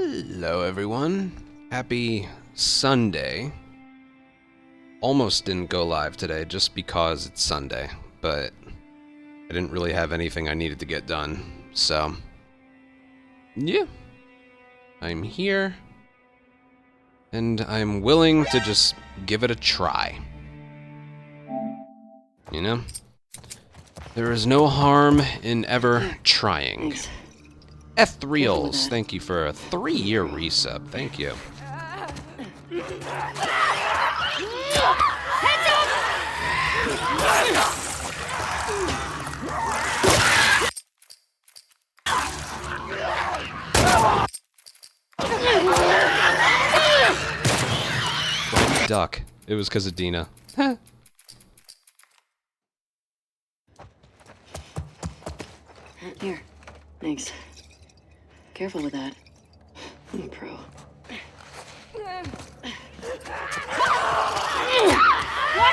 Hello everyone, happy Sunday. Almost didn't go live today just because it's Sunday, but I didn't really have anything I needed to get done, so yeah, I'm here and I'm willing to just give it a try. You know, there is no harm in ever trying. Thanks. Ethereals, thank you for a 3-year resub. Thank you. Duck. It was because of Dina. Here. Thanks. Careful with that. I'm a pro. Watch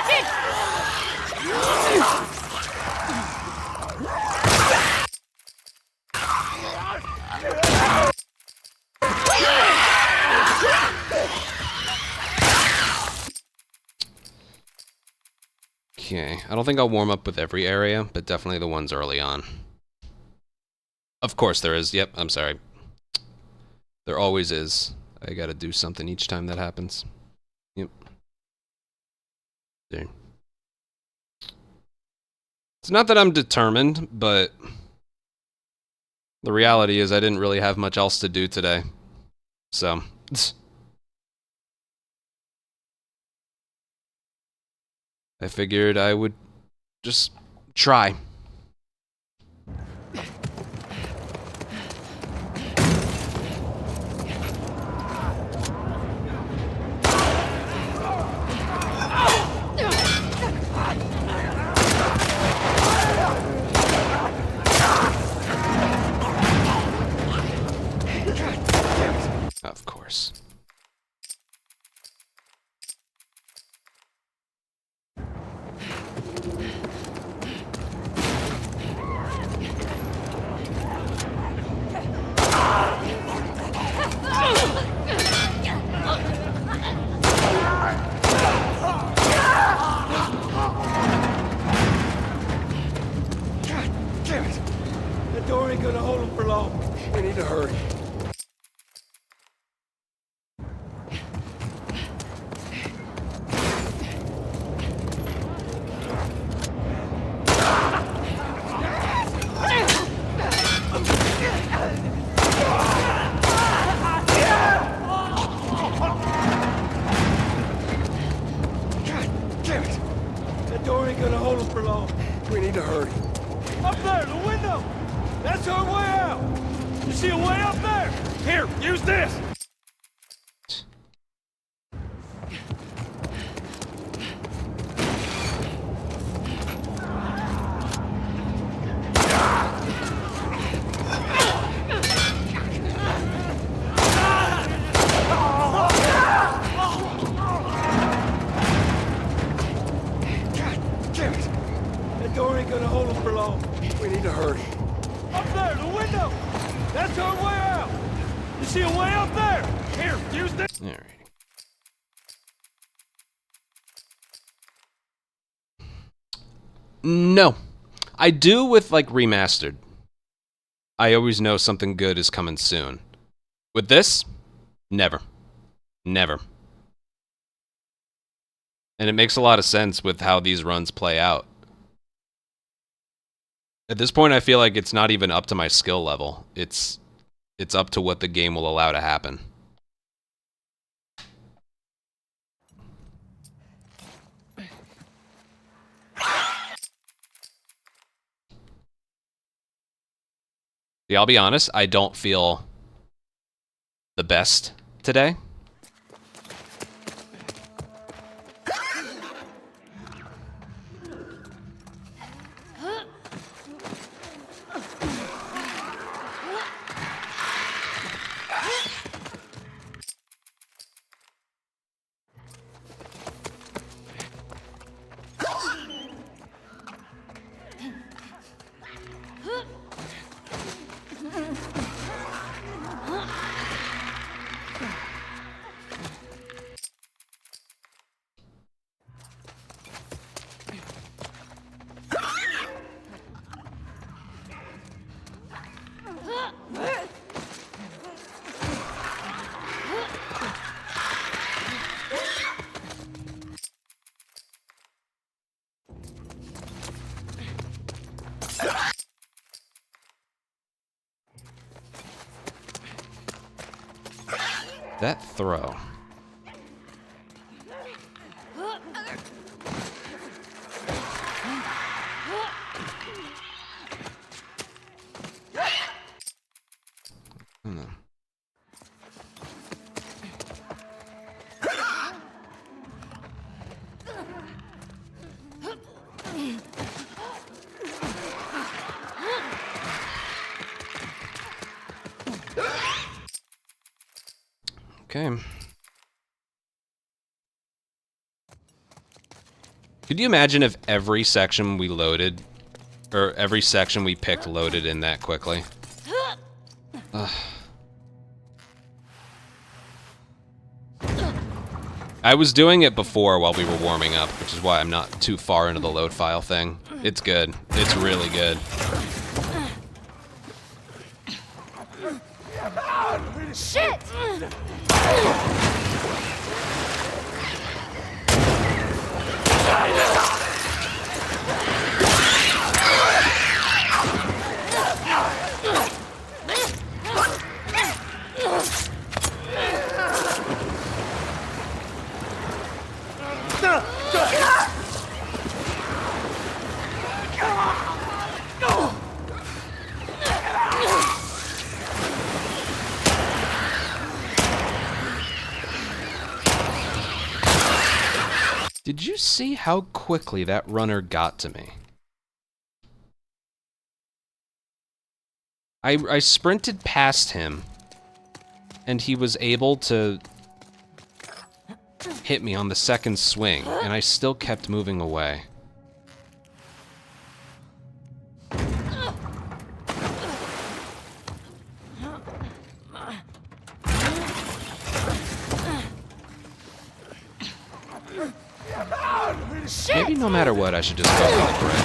it! Okay, I don't think I'll warm up with every area, but definitely the ones early on. Of course there is. Yep, I'm sorry. There always is. I gotta do something each time that happens. Yep. There. It's not that I'm determined, but the reality is I didn't really have much else to do today. So, I figured I would just try. Of course. Damn it! That door ain't gonna hold him for long. We need to hurry. Damn it! That door ain't gonna hold him for long. We need to hurry. Up there, the window! That's our way out! You see a way up there? Here, use this! Damn it! That door ain't gonna hold him for long. We need to hurry. Up there, the window! That's our way out! You see a way up there? Here, use this! Alright. No. I do with, like, remastered. I always know something good is coming soon. With this, never. Never. And it makes a lot of sense with how these runs play out. At this point, I feel like it's not even up to my skill level. It's up to what the game will allow to happen. Yeah, I'll be honest, I don't feel the best today. That throw. Okay. Could you imagine if every section we loaded, or every section we picked loaded in that quickly? Ugh. I was doing it before while we were warming up, which is why I'm not too far into the load file thing. It's good. It's really good. Shit! Did you see how quickly that runner got to me? I sprinted past him, and he was able to hit me on the second swing, and I still kept moving away. Maybe no matter what, I should just go for the brick.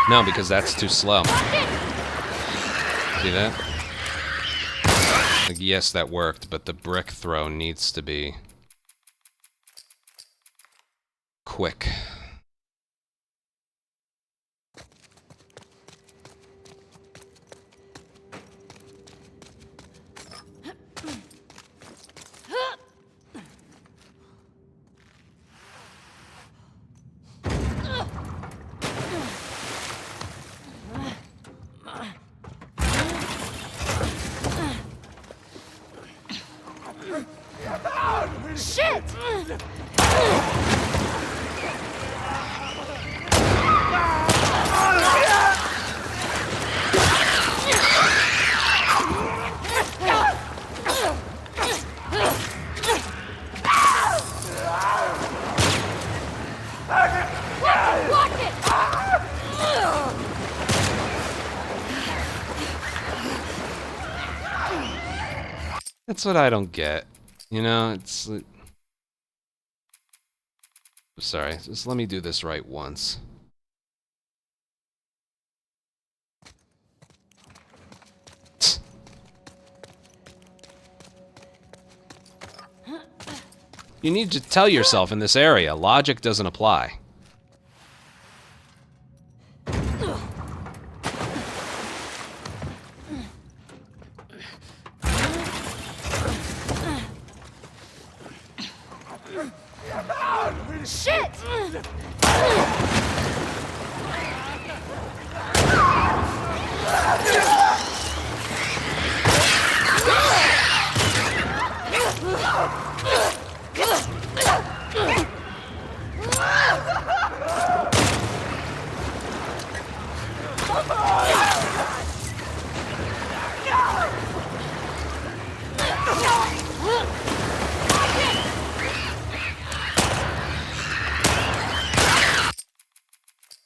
No, because that's too slow. See that? Like, yes, that worked, but the brick throw needs to be quick. Shit! That's what I don't get. You know, it's... Sorry, just let me do this right once. You need to tell yourself in this area, logic doesn't apply. Shit!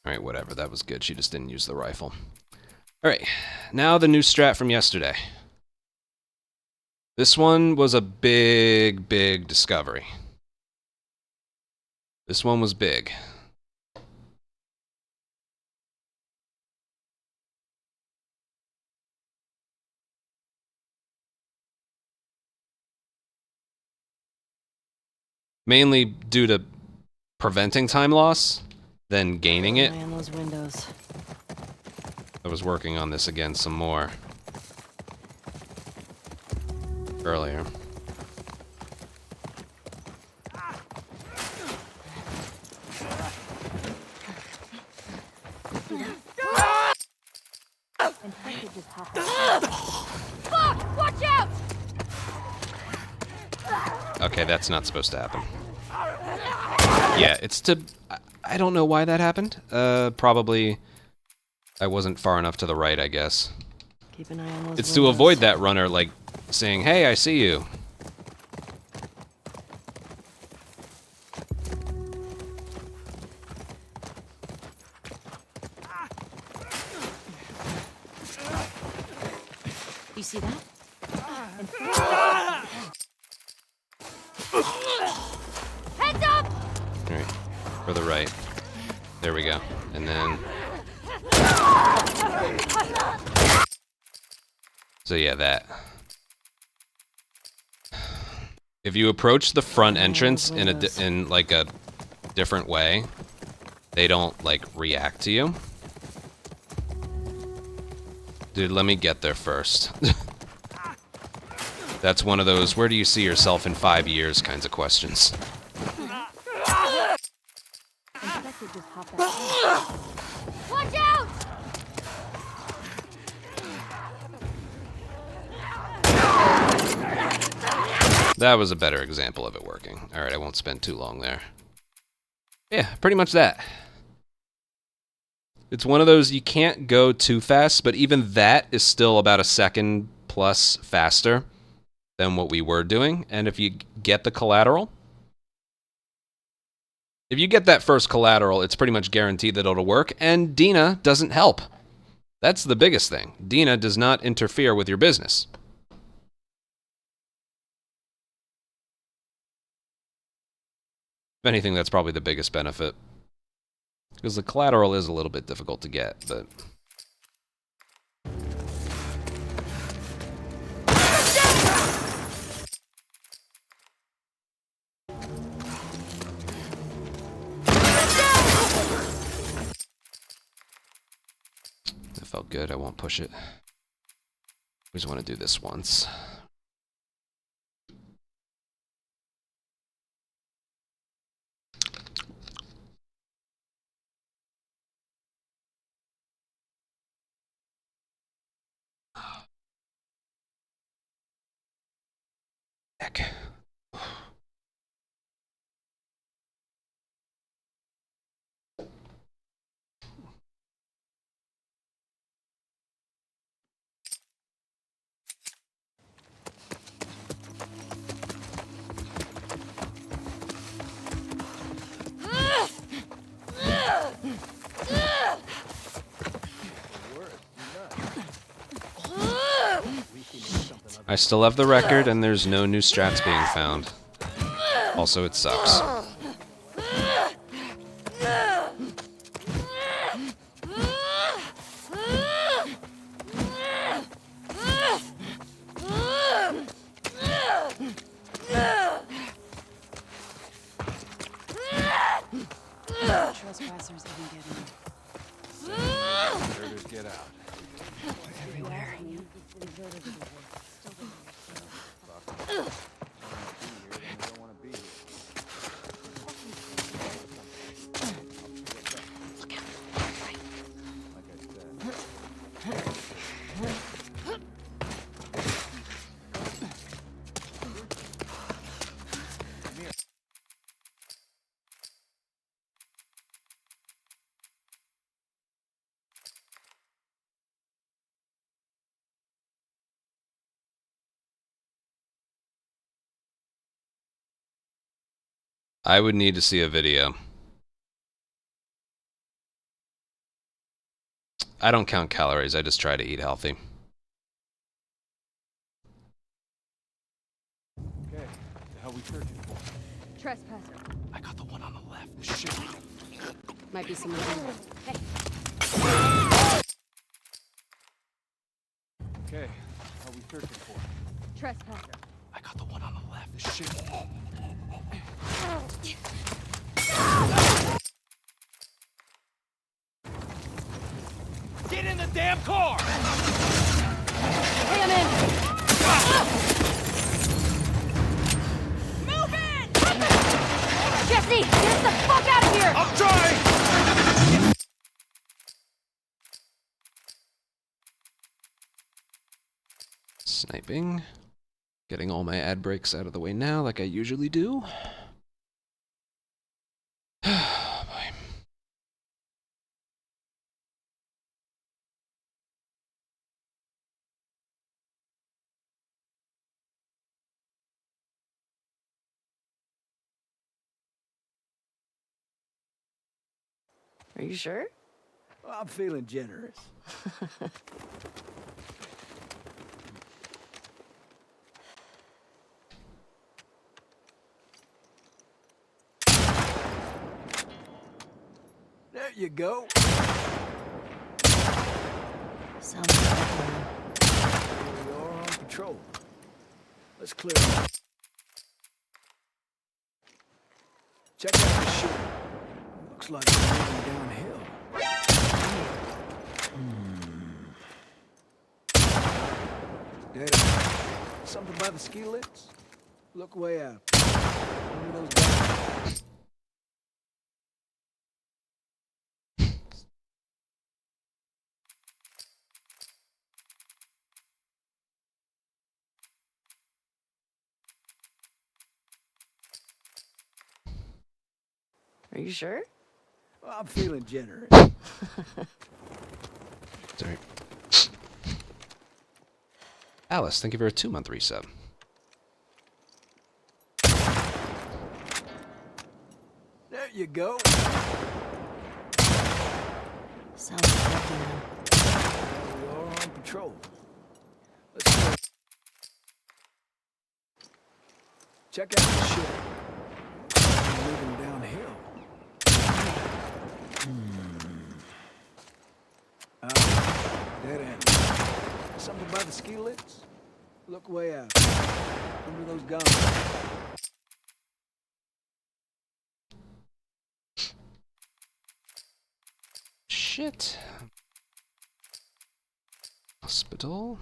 Alright, whatever. That was good. She just didn't use the rifle. Alright, now the new strat from yesterday. This one was a big, big discovery. This one was big. Mainly due to preventing time loss, then gaining it. Eye on those windows. I was working on this again some more earlier. Fuck! Watch out! Okay, that's not supposed to happen. Yeah, it's to... I don't know why that happened. Probably I wasn't far enough to the right, I guess. Keep an eye on those It's to windows. avoid that runner, like, saying, hey, I see you. You see that? Heads up! Alright, for the right. There we go. And then... So yeah, that. If you approach the front entrance in like a different way, they don't like react to you. Dude, let me get there first. That's one of those, where do you see yourself in 5 years kinds of questions. Watch out! That was a better example of it working. Alright, I won't spend too long there. Yeah, pretty much that. It's one of those you can't go too fast, but even that is still about a second plus faster than what we were doing. And if you get the collateral, if you get that first collateral, it's pretty much guaranteed that it'll work. And Dina doesn't help. That's the biggest thing. Dina does not interfere with your business. If anything, that's probably the biggest benefit. Because the collateral is a little bit difficult to get, but... That felt good, I won't push it. We just want to do this once. Heck. I still have the record, and there's no new strats being found. Also, it sucks. Trespassers didn't get in. Murders get out. Everywhere. I would need to see a video. I don't count calories. I just try to eat healthy. Okay, the hell we searching for? Trespasser. I got the one on the left. Shit. Might be someone here. Hey, Okay, the hell we searching for? trespasser. I got the one on the left. Shit. Get in the damn car! Hey, I'm in. Move in! Jesse, get us the fuck out of here! I'm trying! Sniping. Getting all my ad breaks out of the way now, like I usually do. Boy. Are you sure? Well, I'm feeling generous. There you go. Sounds like We are on patrol. Let's clear it. Check out the ship. Looks like we're moving downhill. Dead end. Something by the ski lifts? Look way out. Remember those guys? Are you sure? Well, I'm feeling generous. Sorry. Alice, thank you for a 2-month resub. There you go. Sounds like We are on patrol. Let's go. Check out the ship. We're moving downhill. Dead end. Something by the ski lifts? Look way out. Remember those guns? Shit. Hospital.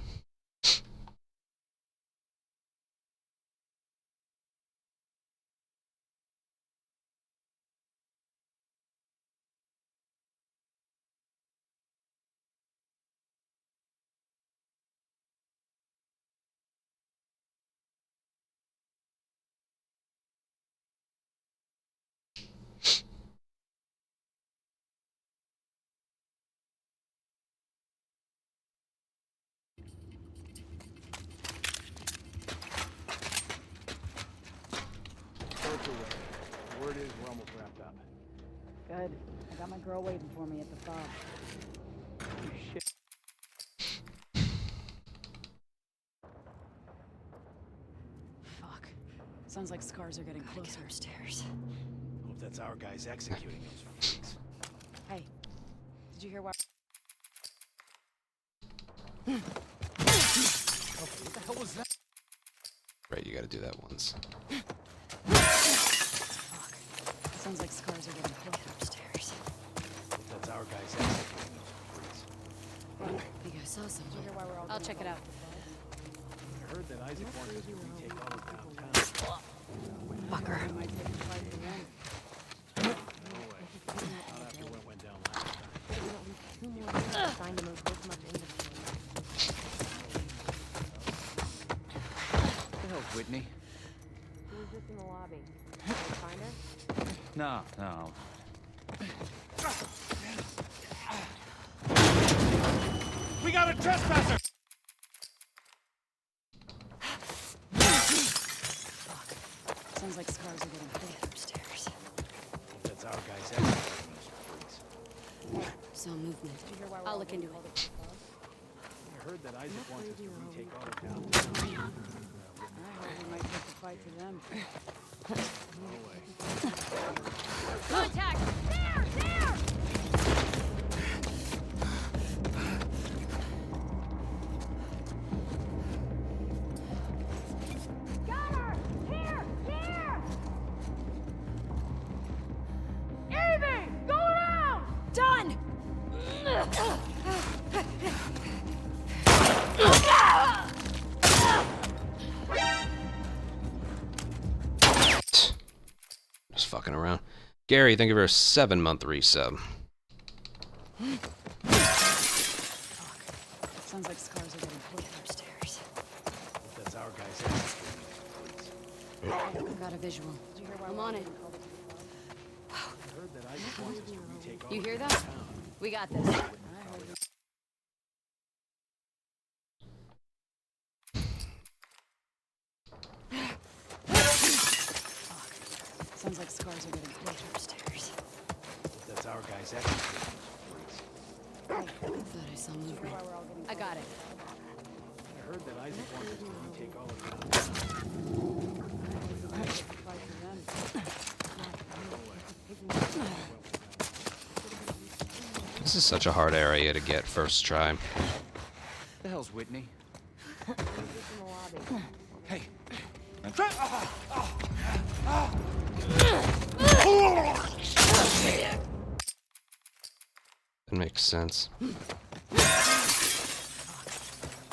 Word is we're almost wrapped up. Good. I got my girl waiting for me at the fob. Shit. Fuck. Sounds like scars are getting closer. upstairs. Hope that's our guys executing those freaks. Hey, did you hear what? What the hell was that? Right, you gotta do that once. Fuck. Sounds like scars are getting closer. Upstairs. Hope that's our guys executing those freaks. I think I saw something. I'll check it out. I heard that Isaac wanted us to retake all of downtown. Fucker. No way. Not after what went down last time. What the hell's Whitney? She was just in the lobby. Did you find her? No. We got a trespasser! Sounds like scars are getting closer. Upstairs. Hope that's our guys executing those freaks. saw movement. I'll look into it. I heard that Isaac wants us to retake all of downtown. I heard we might take the fight to them. Contact! There! There! Got her! Here! Here! Evie! Go around! Done! Just fucking around. Gary, thank you for a 7-month resub. Sounds like scars are getting pushed upstairs. That's our guys. Got a visual. I'm on it. I heard that Isaac wants us to retake all You of hear that? downtown. We got this. Sounds like scars are getting pushed upstairs. That's our guys. Thought I saw movement. I got it. I heard that Isaac wants us to retake all of downtown. Fight to them. This is such a hard area to get first try. The hell's Whitney? Hey. That makes sense.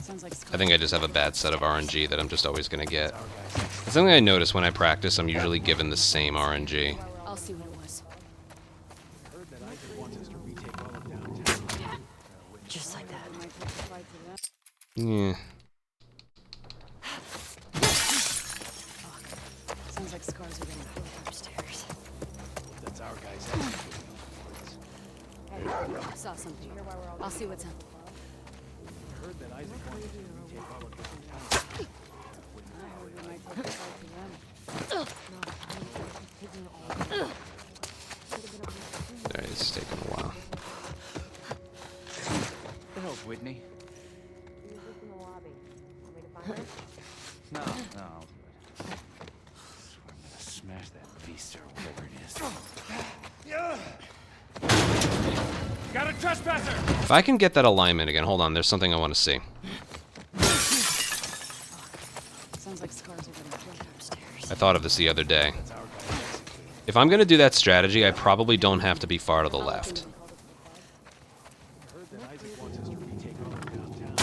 Sounds like scars. I think I just have a bad set of RNG that I'm just always gonna get. Something I notice when I practice, I'm usually given the same RNG. I'll see what it was. I heard that Isaac wants us to retake all of downtown. Just like that. Might take the fight to them. Yeah. Sounds like scars are getting pushed upstairs. That's our guys. I saw something. I'll see what's up. I heard that Isaac wants us to retake all of downtown. I heard we might take the fight to them. Alright, this is taking a while. The hell's Whitney? No, no. I'm gonna smash that beast or whatever it is. Got a trespasser! If I can get that alignment again, hold on, there's something I want to see. Sounds like scars are getting pushed upstairs. I thought of this the other day. If I'm gonna do that strategy, I probably don't have to be far to the left. I heard that Isaac wants us to retake all of downtown.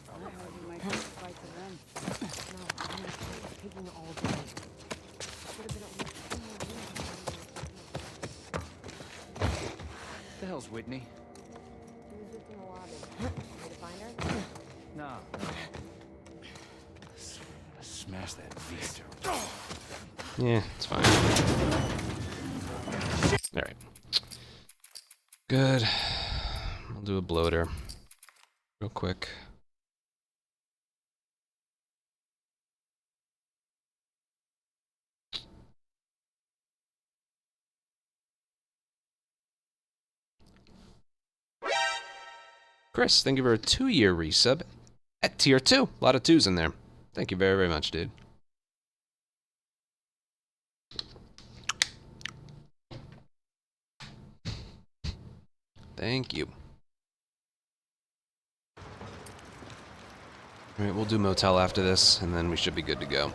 I heard we might take the fight to them. The hell's Whitney? No. Smash that beast or Yeah, it's fine. Alright. Good. I'll do a bloater. Real quick. Chris, thank you for a 2-year resub at tier 2. A lot of 2s in there. Thank you very, very much, dude. Thank you. Alright, we'll do motel after this, and then we should be good to go.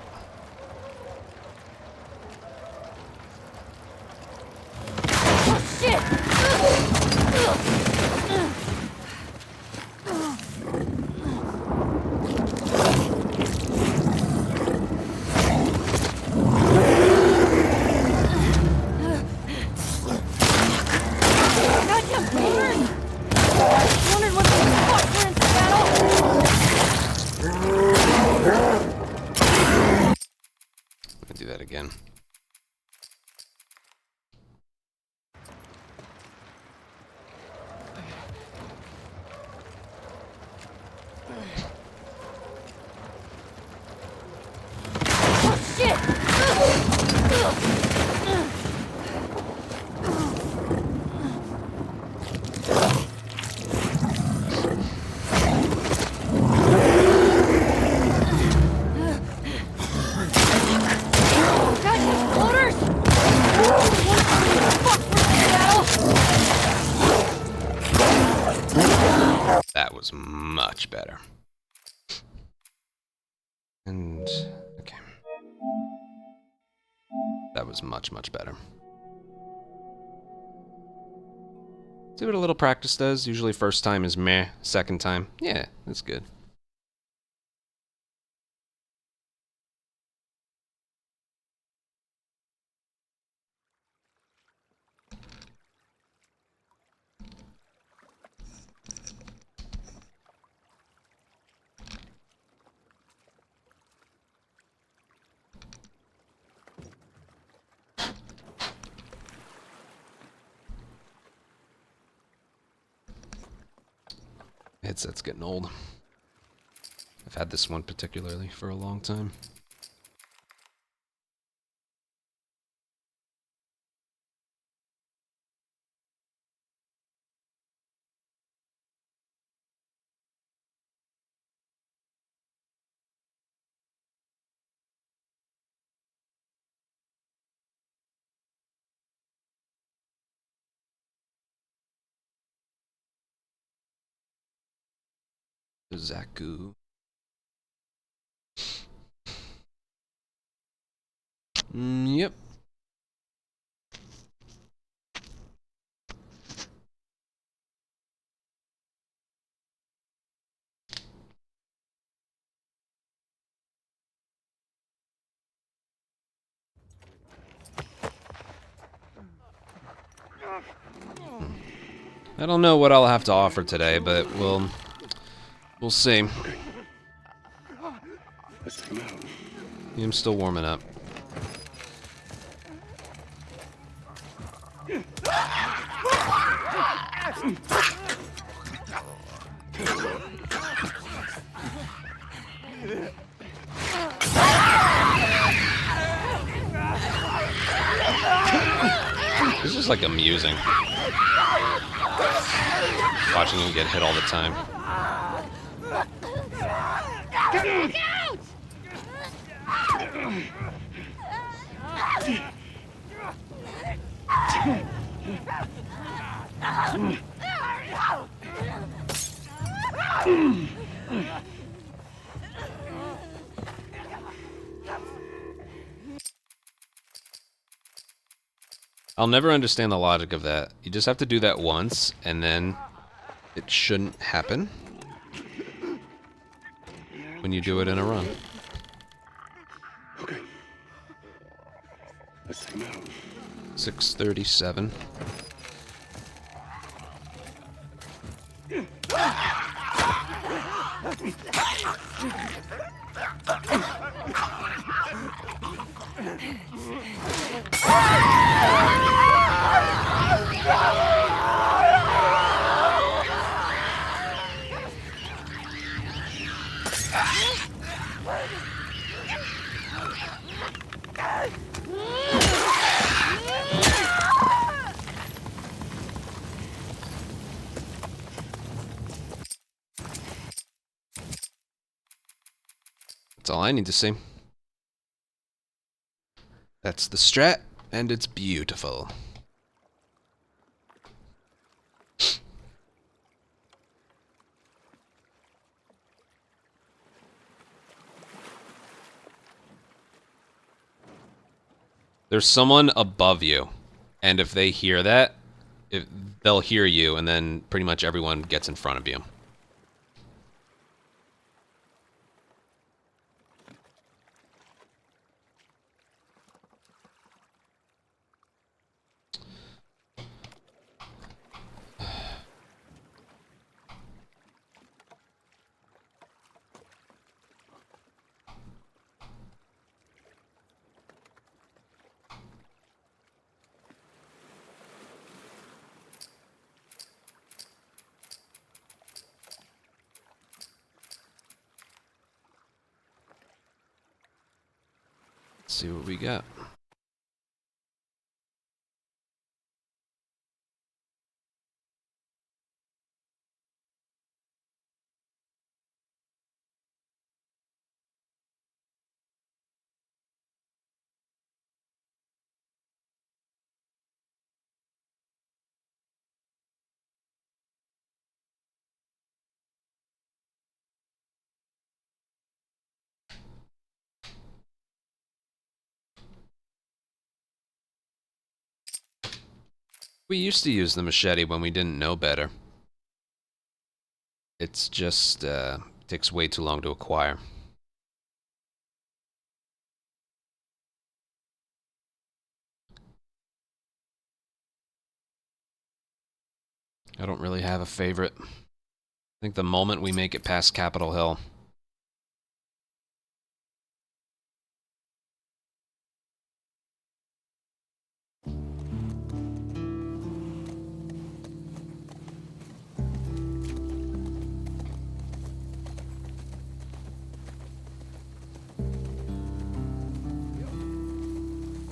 was much better. And, okay. That was much, much better. See what a little practice does? Usually first time is meh, second time, yeah, that's good. Headset's getting old. I've had this one particularly for a long time. Zaku. Yep. I don't know what I'll have to offer today, but we'll see. Let's take him out. I'm still warming up. This is like amusing. Watching him get hit all the time. Look out! I'll never understand the logic of that. You just have to do that once, and then it shouldn't happen when you do it in a run. Okay. Let's take him out. 6:37. That's all I need to see. That's the strat, and it's beautiful. There's someone above you, and if they hear that, they'll hear you, and then pretty much everyone gets in front of you. Let's see what we got. We used to use the machete when we didn't know better. It's just, takes way too long to acquire. I don't really have a favorite. I think the moment we make it past Capitol Hill.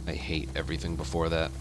I hate everything before that.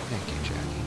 Thank you, Jackie.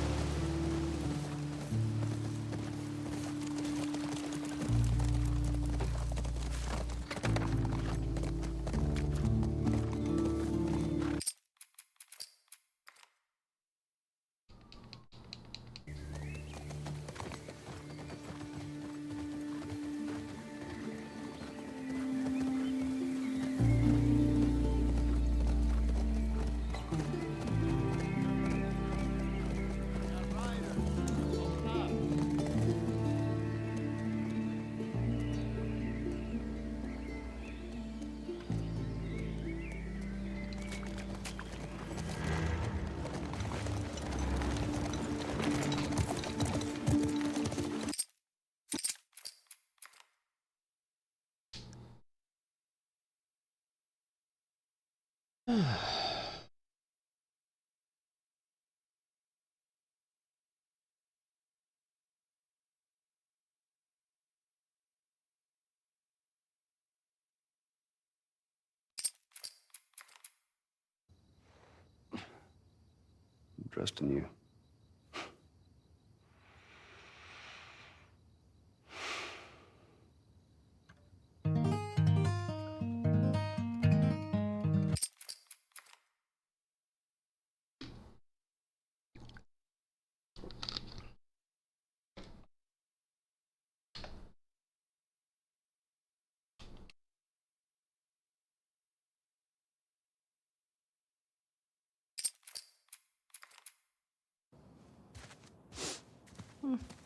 I'm trusting you.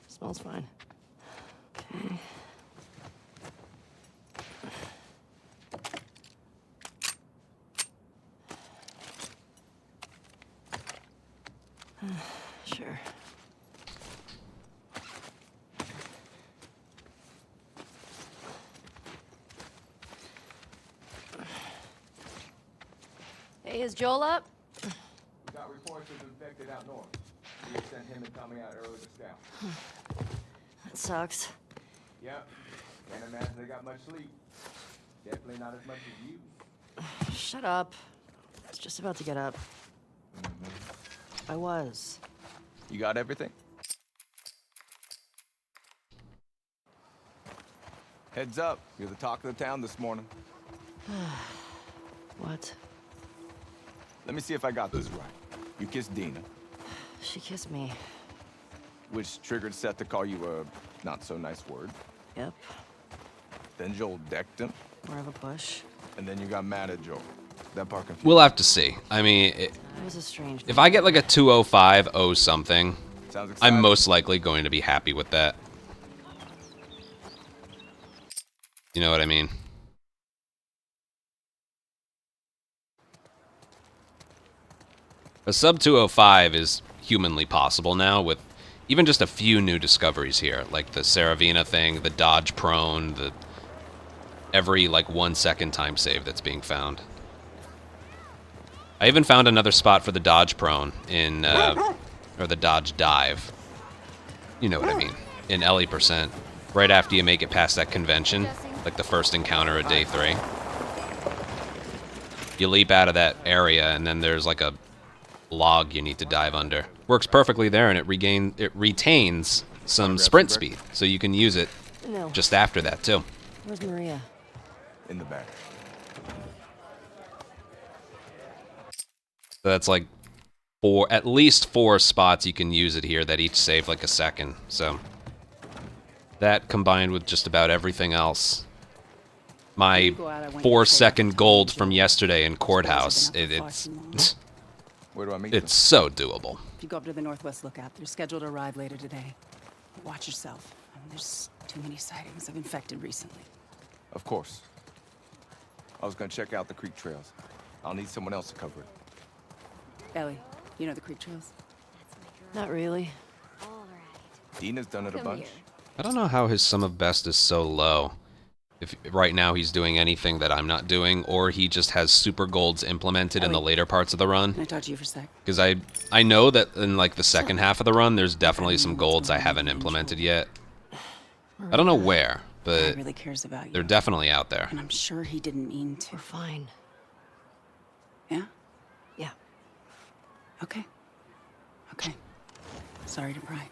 Smells fine. Okay. Sure. Hey, is Joel up? We got reports of infected out north. We had sent him and Tommy out early to scout. That sucks. Yep. Can't imagine they got much sleep. Definitely not as much as you. Shut up. I was just about to get up. I was. You got everything? Heads up. You're the talk of the town this morning. What? Let me see if I got this right. You kissed Dina, She kissed me. which triggered Seth to call you a not-so-nice word. Yep. Then Joel decked him, More of a push. and then you got mad at Joel. That part confused. We'll have to see. I mean, It was a strange. if I get like a 205 0 something, Sounds exciting. I'm most likely going to be happy with that. You know what I mean? A sub 205 is humanly possible now with even just a few new discoveries here, like the Saravina thing, the dodge prone, the every like 1 second time save that's being found. I even found another spot for the dodge prone in, or the dodge dive. You know what I mean. In Ellie %. Right after you make it past that convention, like the first encounter of day 3. You leap out of that area and then there's like a log you need to dive under. Works perfectly there, and it retains some sprint speed, so you can use it No. just after that too. Where's Maria? In the back. So that's like at least 4 spots you can use it here that each save like a second. So that combined with just about everything else. My 4-second gold from yesterday in Courthouse, it's Where do I meet it's so doable. If you go up to the Northwest Lookout, they're scheduled to arrive later today. Watch yourself. There's too many sightings of infected recently. Of course. I was gonna check out the creek trails. I'll need someone else to cover it. Ellie, you know the creek trails? Not really. Dina's done it a bunch. I don't know how his sum of best is so low. If right now he's doing anything that I'm not doing, or he just has super golds implemented in the later parts of the run. Can I talk to you for a sec? Because I know that in like the second half of the run, there's definitely some golds I haven't implemented yet. I don't know where, He but really cares about you. they're definitely out there. And I'm sure he didn't mean to. We're fine. Yeah? Yeah. Okay. Okay. Sorry to pry.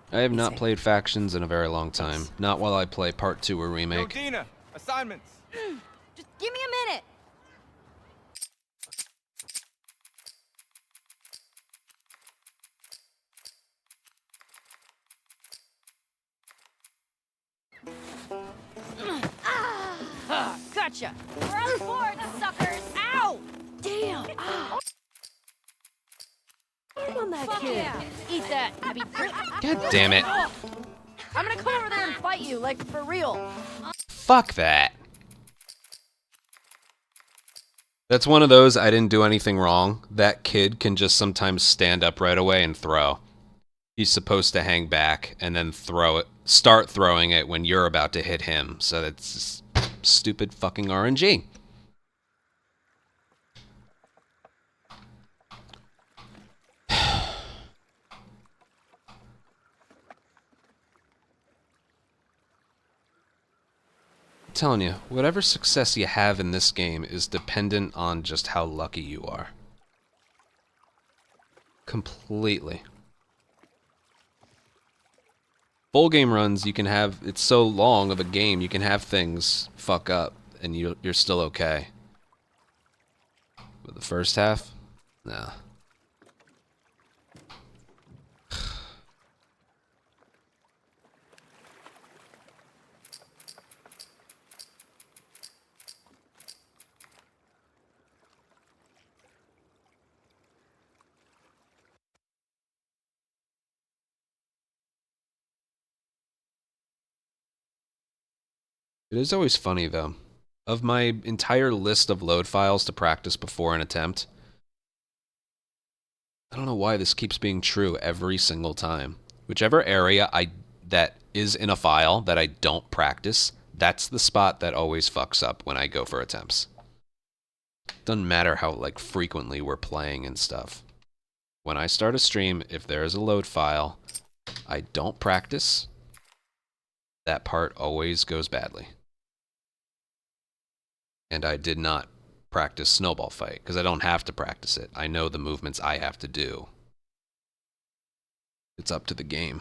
I have Be not safe. played Factions in a very long time. Not while I play Part 2 or Yo, Remake. Dina! Assignments! Just give me a minute. Gotcha. We're on board, suckers. Ow! Damn. Ow. On that Fuck kid. yeah. Eat that. That'd be great. God damn it. I'm gonna come over there and fight you, like for real. Fuck that. That's one of those I didn't do anything wrong. That kid can just sometimes stand up right away and throw. He's supposed to hang back and then throw it, start throwing it when you're about to hit him. So that's just stupid fucking RNG. Telling you, whatever success you have in this game is dependent on just how lucky you are. Completely. Full game runs, you can have, it's so long of a game, you can have things fuck up and you're still okay. But the first half? Nah. It is always funny, though. Of my entire list of load files to practice before an attempt, I don't know why this keeps being true every single time. Whichever area that is in a file that I don't practice, that's the spot that always fucks up when I go for attempts. Doesn't matter how like frequently we're playing and stuff. When I start a stream, if there is a load file I don't practice, that part always goes badly. And I did not practice Snowball Fight, because I don't have to practice it. I know the movements I have to do. It's up to the game.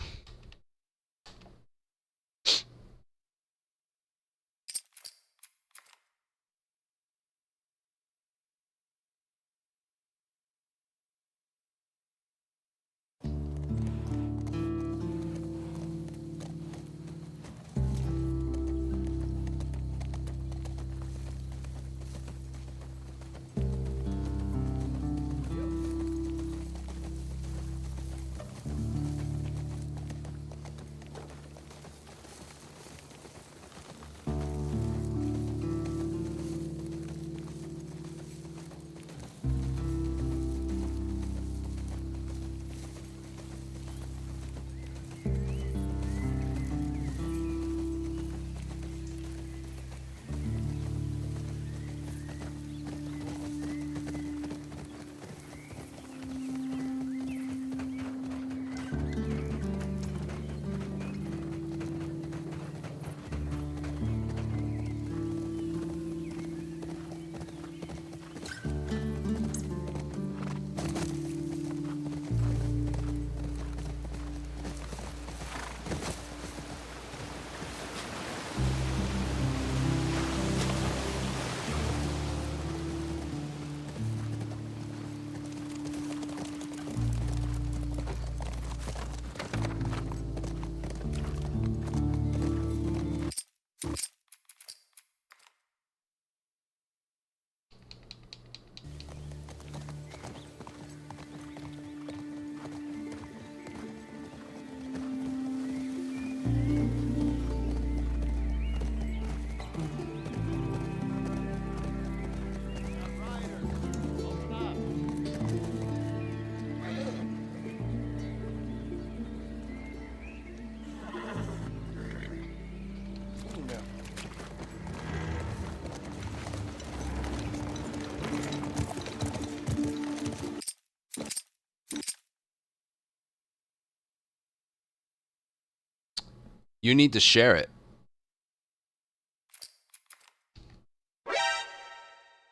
You need to share it.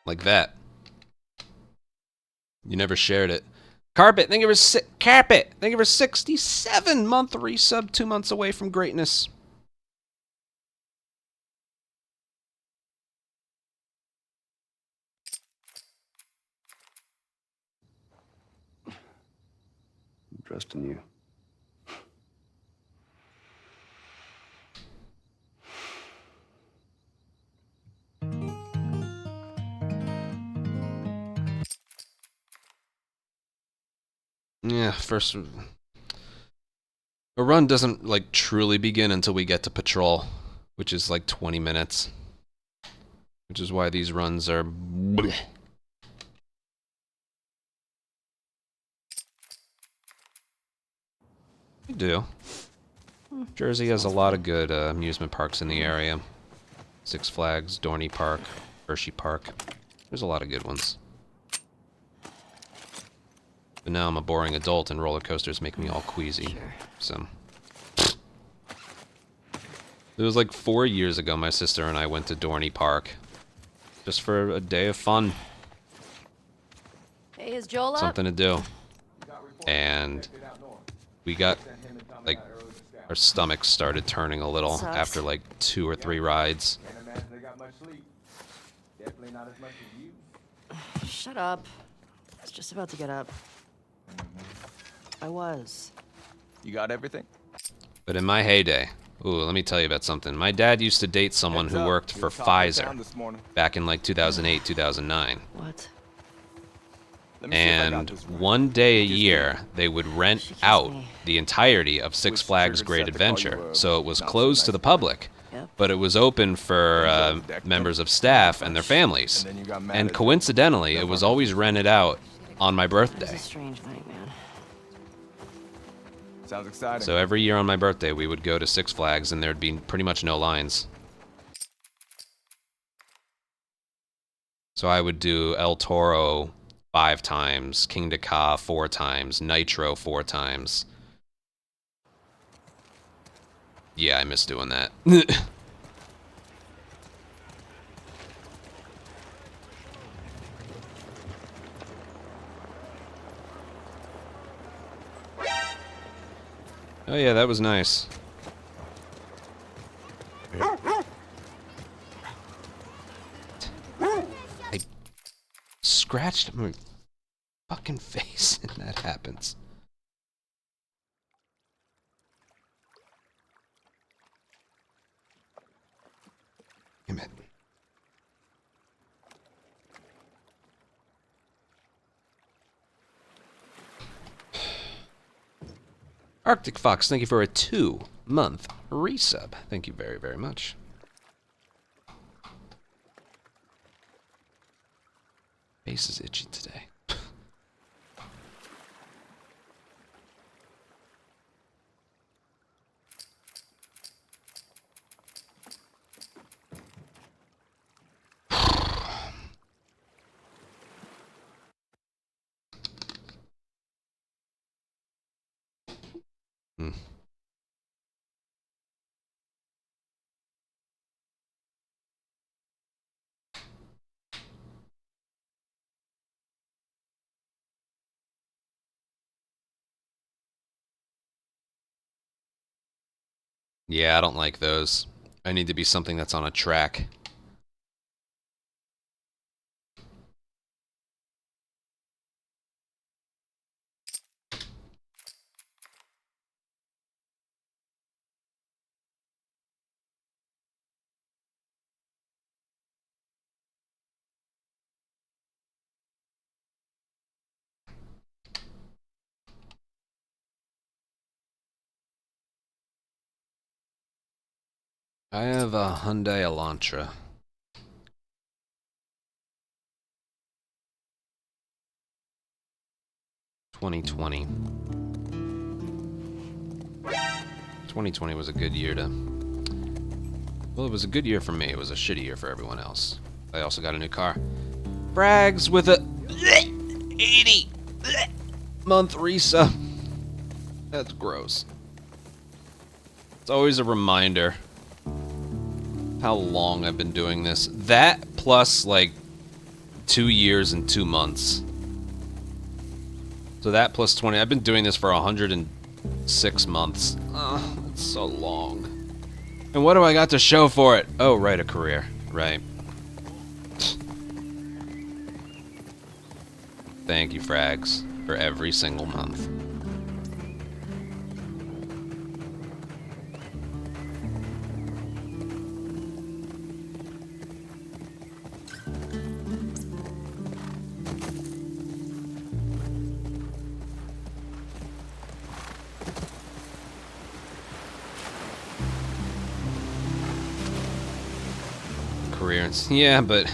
Like that. You never shared it. Carpet, thank you for Carpet, thank you for 67-month resub, 2 months away from greatness. I'm trusting you. Yeah, first... A run doesn't, like, truly begin until we get to patrol, which is like 20 minutes. Which is why these runs are... bleh. We do. Jersey has a lot of good amusement parks in the area. Six Flags, Dorney Park, Hershey Park. There's a lot of good ones. But now I'm a boring adult and roller coasters make me all queasy. So... It was like 4 years ago my sister and I went to Dorney Park. Just for a day of fun. Hey, is Joel up? Something to do. And we got, like, our stomachs started turning a little Sucks. after like 2 or 3 rides. Can't imagine they got much sleep. Definitely not as much as you. Shut up. I was just about to get up. I was. You got everything? But in my heyday, ooh, let me tell you about something. My dad used to date someone who worked for Pfizer back in like 2008, 2009. What? And one day a year, they would rent out the entirety of Six Flags Great Adventure. So it was closed to the public, but it was open for members of staff and their families. And coincidentally, it was always rented out on my birthday. It's a strange night, man. Sounds exciting. So every year on my birthday, we would go to Six Flags, and there'd be pretty much no lines. So I would do El Toro 5 times, King de Ka 4 times, Nitro 4 times. Yeah, I miss doing that. Oh yeah, that was nice. I scratched my fucking face and that happens. Damn it. Arctic Fox, thank you for a 2-month resub. Thank you very, very much. Face is itchy today. Hmm. Yeah, I don't like those. I need to be something that's on a track. I have a Hyundai Elantra. (2020). 2020 was a good year to... Well, it was a good year for me. It was a shitty year for everyone else. I also got a new car. Brags with a 80-month resub. That's gross. It's always a reminder how long I've been doing this. That plus like 2 years and 2 months. So that plus 20. I've been doing this for 106 months. Oh, that's so long. And what do I got to show for it? Oh, right, a career. Right. Thank you, Frags, for every single month. Careers. Yeah, but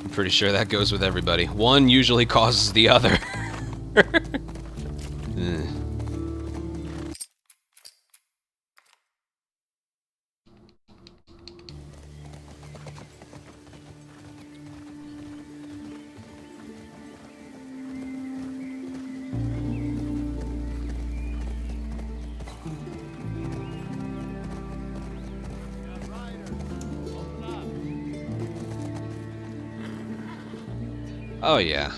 I'm pretty sure that goes with everybody. One usually causes the other. Oh, yeah.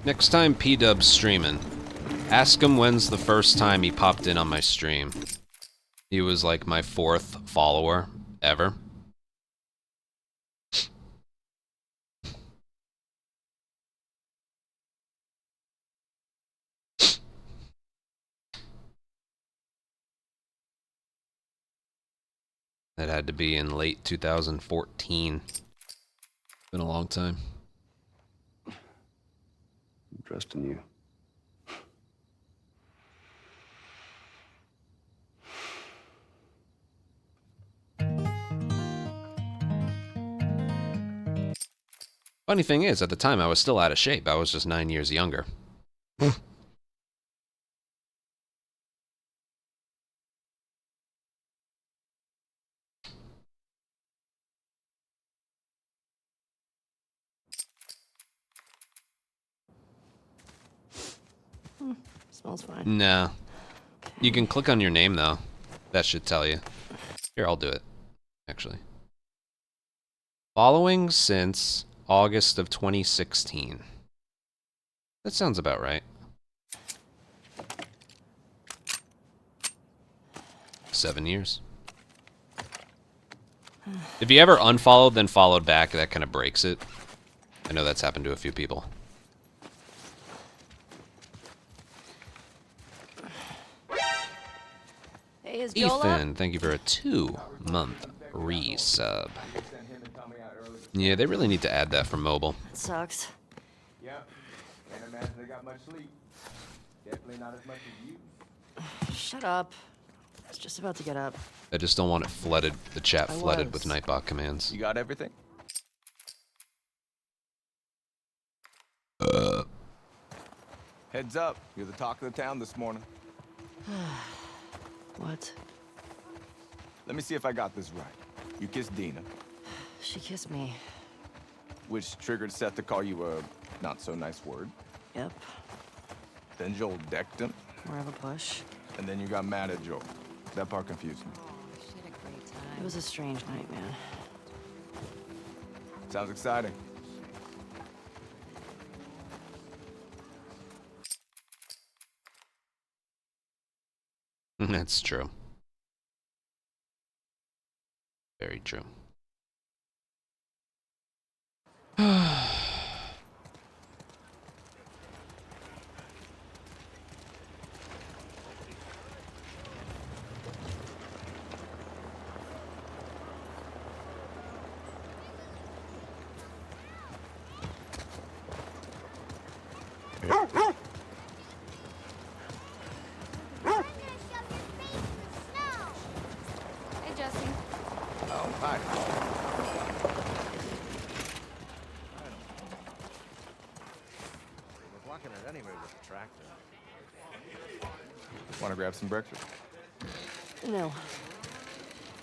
Next time P-Dub's streaming, ask him when's the first time he popped in on my stream. He was like my 4th follower ever. That had to be in late 2014. Been a long time. I'm trusting you. Funny thing is, at the time I was still out of shape. I was just 9 years younger. Smells fine. No. You can click on your name, though. That should tell you. Here, I'll do it, actually. Following since August of 2016. That sounds about right. 7 years. If you ever unfollowed, then followed back, that kind of breaks it. I know that's happened to a few people. Hey, is Joel up? Ethan, thank you for a 2-month resub. Yeah, they really need to add that for mobile. That sucks. Yep. Can't imagine they got much sleep. Definitely not as much as you. Shut up. I was just about to get up. I just don't want it flooded, the chat I flooded was. with Nightbot commands. You got everything? Heads up. You're the talk of the town this morning. What? Let me see if I got this right. You kissed Dina, She kissed me. which triggered Seth to call you a not-so-nice word. Yep. Then Joel decked him, More of a push. and then you got mad at Joel. That part confused me. She had a great time. It was a strange night, man. Sounds exciting. That's true. Very true. Hey, Jesse. Oh, hi. We're blocking it anyway with the tractor. Want to grab some breakfast? No.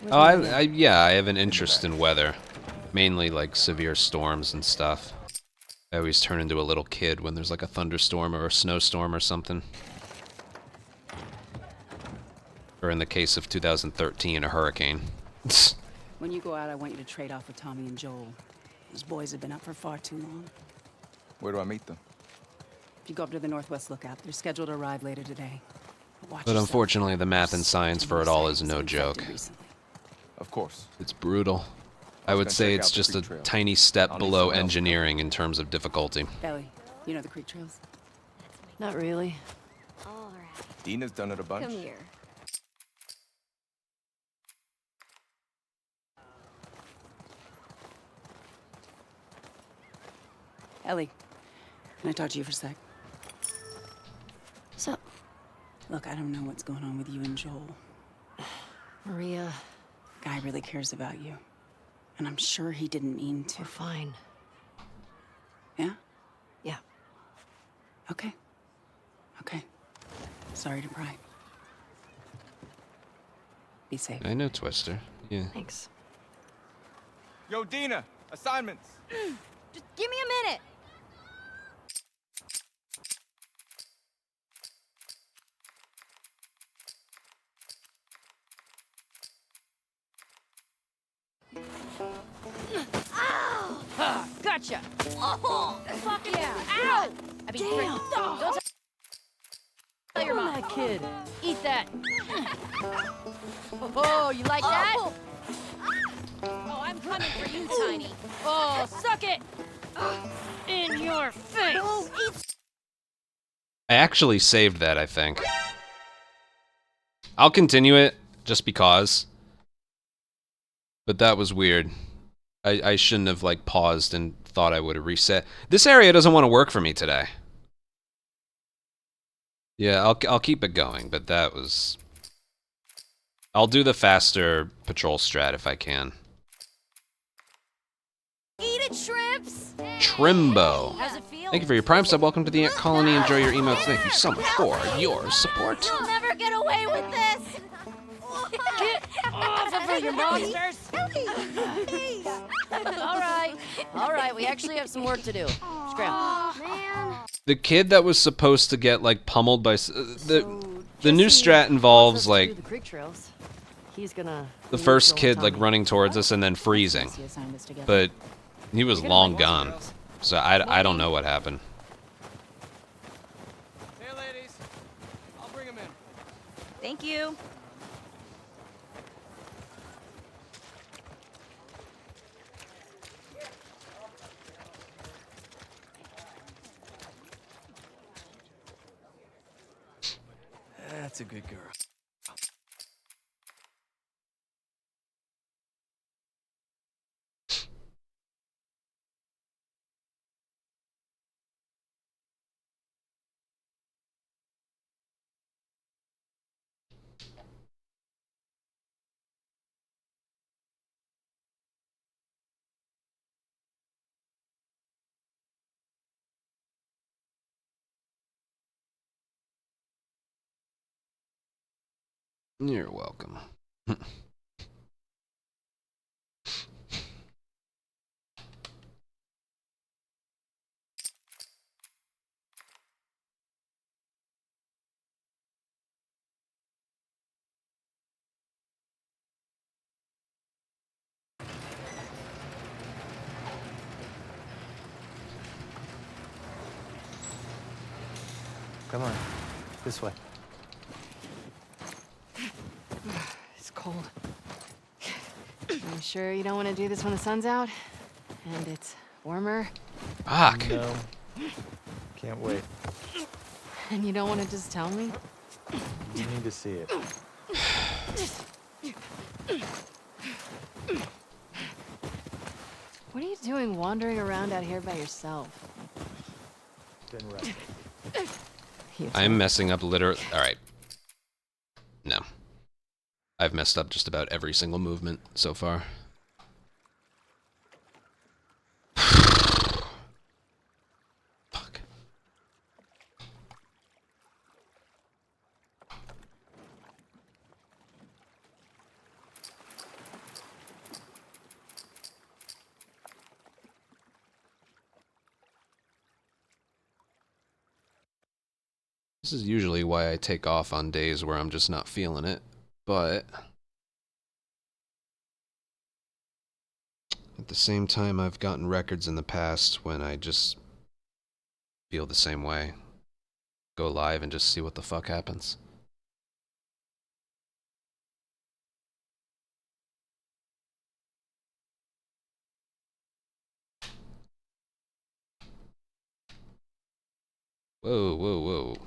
Where's Oh, my dinner? yeah, I have an interest in weather. Mainly like severe storms and stuff. I always turn into a little kid when there's like a thunderstorm or a snowstorm or something. Or in the case of 2013, a hurricane. When you go out, I want you to trade off with Tommy and Joel. Those boys have been up for far too long. Where do I meet them? If you go up to the Northwest Lookout, they're scheduled to arrive later today. Watch But yourself. unfortunately, the math and There's science too for many it all is sightings no of joke. infected recently. Of course. It's brutal. I was would gonna say check it's out the just a creek trails. tiny step I'll need below some help. engineering in terms of difficulty. Ellie, you know the creek trails? Not really. All right. Dina's done it a bunch. Come here. Ellie, can I talk to you for a sec? So, Look, I don't know what's going on with you and Joel. Maria, Guy really cares about you. And I'm sure he didn't mean to. we're fine. Yeah? Yeah. Okay. Okay. Sorry to pry. Be safe. I know Twister. Yeah. Thanks. Yo, Dina, assignments. Just give me a minute. Ow! Gotcha. Oh, fuck yeah. Ow! I mean, damn. Don't tell your mom. That kid. Eat that. Oh, you like that? Oh, I'm coming for you, Tiny. Oh, suck it. In your face. Oh, eat. I actually saved that, I think. I'll continue it, just because. But that was weird. I shouldn't have, like, paused and thought I would have reset. This area doesn't want to work for me today. Yeah, I'll keep it going, but that was... I'll do the faster patrol strat if I can. Eat it, shrimps. Trimbo. How's it feel? Thank you for your Prime sub. Welcome to the Ant Colony. Enjoy your emotes. Thank you so much for your support. You'll never get away with this. Get off of her, you monsters. All right, we actually have some work to do. Scram. Man. The kid that was supposed to get, like, pummeled by... the new strat involves, like, The creek trails. He's gonna. the first kid, like, running towards us and then freezing. But he was long gone. So I don't know what happened. Hey, ladies. I'll bring him in. Thank you. That's a good girl. You're welcome. Come on. This way. It's cold. You sure you don't want to do this when the sun's out? And it's warmer? Fuck. No. Can't wait. And you don't want to just tell me? You need to see it. What are you doing wandering around out here by yourself? Been right. I'm messing up literally. Alright. No. I've messed up just about every single movement so far. Fuck. This is usually why I take off on days where I'm just not feeling it, but at the same time, I've gotten records in the past when I just feel the same way. Go live and just see what the fuck happens. Whoa, whoa, whoa.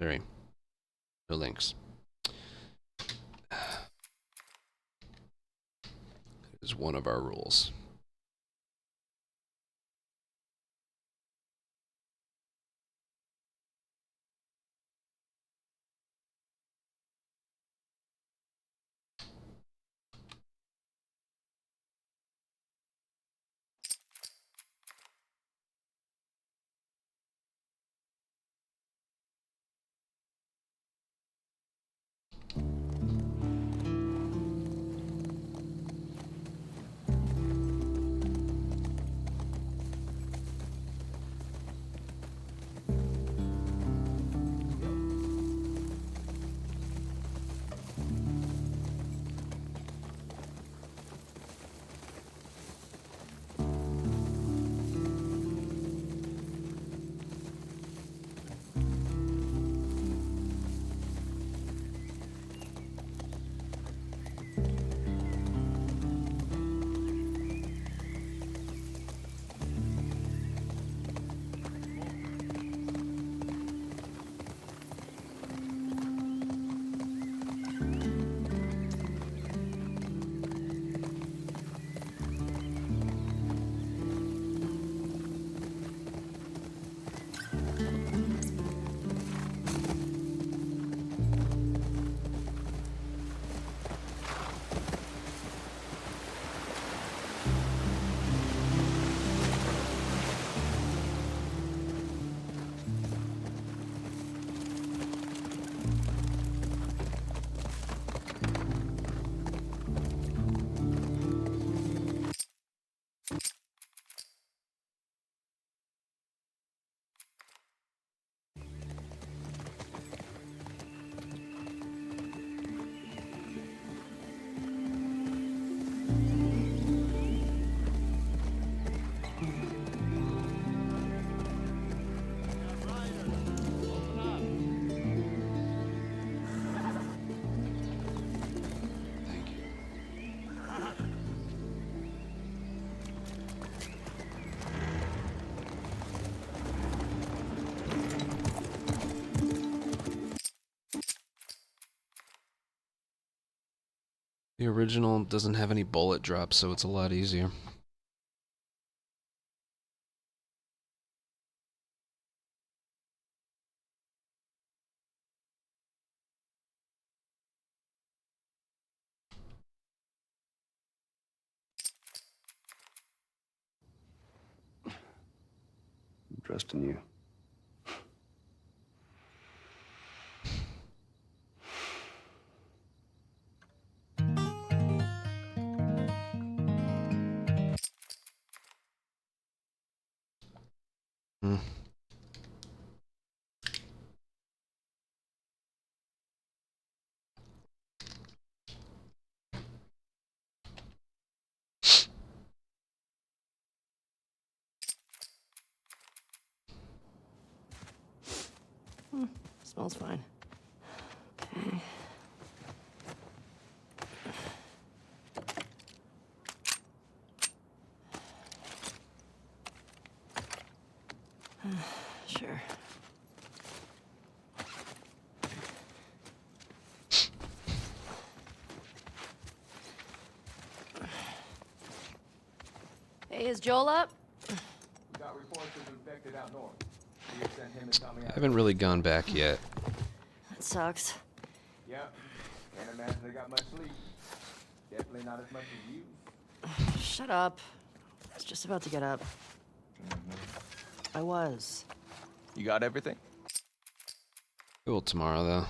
Sorry. No links. Is one of our rules. The original doesn't have any bullet drops, so it's a lot easier. I'm trusting you. Hmm. Smells fine. Okay. Sure. Hey, is Joel up? We got reports of infected out north. We have sent him and Tommy I out. haven't really gone back yet. That sucks. Yep. Can't imagine they got much sleep. Definitely not as much as you. Shut up. I was just about to get up. I was. You got everything? Cool tomorrow, though.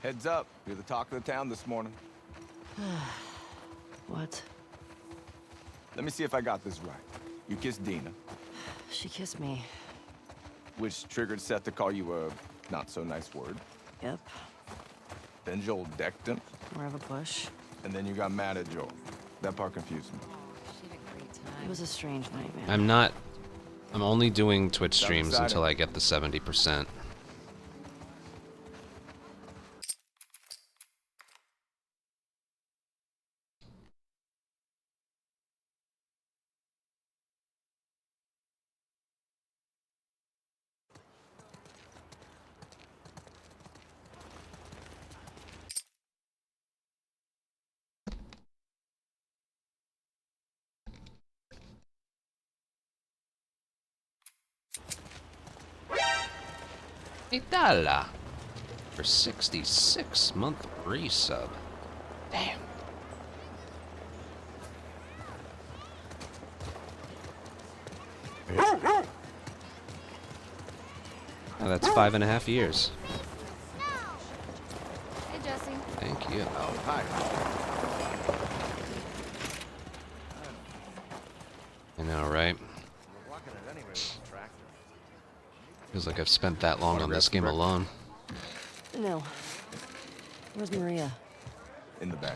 Heads up. You're the talk of the town this morning. What? Let me see if I got this right. You kissed Dina. She kissed me. Which triggered Seth to call you a not-so-nice word. Yep. Then Joel decked him, More of a push. and then you got mad at Joel. That part confused me. It was a strange night, man. I'm only doing Twitch Sounds streams exciting. until I get the 70%. $8 for 66-month resub. Damn. Oh, that's 5.5 years. Hey, Jesse. Thank you. Oh, hi. I know, right? Feels like I've spent that long on this game alone. No. Where's Maria? In the back.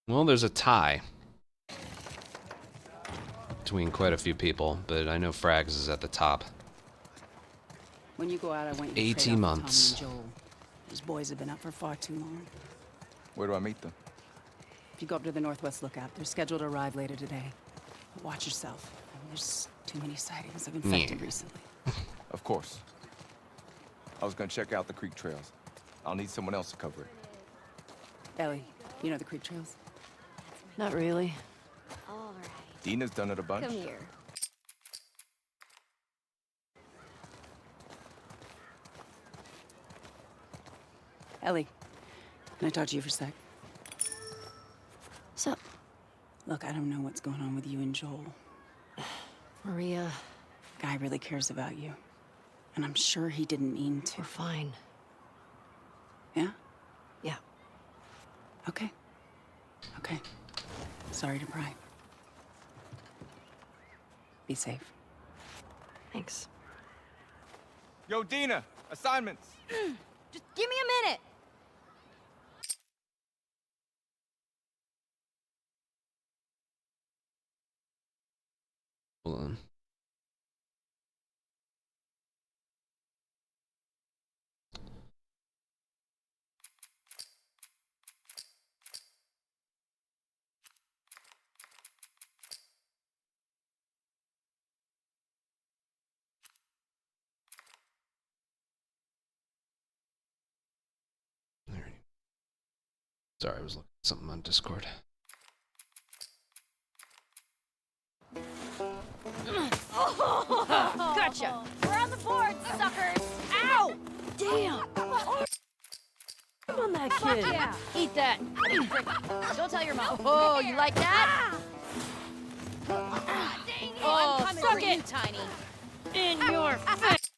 Well, there's a tie between quite a few people, but I know Frags is at the top. When you go out, I want you to 80 trade off months. Tommy and Joel. These boys have been up for far too long. Where do I meet them? If you go up to the Northwest Lookout, they're scheduled to arrive later today. But watch yourself. I mean, there's too many sightings of infected recently. Of course. I was gonna check out the creek trails. I'll need someone else to cover it. Ellie, you know the creek trails? Not really. Dina's done it a bunch. Come here. Ellie, can I talk to you for a sec? What's up? Look, I don't know what's going on with you and Joel. Maria, Guy really cares about you. And I'm sure he didn't mean to. we're fine. Yeah? Yeah. Okay. Okay. Sorry to pry. Be safe. Thanks. Yo, Dina! Assignments! Just give me a minute. Hold on. There. Sorry, I was looking at something on Discord. Gotcha. We're on the board, suckers. Ow! Damn. Come on, that kid. Yeah. Eat that. I mean, frick. Don't tell your mom. Oh, you like that? Oh, suck it, Tiny. In your face.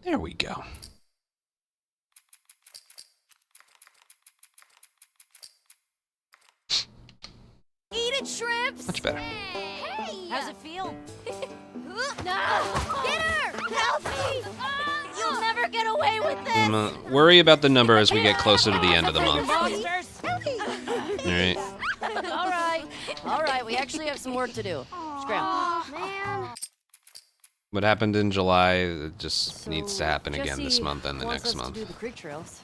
There we go. Eat it, shrimps. Much better. Hey. How's it feel? No! Get her! Help me! You'll never get away with this! Worry about the number as we get closer to the end of the month. Monsters! Alright. Alright, we actually have some work to do. Scram. Man. What happened in July it just needs to happen again this Jesse month and the wants next us month. to do the creek trails.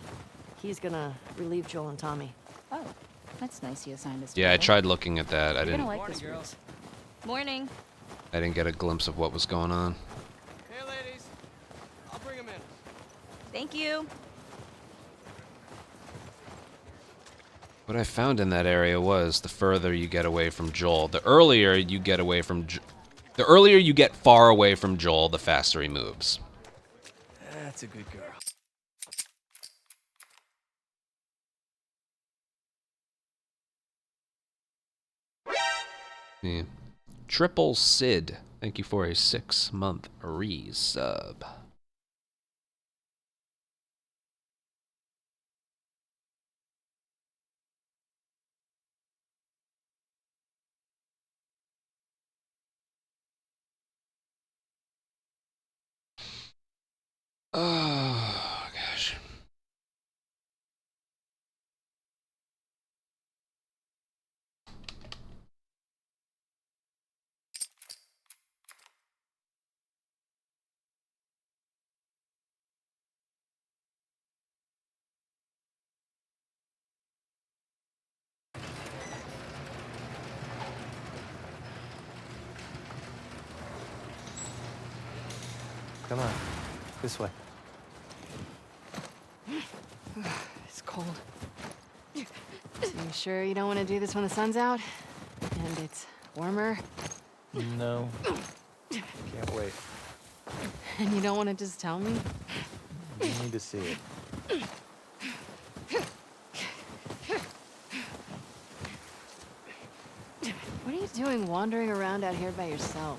He's gonna relieve Joel and Tommy. Oh, that's nice he assigned us Yeah, I together. tried looking at that. I You're gonna didn't like this route. Morning. get a glimpse of what was going on. Hey, ladies. I'll bring them in. Thank you. What I found in that area was the further you get away from Joel, the earlier you get away from the earlier you get far away from Joel, the faster he moves. That's a good girl. Yeah. Triple Sid, thank you for a 6-month resub. Come on. This way. It's cold. So you sure you don't want to do this when the sun's out? And it's warmer? No. Can't wait. And you don't want to just tell me? You need to see it. What are you doing wandering around out here by yourself?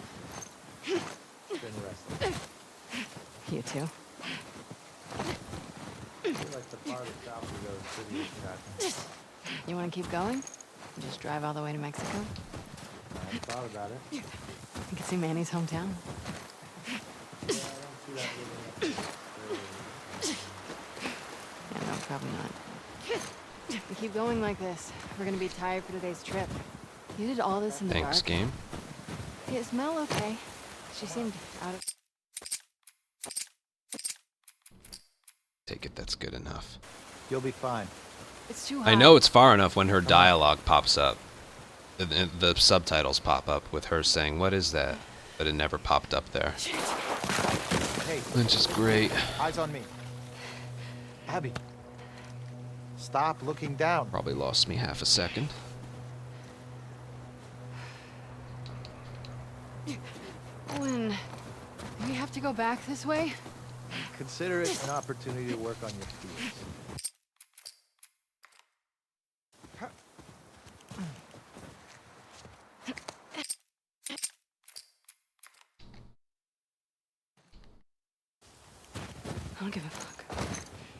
Been resting. You too? I feel like the farthest south we go is pretty attractive. You want to keep going? Just drive all the way to Mexico? I hadn't thought about it. You can see Manny's hometown. Yeah, I don't see that living up there. Yeah, no, probably not. We keep going like this. We're gonna be tired for today's trip. You did all this in the Thanks, dark. game. It smell okay. She seemed out of... Take it that's good enough. You'll be fine. It's too hot. I know it's far enough when her dialogue pops up. The subtitles pop up with her saying, "What is that?" But it never popped up there. Hey, Which is great. eyes on me. Abby. Stop looking down. Probably lost me half a second. Owen, do we have to go back this way? Consider it an opportunity to work on your fears. I don't give a fuck.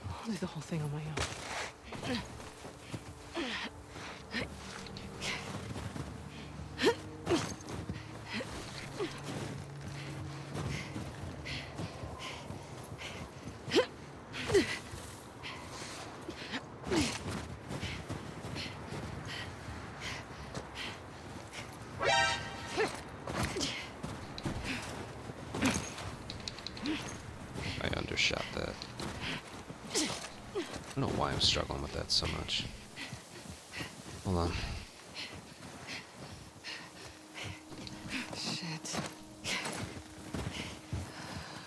I'll do the whole thing on my own. I undershot that. I don't know why I'm struggling with that so much. Hold on. Shit.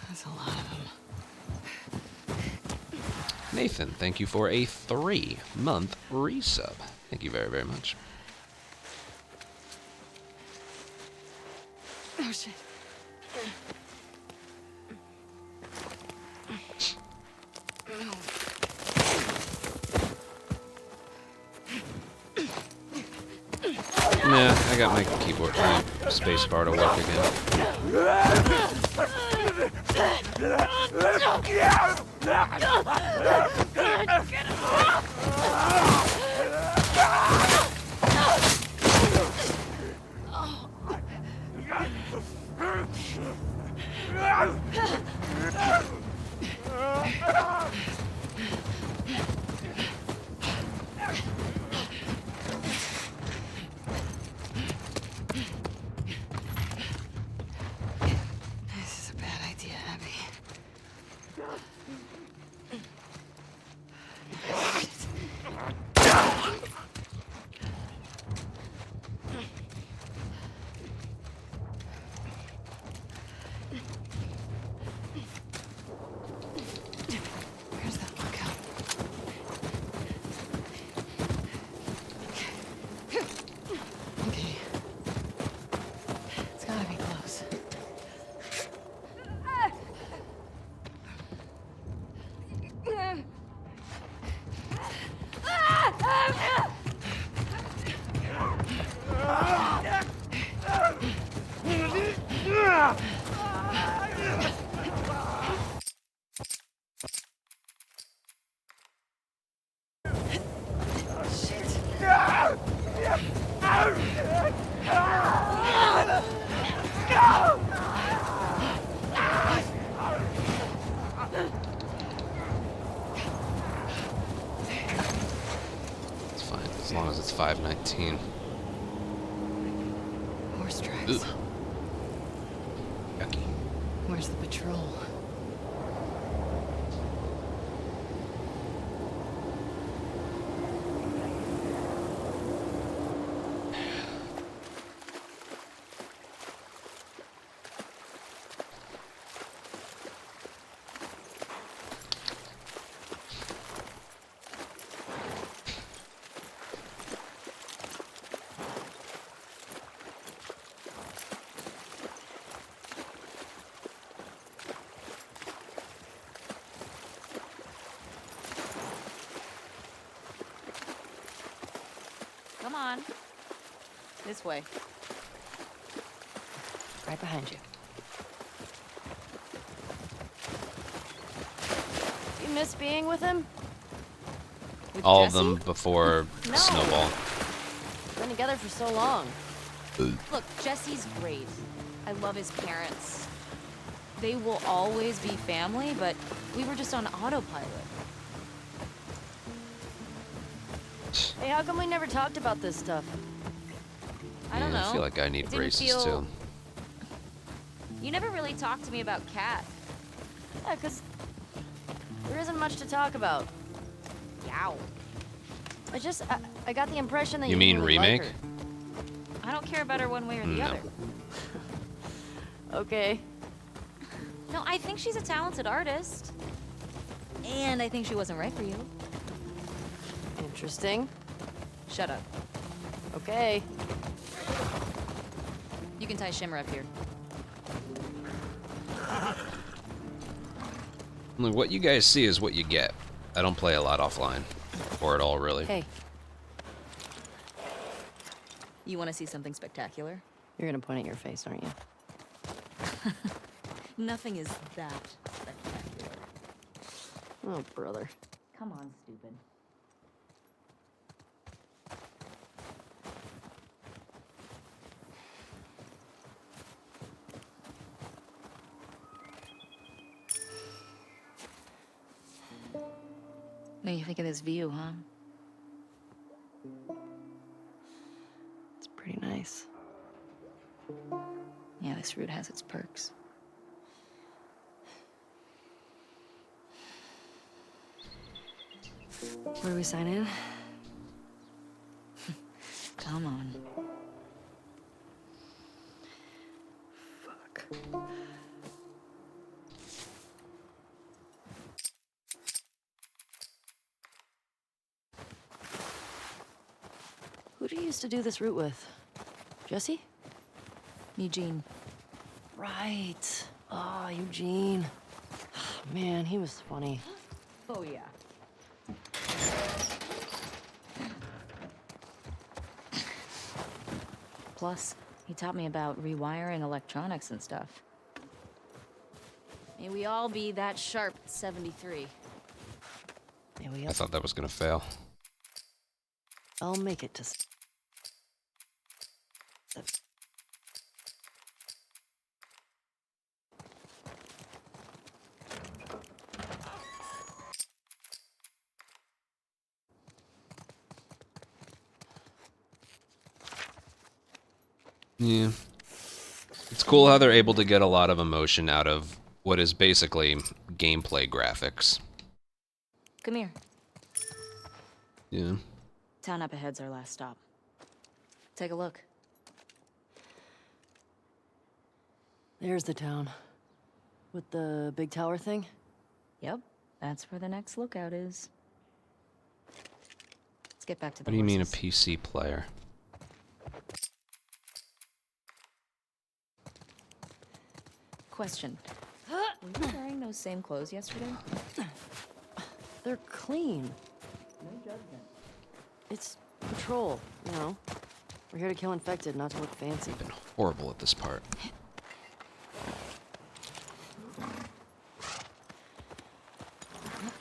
That's a lot of them. Nathan, thank you for a 3-month resub. Thank you very, very much. Oh shit. Nah, I got my keyboard, my space bar to work again. This is a bad idea, Abby. Where's that lookout? Okay. It's gotta be close. It's fine, as long as it's 5:19. Horse tracks. Ooh. Yucky. Where's the patrol? This way. Right behind you. Do you miss being with him? With All Jesse? of them before No. Snowball. Been together for so long. Look, Jesse's great. I love his parents. They will always be family, but we were just on autopilot. Hey, how come we never talked about this stuff? I don't know. I feel like I It need didn't braces feel- too. You never really talked to me about Kat. Yeah, 'cause there isn't much to talk about. Yow. I got the impression that You you mean really like remake? her. I don't care about her one way or the No. other. Okay. No, I think she's a talented artist. And I think she wasn't right for you. Interesting. Shut up. Okay. You can tie Shimmer up here. Look, what you guys see is what you get. I don't play a lot offline. Or at all, really. Hey, You want to see something spectacular? you're gonna point at your face, aren't you? Nothing is that spectacular. Oh, brother. Come on, stupid. What do you think of this view, huh? It's pretty nice. Yeah, this route has its perks. Where do we sign in? Come on. Fuck. Who do you used to do this route with? Jesse? Eugene. Right. Ah, Eugene. Man, he was funny. Oh, yeah. Plus, he taught me about rewiring electronics and stuff. May we all be that sharp at 73. May we I thought that was gonna fail. I'll make it to... Yeah. It's cool how they're able to get a lot of emotion out of what is basically gameplay graphics. Come here. Yeah. Town up ahead's our last stop. Take a look. There's the town. With the big tower thing? Yep, that's where the next lookout is. Let's get back to the What do you mean a horses. PC player? Question. Were you wearing those same clothes yesterday? They're clean. No judgment. It's patrol, you know? We're here to kill infected, not to look fancy. Been horrible at this part.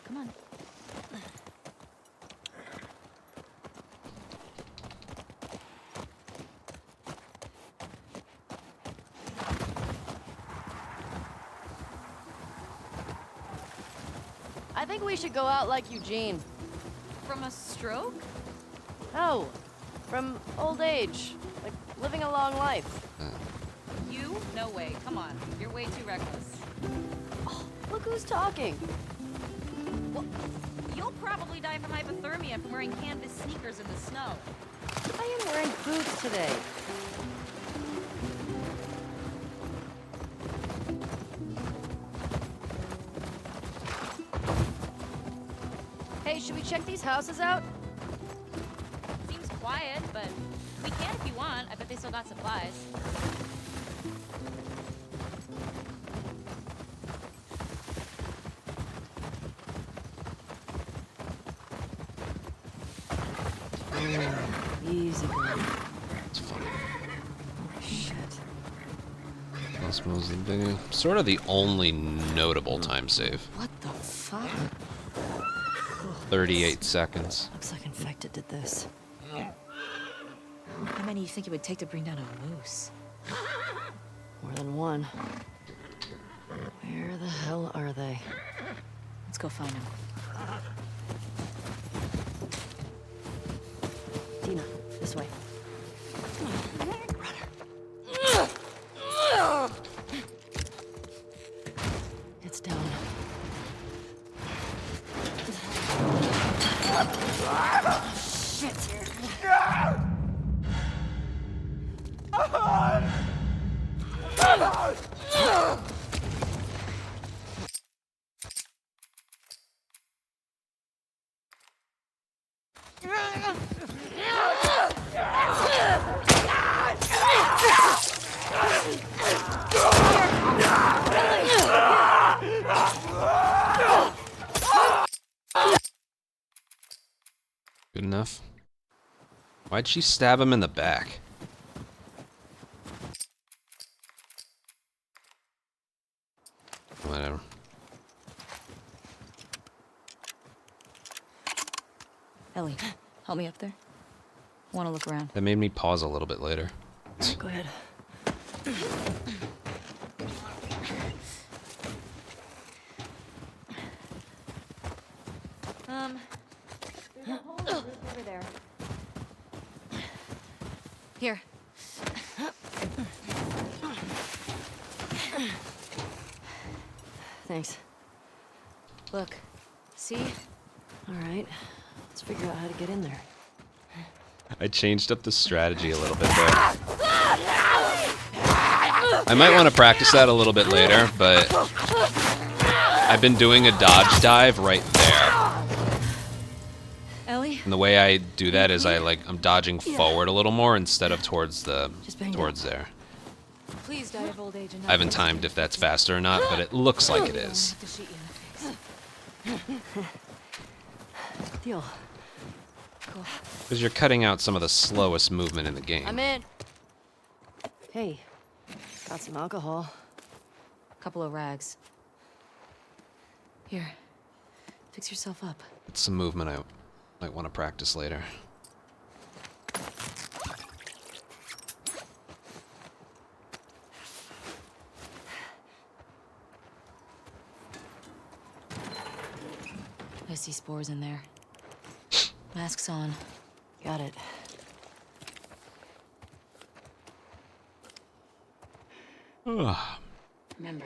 Come on. I think we should go out like Eugene. From a stroke? No, from old age. Like living a long life. You? No way. Come on. You're way too reckless. Look who's talking. Well, you'll probably die from hypothermia from wearing canvas sneakers in the snow. I am wearing boots today. Hey, should we check these houses out? Seems quiet, but we can if you want. I bet they still got supplies. Easy, girl. It's funny. This was sort of the only notable time save. What the fuck? 38 seconds. Looks like infected did this. How many do you think it would take to bring down a moose? More than one. Where the hell are they? Let's go find them. Dina, this way. It's down. Shit. Good enough. Why'd she stab him in the back? Whatever. Ellie, help me up there. Want to look around. That made me pause a little bit later. Go ahead. There's a hole over there. Here. Thanks. Look. See? All right. Let's figure out how to get in there. I changed up the strategy a little bit there. I might want to practice that a little bit later, but I've been doing a dodge dive right there. Ellie? And the way I do that is I'm dodging forward a little more instead of towards there. Please die of old age and I haven't timed if that's faster or not, but it looks like it is. to shoot you in the face. Deal. Cool. Because you're cutting out some of the slowest movement in the game. I'm in. Hey, got some alcohol. Couple of rags. Here, fix yourself up. It's some movement I might want to practice later. I see spores in there. Mask's on. Got it. Remember,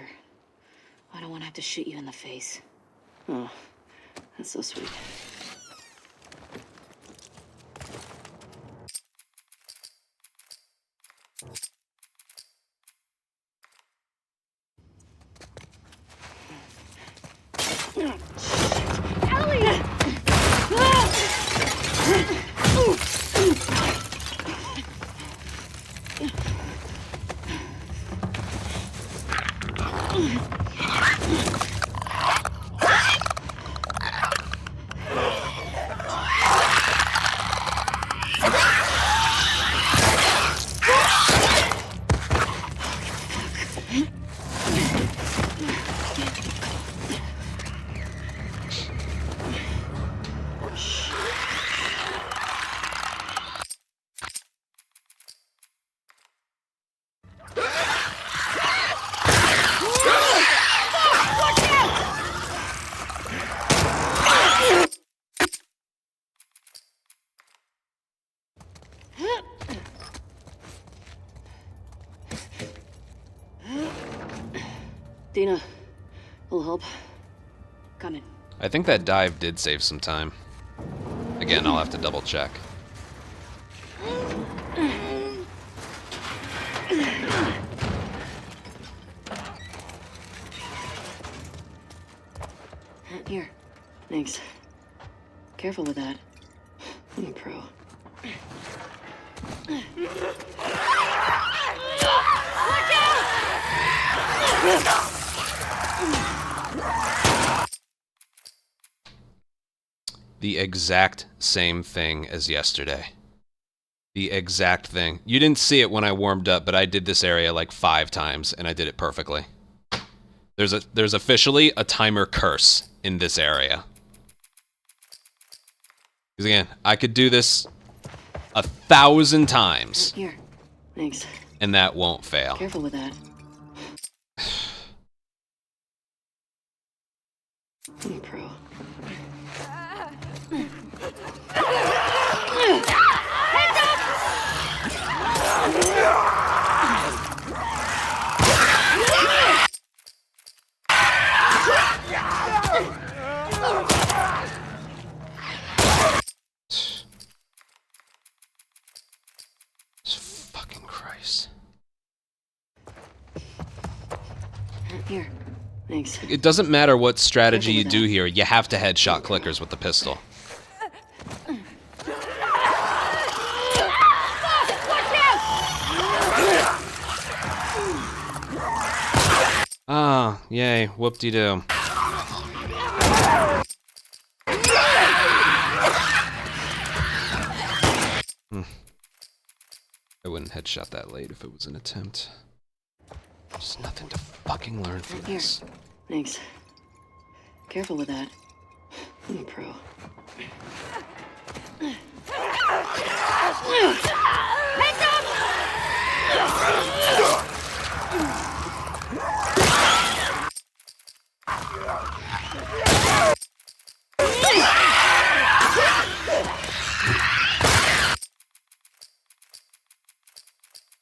I don't want to have to shoot you in the face. Oh, that's so sweet. Dina, will help. Coming. I think that dive did save some time. Again, I'll have to double check. Here. Thanks. Careful with that. I'm a pro. The exact same thing as yesterday. The exact thing. You didn't see it when I warmed up, but I did this area like 5 times, and I did it perfectly. There's officially a timer curse in this area. Because again, I could do this 1,000 times. Here. Thanks. And that won't fail. Careful with that. I'm a pro. Fucking Christ. Here. Thanks. It doesn't matter what strategy you do here, you have to headshot clickers with the pistol. Ah, yay, whoop-de-doo. I wouldn't headshot that late if it was an attempt. There's nothing to fucking learn from this. Here. Thanks. Careful with that. I'm a pro.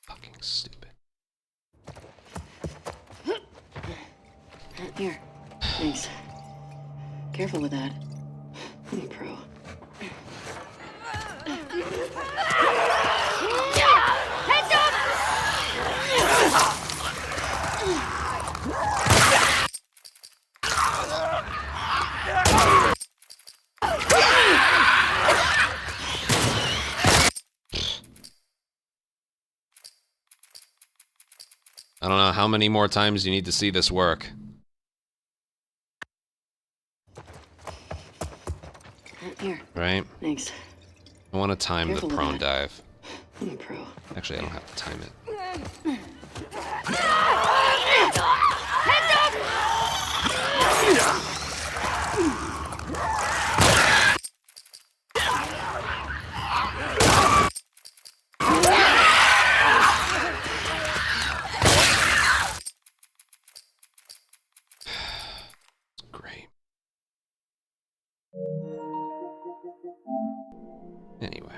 Fucking stupid. Here. Thanks. Careful with that. I'm a pro. I don't know how many more times you need to see this work. Here. Right? Thanks. I want to time Careful the with prone that. dive. I'm a pro. Actually, I don't have to time it. Great. Anyway.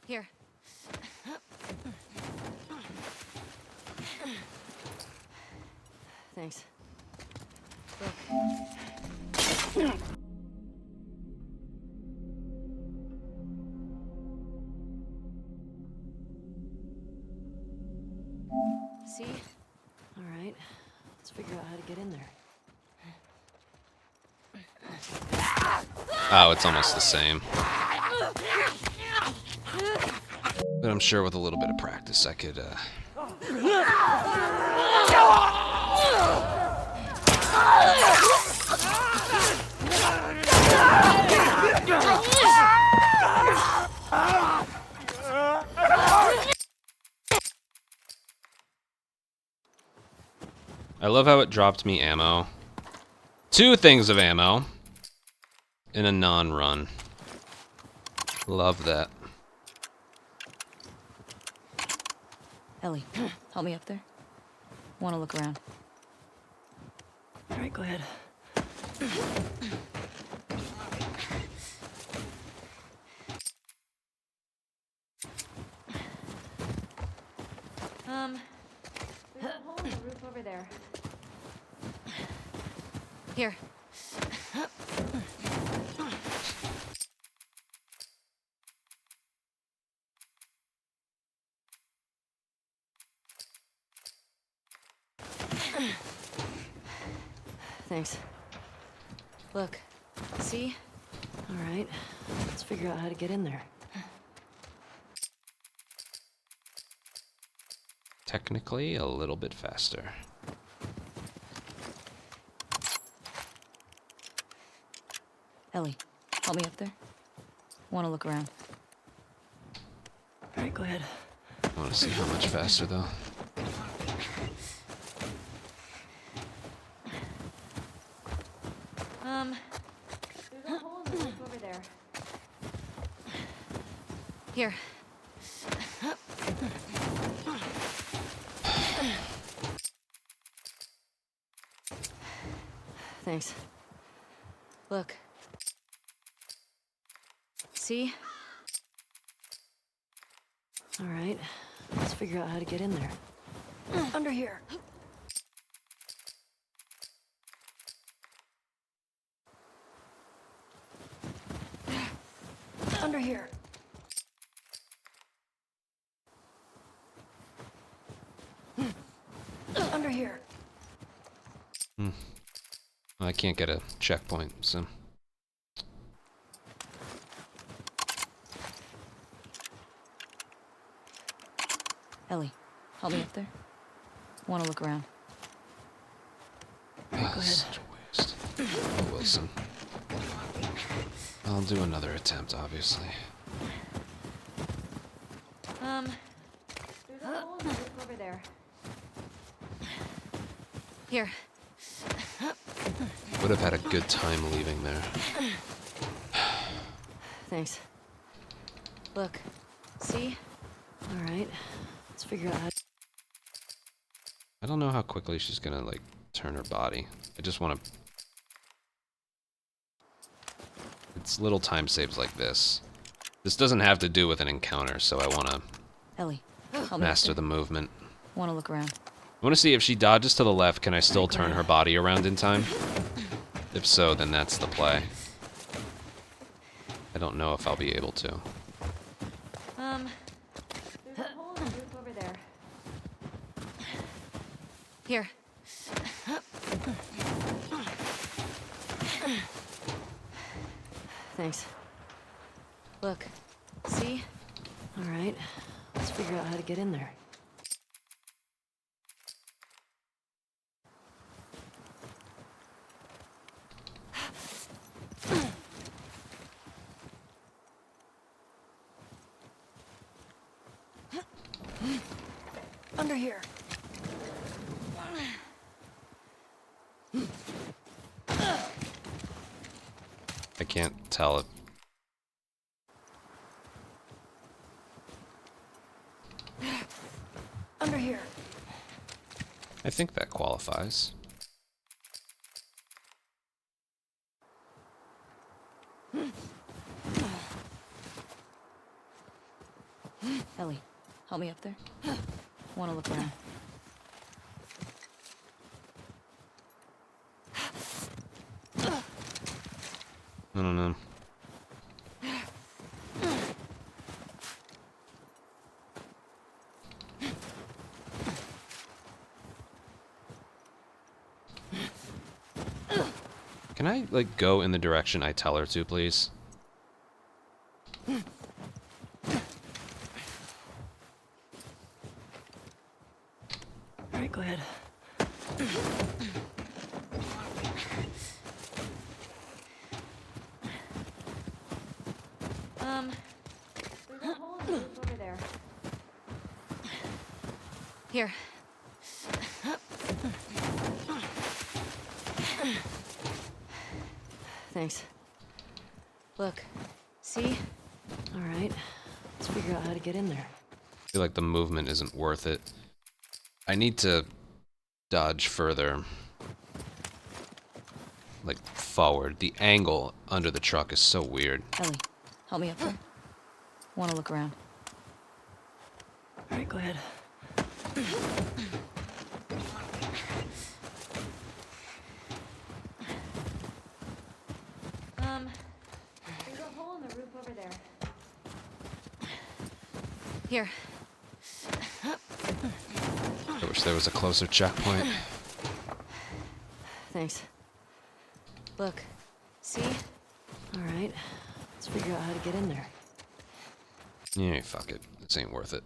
Here. Thanks. See? All right. Let's figure out how to get in there. Oh, it's almost the same. But I'm sure with a little bit of practice I could, I love how it dropped me ammo. 2 things of ammo in a non-run. Love that. Ellie, help me up there. Want to look around. All right, go ahead. There's a hole in the roof Look over there. Here. Thanks. Look. See? All right. Let's figure out how to get in there. Technically, a little bit faster. Ellie, help me up there. Want to look around. All right, go ahead. I want to see how much faster, though. There's a hole in the roof over there. Here. Thanks. Look. See? All right. Let's figure out how to get in there. Under here. Under here. Under here. I can't get a checkpoint, so... Ellie, help me up there. Want to look around. Go ahead. Such a waste. Oh, Wilson. I'll do another attempt, obviously. There's a hole in the roof over there. Here. Would have had a good time leaving there. Thanks. Look. See? All right. Let's figure out how... I don't know how quickly she's gonna, like, turn her body. I just want to... It's little time saves like this. This doesn't have to do with an encounter, so I want to Ellie, help me master the movement. Want to look around. I want to see if she dodges to the left, can I still turn her body around in time? If so, then that's the play. I don't know if I'll be able to. There's a hole in the roof over there. Here. Thanks. Look. See? All right. Let's figure out how to get in there. Under here. I can't tell if... Under here. I think that qualifies. Ellie, help me up there. Want to look around. I don't know. Can I, like, go in the direction I tell her to, please? All right, go ahead. There's a hole in the roof over there. Here. Thanks. Look. See? All right. Let's figure out how to get in there. I feel like the movement isn't worth it. I need to dodge further. Like, forward. The angle under the truck is so weird. Ellie, help me up there. Want to look around. All right, go ahead. Here. I wish there was a closer checkpoint. Thanks. Look. See? Alright. Let's figure out how to get in there. Yeah, fuck it. This ain't worth it.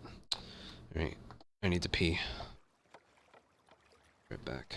Alright. I need to pee. Right back.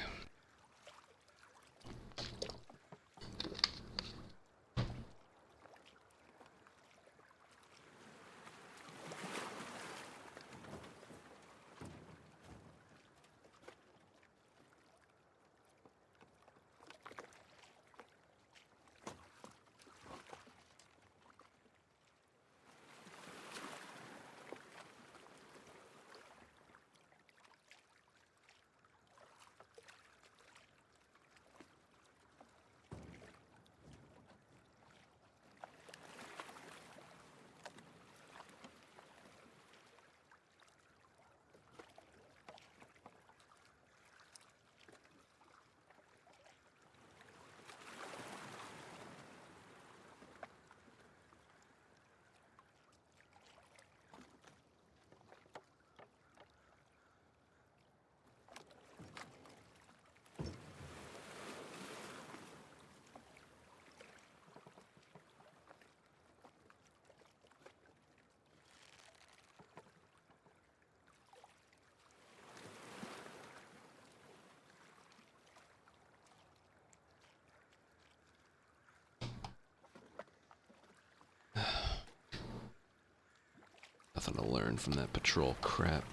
Nothing to learn from that patrol crap.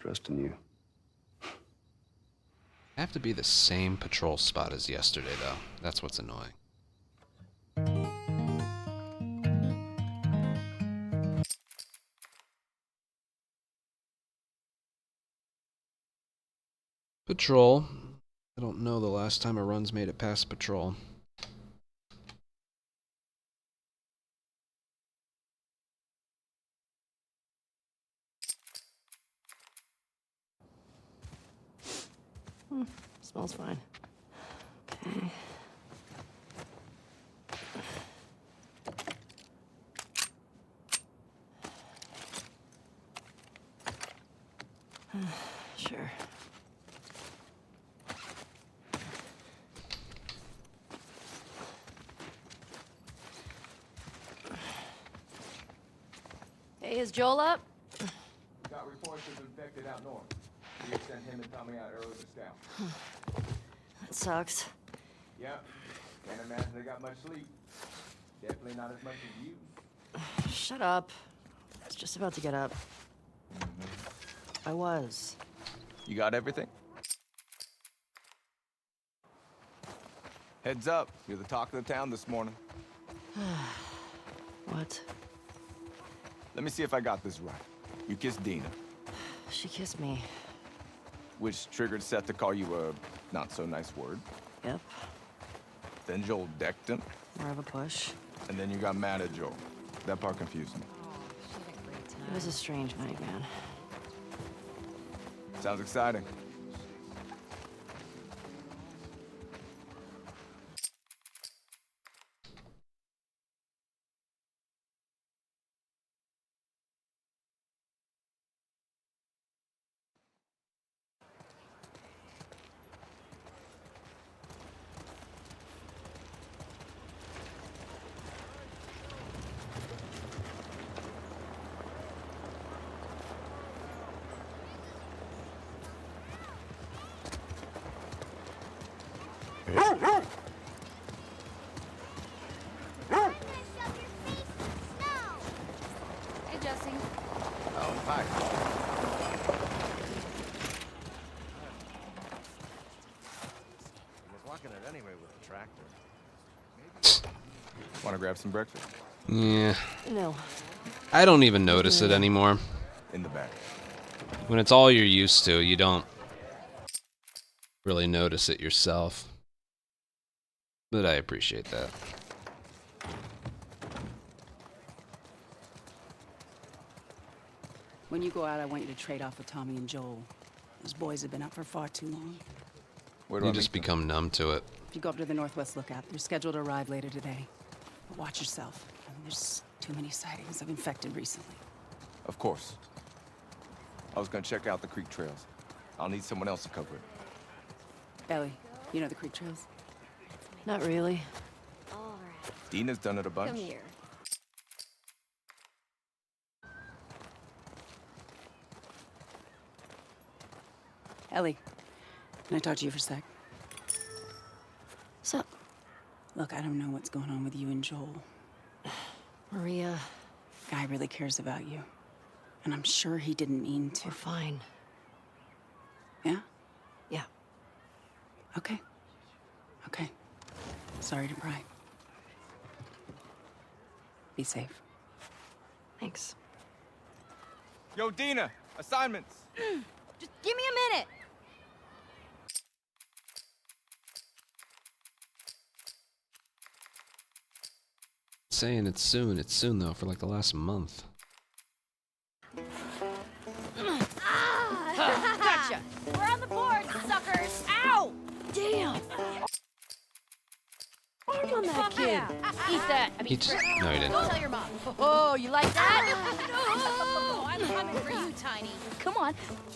trusting you. Have to be the same patrol spot as yesterday, though. That's what's annoying. Patrol. I don't know the last time a run's made it past patrol. Smells fine. Okay. Sure. Hey, is Joel up? Got reports of infected out north. We sent him and Tommy out early to scout. That sucks. Yep. Can't imagine they got much sleep. Definitely not as much as you. Shut up. I was just about to get up. I was. You got everything? Heads up. You're the talk of the town this morning. What? Let me see if I got this right. You kissed Dina, She kissed me. which triggered Seth to call you a not-so-nice word. Yep. Then Joel decked him, More of a push. and then you got mad at Joel. That part confused me. It was a strange night, man. Sounds exciting. Hey, Jesse. Oh, hi. He was walking it anyway with the tractor. Want to grab some breakfast? Yeah. No. I don't even notice it anymore. In the back. When it's all you're used to, you don't really notice it yourself. But I appreciate that. When you go out, I want you to trade off with Tommy and Joel. Those boys have been up for far too long. Where do You I just meet them? become numb to it. If you go up to the Northwest Lookout, they're scheduled to arrive later today. But watch yourself. I mean, there's too many sightings of infected recently. Of course. I was gonna check out the creek trails. I'll need someone else to cover it. Ellie, you know the creek trails? Not really. All right. Dina's done it a bunch. Come here. Ellie, can I talk to you for a sec? So, Look, I don't know what's going on with you and Joel. Maria, Guy really cares about you. And I'm sure he didn't mean to. we're fine. Yeah? Yeah. Okay. Okay. Sorry to pry. Be safe. Thanks. Yo, Dina! Assignments! Just give me a minute. Saying it's soon though, for like the last month. Gotcha. We're on the board, suckers. Ow! Damn! Arm on that kid! Eat that. I He mean, just no, he go didn't. tell your mom. Oh, you like that? No! I'm coming for you, Tiny. Come on.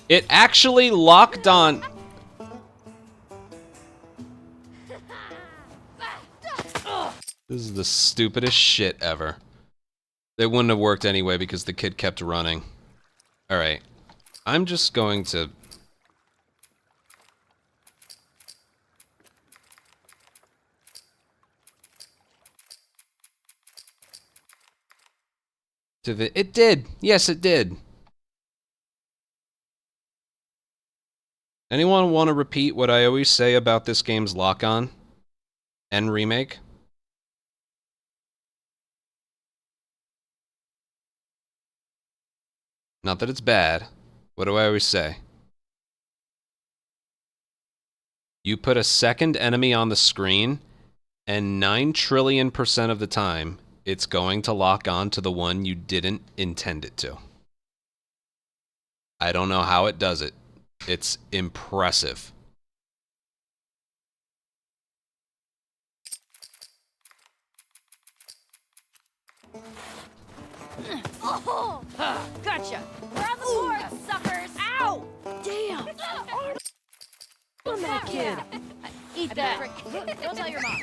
It actually locked on. This is the stupidest shit ever. It wouldn't have worked anyway because the kid kept running. Alright. I'm just going to... It did! Yes, it did! Anyone want to repeat what I always say about this game's lock-on and remake? Not that it's bad. What do I always say? You put a second enemy on the screen, and 9 trillion% of the time, it's going to lock on to the one you didn't intend it to. I don't know how it does it. It's impressive. Oh, gotcha. We're on the board, suckers. Ow! Damn! On that kid. Eat that. Don't tell your mom.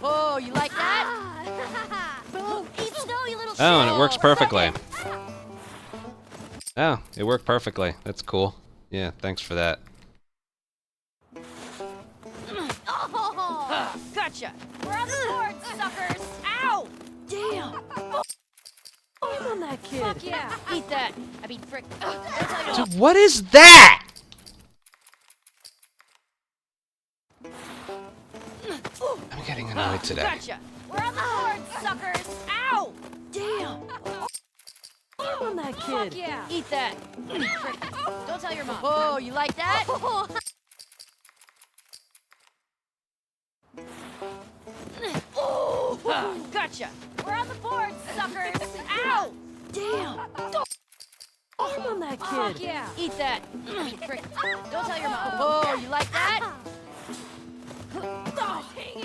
Oh, you like that? Boom! Eat snow, you little shit. Oh, and it works perfectly. Oh, it worked perfectly. That's cool. Yeah, thanks for that. Oh, gotcha. We're on the board, suckers. Ow! Damn! On that kid. Fuck yeah. Eat that. I mean, frick. Don't tell your mom. Dude, what is that? I'm getting annoyed today. Gotcha. We're on the board, suckers. Ow! Damn! On that kid. Fuck yeah. Eat that. I mean, frick. Don't tell your mom. Oh, you like that? Gotcha. We're on the board, suckers. Ow! Damn! On that Fuck kid. yeah. Eat that. I mean, frick. Don't tell your mom. Oh, you like that?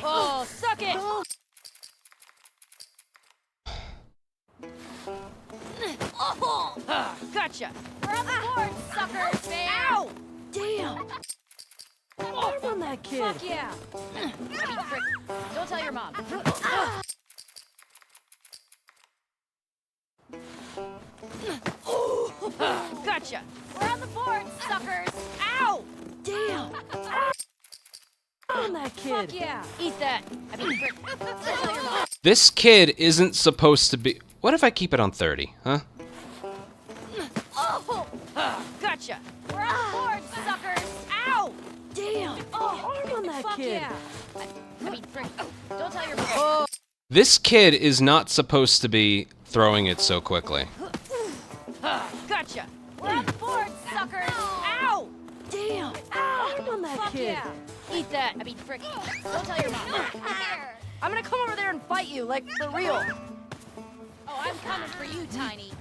Oh, suck it. Gotcha. We're on the board, suckers. Ow! Damn! On that kid. Fuck yeah. I mean, frick. Don't tell your mom. Gotcha. We're on the board, suckers. Ow! Damn! On that Fuck kid. yeah. Eat that. I mean, frick. Don't tell your mom. This kid isn't supposed to be... What if I keep it on 30, huh? Oh! Gotcha. We're on the board, suckers. Ow! Damn! On that Fuck kid. yeah. I mean, frick. Don't tell your mom. Oh. This kid is not supposed to be throwing it so quickly. Gotcha. We're on the board, suckers. Ow! Damn! On that Fuck kid. yeah. Eat that. I mean, frick. Don't tell your mom. I'm gonna come over there and fight you, like, for real. Oh, I'm coming for you, Tiny.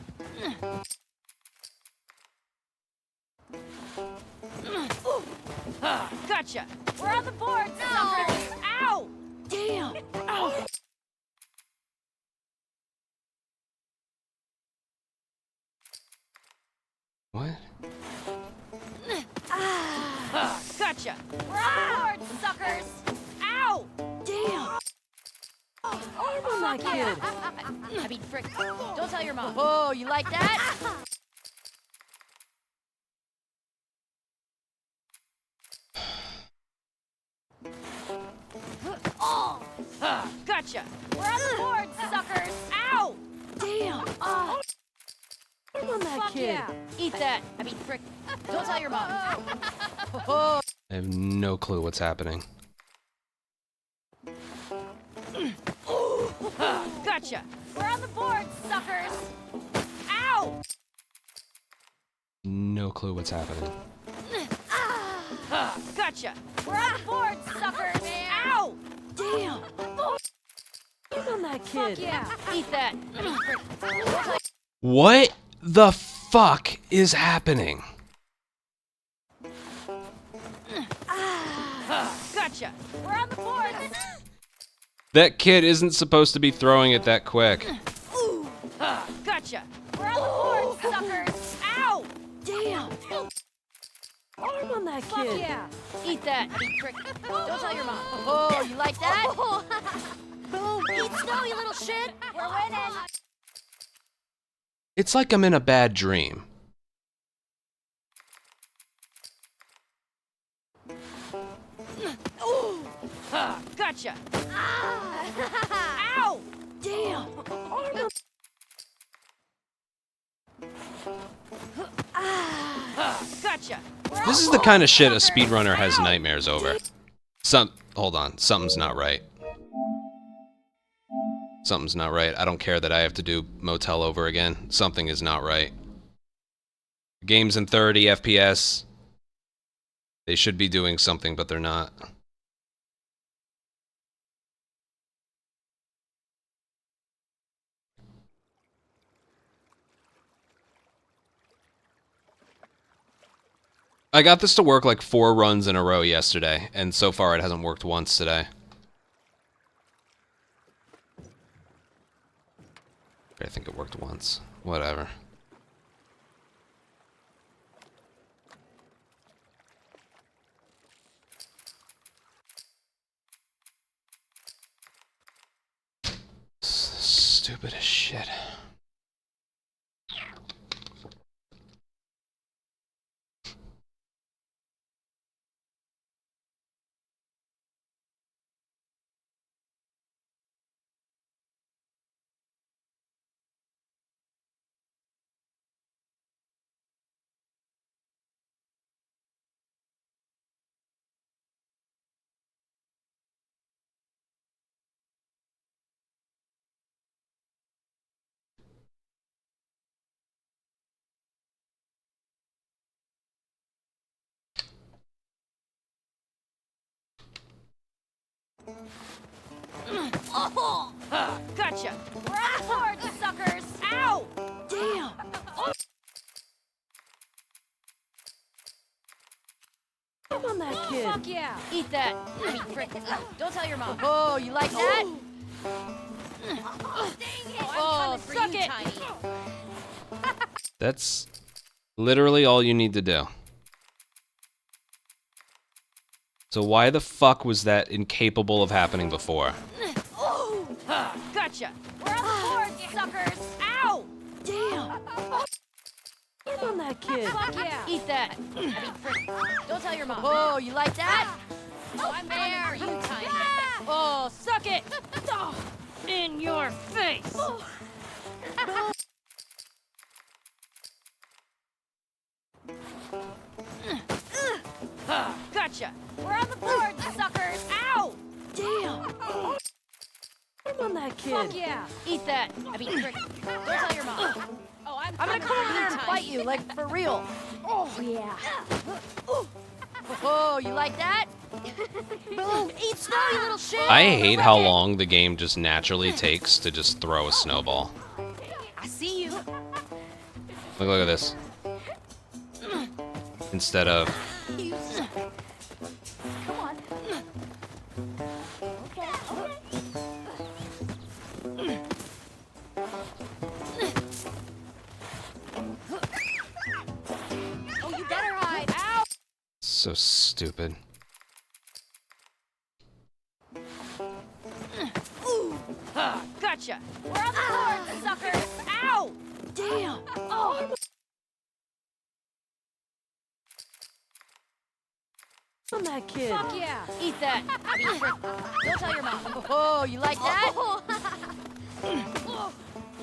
Gotcha. We're on the board, suckers. Ow! Damn! What? Gotcha. We're on the board, suckers. Ow! Damn! On that kid. I mean, frick. Don't tell your mom. Oh, you like that? Oh! Gotcha. We're on the board, suckers. Ow! Damn! On that Fuck kid. yeah. Eat that. I mean, frick. Don't tell your mom. Oh. I have no clue what's happening. Gotcha. We're on the board, suckers. Ow! No clue what's happening. Gotcha. We're on the board, suckers. Ow! Damn! On that Fuck kid. yeah. Eat that. I mean, frick. Don't tell What the fuck is happening? Gotcha. We're on the board. That kid isn't supposed to be throwing it that quick. Gotcha. We're on the board, suckers. Ow! Damn! On that Fuck kid. yeah. Eat that. I mean, frick. Don't tell your mom. Oh, you like that? Boom. Eat snow, you little shit. We're winning. It's like I'm in a bad dream. Gotcha. Ow! Damn! Gotcha. This is the kind of shit a speedrunner has nightmares over. Hold on, something's not right. Something's not right. I don't care that I have to do Motel over again. Something is not right. The game's in 30 FPS. They should be doing something, but they're not. I got this to work like 4 runs in a row yesterday, and so far it hasn't worked once today. I think it worked once. Whatever. Stupid as shit. Oh! Gotcha! We're on the board, suckers! Ow! Damn! Oh. Come on, that kid. Fuck yeah! Eat that! I mean, frick. Don't tell your mom. Oh, you like that? Oh, dang it! Oh, suck it! Tiny. That's literally all you need to do. So why the fuck was that incapable of happening before? Oh! Gotcha! We're on the board, suckers! Ow! Damn! Come on, that kid. Fuck yeah! Eat that! I mean, frick. Don't tell your mom. Oh, you like that? Oh, I'm there! For you, Tiny. Oh, suck it! Oh, in your face! Gotcha! We're on the board, suckers! Ow! Damn! Come on, that kid. Fuck yeah! Eat that! I mean, frick. Don't tell your mom. Oh, I'm gonna come over there and bite you, like, for real. Oh, yeah. Oh, you like that? Boom! Eat snow, you little shit! I hate how long the game just naturally takes to just throw a snowball. I see you. Look at this. Instead of... Come on. Oh, you better hide. Ow! So stupid. Gotcha. We're on the board, suckers. Ow! Damn. Oh. Come on, that kid. Fuck yeah. Eat that. I mean, frick. Don't tell your mom. Oh, you like that?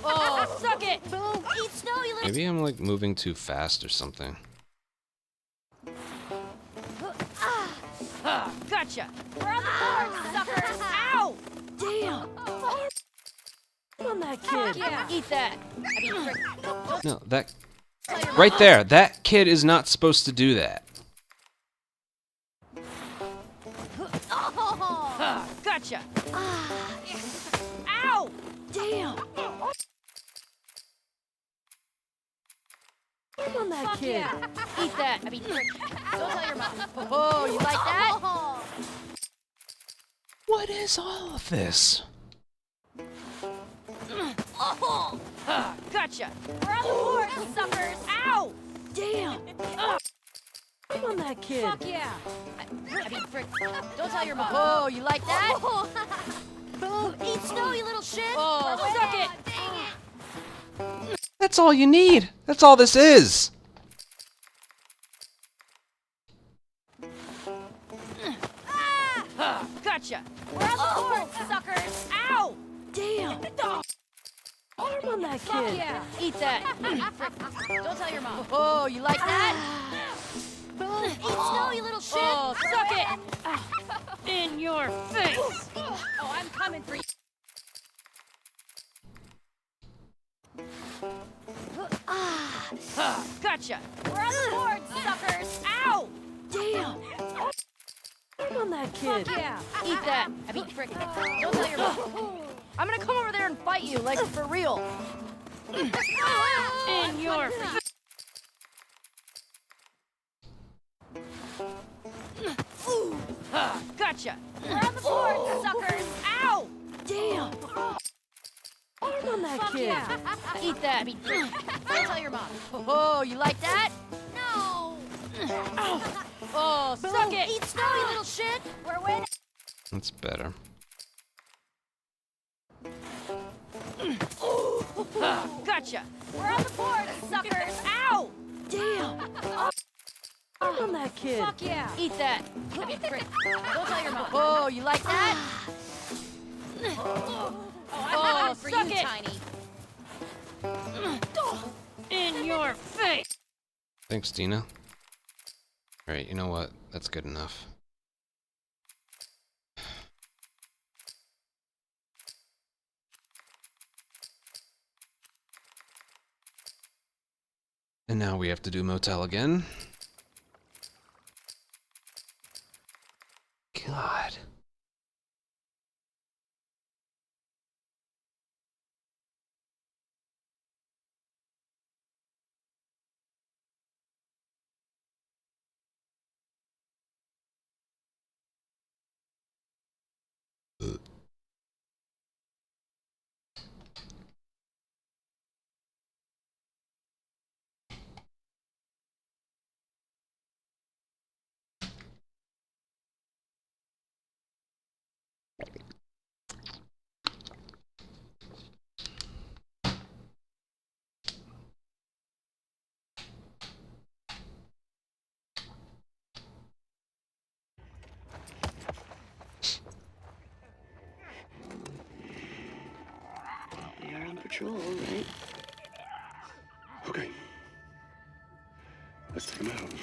Oh, suck it. Boom. Eat snow, you little... Maybe I'm like moving too fast or something. Gotcha. We're on the board, suckers. Ow! Damn. Come on, that Fuck kid. yeah. Eat that. I mean, frick. Don't No, that... tell your Right mom. there, that kid is not supposed to do that. Oh. Gotcha. Ow! Damn. Come on, that Fuck kid. yeah. Eat that. I mean, frick. Don't tell your mom. Oh, you like that? What is all of this? Oh. Gotcha. We're on the board, suckers. Ow! Damn. Come on, that kid. Fuck yeah. I mean, frick. Don't tell your mom. Oh, you like that? Boom. Eat snow, you little shit. Oh, suck it. Dang it. That's all you need. That's all this is. Gotcha. We're on the board, suckers. Ow! Damn. Come on, that Fuck kid. yeah. Eat that. I mean, frick. Don't tell your mom. Oh, you like that? Boom. Eat snow, you little shit! Oh, suck it! In your face! Oh, I'm coming for you. Gotcha! We're on the board, suckers! Ow! Damn! Come on that kid. Yeah. Eat that! I mean, frick. Don't tell your mom. I'm gonna come over there and fight you, like, for real. In your face! Gotcha! We're on the board, suckers! Ow! Damn! Come on that kid. Yeah. Eat that! I mean, frick. Don't tell your mom. Oh, you like that? No! Oh, suck it! Eat snow, you little shit! We're winning! That's better. Gotcha! We're on the board, suckers! Ow! Damn! Come on that kid. Fuck yeah! Eat that! I mean, frick. Don't tell your mom. Oh, you like that? Oh, I'm Oh, coming for suck you, it. Tiny. In your face! Thanks, Dina. Alright, you know what? That's good enough. And now we have to do motel again. God. You're on patrol, right? Okay. Let's take him out.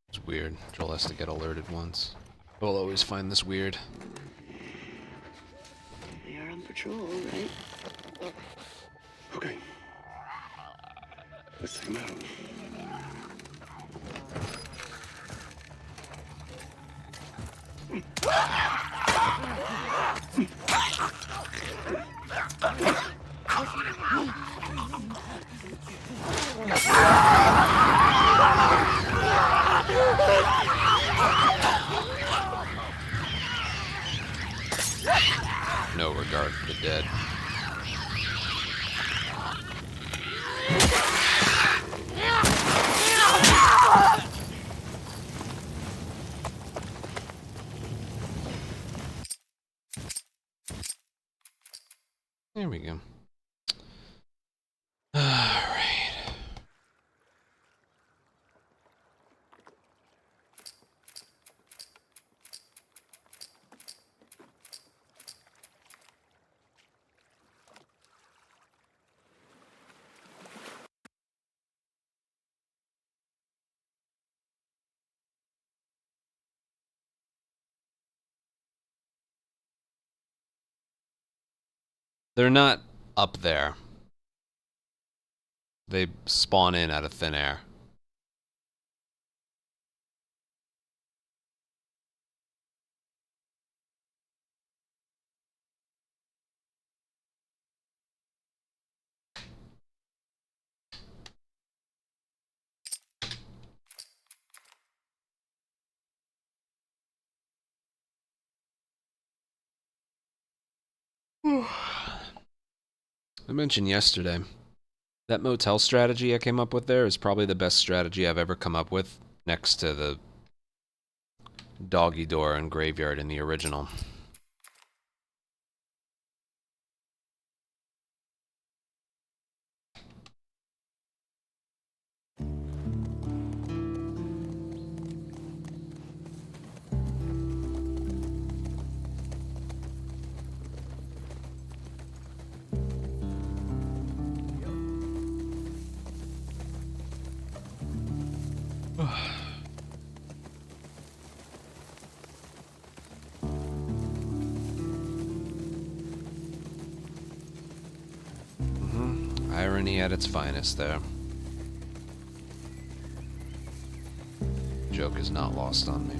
It's weird. Joel has to get alerted once. We'll always find this weird. You're on patrol, right? Okay. Let's take him out. No regard for the dead. There we go. Alright. They're not up there. They spawn in out of thin air. I mentioned yesterday, that motel strategy I came up with there is probably the best strategy I've ever come up with, next to the doggy door and graveyard in the original. Irony at its finest there. Joke is not lost on me.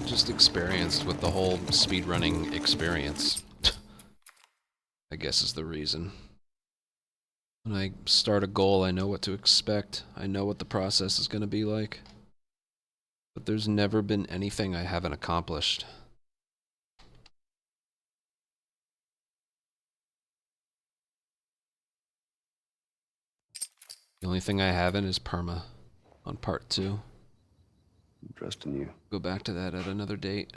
Just experienced with the whole speedrunning experience, I guess is the reason. When I start a goal, I know what to expect. I know what the process is going to be like. But there's never been anything I haven't accomplished. The only thing I haven't is perma on part 2. I'm trusting you. Go back to that at another date.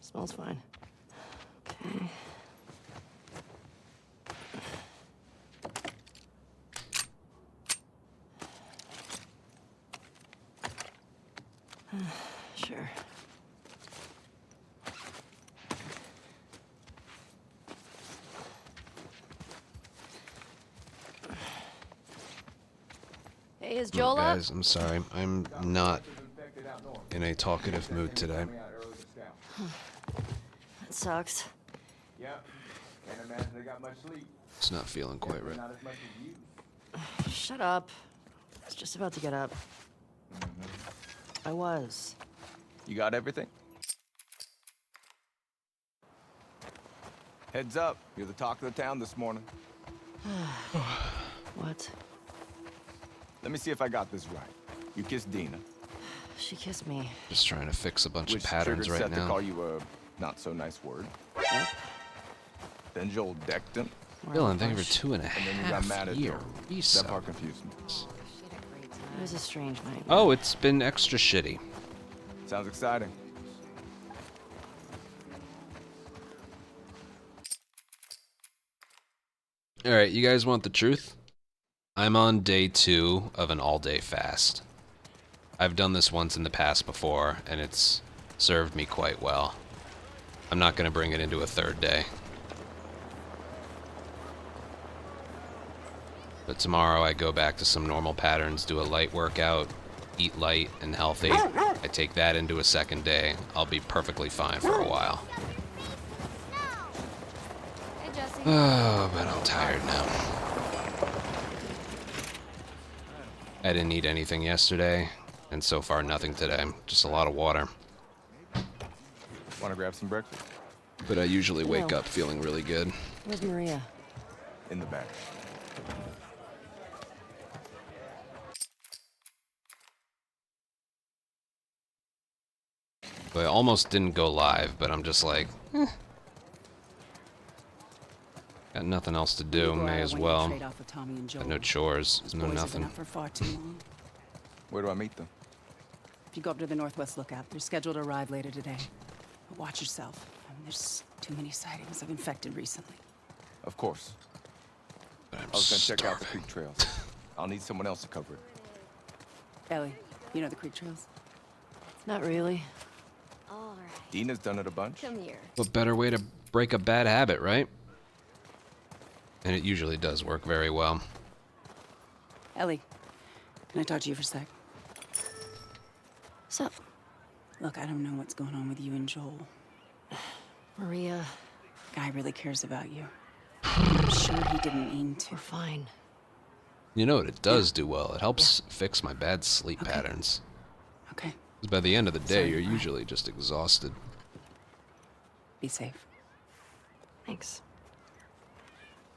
Smells fine. Okay. Sure. Hey, is Joel up? Guys, I'm sorry. I'm not in a talkative mood today. That sucks. Yep. Can't imagine they got much sleep. It's not feeling quite right. Not as much as you. Shut up. I was just about to get up. I was. You got everything? Heads up. You're the talk of the town this morning. What? Let me see if I got this right. You kissed Dina. She kissed me. Just trying to fix a bunch Which of patterns triggered right Seth to now. call you a not so nice word. Yep. Then Joel decked him. Dylan, thank you for And then you got mad 2.5 at years. Joel. That part confused me. It was a strange night. Oh, it's been extra shitty. Sounds exciting. Alright, you guys want the truth? I'm on day 2 of an all-day fast. I've done this once in the past before, and it's served me quite well. I'm not going to bring it into a third day. But tomorrow I go back to some normal patterns, do a light workout, eat light and healthy, I take that into a second day, I'll be perfectly fine for a while. Hey, Jesse. Oh, but I'm tired now. I didn't eat anything yesterday, and so far nothing today. Just a lot of water. Want to grab some breakfast? But I usually wake No. up feeling really good. Where's Maria? In the back. So I almost didn't go live, but I'm just like, got nothing else to do, may as well. Got no chores, no nothing. For far too long. Where do I meet them? If you go up to the Northwest Lookout, they're scheduled to arrive later today. But watch yourself. I mean, there's too many sightings of infected recently. Of course. But I'm I was gonna check out the starving. creek trails. I'll need someone else to cover it. Ellie, you know the creek trails? Not really. All right. Dina's done it a bunch. Come here. What better way to break a bad habit, right? And it usually does work very well. Ellie, can I talk to you for a sec? What's up? Look, I don't know what's going on with you and Joel. Maria, Guy really cares about you. I'm sure he didn't mean to. we're fine. You know what it does do well? It helps fix my bad sleep patterns. Okay, 'Cause by the end of the day, Sorry, you're Brian. usually just exhausted. be safe. Thanks.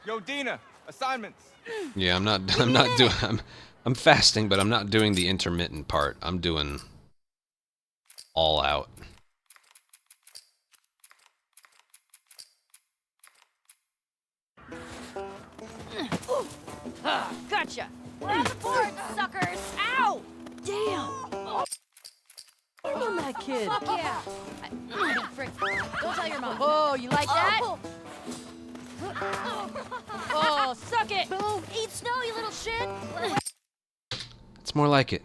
Yo, Dina, assignments. Yeah, I'm not doing I'm fasting, but I'm not doing the intermittent part. I'm doing all out. Gotcha. We're on the board, suckers. Ow! Damn! Come on, that kid. Fuck yeah. Frick. Don't tell your mom. Oh, you like that? Oh, suck it. Eat snow, you little shit. It's more like it.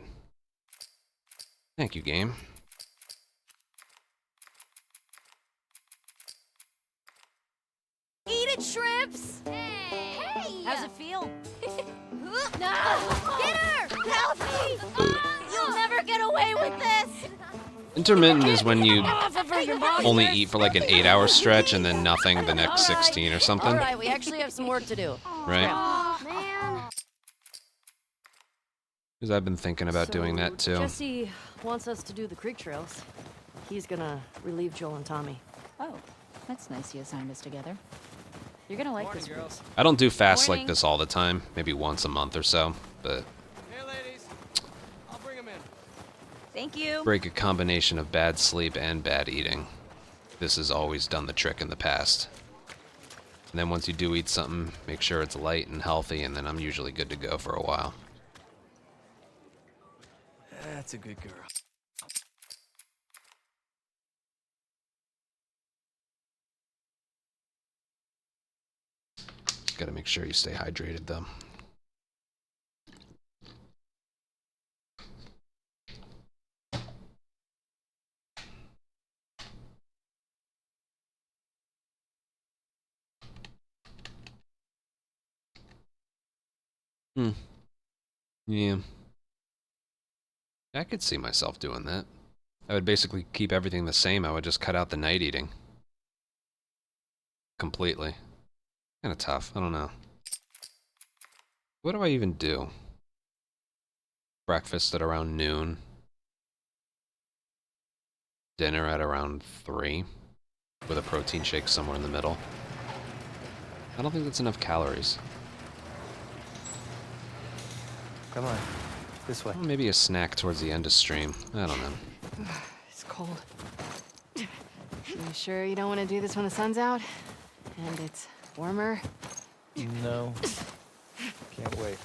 Thank you, game. Eat it, shrimps. Hey. How's it feel? No! Get her! Help me! You'll never get away with this! Intermittent is when you Your mom only here? eat for like an 8-hour stretch and then nothing the next 16 or something, All right, we actually have some work to do. right? Aw, man. Because I've been thinking about doing that too. Jesse wants us to do the creek trails. He's gonna relieve Joel and Tommy. Oh, that's nice you assigned us together. You're gonna like this route. I don't do fasts like Morning. this all the time, maybe once a month or so, but Hey, ladies. I'll bring them in. Thank you. break a combination of bad sleep and bad eating. This has always done the trick in the past. And then once you do eat something, make sure it's light and healthy, and then I'm usually good to go for a while. That's a good girl. Gotta make sure you stay hydrated though. Yeah. I could see myself doing that. I would basically keep everything the same. I would just cut out the night eating. Completely. Kinda tough. I don't know. What do I even do? Breakfast at around noon. Dinner at around 3. With a protein shake somewhere in the middle. I don't think that's enough calories. Come on. This way. Well, maybe a snack towards the end of stream. I don't know. It's cold. You sure you don't want to do this when the sun's out? And it's warmer? No. Can't wait.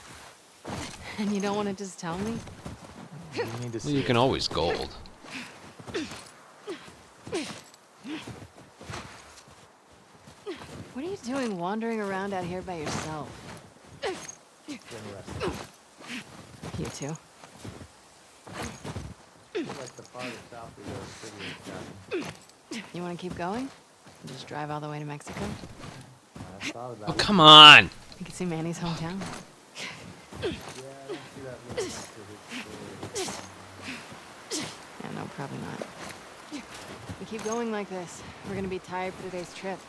And you don't want to just tell me? You need to Well, see you it. can always gold. What are you doing wandering around out here by yourself? Get rest. You too. Like the farthest south we go, the city of Jackson. You want to keep going? And just drive all the way to Mexico? I thought about Oh, it. come on! You can see Manny's hometown. Yeah, I don't see that little after his story. And no, probably not. We keep going like this. We're gonna be tired for today's trip.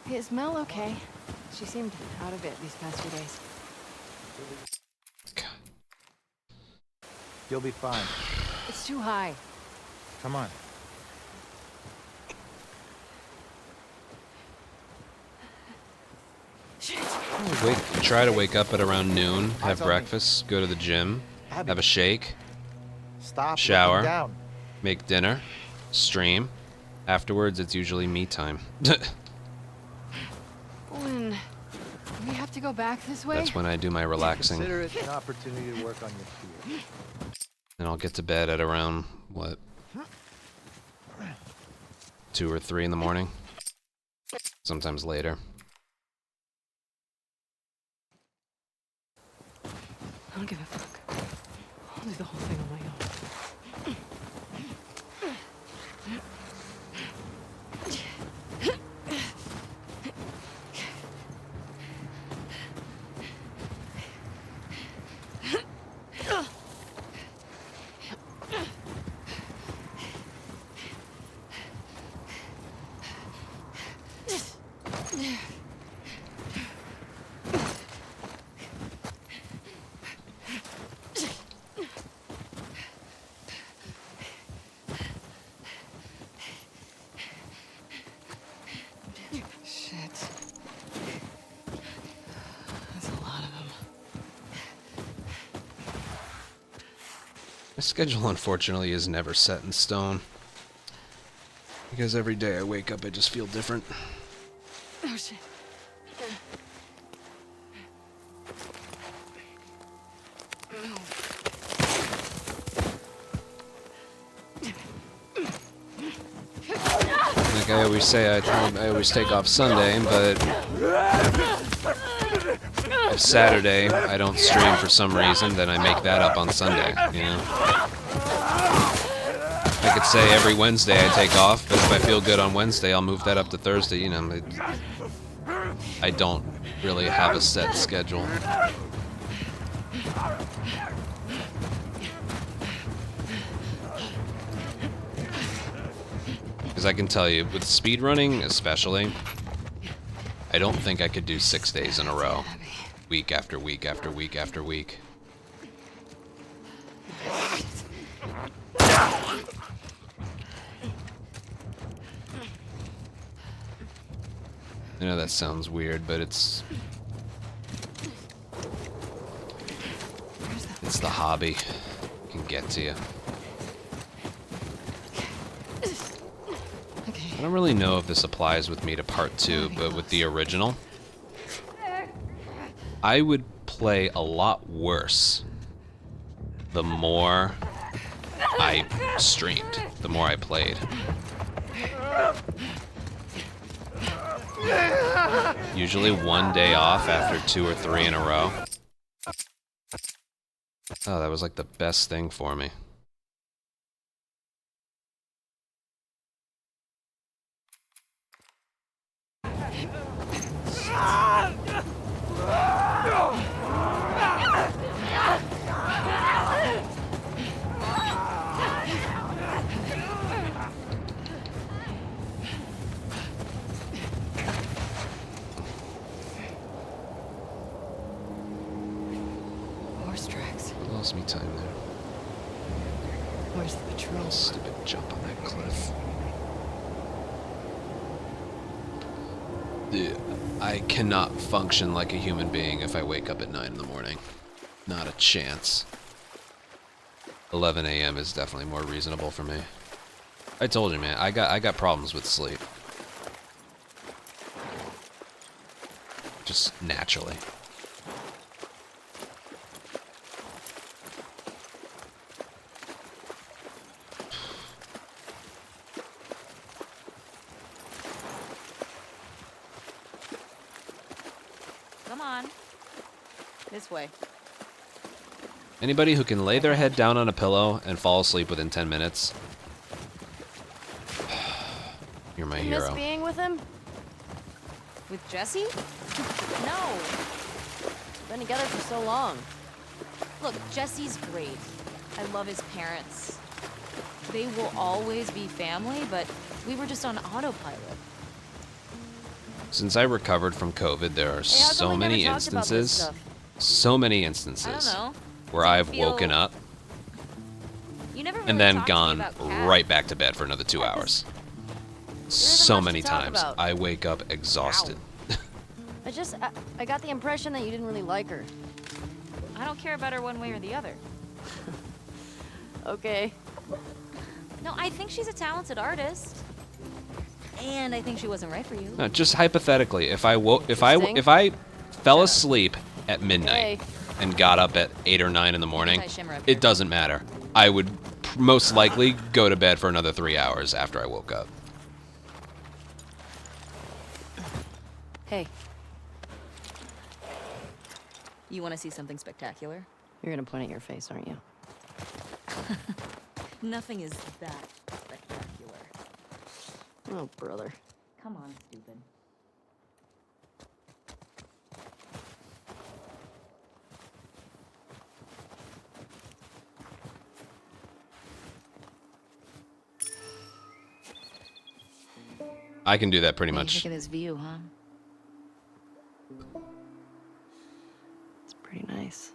Yes. Is Mel okay? She seemed out of it these past few days. You'll be fine. It's too high. Come on. Try to wake up at around noon, have breakfast, go to the gym, have a shake, Stop. shower, looking down. make dinner, stream. Afterwards, it's usually me time. When we have to go back this way? That's when I do my relaxing. Consider it an opportunity to work on your fear. And I'll get to bed at around, what, 2 or 3 in the morning? Sometimes later. I don't give a fuck. I'll do the whole thing on my own. Shit. That's a lot of them. My schedule, unfortunately, is never set in stone. Because every day I wake up, I just feel different. Oh shit. Like I always say, I always take off Sunday, but if Saturday I don't stream for some reason, then I make that up on Sunday, you know? I could say every Wednesday I take off, but if I feel good on Wednesday, I'll move that up to Thursday, you know? I don't really have a set schedule. Because I can tell you, with speedrunning especially, I don't think I could do 6 days in a row. Week after week after week after week. I know that sounds weird, but it's the hobby. It can get to you. I don't really know if this applies with me to part 2, but with the original, I would play a lot worse the more I streamed, the more I played. Usually one day off after 2 or 3 in a row. Oh, that was like the best thing for me. Horse tracks. Lost me time there. Where's the patrol? Stupid jump on that cliff. Dude, I cannot function like a human being if I wake up at 9 in the morning. Not a chance. 11 a.m. is definitely more reasonable for me. I told you, man, I got problems with sleep. Just naturally. Come on. This way. Anybody who can lay their head down on a pillow and fall asleep within 10 minutes, you're my You miss hero. being with him? With Jesse? No. Been together for so long. Look, Jesse's great. I love his parents. they will always be family, but we were just on autopilot. Since I recovered from COVID, there are Hey, how come so we never many talked about this instances, stuff? so many I don't instances know. where Does it I've woken feel- up You never really and then talked to me gone about Kat. right back to bed for another 2 hours. So much to many talk times about. I wake up exhausted. I got the impression that you didn't really like her. I don't care about her one way or the other. Okay. No, I think she's a talented artist. And I think she wasn't right for you. No, just hypothetically, if I Interesting. if I fell asleep at midnight Hey. and got up at 8 or 9 in the morning, Anti-shimmer up it here. doesn't matter. I would most likely go to bed for another 3 hours after I woke up. Hey. You want to see something spectacular? You're gonna point at your face, aren't you? Nothing is that spectacular. Oh, brother. Come on, stupid. I can do that pretty What do you much. think of this view, huh? It's pretty nice.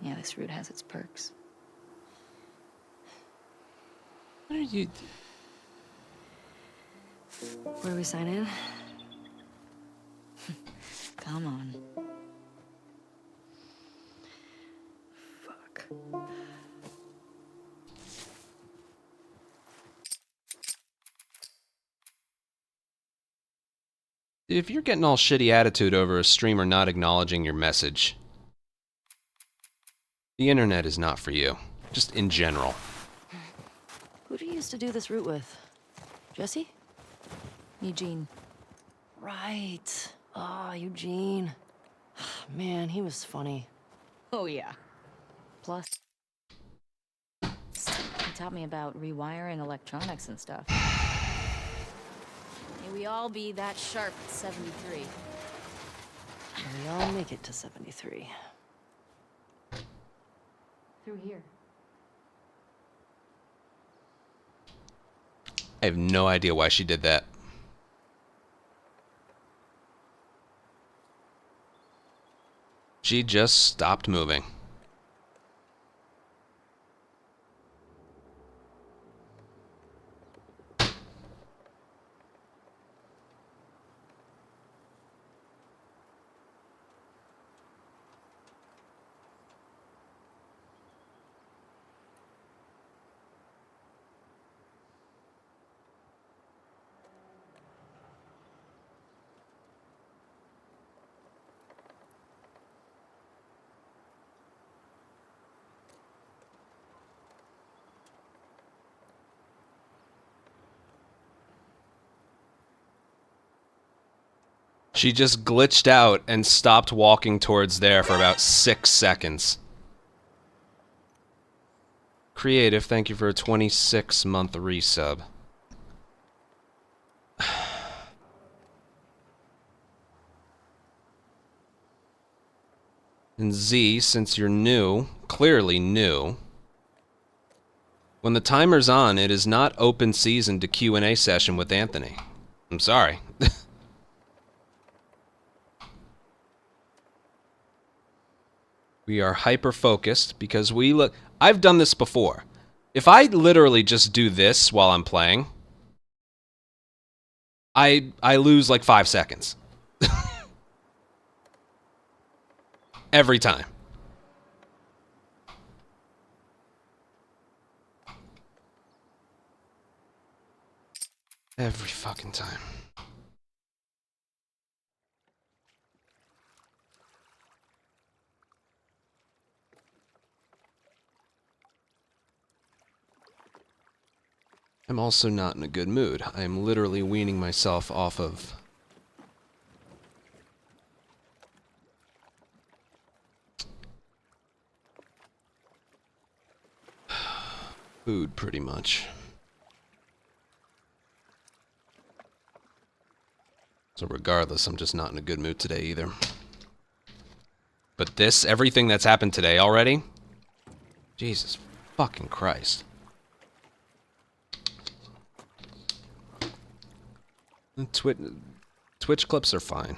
Yeah, this route has its perks. What are you? Where do we sign in? Come on. Fuck. If you're getting all shitty attitude over a streamer not acknowledging your message, the internet is not for you. Just in general. Who do you used to do this route with? Jesse? Eugene. Right. Ah, Eugene. Man, he was funny. Oh, yeah. Plus, he taught me about rewiring electronics and stuff. May we all be that sharp at 73. May we all make it to 73. Through here. I have no idea why she did that. She just stopped moving. She just glitched out and stopped walking towards there for about 6 seconds. Creative, thank you for a 26-month resub. And Z, since you're new, clearly new, when the timer's on, it is not open season to Q&A session with Anthony. I'm sorry. We are hyper-focused because we look... I've done this before. If I literally just do this while I'm playing, I lose like 5 seconds. Every time. Every fucking time. I'm also not in a good mood. I am literally weaning myself off of food, pretty much. So regardless, I'm just not in a good mood today either. But this, everything that's happened today already, Jesus Fucking Christ. Twitch clips are fine.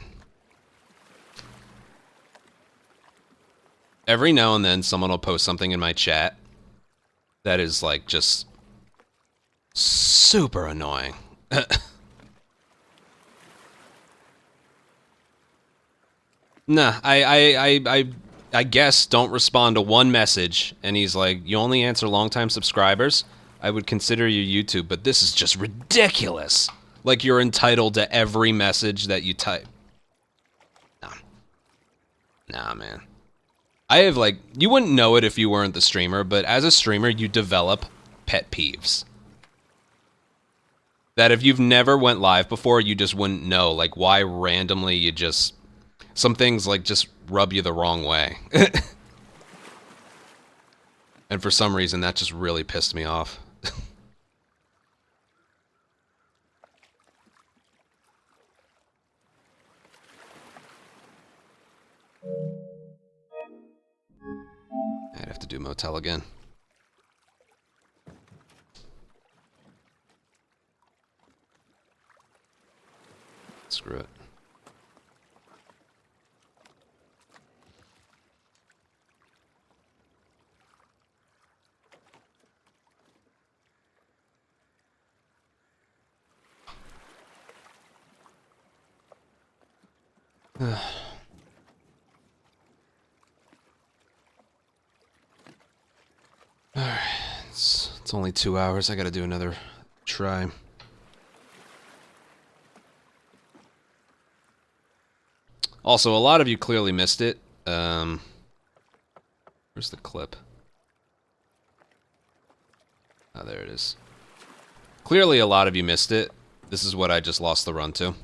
Every now and then someone will post something in my chat that is like just super annoying. Nah, I guess don't respond to one message, and he's like, you only answer longtime subscribers? I would consider you YouTube, but this is just ridiculous. Like you're entitled to every message that you type. Nah. Nah, man. I have like, you wouldn't know it if you weren't the streamer, but as a streamer, you develop pet peeves. That if you've never went live before, you just wouldn't know, like why randomly you just... Some things, like, just rub you the wrong way. And for some reason, that just really pissed me off. I'd have to do motel again. Screw it. Alright, it's only 2 hours. I gotta do another try. Also, a lot of you clearly missed it. Where's the clip? Oh, there it is. Clearly a lot of you missed it. This is what I just lost the run to.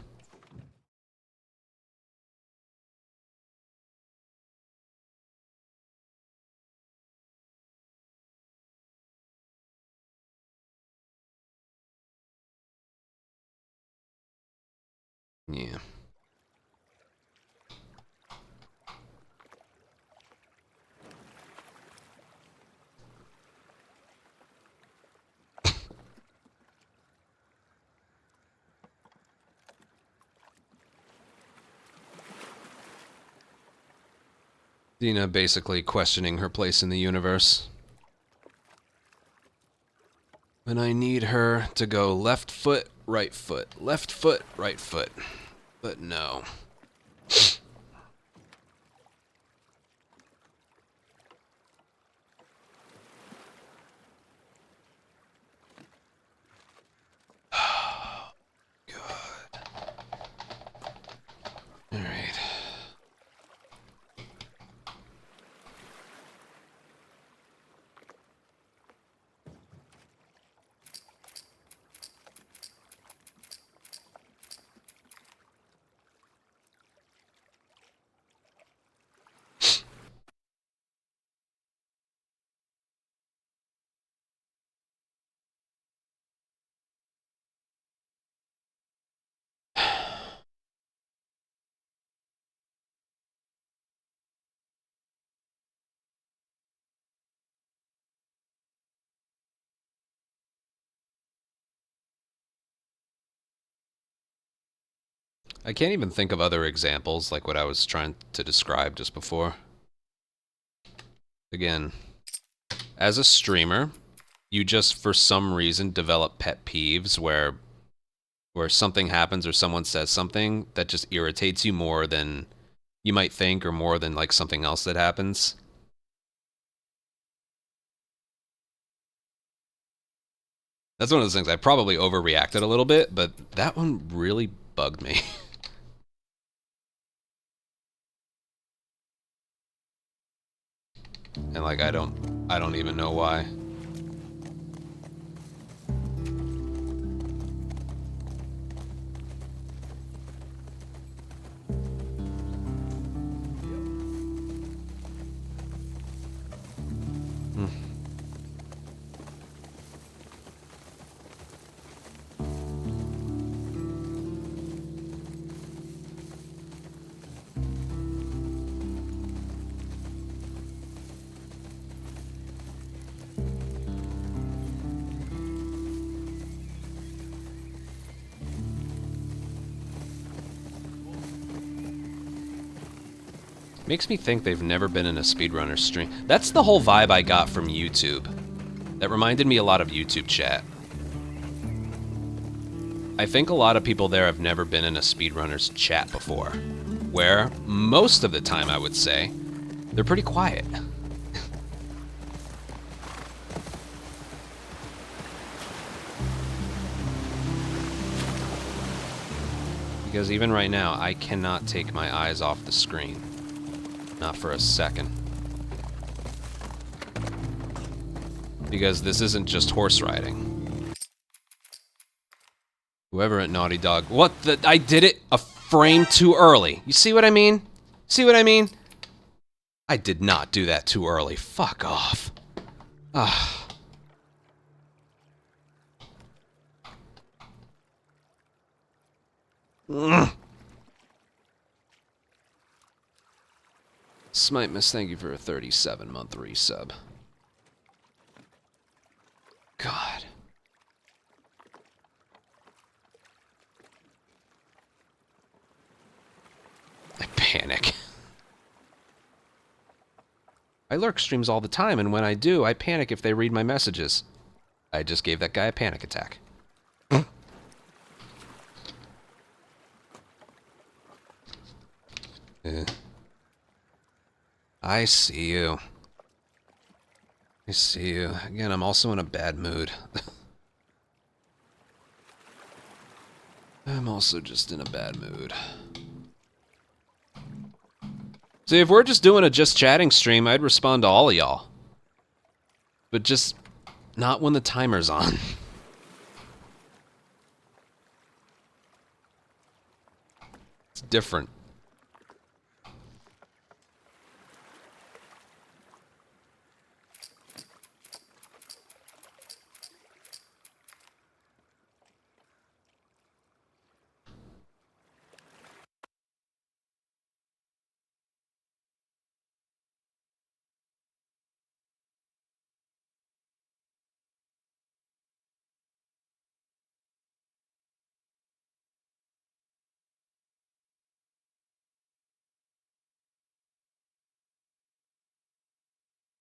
Yeah. Dina basically questioning her place in the universe. When I need her to go left foot, right foot, left foot, right foot. But no. Good. All right. I can't even think of other examples like what I was trying to describe just before. Again, as a streamer, you just for some reason develop pet peeves where something happens or someone says something that just irritates you more than you might think or more than like something else that happens. That's one of those things. I probably overreacted a little bit, but that one really bugged me. And like I don't even know why. Makes me think they've never been in a speedrunner stream. That's the whole vibe I got from YouTube. That reminded me a lot of YouTube chat. I think a lot of people there have never been in a speedrunner's chat before, where most of the time, I would say, they're pretty quiet. Because even right now, I cannot take my eyes off the screen. Not for a second. Because this isn't just horse riding. Whoever at Naughty Dog... What the... I did it a frame too early. You see what I mean? See what I mean? I did not do that too early. Fuck off. Ah. Smite Miss, thank you for a 37-month resub. God. I panic. I lurk streams all the time, and when I do, I panic if they read my messages. I just gave that guy a panic attack. I see you. I see you. Again, I'm also in a bad mood. I'm also just in a bad mood. See, if we're just doing a just chatting stream, I'd respond to all of y'all. But just not when the timer's on. It's different.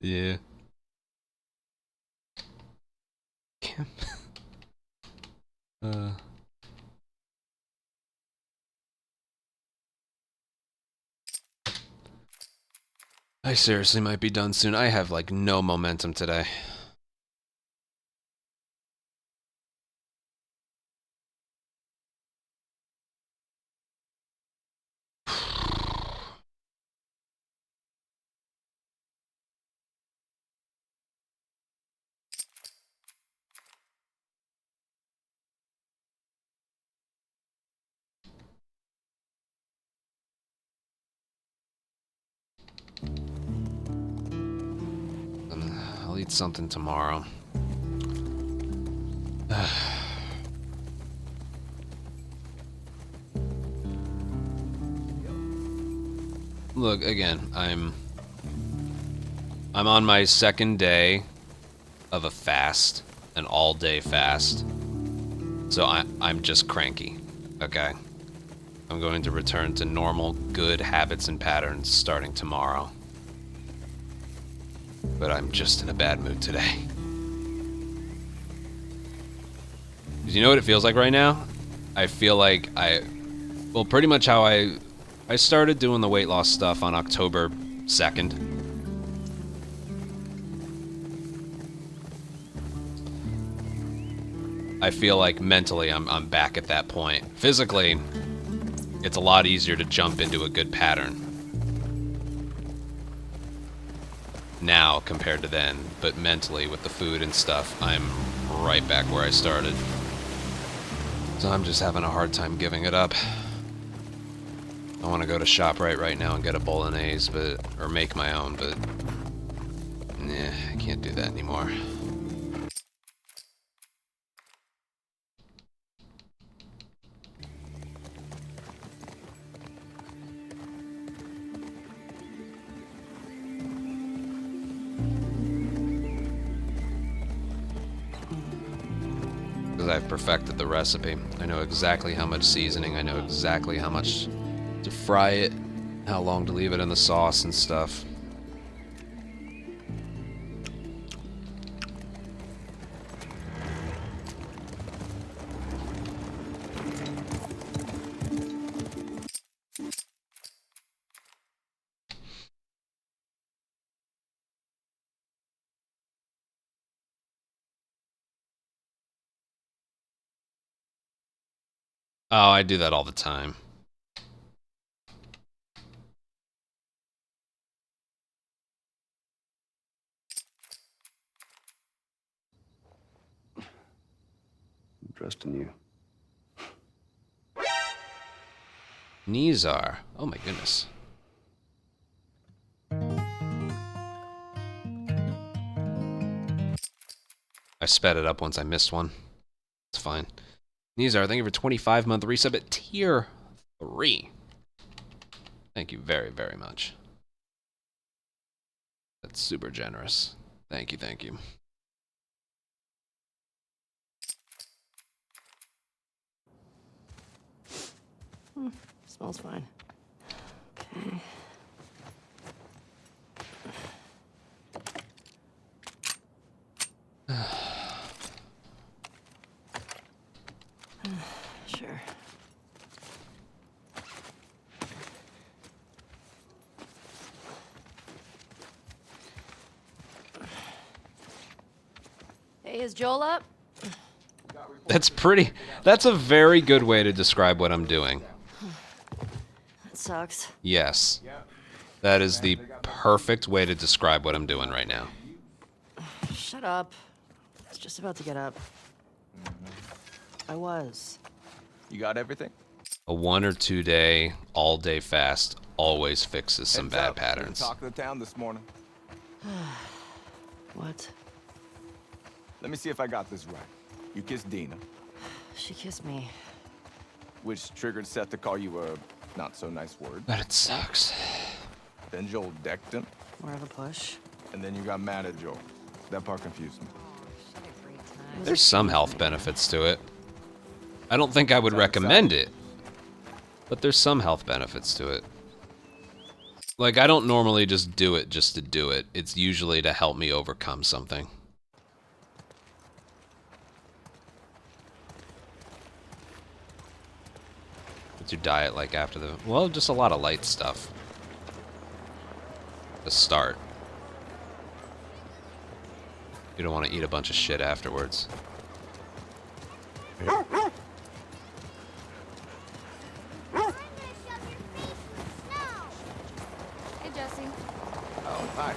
Yeah. I seriously might be done soon. I have, like, no momentum today. I'll eat something tomorrow. Look, again, I'm on my second day of a fast, an all-day fast. So I'm just cranky, okay? I'm going to return to normal, good habits and patterns starting tomorrow. But I'm just in a bad mood today. You know what it feels like right now? I feel like well, pretty much how I started doing the weight loss stuff on October 2nd. I feel like mentally I'm back at that point. Physically, it's a lot easier to jump into a good pattern now compared to then, but mentally with the food and stuff, I'm right back where I started. So I'm just having a hard time giving it up. I want to go to ShopRite right now and get a bolognese, or make my own, but nah, I can't do that anymore. I've perfected the recipe. I know exactly how much seasoning, I know exactly how much to fry it, how long to leave it in the sauce and stuff. Oh, I do that all the time. I'm trusting you. Nizar. Oh my goodness. I sped it up once I missed one. It's fine. Nizar, thank you for 25-month resub at tier 3. Thank you very, very much. That's super generous. Thank you, thank you. Smells fine. Okay. Sure. Hey, is Joel up? That's a very good way to describe what I'm doing. That sucks. Yes. That is the perfect way to describe what I'm doing right now. Shut up. I was just about to get up. I was. You got everything? A 1 or 2 day, all day fast always fixes some Heads bad up, patterns. Talk of the town this morning. What? Let me see if I got this right. You kissed Dina, She kissed me. which triggered Seth to call you a not so nice word. But it sucks. Then Joel decked him, More of a push. and then you got mad at Joel. That part confused me. There's some health benefits to it. I don't think I would recommend it, but there's some health benefits to it. Like, I don't normally just do it just to do it. It's usually to help me overcome something. What's your diet like after the... Well, just a lot of light stuff. To start. You don't want to eat a bunch of shit afterwards. Hey, Jesse. Oh, hi.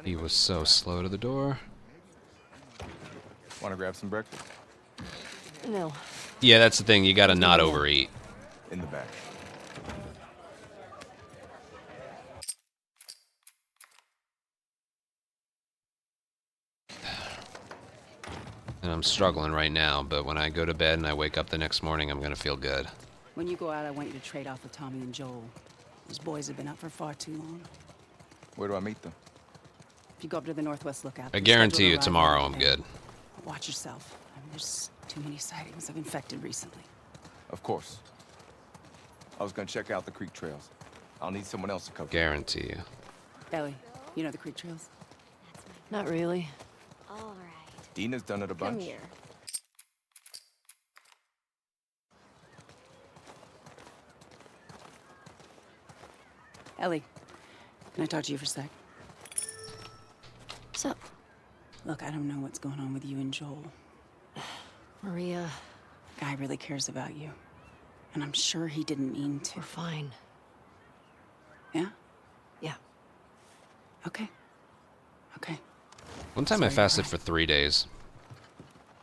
He was so slow to the door. Want to grab some breakfast? No. Yeah, that's the thing. You gotta not overeat. In the back. And I'm struggling right now, but when I go to bed and I wake up the next morning, I'm gonna feel good. When you go out, I want you to trade off with Tommy and Joel. Those boys have been up for far too long. Where do I meet them? If you go up to the Northwest Lookout... I they're guarantee scheduled you to arrive tomorrow later I'm today. good. Watch yourself. I mean, there's too many sightings of infected recently. Of course. I was gonna check out the creek trails. I'll need someone else to cover. Guarantee you. Ellie, you know the creek trails? Not really. All right. Dina's done it a bunch. Come here. Ellie, can I talk to you for a sec? What's up? Look, I don't know what's going on with you and Joel. Maria, Guy really cares about you. And I'm sure he didn't mean to. we're fine. Yeah? Yeah. Okay. Okay. One time I Sorry, fasted alright. for 3 days.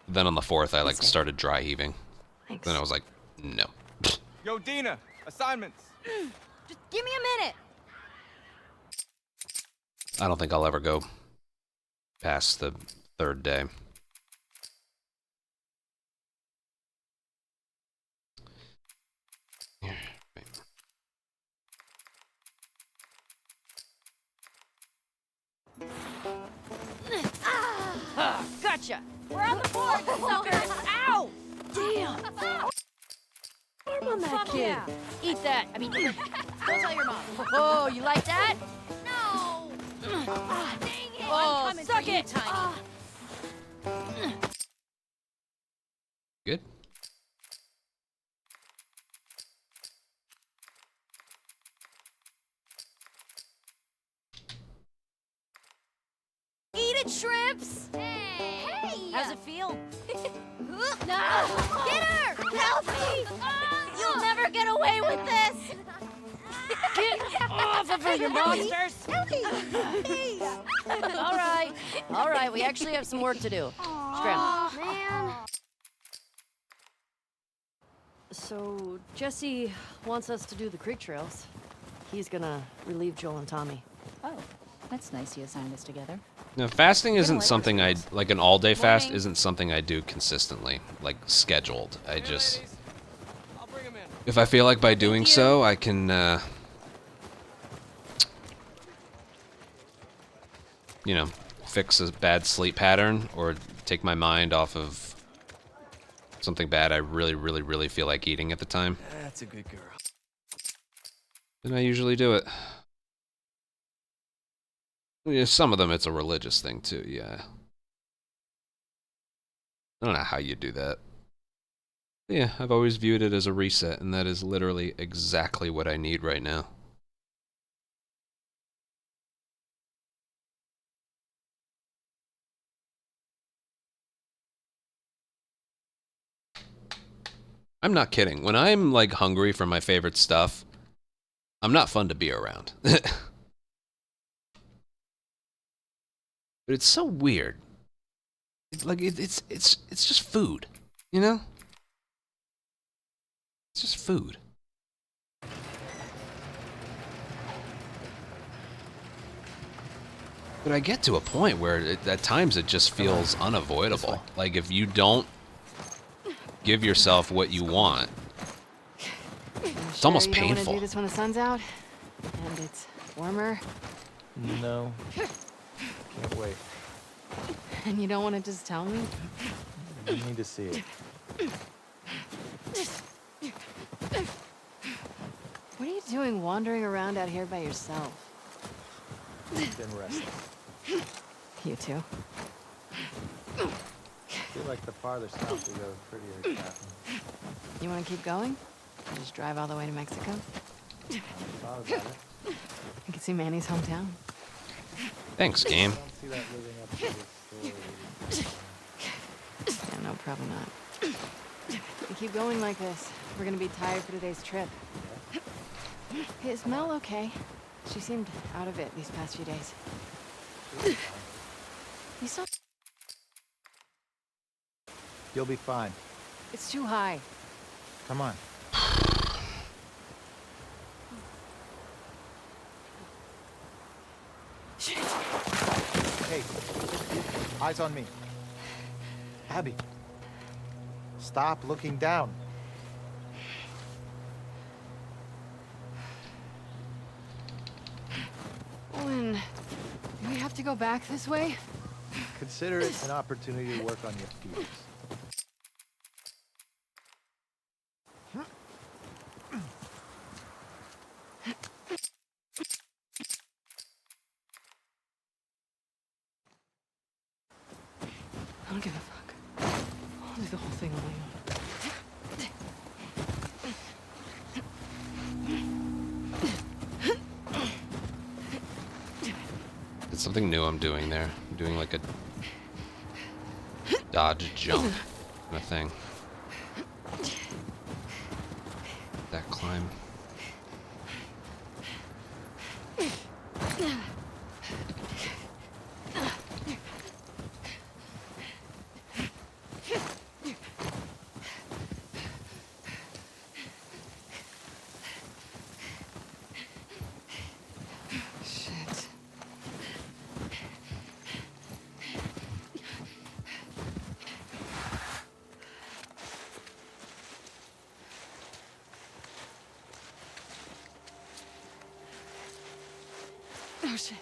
Then on the 4th, I like That's it. started dry heaving. Thanks. Then I was like, no. Yo, Dina! Assignments! Just give me a minute. I don't think I'll ever go past the 3rd day. Here, wait. Gotcha. We're on the board, suckers. Ow! kid. Eat that. I mean, don't tell your mom. Oh, you like that? No! Ah, dang it! Oh, I'm coming suck for you, it. Tiny. Good. Eat it, shrimps! Hey! How's it feel? No! Get her! Help me! You'll never get away with this! Get off of her, you monsters! Hey! All right, we actually have some work to do. Scram. Man. So, Jesse wants us to do the creek trails. He's gonna relieve Joel and Tommy. Oh, that's nice you assigned us together. No, fasting isn't like something I Christmas. like. An all-day fast Morning. isn't something I do consistently, like scheduled. I just, I'll bring him in. if I feel like by doing so, I can, you know, fix a bad sleep pattern or take my mind off of something bad I really, really, really feel like eating at the time. That's a good girl. Then I usually do it. Yeah, some of them it's a religious thing too, yeah. I don't know how you do that. Yeah, I've always viewed it as a reset, and that is literally exactly what I need right now. I'm not kidding. When I'm like hungry for my favorite stuff, I'm not fun to be around. But it's so weird. It's like it's just food, you know? It's just food. But I get to a point where at times it just feels unavoidable. Like if you don't give yourself what you want, it's almost You don't painful. wanna do this when the sun's out? And it's warmer? No. Can't wait. And you don't wanna just tell me? You need to see it. What are you doing wandering around out here by yourself? Been resting. You too? Feel like the farther south we go, the prettier it's gotten. You wanna keep going? Or just drive all the way to Mexico? I thought about it. I can see Manny's hometown. Thanks, game. I don't see that living up to the story. Yeah, no, probably not. If we keep going like this, we're gonna be tired for today's trip. Hey, is Mel okay? She seemed out of it these past few days. You saw... You'll be fine. It's too high. Come on. Hey, eyes on me. Abby, stop looking down. Owen, do we have to go back this way? Consider it an opportunity to work on your fears. I don't give a fuck. I'll do the whole thing on my own. It's something new I'm doing there. I'm doing like a dodge jump kind of thing. That climb. Shit. Oh shit.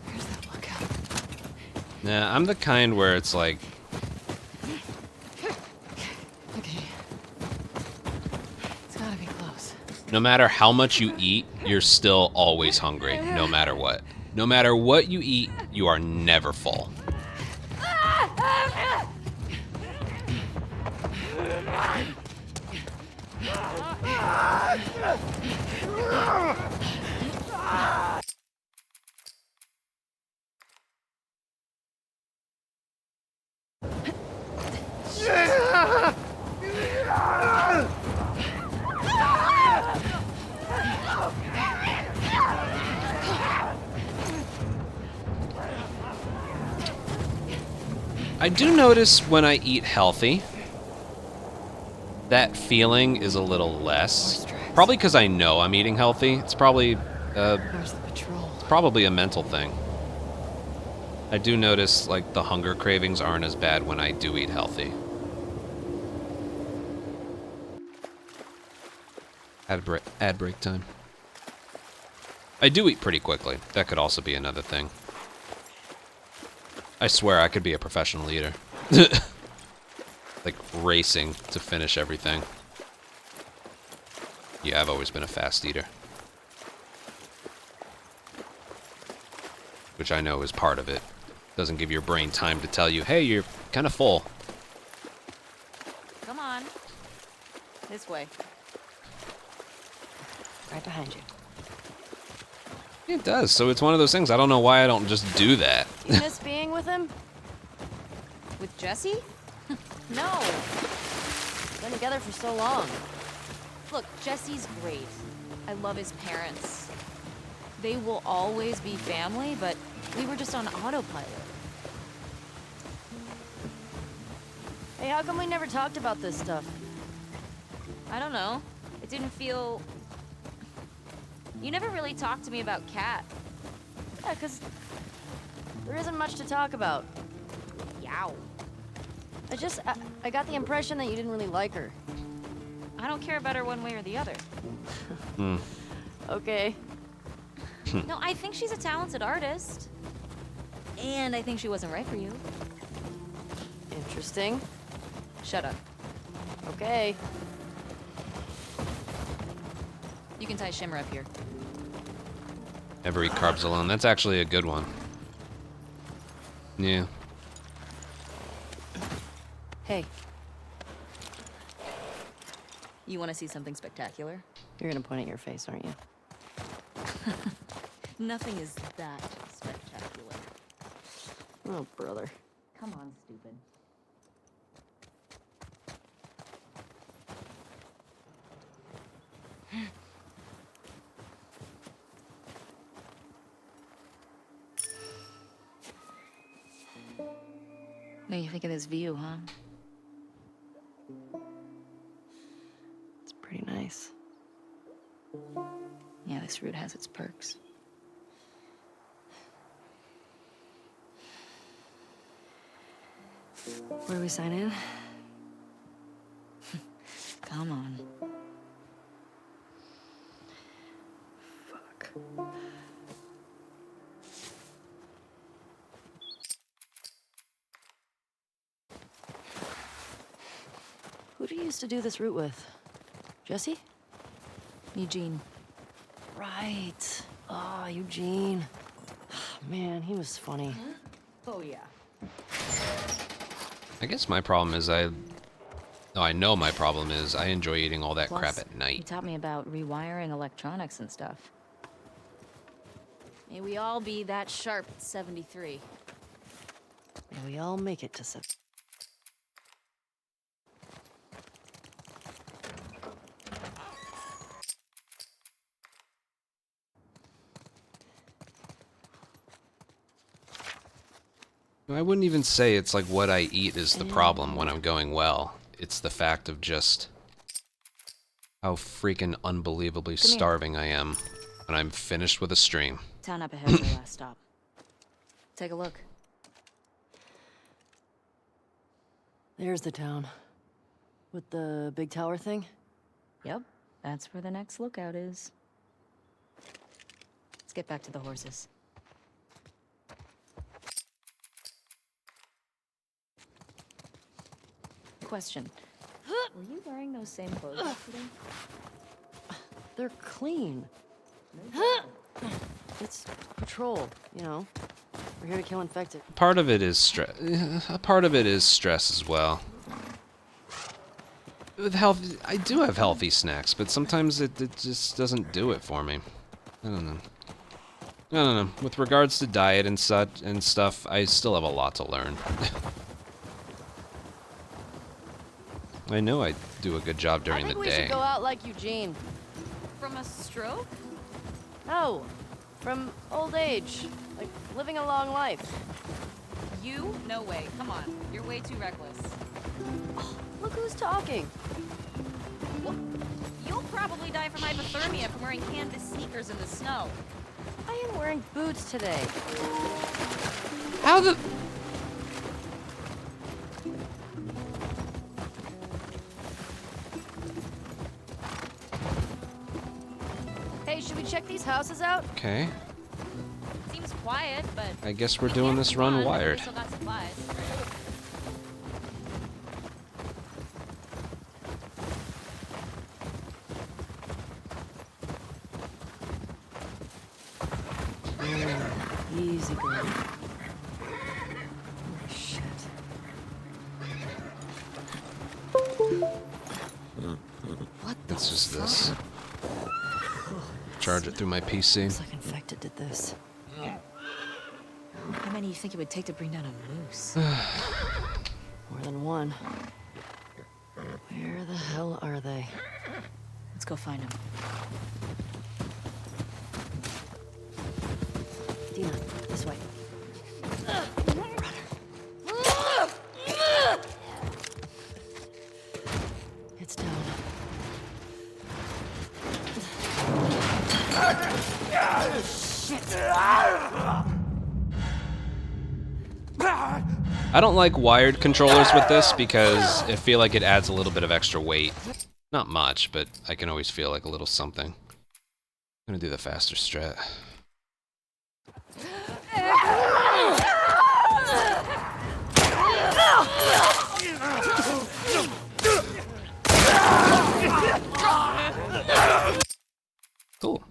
Where's that lookout? Nah, I'm the kind where it's like, Okay. It's gotta be close. no matter how much you eat, you're still always hungry, no matter what. No matter what you eat, you are never full. I do notice when I eat healthy, that feeling is a little less. Probably because I know I'm eating healthy. It's probably Where's the patrol? it's probably a mental thing. I do notice like the hunger cravings aren't as bad when I do eat healthy. Ad break time. I do eat pretty quickly. That could also be another thing. I swear I could be a professional eater. Like racing to finish everything. Yeah, I've always been a fast eater. Which I know is part of it. Doesn't give your brain time to tell you, hey, you're kind of full. Come on. This way. Right behind you. It does, so it's one of those things. I don't know why I don't just do that. You miss being with him? With Jesse? No. Been together for so long. Look, Jesse's great. I love his parents. They will always be family, but we were just on autopilot. Hey, how come we never talked about this stuff? I don't know. It didn't feel... You never really talked to me about Kat. Yeah, 'cause there isn't much to talk about. Yow. I got the impression that you didn't really like her. I don't care about her one way or the other. Okay. No, I think she's a talented artist. And I think she wasn't right for you. Interesting. Shut up. Okay. You can tie Shimmer up here. Never eat carbs alone. That's actually a good one. Yeah. Hey, You want to see something spectacular? you're gonna point at your face, aren't you? Nothing is that spectacular. Oh, brother. Come on, stupid. What do you think of this view, huh? It's pretty nice. Yeah, this route has its perks. Where do we sign in? Come on. Fuck. Who do you used to do this route with? Jesse? Eugene. Right. Oh, Eugene. Man, he was funny. Oh, yeah. I guess my problem is I know my problem is I enjoy eating all that Plus, crap at he night. taught me about rewiring electronics and stuff. May we all be that sharp at 73. May we all make it to seven. I wouldn't even say it's like what I eat is the problem when I'm going well. It's the fact of just how freaking unbelievably Come here. starving I am when I'm finished with a stream. Town up ahead is our last stop. Take a look. There's the town. With the big tower thing? Yep, that's where the next lookout is. Let's get back to the horses. Question. Were you wearing those same clothes yesterday? They're clean. It's patrol, you know. We're here to kill infected. Part of it is stress. A part of it is stress as well. With health, I do have healthy snacks, but sometimes it just doesn't do it for me. I don't know. I don't know. With regards to diet and such and stuff, I still have a lot to learn. I know I do a good job during the I think we day. should go out like Eugene. From a stroke? No, from old age. Like, living a long life. You? No way. Come on. You're way too reckless. Look who's talking. Well, you'll probably die from hypothermia from wearing canvas sneakers in the snow. I am wearing boots today. How the... Hey, should we check these houses out? Okay. Seems quiet, but... I guess we're doing this run wired. We still got supplies. Easy, girl. Oh, shit. What the It's just this. Charge it through my PC. Looks like infected did this. How many do you think it would take to bring down a moose? More than one. Where the hell are they? Let's go find him. Dina, this way. It's down. I don't like wired controllers with this because I feel like it adds a little bit of extra weight. Not much, but I can always feel like a little something. I'm gonna do the faster strat. Cool.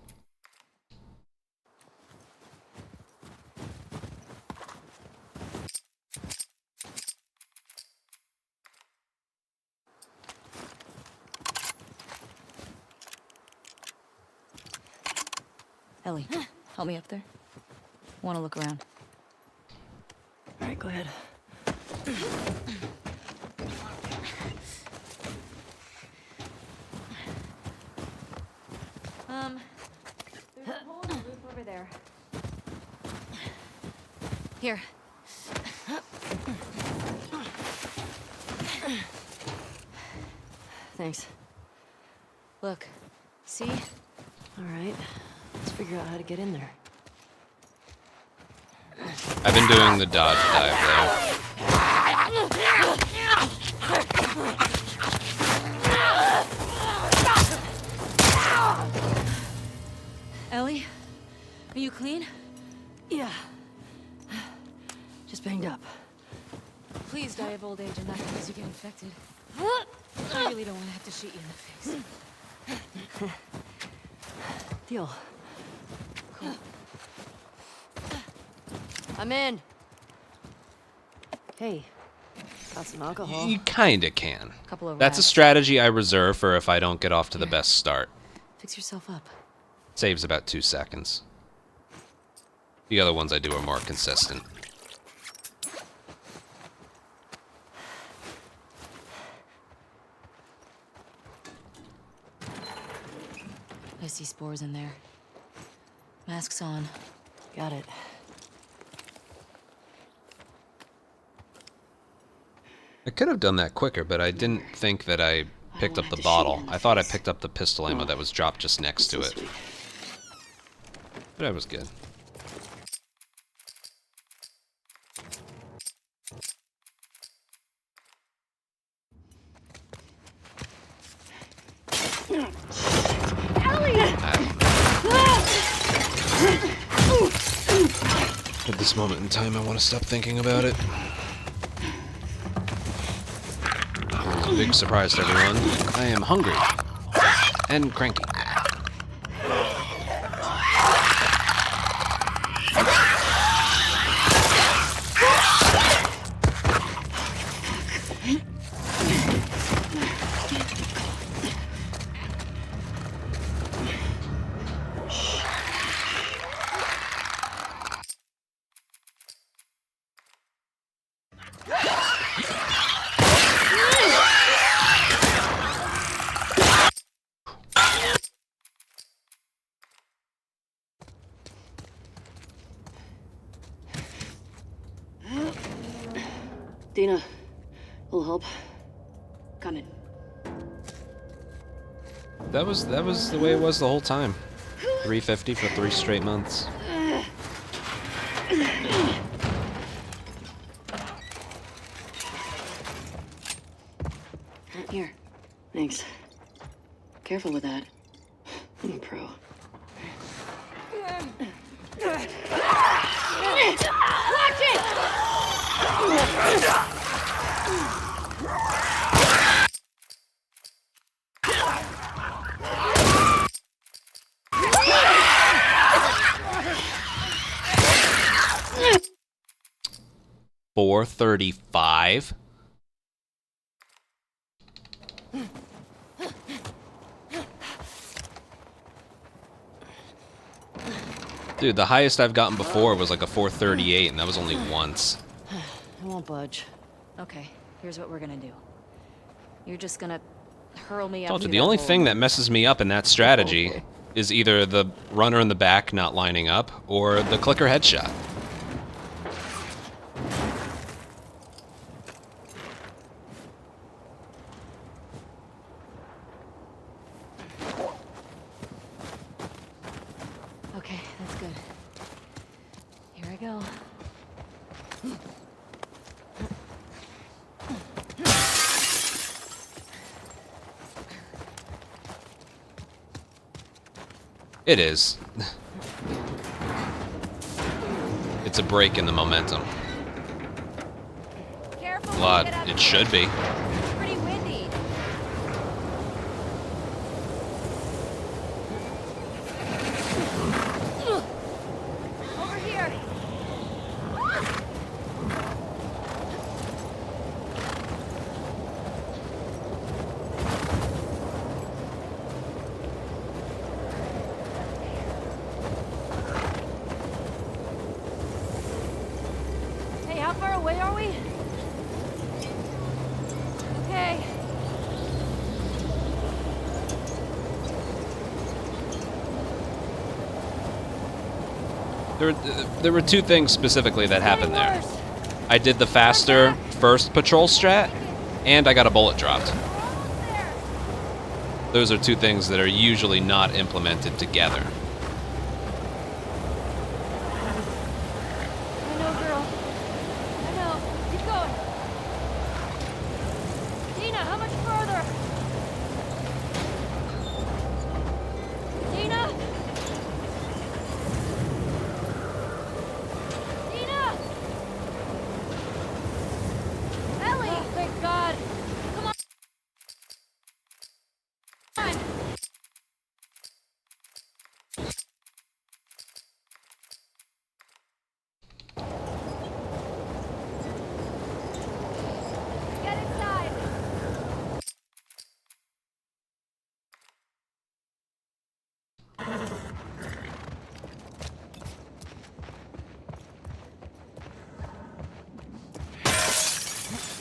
Ellie, help me up there. Want to look around. All right, go ahead. There's a hole in the roof over there. Here. Thanks. Look. See? All right. Let's figure out how to get in there. I've been doing the dodge dive there. Ellie? Are you clean? Yeah. Just banged up. Please die of old age and not because you get infected. I really don't want to have to shoot you in the face. Deal. Cool. I'm in. Hey, got some alcohol. You kinda can. Couple of That's a rats. strategy I reserve for if I don't get off to the best start. Fix yourself up. Saves about 2 seconds. The other ones I do are more consistent. I see spores in there. Masks on. Got it. I could have done that quicker, but I didn't think that I picked up the bottle. I thought I picked up the pistol ammo that was dropped just next to it. But that was good. At this moment in time, I want to stop thinking about it. Big surprise to everyone. I am hungry. And cranky. Dina, will help. Coming. That was the way it was the whole time. 350 for 3 straight months. Here. Thanks. Careful with that. I'm a pro. Watch it! 435. Dude, the highest I've gotten before was like a 438, and that was only once. I won't budge. Okay, here's what we're gonna do. You're just gonna hurl me up. Told you, the only thing that messes me up in that strategy is either the runner in the back not lining up, or the clicker headshot. Okay, that's good. Here I go. It is. It's a break in the momentum. Careful. Well, it should be. It's pretty windy. Over here. Hey, how far away are we? Okay. There were 2 things specifically that happened there. I did the faster first patrol strat, and I got a bullet dropped. Those are 2 things that are usually not implemented together. I know, girl. I know. Keep going. Dina, how much further? Dina? Dina? Ellie! Oh, thank God. Come on. Get inside.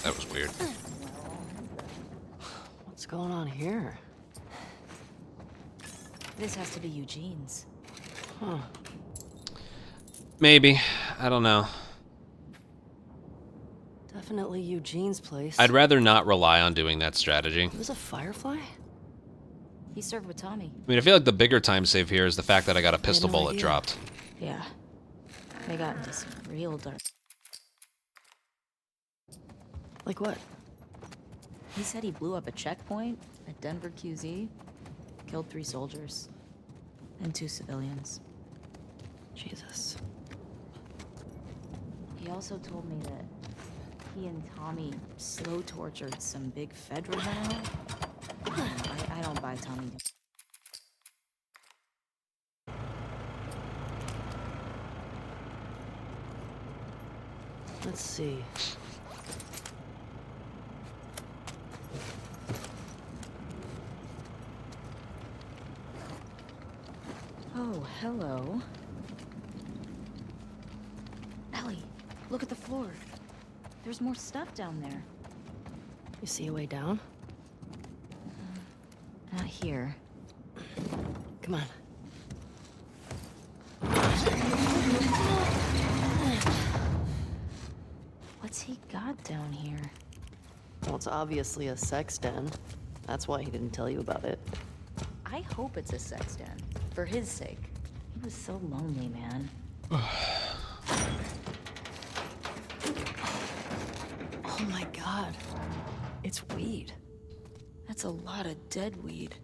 That was weird. What's going on here? This has to be Eugene's. Huh. Maybe. I don't know. Definitely Eugene's place. I'd rather not rely on doing that strategy. It was a firefly? He served with Tommy. I mean, I feel like the bigger time save here is the fact that I got a pistol no bullet idea. dropped. Yeah. They got into some real dark. Like what? He said he blew up a checkpoint at Denver QZ. Killed 3 soldiers. And 2 civilians. Jesus. He also told me that he and Tommy slow tortured some big federal general. I don't buy Tommy. Let's see. Oh, hello. Ellie, look at the floor. There's more stuff down there. You see a way down? Not here. Come on. What's he got down here? Well, it's obviously a sex den. That's why he didn't tell you about it. I hope it's a sex den. For his sake. He was so lonely, man. Oh my god. It's weed. That's a lot of dead weed.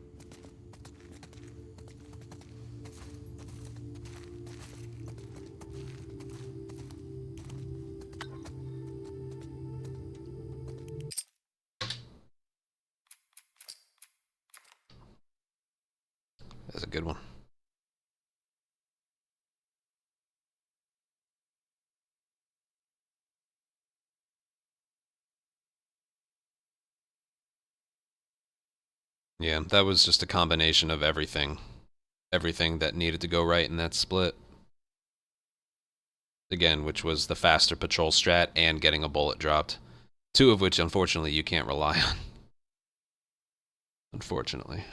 That's a good one. Yeah, that was just a combination of everything. Everything that needed to go right in that split. Again, which was the faster patrol strat and getting a bullet dropped. 2 of which, unfortunately, you can't rely on. Unfortunately.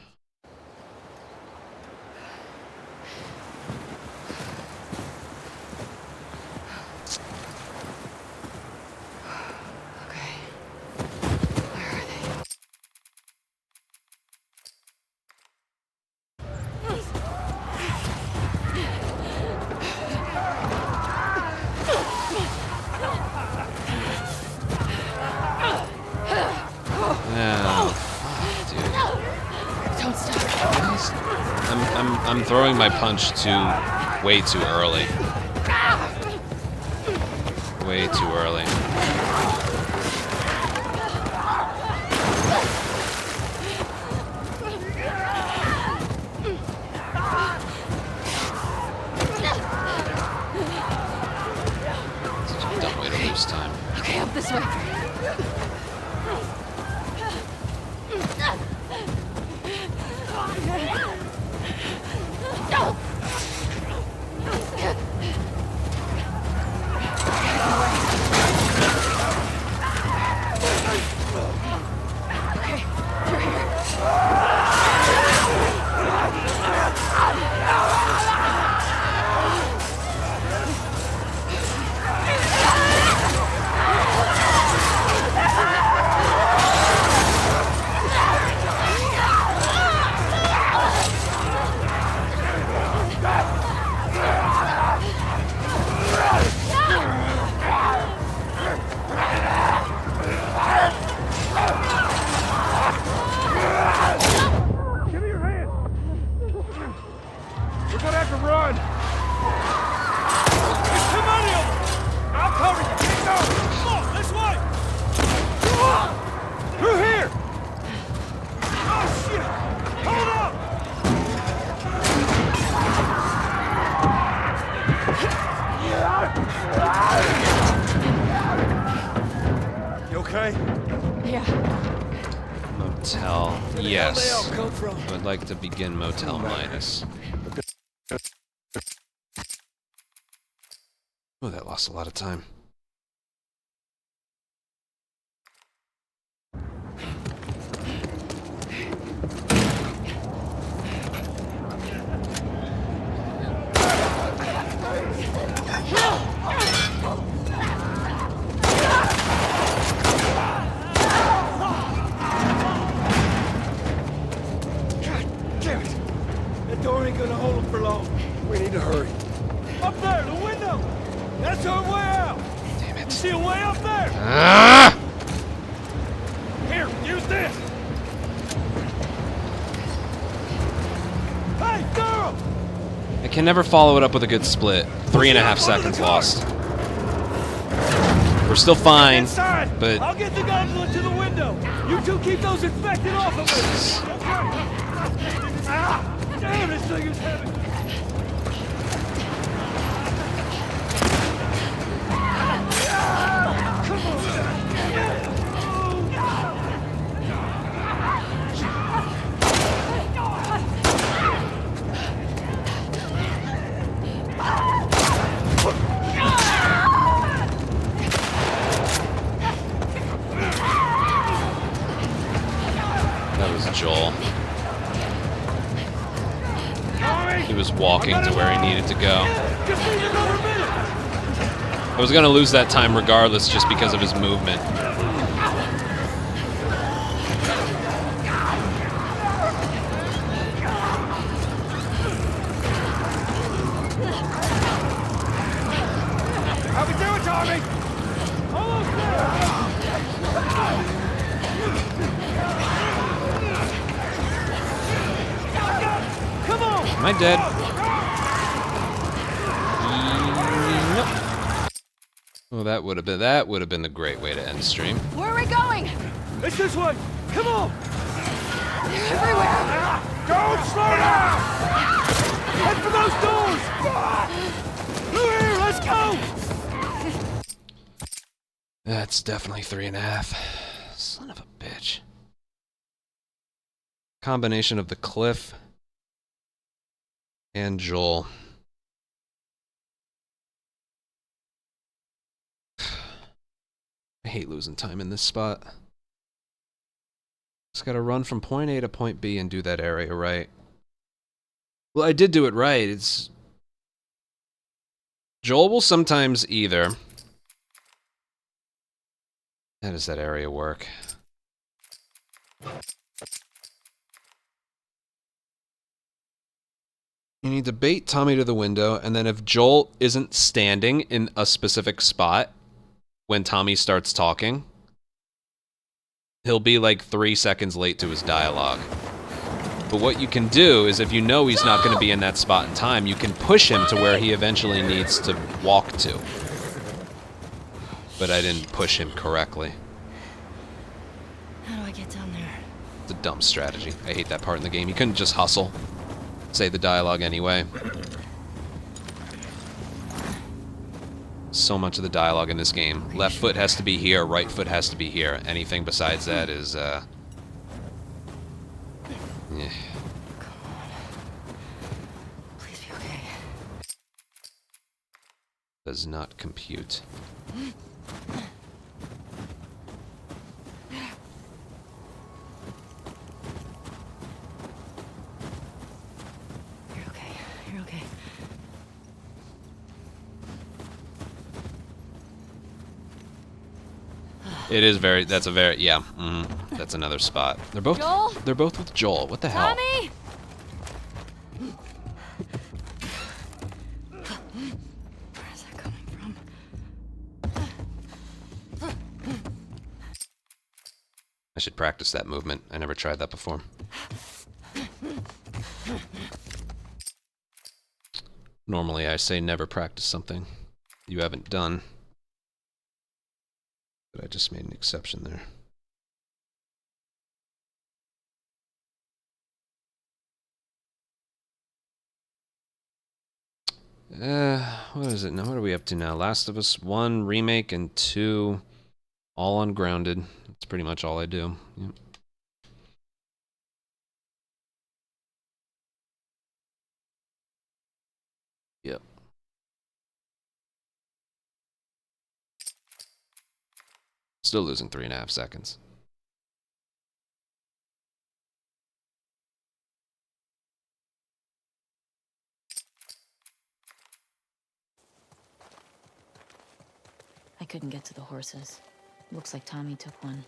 I'm throwing my punch way too early. Way too early. Such a dumb way to lose time. Okay, up this way. Motel. Yes. I would like to begin Motel Minus. Oh, that lost a lot of time. Door ain't gonna hold him for long. We need to hurry. Up there, the window! That's our way out! can never follow it up with a good split. 3.5 seconds lost. We're still fine, Inside. but I'll get the gondola to the window. You two keep those infected off of us. Ah, damn, this thing is heavy. that was Joel. He was walking to where he needed to go. I was gonna lose that time regardless just because of his movement. How we doing, Tommy? Almost there. Come on. Am I dead? Nope. Oh, that would have been the great way to end stream. Where are we going? It's this way. Come on. Everywhere. Don't slow down. Head for those doors. Through here. Let's go. That's definitely 3.5. Son of a bitch. Combination of the cliff and Joel. I hate losing time in this spot. Just gotta run from point A to point B and do that area right. Well, I did do it right. It's... Joel will sometimes either... How does that area work? You need to bait Tommy to the window, and then if Joel isn't standing in a specific spot when Tommy starts talking, he'll be like 3 seconds late to his dialogue. But what you can do is if you know he's not going to be in that spot in time, you can push him to where he eventually needs to walk to. But I didn't push him correctly. How do I get down there? It's a dumb strategy. I hate that part in the game. You couldn't just hustle. Say the dialogue anyway. So much of the dialogue in this game. Left foot has to be here, right foot has to be here. Anything besides that is, yeah. Come on. Please be okay. Does not compute. You're okay. You're okay. It is very, that's a very, yeah, that's another spot. They're both with Joel. What the hell? Tommy! Where is that coming from? I should practice that movement. I never tried that before. Normally I say never practice something you haven't done. But I just made an exception there. What is it now? What are we up to now? Last of Us 1 remake and 2 all ungrounded. That's pretty much all I do. Yep. Yep. Still losing 3.5 seconds. I couldn't get to the horses. Looks like Tommy took one.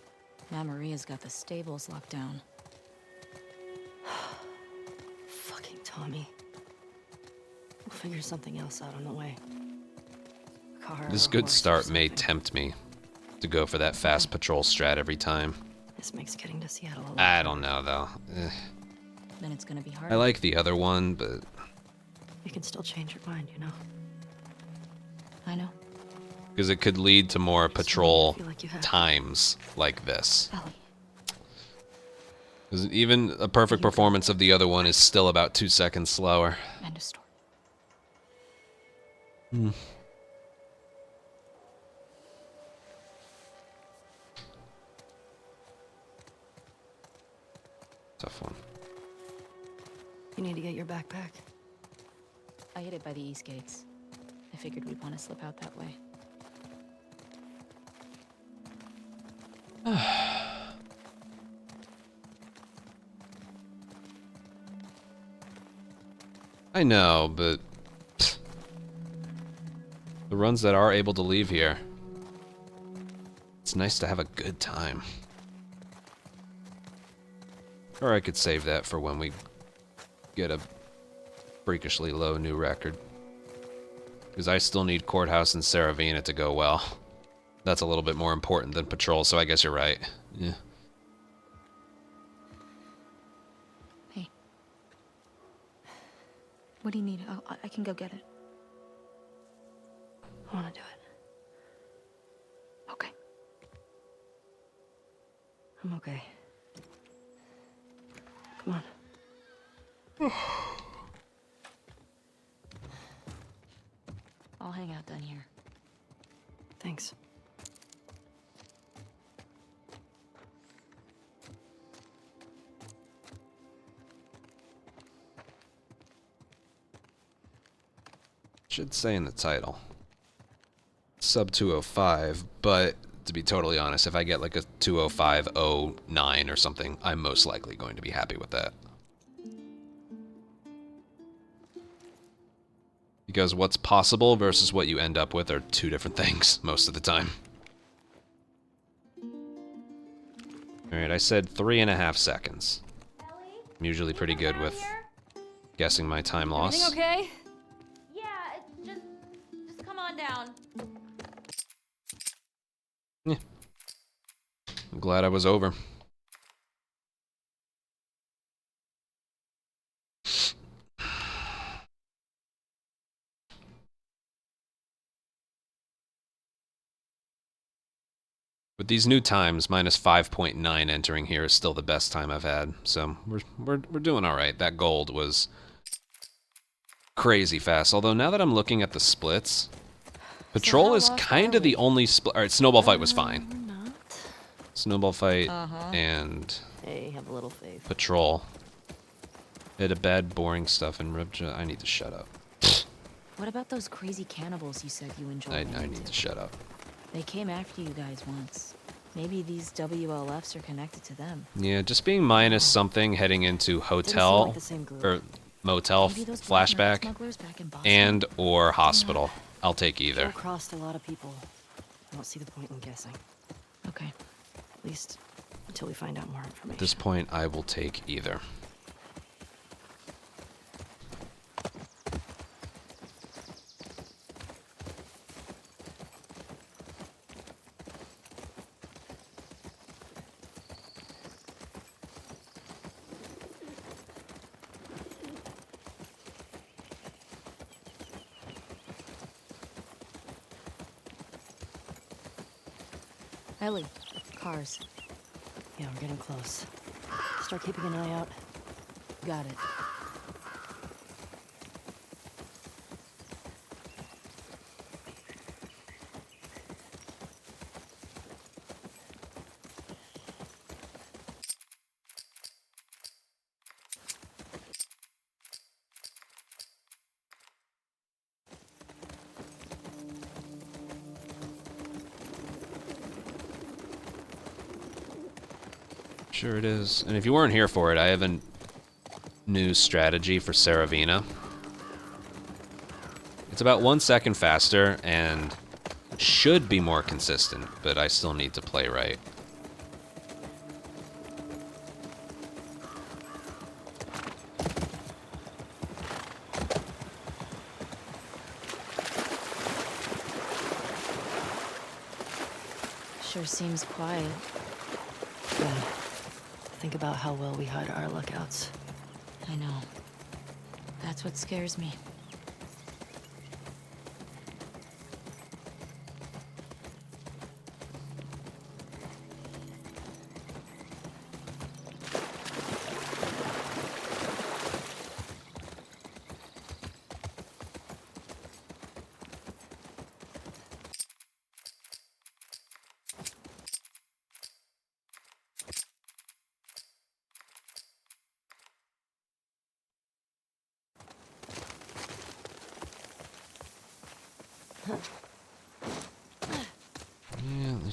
Now Maria's got the stables locked down. Fucking Tommy. We'll figure something else out on the way. Car This or good horse or start may something. tempt me to go for that fast patrol strat every time. This makes getting to Seattle a lot I don't know though. Then it's gonna be hard. I like the other one, but You can still change your mind, you know? I know. Because it could lead to more patrol feel like you have to. times like this. Ellie. Because even a perfect performance of the other one is still about 2 seconds slower. End of story. Tough one. You need to get your backpack. I hid it by the east gates. I figured we'd want to slip out that way. I know, but the runs that are able to leave here, it's nice to have a good time. Or I could save that for when we get a freakishly low new record. Because I still need Courthouse and Saravina to go well. That's a little bit more important than Patrol, so I guess you're right. Yeah. Hey. What do you need? I can go get it. I want to do it. Okay. I'm okay. Come on. I'll hang out down here. Thanks. Should say in the title. Sub 205, but to be totally honest, if I get like a 205.09 or something, I'm most likely going to be happy with that. Because what's possible versus what you end up with are two different things most of the time. Alright, I said 3.5 seconds. I'm usually pretty good with guessing my time loss. Everything okay? Yeah, just come on down. Yeah. I'm glad I was over. With these new times, minus 5.9 entering here is still the best time I've had. So we're doing all right. That gold was crazy fast. Although now that I'm looking at the splits, Patrol is kind of the only split. All right, Snowball Fight was fine. Snowball Fight and Hey, have a little faith. Patrol. It had a bad, boring stuff in Ripja. I need to shut up. What about those crazy cannibals you said you enjoyed? I need to shut up. They came after you guys once. Maybe these WLFs are connected to them. Yeah, just being minus something heading into hotel or motel Maybe those black market flashback smugglers back in Boston? and or hospital. I'll take either. Joe crossed a lot of people. I don't see the point in guessing. Okay. At least until we find out more information. At this point, I will take either. Ellie, cars. Yeah, we're getting close. Start keeping an eye out. Got it. Sure it is. And if you weren't here for it, I have a new strategy for Saravina. It's about 1 second faster and should be more consistent, but I still need to play right. Sure seems quiet. Yeah. Think about how well we hide our lookouts. I know. That's what scares me.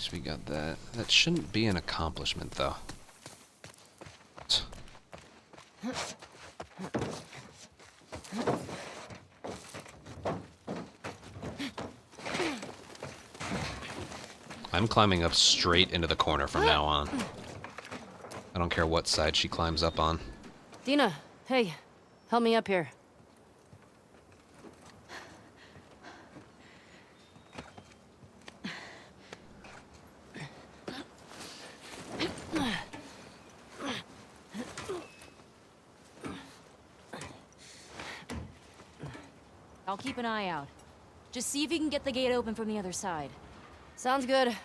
least we got that. That shouldn't be an accomplishment, though. I'm climbing up straight into the corner from now on. I don't care what side she climbs up on. Dina, hey, help me up here. I'll keep an eye out. Just see if you can get the gate open from the other side. Sounds good.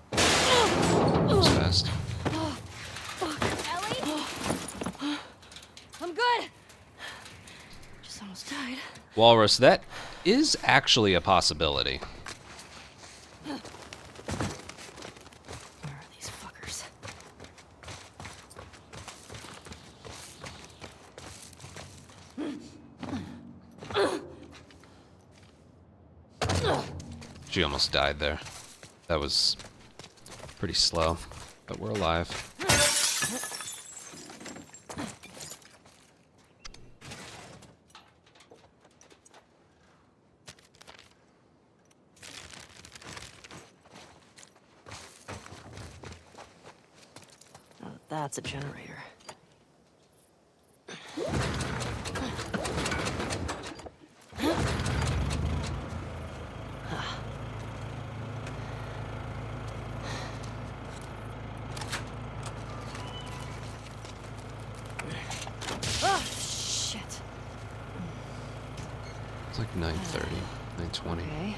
That's fast. Ellie? I'm good. Just almost died. Walrus, that is actually a possibility. Where are these fuckers? She almost died there. That was pretty slow, but we're alive. Oh, that's a generator. Oh, shit. It's like 9:30, 9:20. Okay.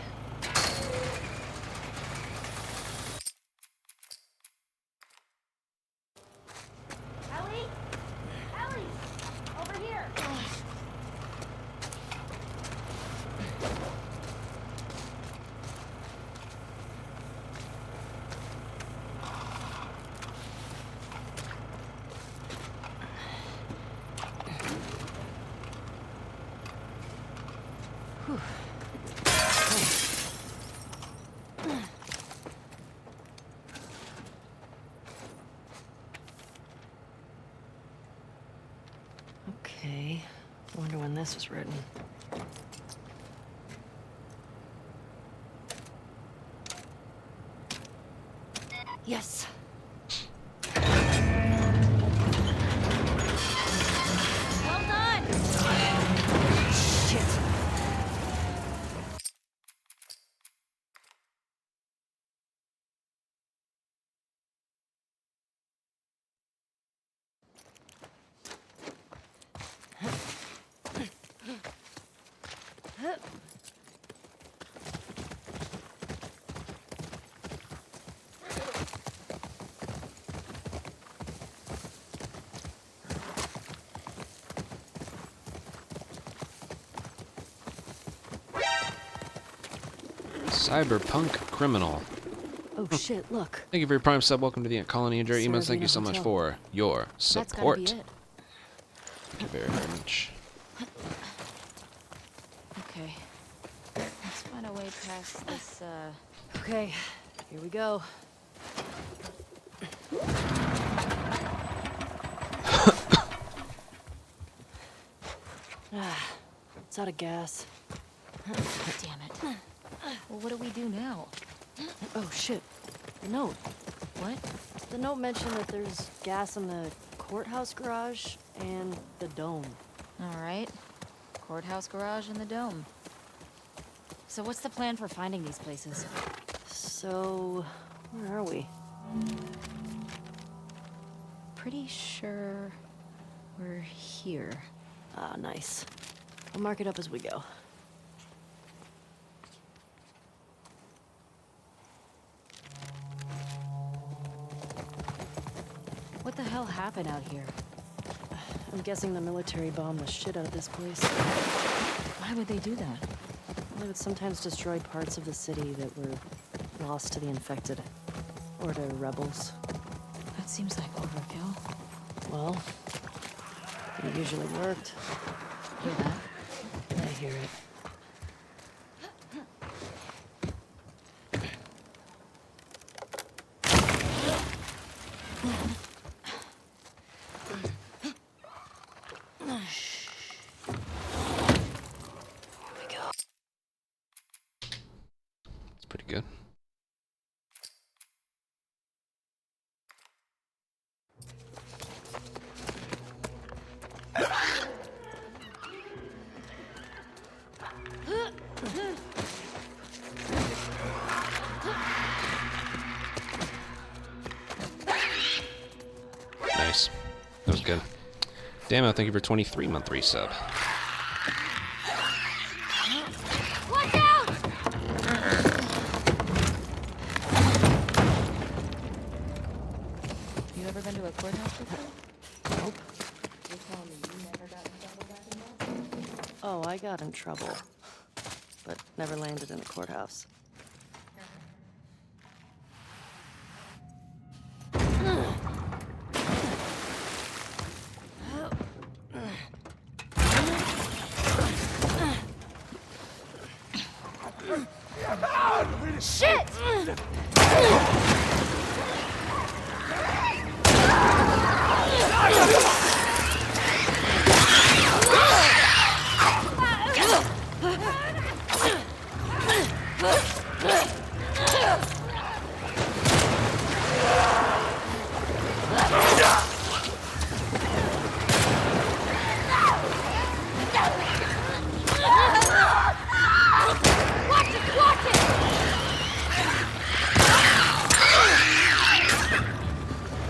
Ellie? Ellie! Over here! Okay. Wonder when this was written. Yes. Well done! Shit. Cyberpunk criminal. Oh shit, look. Thank you for your prime sub. Welcome to the Colony Enjoy emails. Thank Sardina you so much Hotel. for your That's gotta support. be it. Thank you very, very much. Okay. Let's find a way past this, Okay, here we go. It's out of gas. damn it. Well, what do we do now? Oh shit. The note. What? The note mentioned that there's gas in the courthouse garage and the dome. All right. Courthouse garage and the dome. So what's the plan for finding these places? So, where are we? Pretty sure we're here. Ah, nice. I'll mark it up as we go. What the hell happened out here? I'm guessing the military bombed the shit out of this place. Why would they do that? They would sometimes destroy parts of the city that were lost to the infected. Or to rebels. That seems like overkill. Well, it usually worked. Hear that? I hear it. It's pretty good. Nice. That was good. Damo, thank you for 23-month resub. Watch out! You ever been to a courthouse before? Nope. Oh, I got in trouble. But never landed in a courthouse. Shit!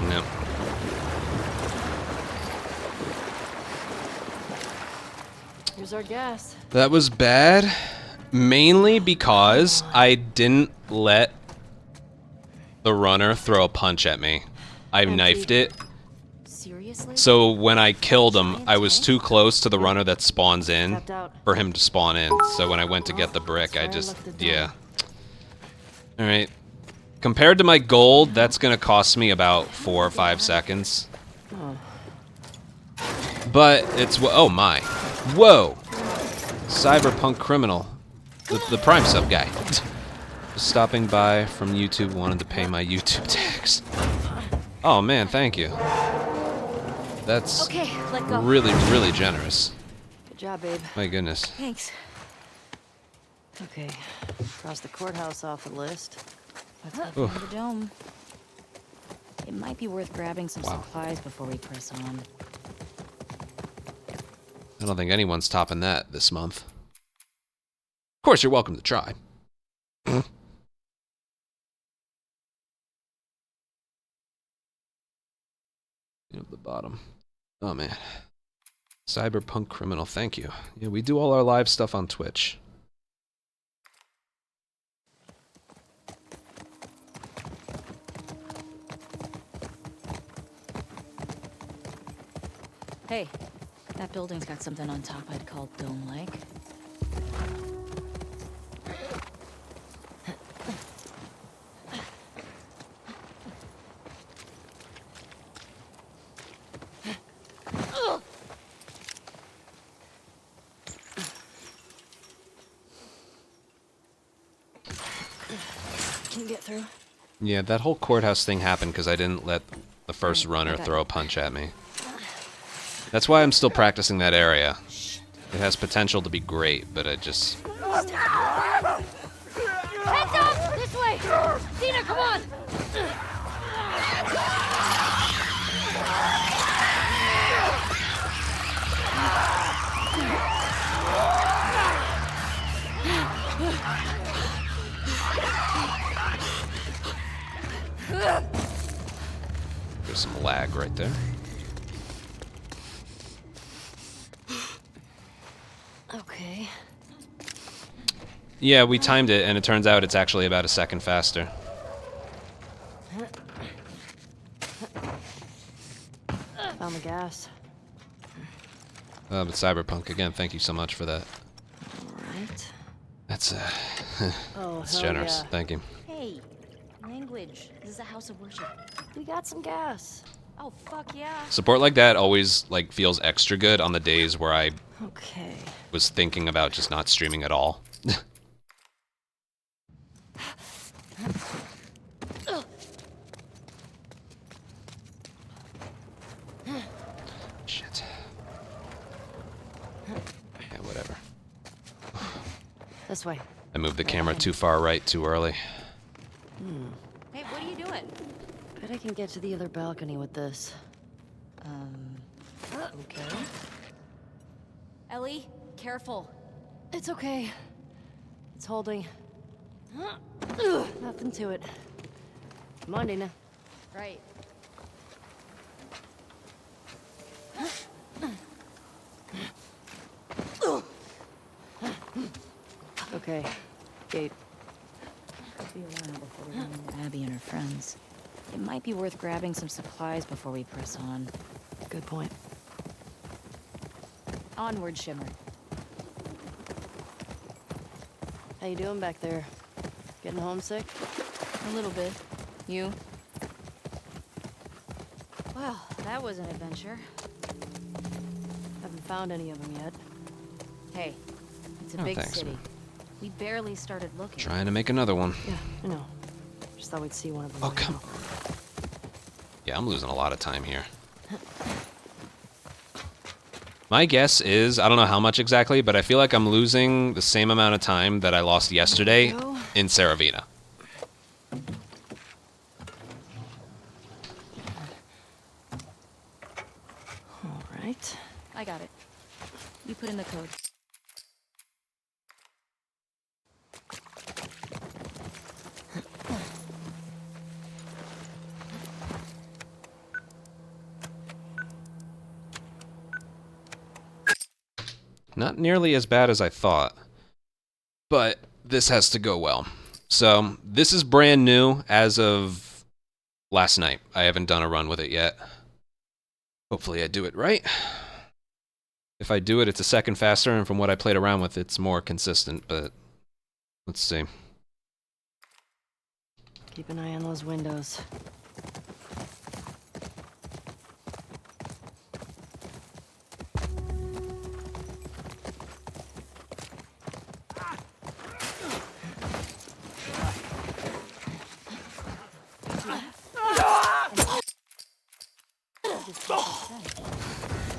No. Here's our gas. That was bad, mainly because I didn't let the runner throw a punch at me. I knifed it. Seriously? So when I killed him, I was too close to the runner that spawns in Tapped out. for him to spawn in. So when I went to get the brick, I just, yeah. Alright. Compared to my gold, that's gonna cost me about 4 or 5 seconds. But it's, oh my. Whoa! Cyberpunk criminal. The Prime sub guy. Just stopping by from YouTube, wanted to pay my YouTube tax. Oh man, thank you. That's Okay, let go. really, really generous. Good job, babe. My goodness. Thanks. Okay. Cross the courthouse off the list. Let's head for the dome. It might be worth grabbing some supplies before we press on. I don't think anyone's topping that this month. Of course, you're welcome to try. At the bottom. Oh man. Cyberpunk criminal, thank you. Yeah, we do all our live stuff on Twitch. Hey, that building's got something on top I'd call dome-like. Can you get through? Yeah, that whole courthouse thing happened because I didn't let the first runner throw a punch at me. That's why I'm still practicing that area. It has potential to be great, but I just... Heads up! This way! Cena, come on! There's some lag right there. Okay. Yeah, we timed it, and it turns out it's actually about a second faster. Found the gas. But Cyberpunk, again, thank you so much for that. All right. That's, Oh, that's hell generous. yeah. Thank you. Hey, house of worship. We got some gas. Oh, fuck yeah. Support like that always like feels extra good on the days where I Okay. was thinking about just not streaming at all. Shit. Yeah, whatever. This way. I moved the camera too far right too early. Hey, what are you doing? Bet I can get to the other balcony with this. Okay. Ellie, careful. It's okay. It's holding. Nothing to it. Come on, Dana. Right. Okay. Gate. Could be a while before we run into Abby and her friends. It might be worth grabbing some supplies before we press on. Good point. Onward, Shimmer. How you doing back there? Getting homesick? A little bit. You? Well, that was an adventure. Haven't found any of them yet. Hey, it's a Oh, big thanks, city. man. We barely started looking. Trying to make another one. Yeah, I know. Just thought we'd see one of them. Oh, right come now. Yeah, I'm losing a lot of time here. My guess is, I don't know how much exactly, but I feel like I'm losing the same amount of time that I lost yesterday There we go. in Saravina. All right. I got it. You put in the code. Not nearly as bad as I thought, but this has to go well. So this is brand new as of last night. I haven't done a run with it yet. Hopefully I do it right. If I do it, it's a second faster, and from what I played around with, it's more consistent, but let's see. Keep an eye on those windows.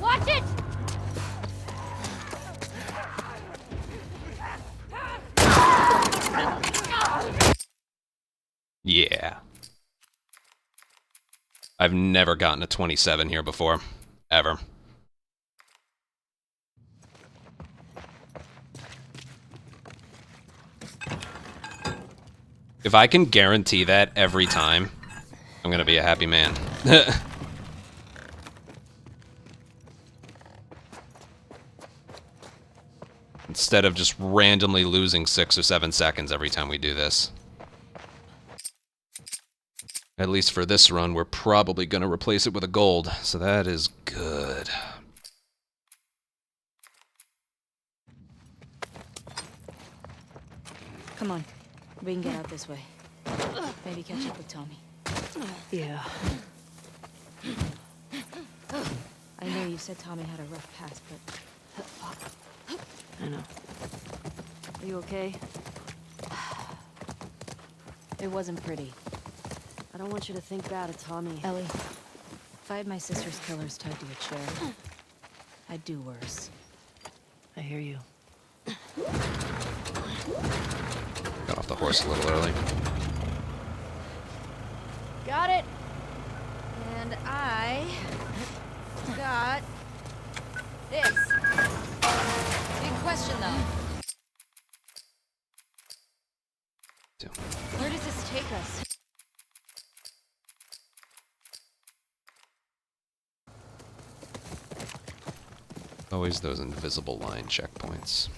Watch it! Yeah. I've never gotten a 27 here before. Ever. If I can guarantee that every time, I'm gonna be a happy man. Instead of just randomly losing 6 or 7 seconds every time we do this. At least for this run, we're probably gonna replace it with a gold, so that is good. Come on. We can get out this way. Maybe catch up with Tommy. Yeah. I know you said Tommy had a rough past, but I know. Are you okay? it wasn't pretty. I don't want you to think bad of Tommy. Ellie, if I had my sister's killers tied to a chair, I'd do worse. I hear you. Got off the horse a little early. Got it. And I got this. Big question, though. Where does this take us? Always those invisible line checkpoints.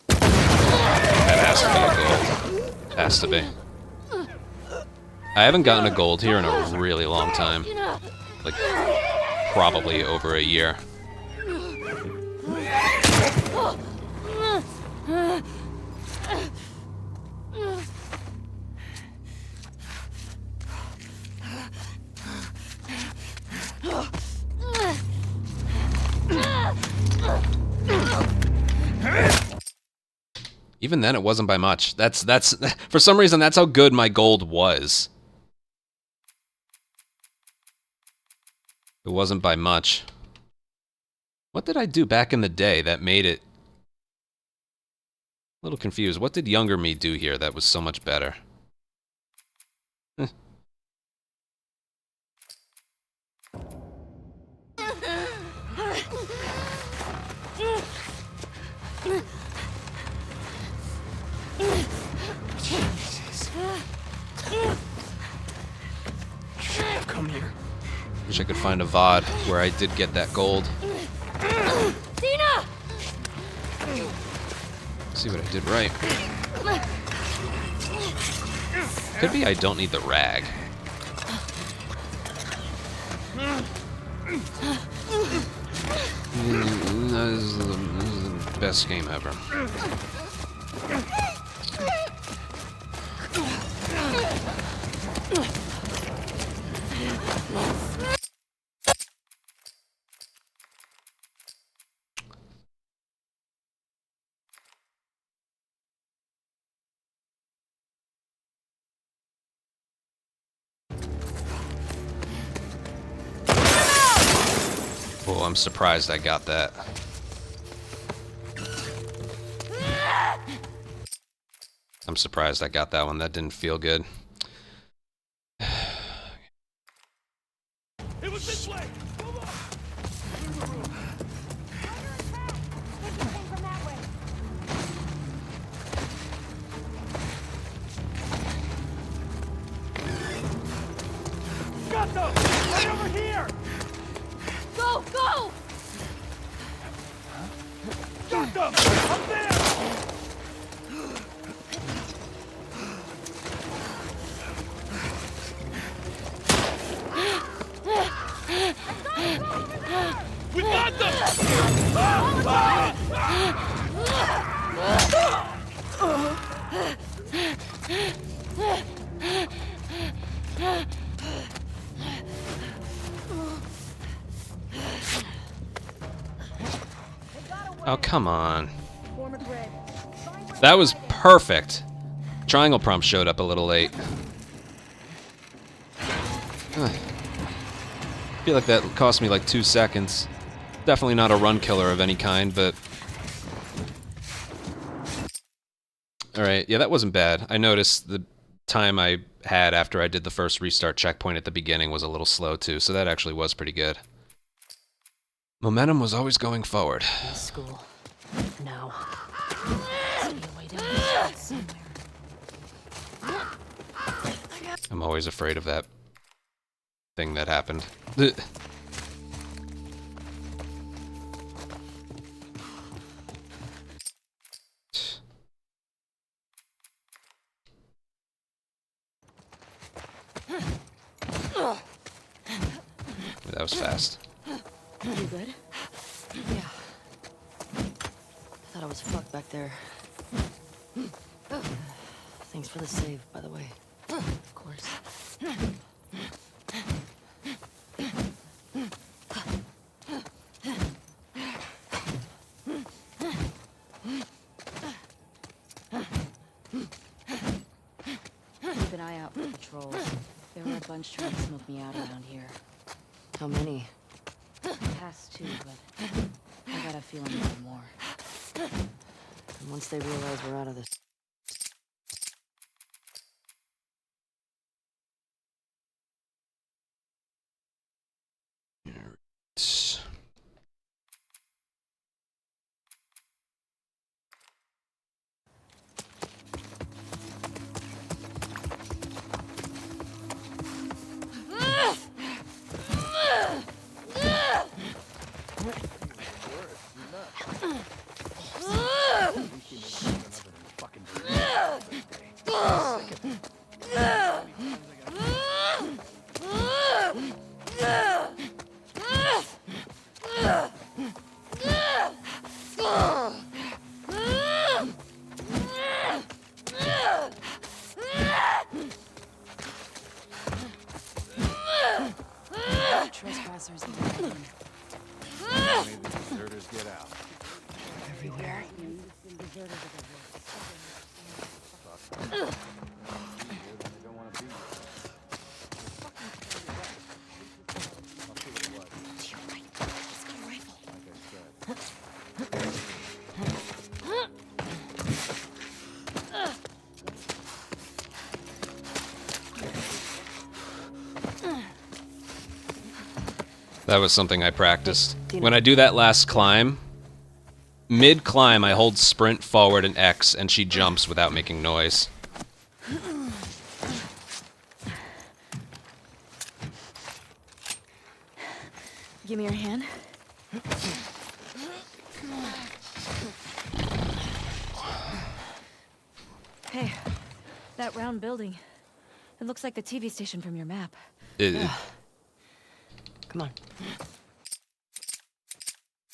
That has to be a gold. Has to be. I haven't gotten a gold here in a really long time. Like, probably over a year. Even then, it wasn't by much. That's for some reason, that's how good my gold was. It wasn't by much. What did I do back in the day that made it... A little confused. What did younger me do here that was so much better? Come here. Wish I could find a VOD where I did get that gold. Dina! See what I did right. Could be I don't need the rag. This is the best game ever. Oh, I'm surprised I got that. I'm surprised I got that one. That didn't feel good. It was this way. Come on. Got them! Right over here! Go, go! Got them! Up there! We got them! Oh, come on. That was perfect. Triangle prompt showed up a little late. I feel like that cost me like 2 seconds. Definitely not a run killer of any kind, but... Alright, yeah, that wasn't bad. I noticed the time I had after I did the first restart checkpoint at the beginning was a little slow too, so that actually was pretty good. Momentum was always going forward. School. Now. I'm always afraid of that thing that happened. That was fast. You good? Yeah. I thought I was fucked back there. Thanks for the save, by the way. Of course. Keep an eye out for patrols. There were a bunch trying to smoke me out around here. How many? Past two, but I got a feeling there's more. And once they realize we're out of this... Trespassers. Maybe the deserters get out. Everywhere. That was something I practiced. When I do that last climb, mid-climb I hold sprint forward and X, and she jumps without making noise. Give me your hand. Hey, that round building. It looks like the TV station from your map. Come on.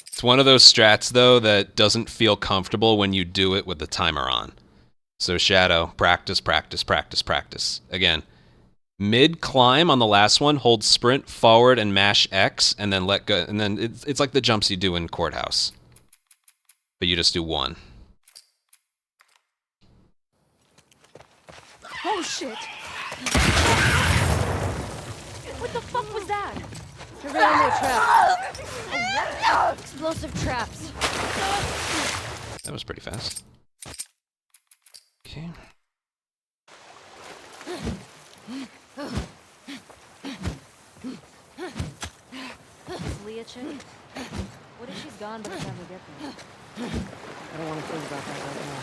It's one of those strats, though, that doesn't feel comfortable when you do it with the timer on. So Shadow, practice, practice, practice, practice. Again, mid-climb on the last one, hold sprint forward and mash X, and then let go. And then it's like the jumps you do in Courthouse. But you just do one. Oh, shit! What the fuck was that? Ammo trap. Oh, what? Explosive traps. That was pretty fast. Okay. Leah chick? What if she's gone by the time we get there? I don't want to think about that right now.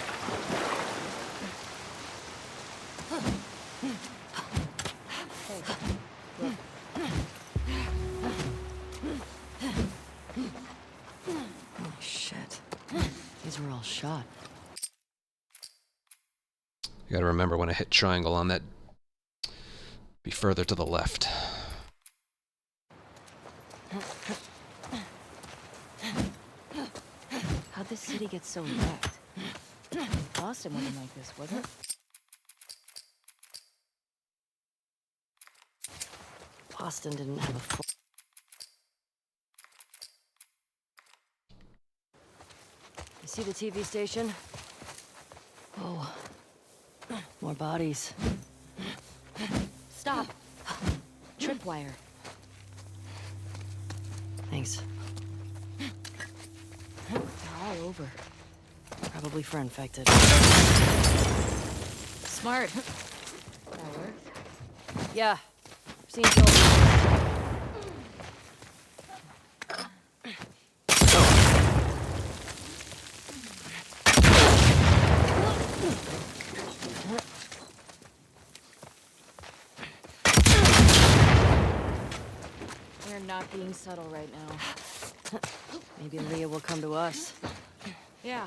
Oh, shit. These were all shot. You gotta remember when I hit triangle on that, be further to the left. How'd this city get so wrecked? Boston wasn't like this, was it? Boston didn't have a full... You see the TV station? Oh. More bodies. Stop! Tripwire. Thanks. They're all over. Probably for infected. Smart. That works. Yeah. Seen soldiers. We're not being subtle right now. Maybe Leah will come to us. Yeah.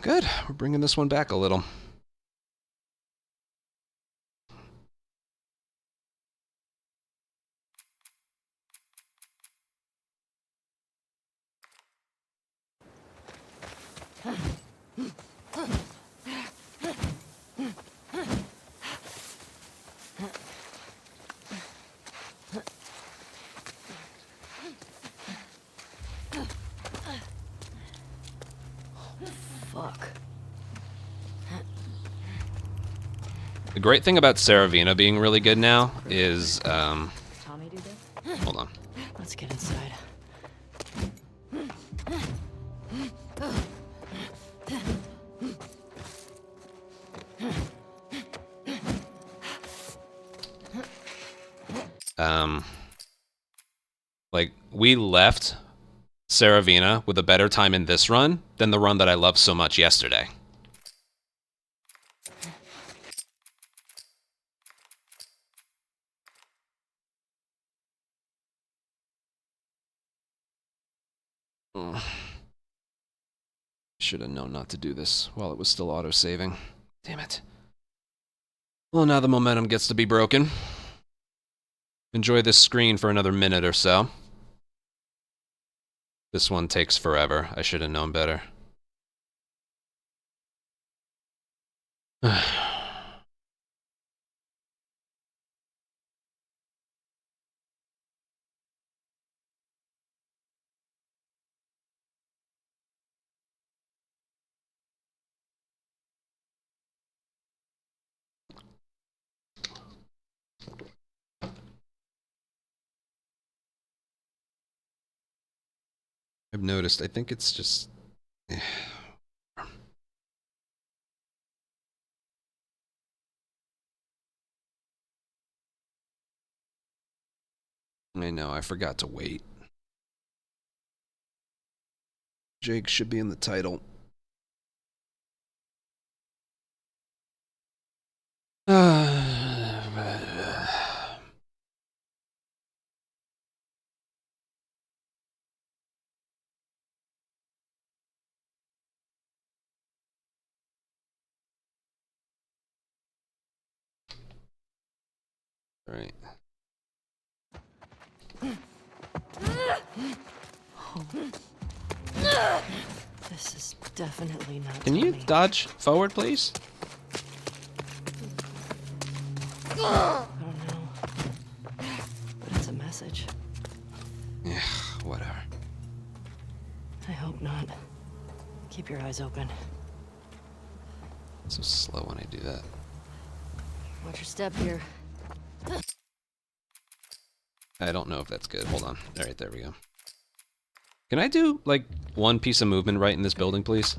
Good. We're bringing this one back a little. Fuck. The great thing about Saravina being really good now is, Tommy do this? hold on. Let's get inside. Like, we left Saravina with a better time in this run than the run that I loved so much yesterday. Should have known not to do this while it was still auto-saving. Damn it. Well, now the momentum gets to be broken. Enjoy this screen for another minute or so. This one takes forever. I should have known better. I've noticed. I think it's just... I know, I forgot to wait. Jake should be in the title. Right. This is definitely not. Can you dodge forward, please? I don't know. But it's a message. Yeah, whatever. I hope not. Keep your eyes open. So slow when I do that. Watch your step here. I don't know if that's good. Hold on. All right, there we go. Can I do, like, one piece of movement right in this building, please?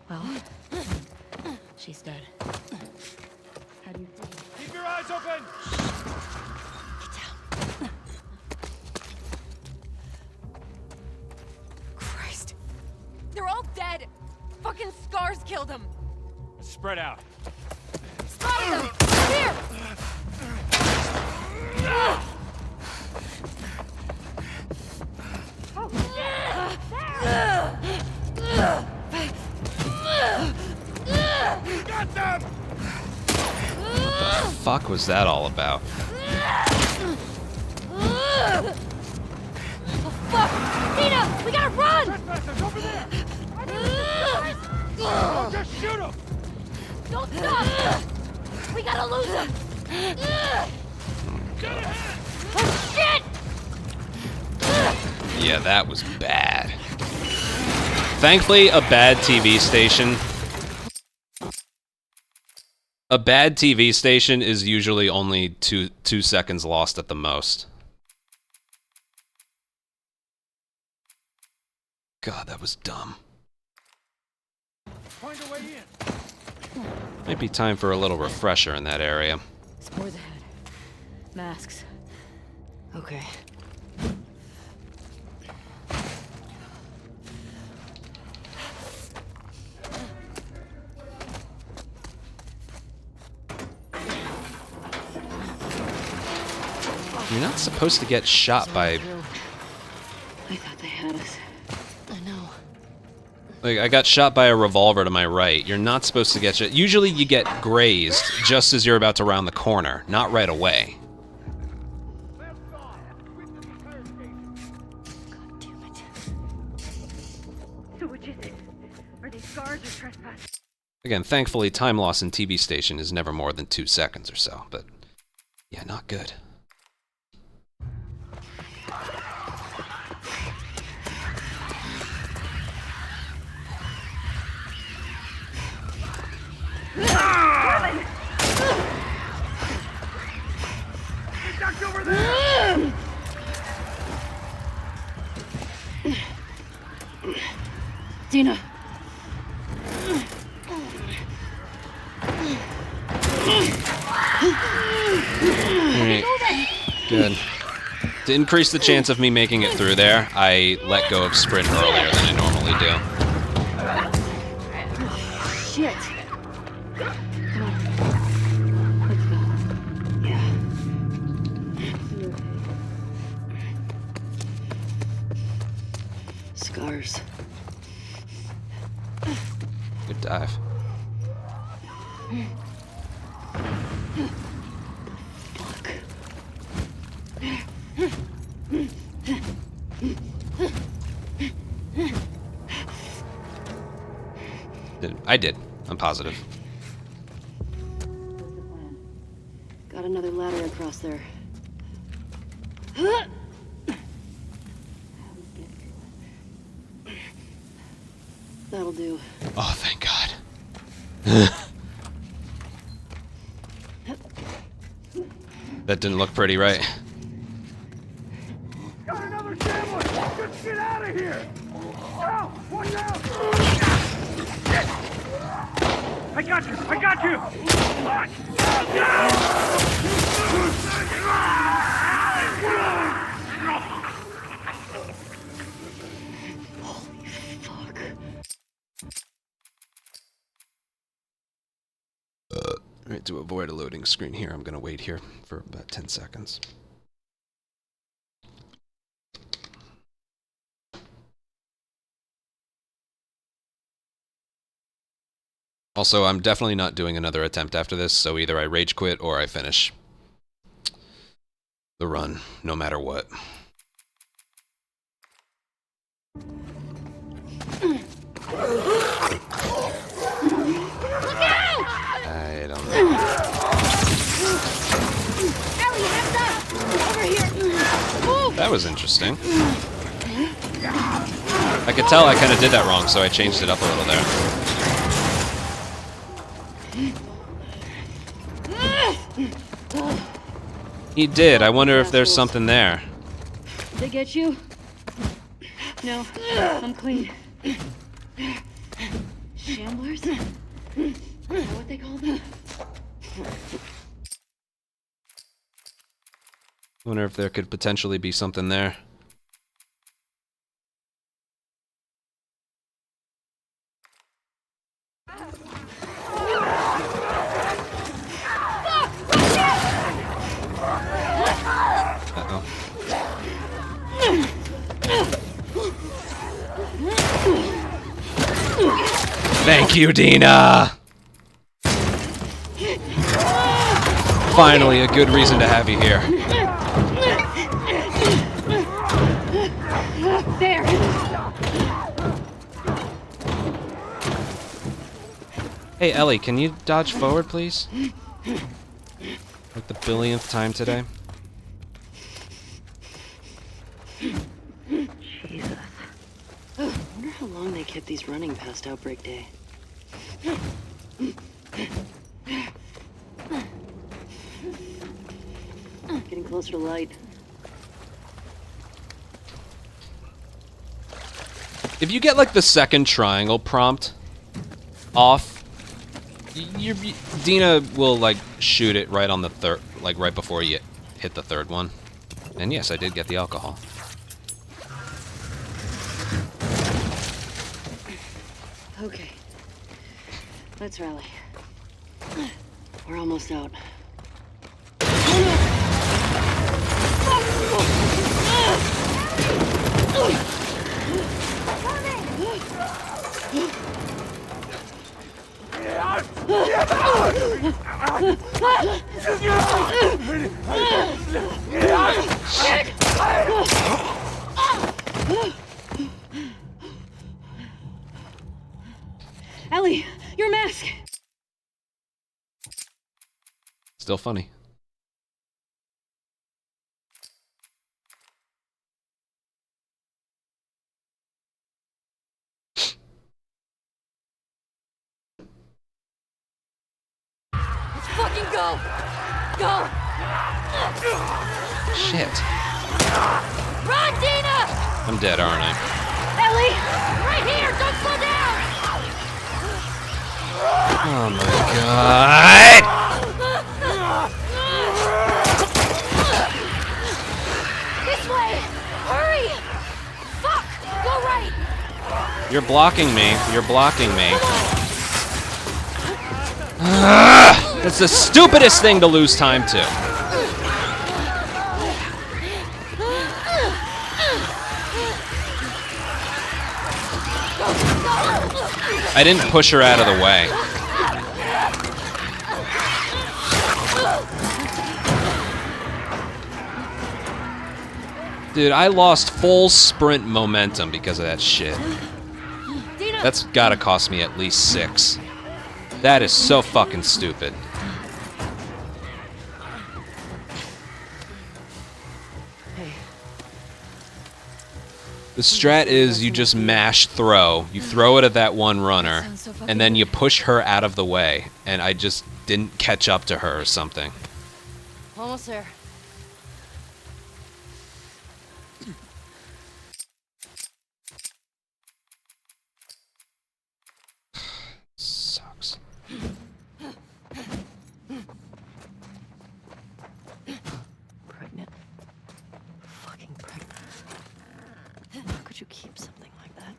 Well, she's dead. How do you feel? Keep your eyes open! Christ. They're all dead. Fucking scars killed them. Spread out. Spotted them! Here! Got them! What the fuck was that all about? Fuck! Nina! We gotta run! Trespassers over there! Don't just shoot them! Don't stop! We gotta lose him! Oh shit! Yeah, that was bad. Thankfully, a bad TV station. A bad TV station is usually only two seconds lost at the most. God, that was dumb. Find a way in. Might be time for a little refresher in that area. Spores ahead. Masks. Okay. You're not supposed to get shot by... I thought they had us. I know. Like, I got shot by a revolver to my right. You're not supposed to get shot. Usually you get grazed just as you're about to round the corner, not right away. God damn it. So which is it? Are they scars or trespass? Again, thankfully, time loss in TV station is never more than 2 seconds or so, but yeah, not good. Over there! Dina. Alright. Good. To increase the chance of me making it through there, I let go of sprint earlier than I normally do. Shit. Come on. Let's go. Yeah. Scars. Good dive. Fuck. I did. I'm positive. What's the plan? Got another ladder across there. That'll do. Oh, thank God. That didn't look pretty, right? Got another sandwich! Just get out of here! Ow! Watch out! I got you! I got you! Fuck. Alright, to avoid a loading screen here, I'm gonna wait here for about 10 seconds. Also, I'm definitely not doing another attempt after this, so either I rage quit or I finish the run, no matter what. I don't know. Ellie, heads up! Over here! Move! That was interesting. I could tell I kind of did that wrong, so I changed it up a little there. He did. I wonder if there's something there. Did they get you? No, I'm clean. Shamblers? Is that what they call them? Wonder if there could potentially be something there. Uh-oh. Thank you, Dina! Finally, a good reason to have you here. There! Hey, Ellie, can you dodge forward, please? Like the billionth time today. Jesus. I wonder how long they kept these running past Outbreak Day. Getting closer to light. If you get like the second triangle prompt off, Dina will like shoot it right on the third, like right before you hit the third one. And yes, I did get the alcohol. Okay. Let's rally. We're almost out. Ellie, your mask! Still funny. Let's fucking go! Go! Shit. Run, Dina! I'm dead, aren't I? Ellie! Right here! Don't slow down! Oh my god! This way! Hurry! Fuck! Go right! You're blocking me. You're blocking me. It's the stupidest thing to lose time to. I didn't push her out of the way. Dude, I lost full sprint momentum because of that shit. That's gotta cost me at least 6. That is so fucking stupid. The strat is you just mash throw. You throw it at that one runner, and then you push her out of the way. And I just didn't catch up to her or something. Almost there. Sucks. Pregnant. Fucking pregnant. How could you keep something like that?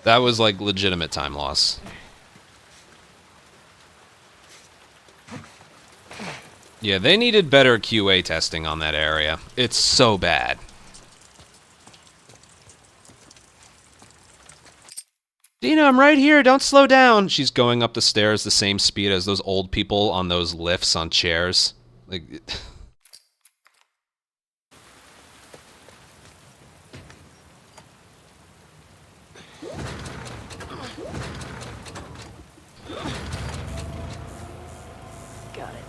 That was like legitimate time loss. Yeah, they needed better QA testing on that area. It's so bad. Dina, I'm right here. Don't slow down. She's going up the stairs the same speed as those old people on those lifts on chairs. Like... Got it.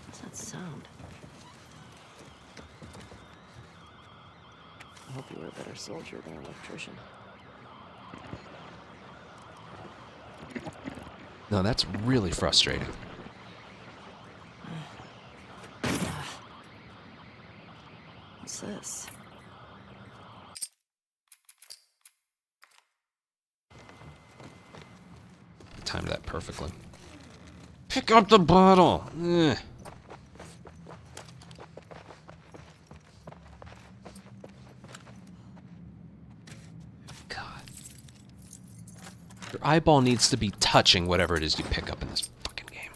What's that sound? I hope you were a better soldier than an electrician. No, that's really frustrating. What's this? Timed that perfectly. Pick up the bottle. Eh. God. Your eyeball needs to be touching whatever it is you pick up in this fucking game.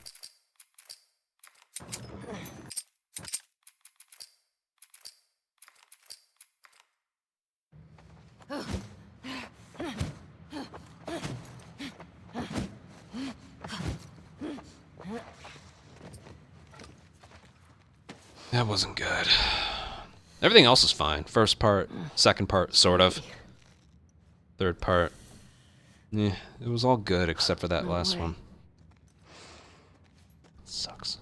That wasn't good. Everything else is fine. First part, second part, sort of. Third part. Yeah, it was all good except for that last one. Sucks.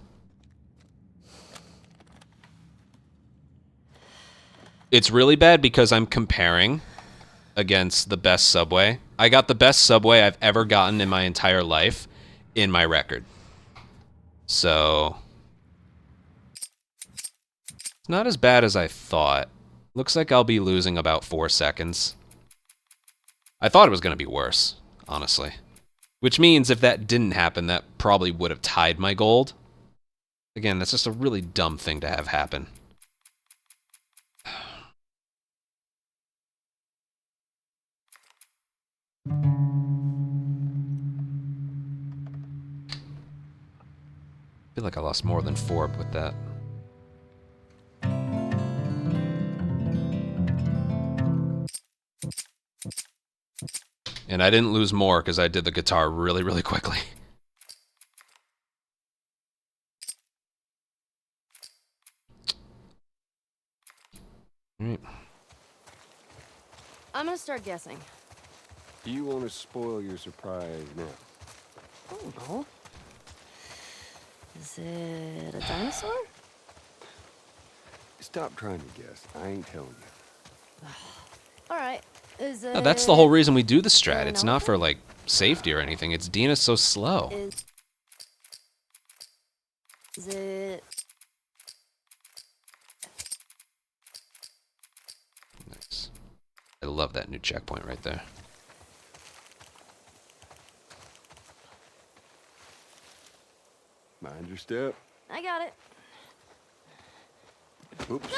It's really bad because I'm comparing against the best Subway. I got the best Subway I've ever gotten in my entire life in my record. So... it's not as bad as I thought. Looks like I'll be losing about 4 seconds. I thought it was going to be worse, honestly. Which means if that didn't happen, that probably would have tied my gold. Again, that's just a really dumb thing to have happen. I feel like I lost more than 4 with that. And I didn't lose more because I did the guitar really, really quickly. Alright. I'm gonna start guessing. Do you want to spoil your surprise now? Oh no. Is it a dinosaur? Stop trying to guess. I ain't telling you. All right. Is it? No, that's the whole reason we do the strat. It's not for, like, safety or anything. It's Dina's so slow. Is it? Nice. I love that new checkpoint right there. Mind your step. I got it. Oops.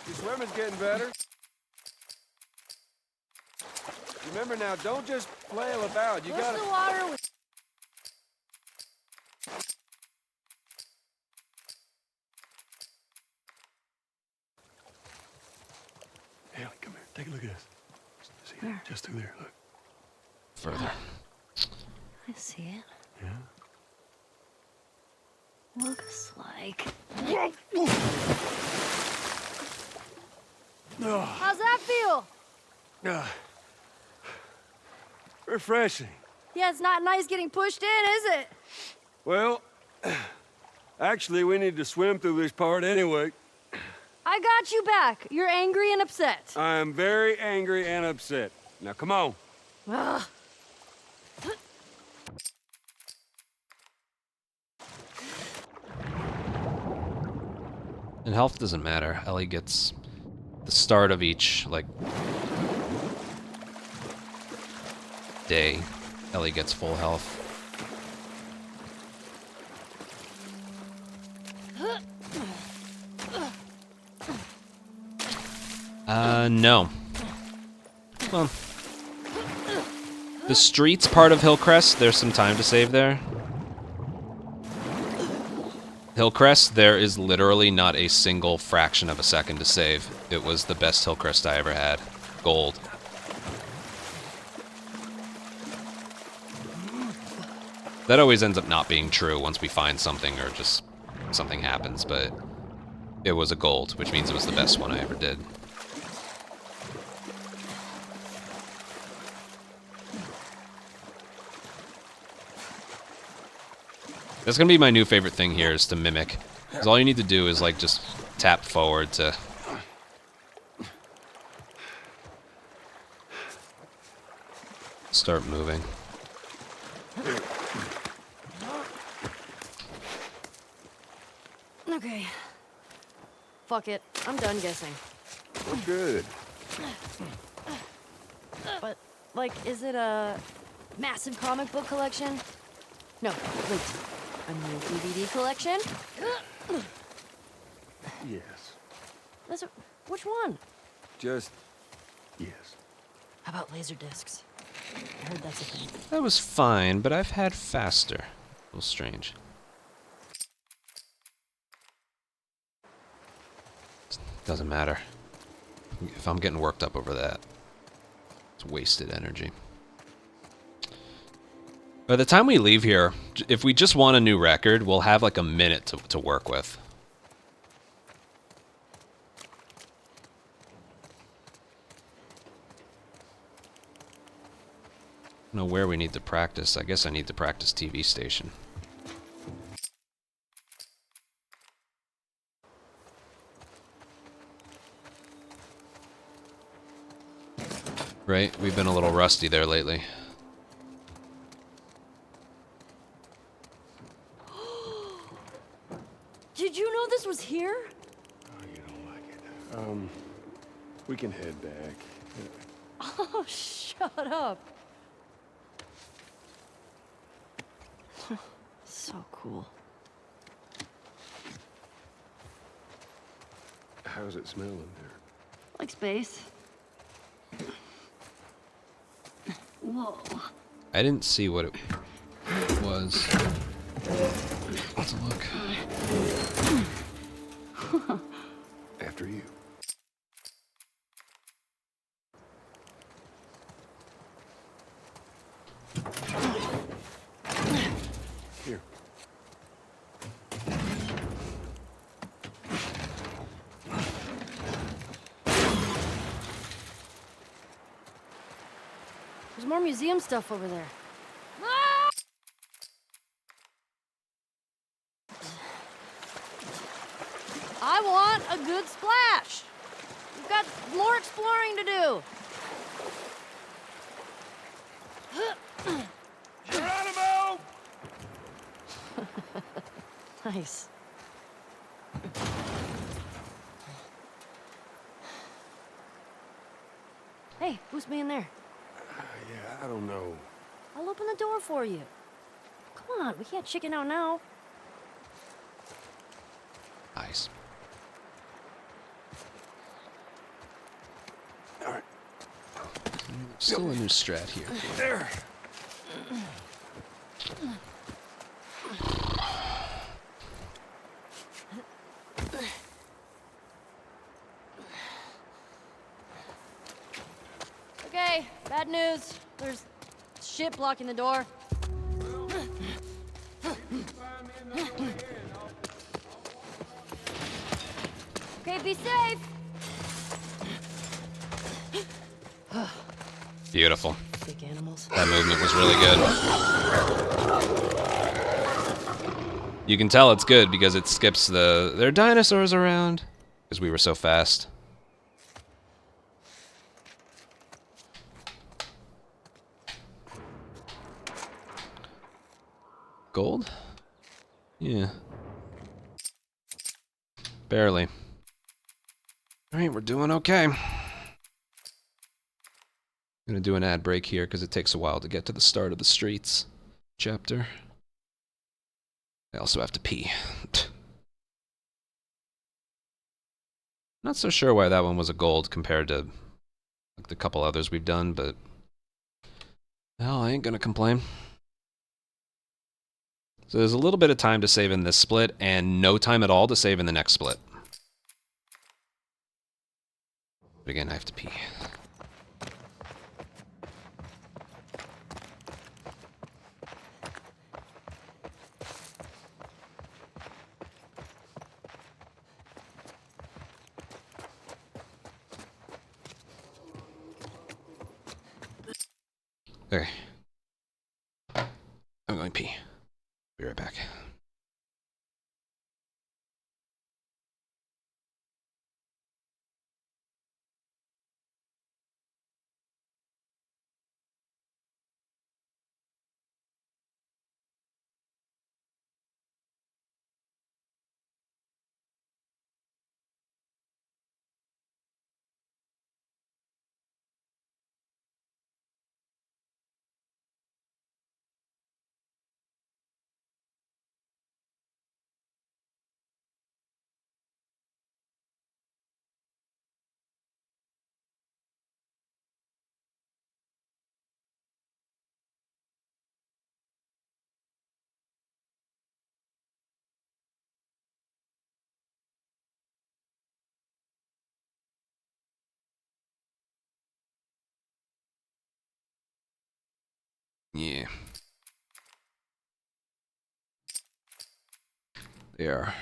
Your swimming's getting better. Remember now, don't just flail about. You Push gotta... the water with... Ellie, come here. Take a look at this. See, Where? just through there. Look. Further. I see it. Yeah? Looks like... How's that feel? Refreshing. Yeah, it's not nice getting pushed in, is it? Well, actually, we need to swim through this part anyway. I got you back. You're angry and upset. I am very angry and upset. Now, come on. Ugh. And health doesn't matter. Ellie gets the start of each, like, day. Ellie gets full health. No. Well, the streets part of Hillcrest, there's some time to save there. Hillcrest, there is literally not a single fraction of a second to save. It was the best Hillcrest I ever had. Gold. That always ends up not being true once we find something or just something happens, but it was a gold, which means it was the best one I ever did. That's gonna be my new favorite thing here, is to mimic. Because all you need to do is, like, just tap forward to... start moving. Okay. Fuck it. I'm done guessing. Well, good. But, like, is it a massive comic book collection? No, wait. A new DVD collection? Yes. Which one? Just... yes. How about laser discs? I heard that's a thing. That was fine, but I've had faster. A little strange. Doesn't matter. If I'm getting worked up over that, it's wasted energy. By the time we leave here, if we just want a new record, we'll have like a minute to work with. I don't know where we need to practice. I guess I need to practice TV station. Right? We've been a little rusty there lately. Did you know this was here? Oh, you don't like it. We can head back. Oh, shut up. So cool. How's it smelling there? Like space. Whoa. I didn't see what it was. Let's look. After you. Here. There's more museum stuff over there. I want a good splash. We've got more exploring to do. Geronimo! Nice. Hey, who's being there? Yeah, I don't know. I'll open the door for you. Come on, we can't chicken out now. Nice. All right. Still a new strat here. There. Okay, bad news. There's shit blocking the door. Okay, be safe. Beautiful. Big animals. That movement was really good. You can tell it's good because it skips the there are dinosaurs around because we were so fast. Gold? Yeah. Barely. Alright, we're doing okay. I'm gonna do an ad break here because it takes a while to get to the start of the streets chapter. I also have to pee. Not so sure why that one was a gold compared to like the couple others we've done, but hell, I ain't gonna complain. So there's a little bit of time to save in this split and no time at all to save in the next split. But again, I have to pee. Okay. I'm going to pee. Be right back. Yeah. They are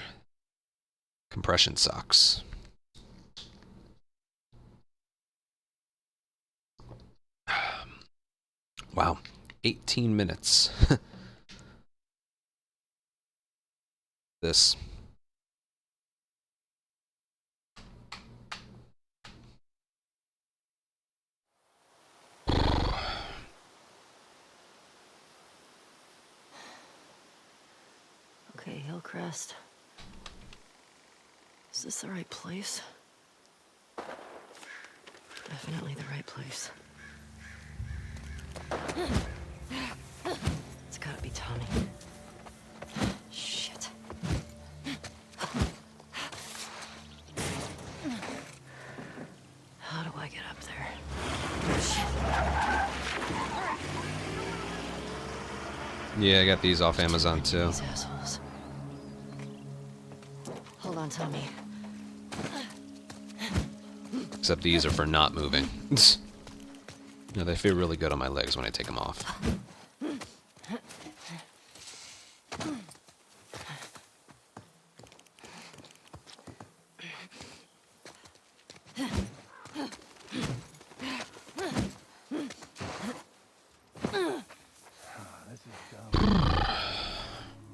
compression socks. Wow. 18 minutes. This. Okay, Hillcrest. Is this the right place? Definitely the right place. It's gotta be Tommy. Shit. How do I get up there? Yeah, I got these off Amazon too. These assholes. Hold on, Tommy. Except these are for not moving. You know, they feel really good on my legs when I take them off.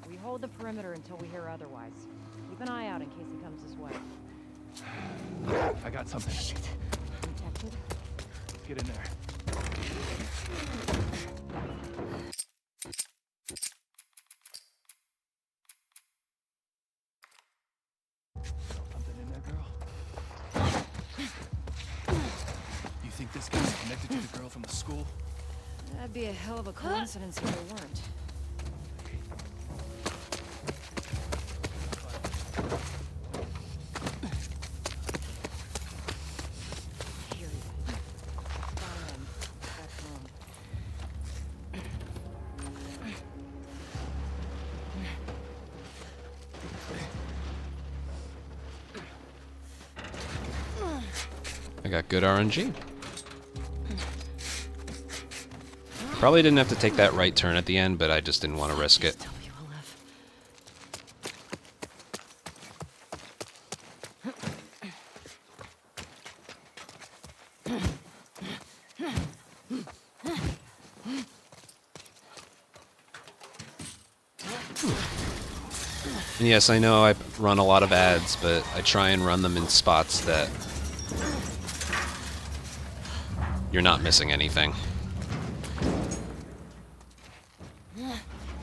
We hold the perimeter until we hear otherwise. Keep an eye out in case he comes this way. I got something. Detected? Get in there. Something in there, girl? You think this guy's connected to the girl from the school? That'd be a hell of a coincidence if they weren't. Here he is. Got him. Got I got good RNG. Probably didn't have to take that right turn at the end, but I just didn't want to risk it. Tell me we'll live. And yes, I know I run a lot of ads, but I try and run them in spots that you're not missing anything.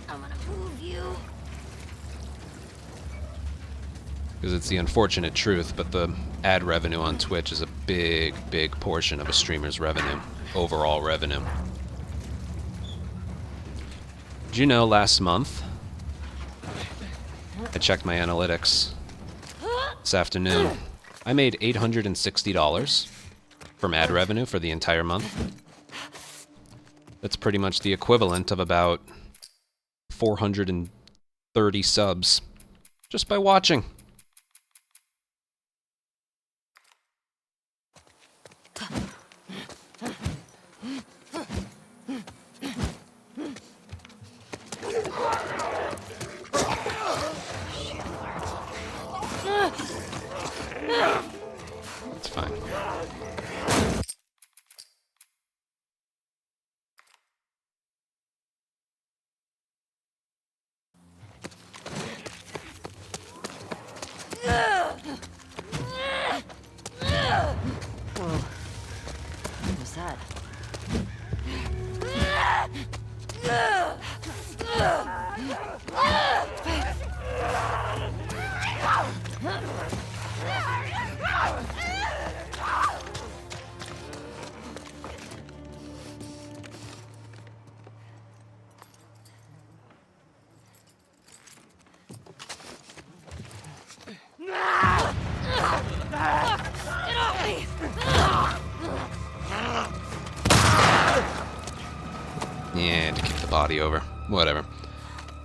I'm gonna move you. Because it's the unfortunate truth, but the ad revenue on Twitch is a big, big portion of a streamer's revenue, overall revenue. Did you know last month, I checked my analytics this afternoon, I made $860 from ad revenue for the entire month. That's pretty much the equivalent of about 430 subs just by watching. It's fine. Whoa. What was that? Yeah, to kick the body over. Whatever.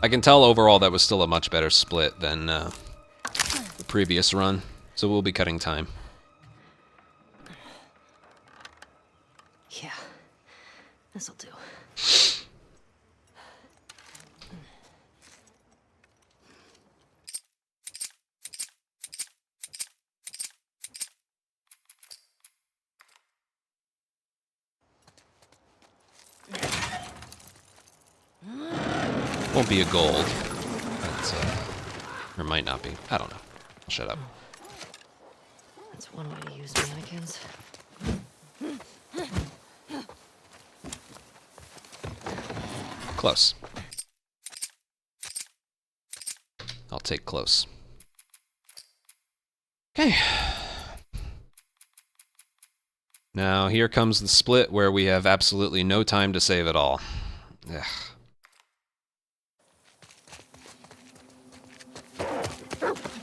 I can tell overall that was still a much better split than the previous run, so we'll be cutting time. Yeah. This'll do. Won't be a gold. But, or might not be. I don't know. I'll shut up. That's one way to use mannequins. Close. I'll take close. Okay. Now here comes the split where we have absolutely no time to save at all. Ugh.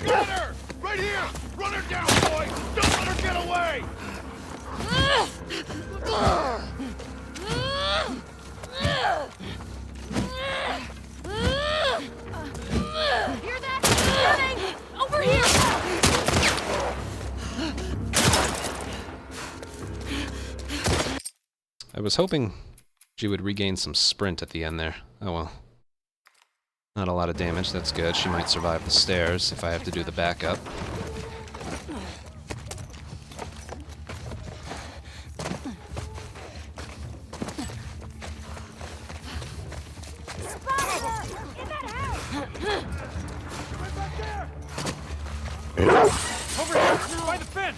Get her! Right here! Run her down, boy! Don't let her get away! Hear that? Coming! Over here! I was hoping she would regain some sprint at the end there. Oh well. Not a lot of damage, that's good. She might survive the stairs if I have to do the backup. Over here! By the fence!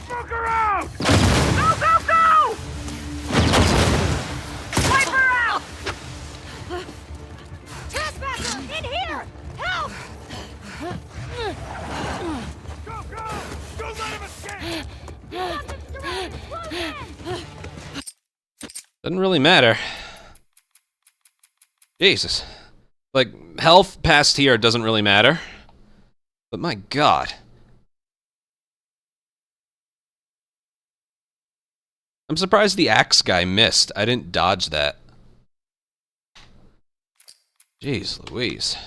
Smoke her out! Go, go, go! Wipe her out! Trespasser! In here! Help! Go, go! Don't let him escape! Nothing's surrounded! Close in! Doesn't really matter. Jesus. Like, health past here doesn't really matter. But my god. I'm surprised the axe guy missed. I didn't dodge that. Jeez Louise.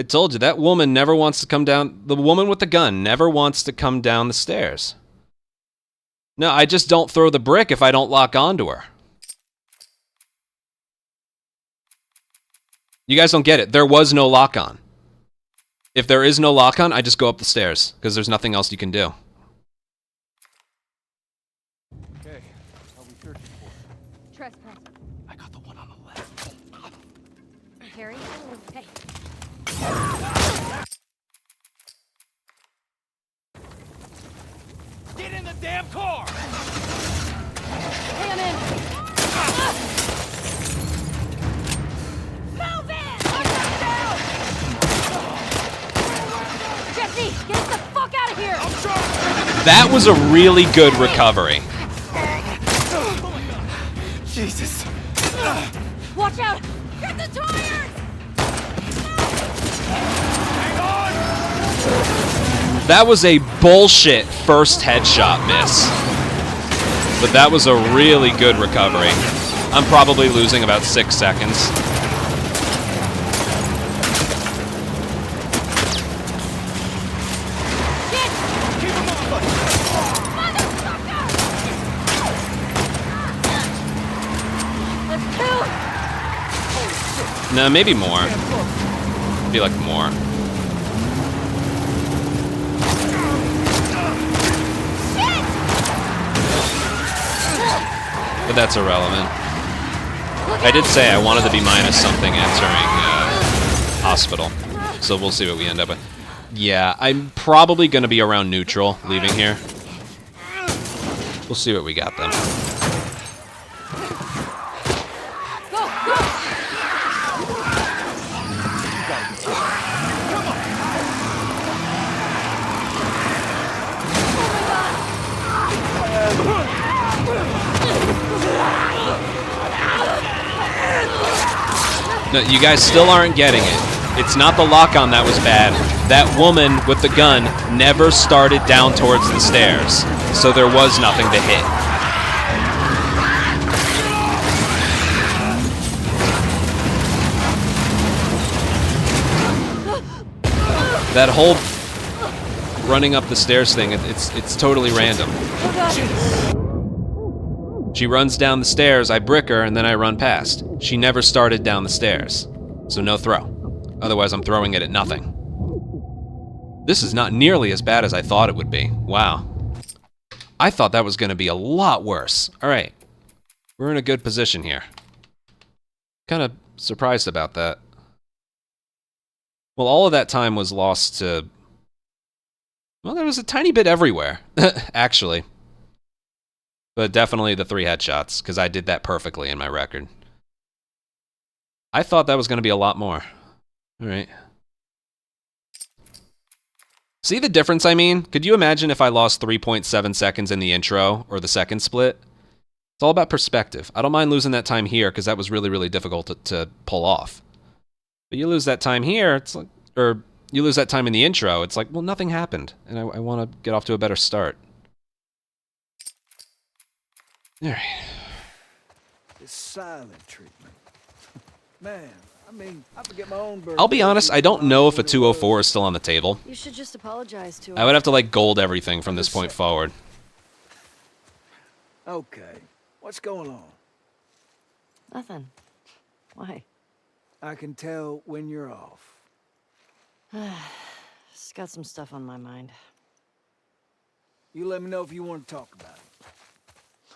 I told you, that woman never wants to come down... The woman with the gun never wants to come down the stairs. No, I just don't throw the brick if I don't lock onto her. You guys don't get it. There was no lock-on. If there is no lock-on, I just go up the stairs, because there's nothing else you can do. Okay, what are we searching for? Trespass. I got the one on the left. Harry? Hey. Get in the damn car! Hang on in. Move it! Jesse, get us the fuck out of here! I'm trying! That was a really good recovery. Jesus. Watch out! Hit the tires! Hang on! That was a bullshit first headshot miss. But that was a really good recovery. I'm probably losing about 6 seconds. Shit! Keep him on, buddy! Motherfucker! That's 2! No, maybe more. Be like more. But that's irrelevant. I did say I wanted to be minus something entering hospital. So we'll see what we end up with. Yeah, I'm probably going to be around neutral leaving here. We'll see what we got then. Go, go! No, you guys still aren't getting it. It's not the lock-on that was bad. That woman with the gun never started down towards the stairs, so there was nothing to hit. That whole running up the stairs thing, it's totally random. She runs down the stairs, I brick her, and then I run past. She never started down the stairs, so no throw. Otherwise, I'm throwing it at nothing. This is not nearly as bad as I thought it would be. Wow. I thought that was going to be a lot worse. All right. We're in a good position here. Kind of surprised about that. Well, all of that time was lost to... Well, there was a tiny bit everywhere, actually. But definitely the 3 headshots, because I did that perfectly in my record. I thought that was going to be a lot more. All right. See the difference I mean? Could you imagine if I lost 3.7 seconds in the intro or the second split? It's all about perspective. I don't mind losing that time here because that was really, really difficult to pull off. But you lose that time here, it's like, or you lose that time in the intro, it's like, well, nothing happened, and I want to get off to a better start. All right. This silent treatment. Man, I mean, I forget my own bird. I'll be honest, I don't know if a 204 is still on the table. You should just apologize to I would have to, like, gold everything from this point forward. Okay, what's going on? Nothing. Why? I can tell when you're off. Just got some stuff on my mind. You let me know if you want to talk about it.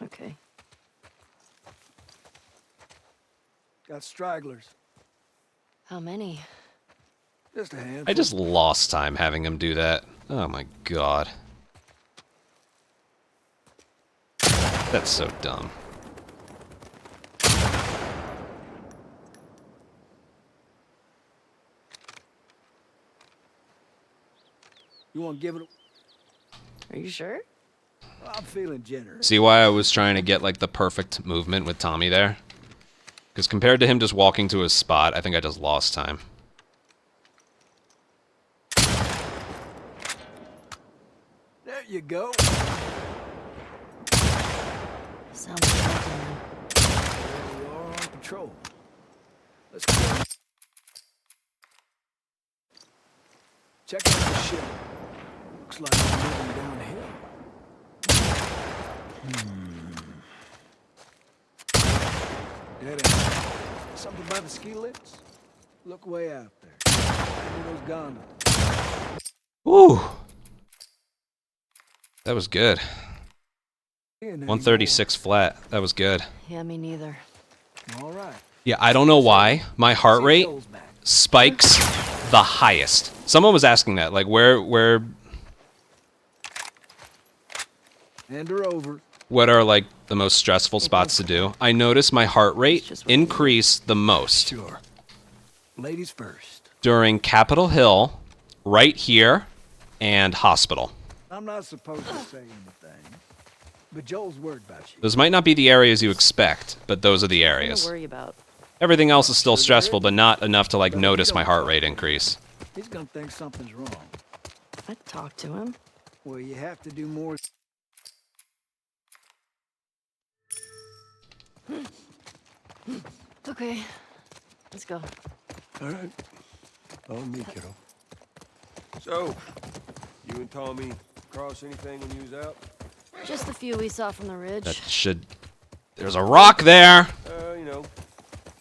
Okay. Got stragglers. How many? Just a handful. I just lost time having him do that. Oh my god. That's so dumb. You want to give it Are you sure? I'm feeling generous. See why I was trying to get, like, the perfect movement with Tommy there? Because compared to him just walking to his spot, I think I just lost time. There you go. Sounds like man. We are on patrol. Let's go. Check out the ship. Looks like we're moving downhill. Dead end. Something by the ski lifts? Look way out there. Look those gondolas. Ooh. That was good. 136 flat. That was good. Yeah, me neither. All right. Yeah, I don't know why my heart rate spikes the highest. Someone was asking that, like, where Hand her over. what are, like, the most stressful spots to do? I notice my heart rate increase the most Sure. Ladies first. during Capitol Hill, right here, and hospital. I'm not supposed to say anything, but Joel's worried about you. Those might not be the areas you expect, but those are the What to areas. worry about? Everything else is still stressful, but not enough to, like, notice my heart rate increase. He's gonna think something's wrong. I'd talk to him. Well, you have to do more. Okay, let's go. All right. On me, kiddo. So, you and Tommy cross anything when you was out? Just the few we saw from the ridge. That should... There's a rock there! You know,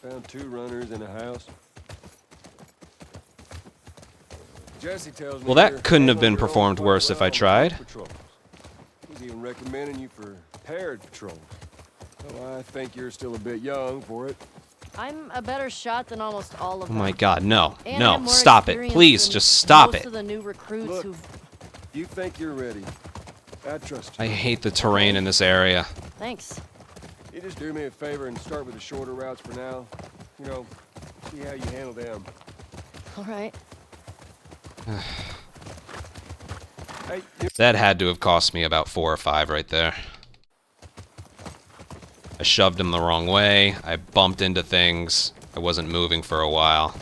found 2 runners in a house. Jesse tells me Well, that you're couldn't have been handling your own performed work worse if well I on tried. patrols. He's even recommending you for paired patrols. So I think you're still a bit young for it. I'm a better shot than almost all of Oh them. my god, no. And I No, have more stop it. experience Please, than just stop most it. of the new recruits Look. who've... You think you're ready. I trust you. I hate the terrain in this area. Thanks. You just do me a favor and start with the shorter routes for now. You know, see how you handle them. All right. Hey, That had to have cost me about 4 or 5 right there. I shoved him the wrong way. I bumped into things. I wasn't moving for a while.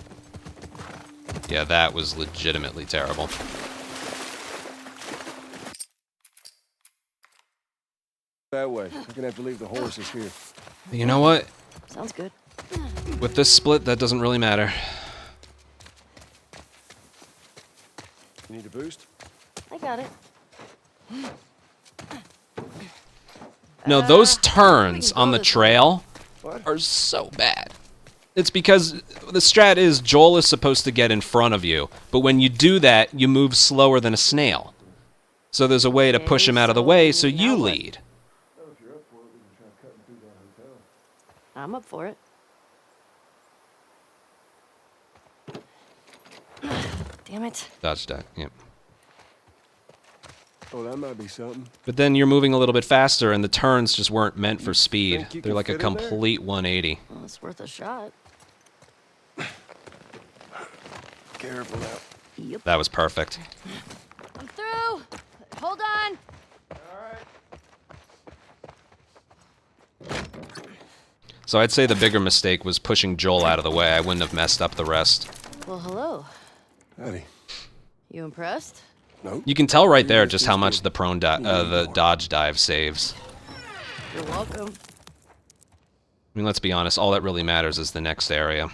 Yeah, that was legitimately terrible. that way. We're gonna have to leave the horses here. You know what? Sounds good. With this split, that doesn't really matter. You need a boost? I got it. No, those turns we can on go the this way. trail What? are so bad. It's because the strat is Joel is supposed to get in front of you, but when you do that, you move slower than a snail. So there's a way to push him out of the way so you now what? lead. I'm up for it. Damn it. Dodge that, yep. Oh, that might be something. But then you're moving a little bit faster, and the turns just weren't meant for speed. Think you They're can like a fit in there? complete 180. Well, it's worth a shot. Careful now. Yep. That was perfect. I'm through. Hold on. So I'd say the bigger mistake was pushing Joel out of the way. I wouldn't have messed up the rest. Well, hello. Howdy. You impressed? Nope. You can tell right there just how much the the dodge dive saves. You're welcome. I mean, let's be honest, all that really matters is the next area.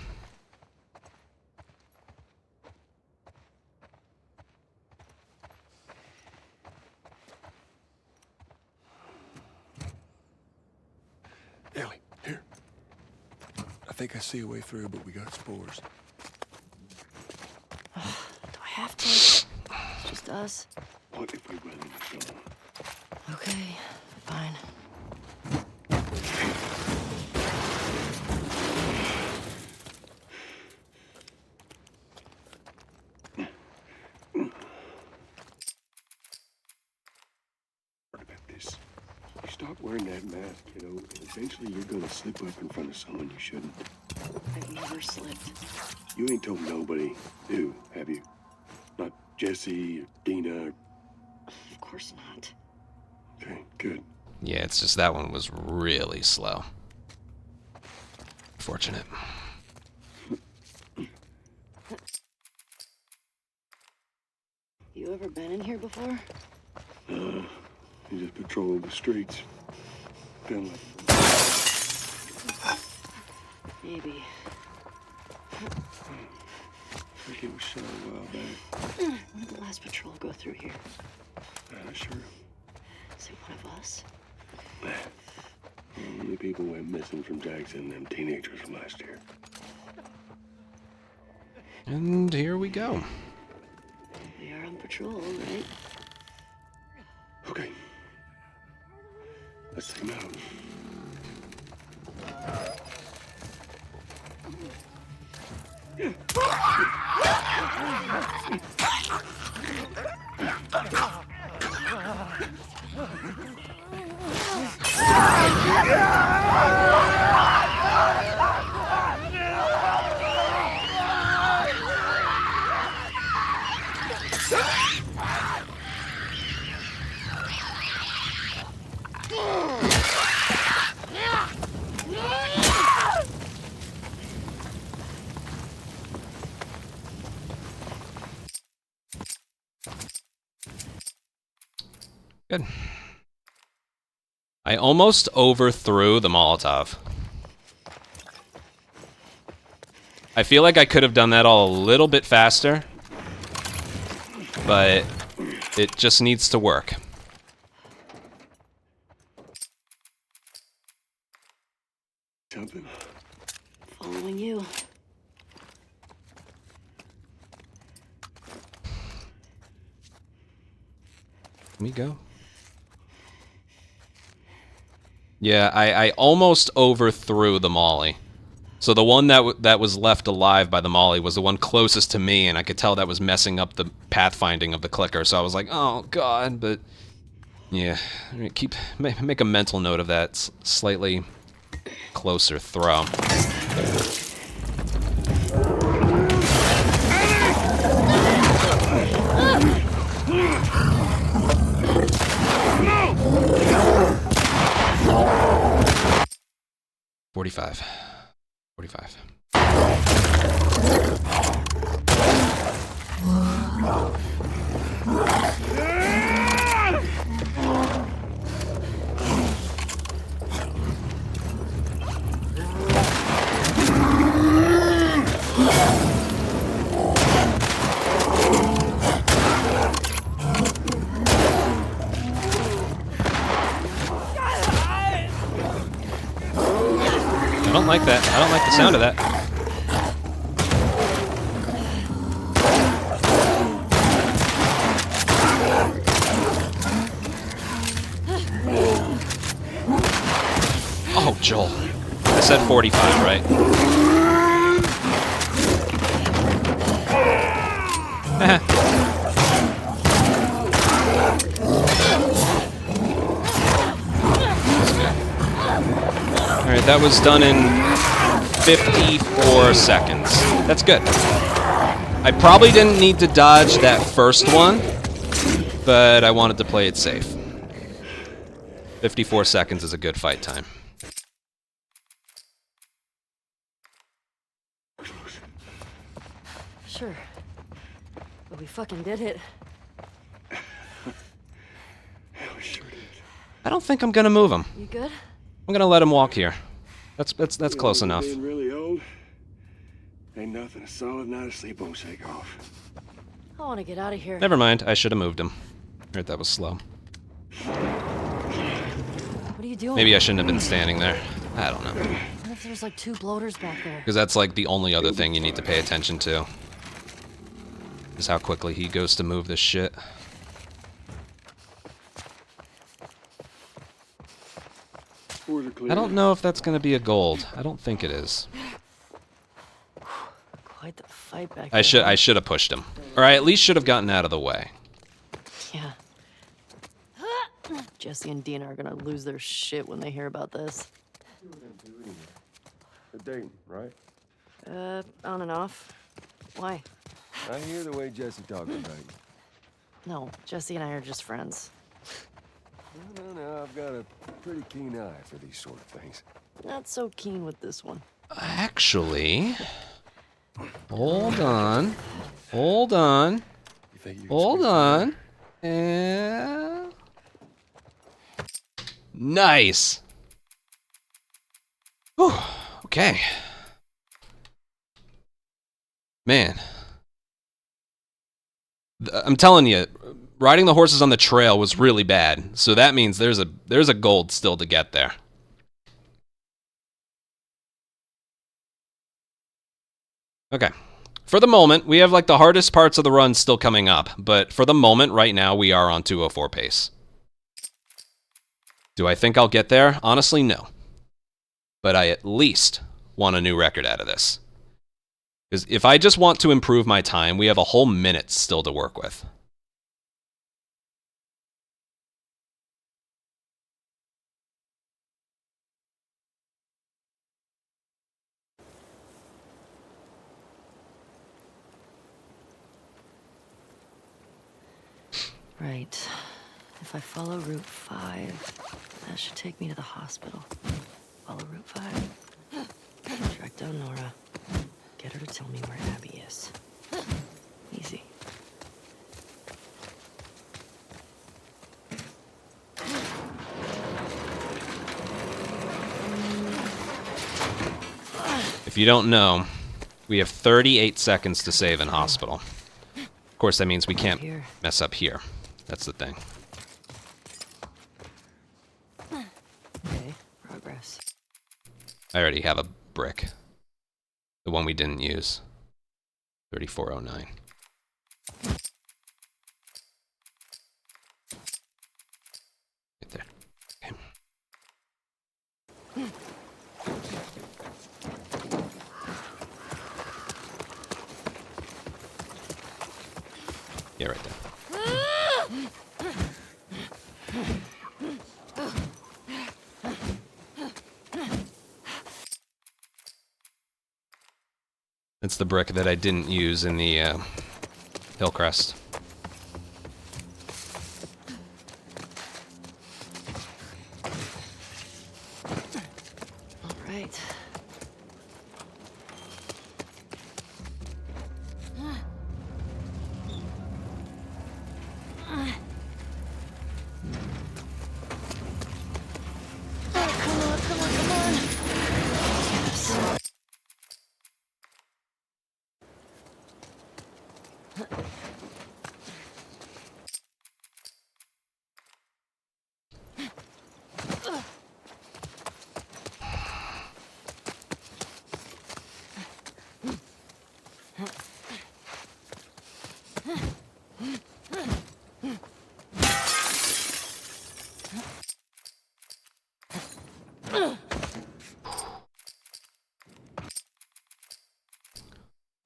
Ellie, here. I think I see a way through, but we got spores. Do I have to? It's just us. What if we run into someone? Okay, fine. About this. You stop wearing that mask, kiddo, and eventually you're gonna slip up in front of someone you shouldn't. I've never slipped. You ain't told nobody who, have you? Not Jesse or Dina or... Of course not. Okay, good. Yeah, it's just that one was really slow. Fortunate. You ever been in here before? You just patrol the streets. Kind of like... Maybe. I think it was shot a while back. through here? Sure. Is it one of us? Only people went missing from Jackson, them teenagers from last year. And here we go. We are on patrol, right? Okay. Let's take him out. Good. I almost overthrew the Molotov. I feel like I could have done that all a little bit faster, but it just needs to work. Jumping. Following you. Let me go. Yeah, I almost overthrew the Molly. So the one that was left alive by the Molly was the one closest to me, and I could tell that was messing up the pathfinding of the clicker. So I was like, oh god, but yeah, make a mental note of that. Slightly closer throw. No! 45. 45. I don't like that. I don't like the sound of that. Oh, Joel. I said 45, right? Alright, that was done in 54 seconds. That's good. I probably didn't need to dodge that first one, but I wanted to play it safe. 54 seconds is a good fight time. Sure. But we fucking did it. I don't think I'm gonna move him. You good? I'm gonna let him walk here. That's close enough. Being really old, ain't nothing a solid night of sleep won't shake off. I want to get out of here. Never mind, I should have moved him. Right, that was slow. What are you doing? Maybe I shouldn't have been standing there. I don't know. What if there's like 2 bloaters back there? Because that's like the only other thing you need to pay attention to. Is how quickly he goes to move this shit. I don't know if that's gonna be a gold. I don't think it is. Quite the fight back I there. should have pushed him. Or I at least should have gotten out of the way. Yeah. Jesse and Dina are gonna lose their shit when they hear about this. A dating, right? On and off. Why? I hear the way Jesse talks about you. No, Jesse and I are just friends. No, I've got a pretty keen eye for these sort of things. Not so keen with this one. Actually, hold on. Hold on. Hold on. And... Nice. Whew. Okay. Man. I'm telling you, riding the horses on the trail was really bad. So that means there's a gold still to get there. Okay. For the moment, we have like the hardest parts of the run still coming up, but for the moment, right now, we are on 204 pace. Do I think I'll get there? Honestly, no. But I at least want a new record out of this. Because if I just want to improve my time, we have a whole minute still to work with. Right. If I follow Route 5, that should take me to the hospital. Follow Route 5. Track down Nora. Get her to tell me where Abby is. Easy. If you don't know, we have 38 seconds to save in hospital. Of course, that means we can't mess up here. That's the thing. Okay, progress. I already have a brick. The one we didn't use. 3409. Right there. Okay. Yeah, right there. It's the brick that I didn't use in the Hillcrest. All right. Come on. Yes.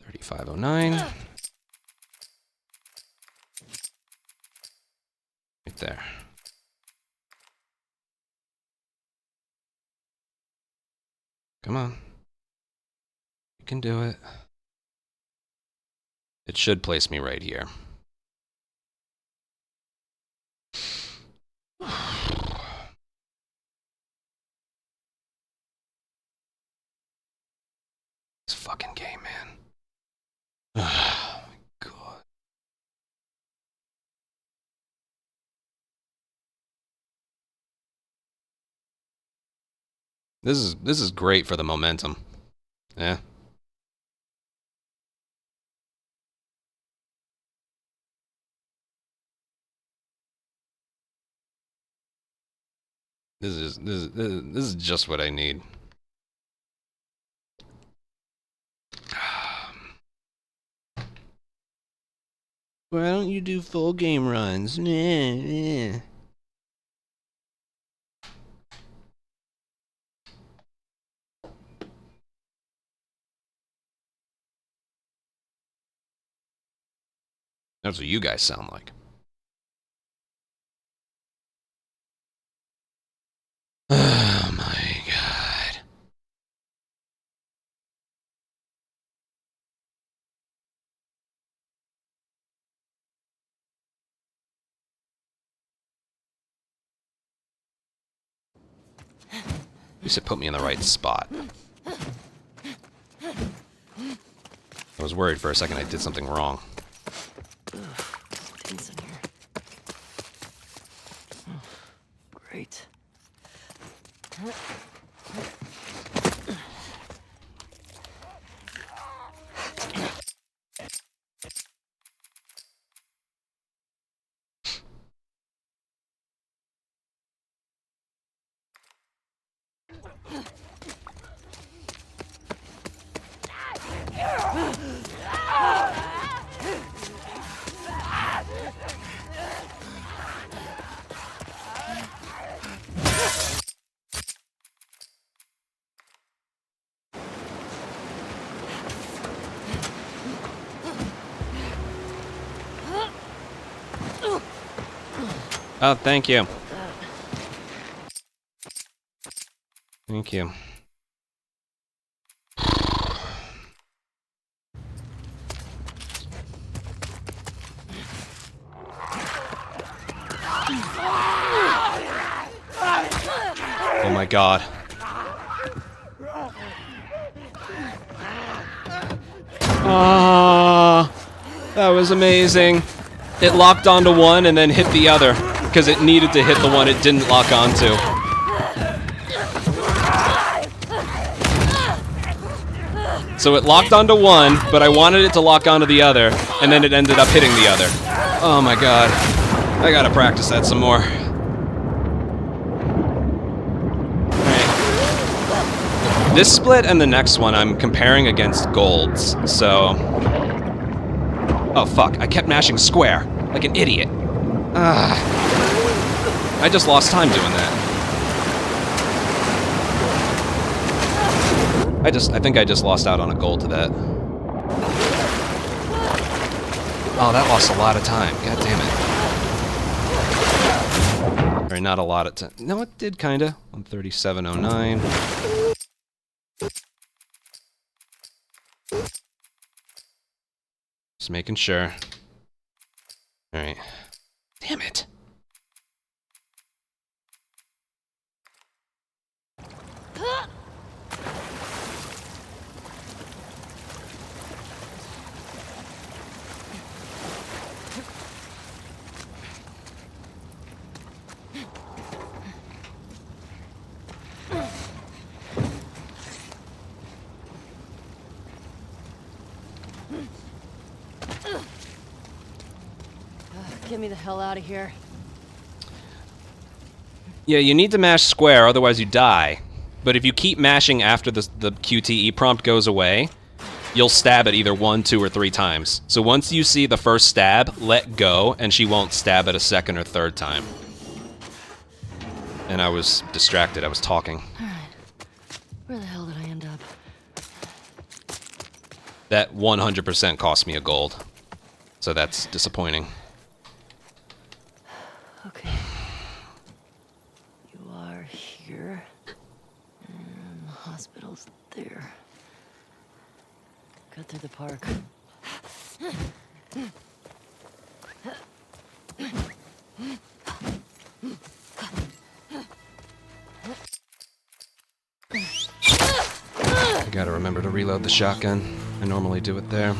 3509. Right there. Come on. You can do it. It should place me right here. This fucking game, man. Oh my god. This is great for the momentum. Yeah. This is just what I need. Why don't you do full game runs? That's what you guys sound like. Oh my god. At least it put me in the right spot. I was worried for a second I did something wrong. Tense in here. Oh, great. Oh, thank you. Thank you. Oh my god. Ah, that was amazing. It locked onto one and then hit the other because it needed to hit the one it didn't lock onto. So it locked onto one, but I wanted it to lock onto the other, and then it ended up hitting the other. Oh my god. I gotta practice that some more. Alright. This split and the next one I'm comparing against golds, so... Oh fuck, I kept mashing square, like an idiot. I just lost time doing that. I think I just lost out on a gold to that. Oh, that lost a lot of time. God damn it. Or not a lot of time. No, it did kinda. 137.09. Just making sure. Alright. Damn it. Get me the hell out of here. Yeah, you need to mash square, otherwise you die. But if you keep mashing after the QTE prompt goes away, you'll stab it either 1, 2, or 3 times. So once you see the first stab, let go, and she won't stab it a second or third time. And I was distracted, I was talking. Alright. Where the hell did I end up? That 100% cost me a gold. So that's disappointing. Okay. You are here. And the hospital's there. Cut through the park. I gotta remember to reload the shotgun. I normally do it there.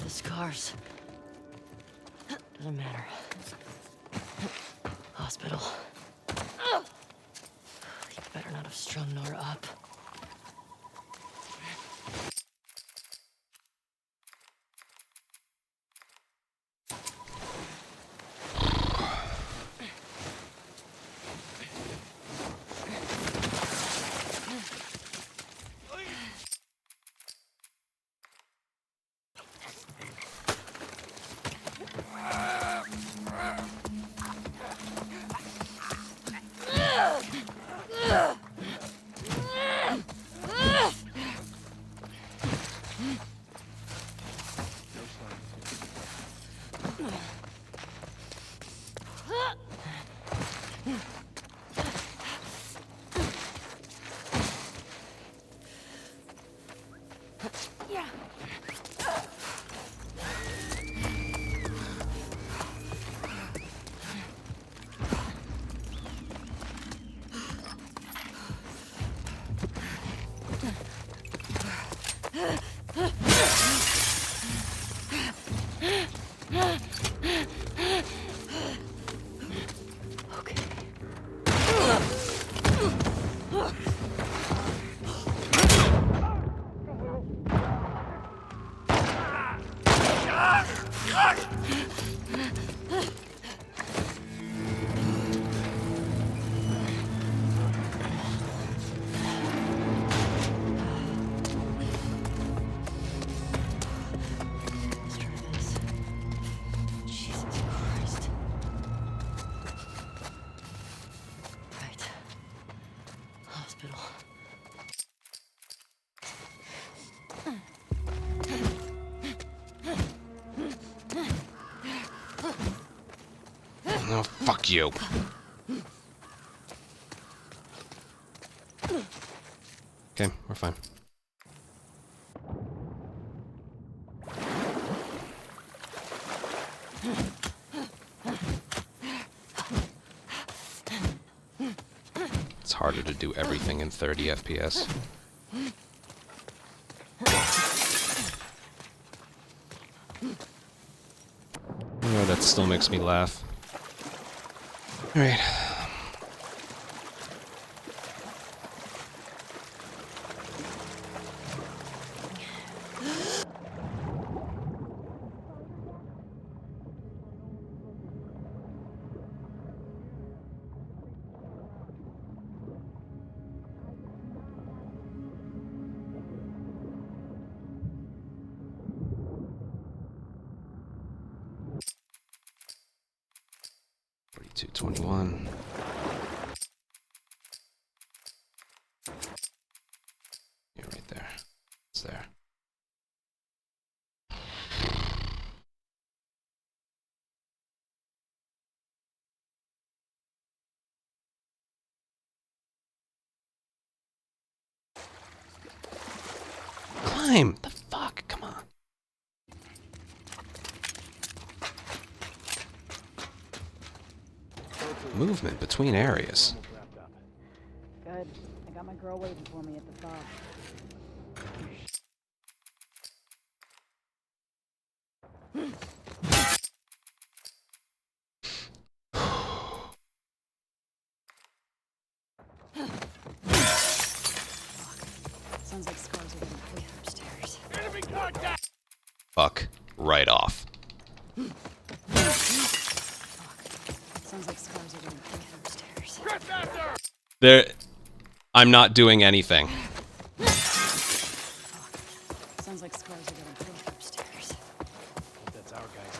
Scars. Doesn't matter. Hospital. You better not have strung Nora up. Let's try this. Jesus Christ. Right. Hospital. Oh, fuck you. Okay, we're fine. It's harder to do everything in 30 FPS. Oh, that still makes me laugh. Alright. $42.21. Yeah, right there. It's there. Climb! The fuck? Come on. Movement between areas. Good. I got my girl waiting for me at the bar. Sounds like scars are getting clear upstairs. Enemy contact! Fuck. Right off. Sounds like scars are getting clear upstairs. Trespasser! There. I'm not doing anything. Sounds like scars are getting clear upstairs. That's our guys.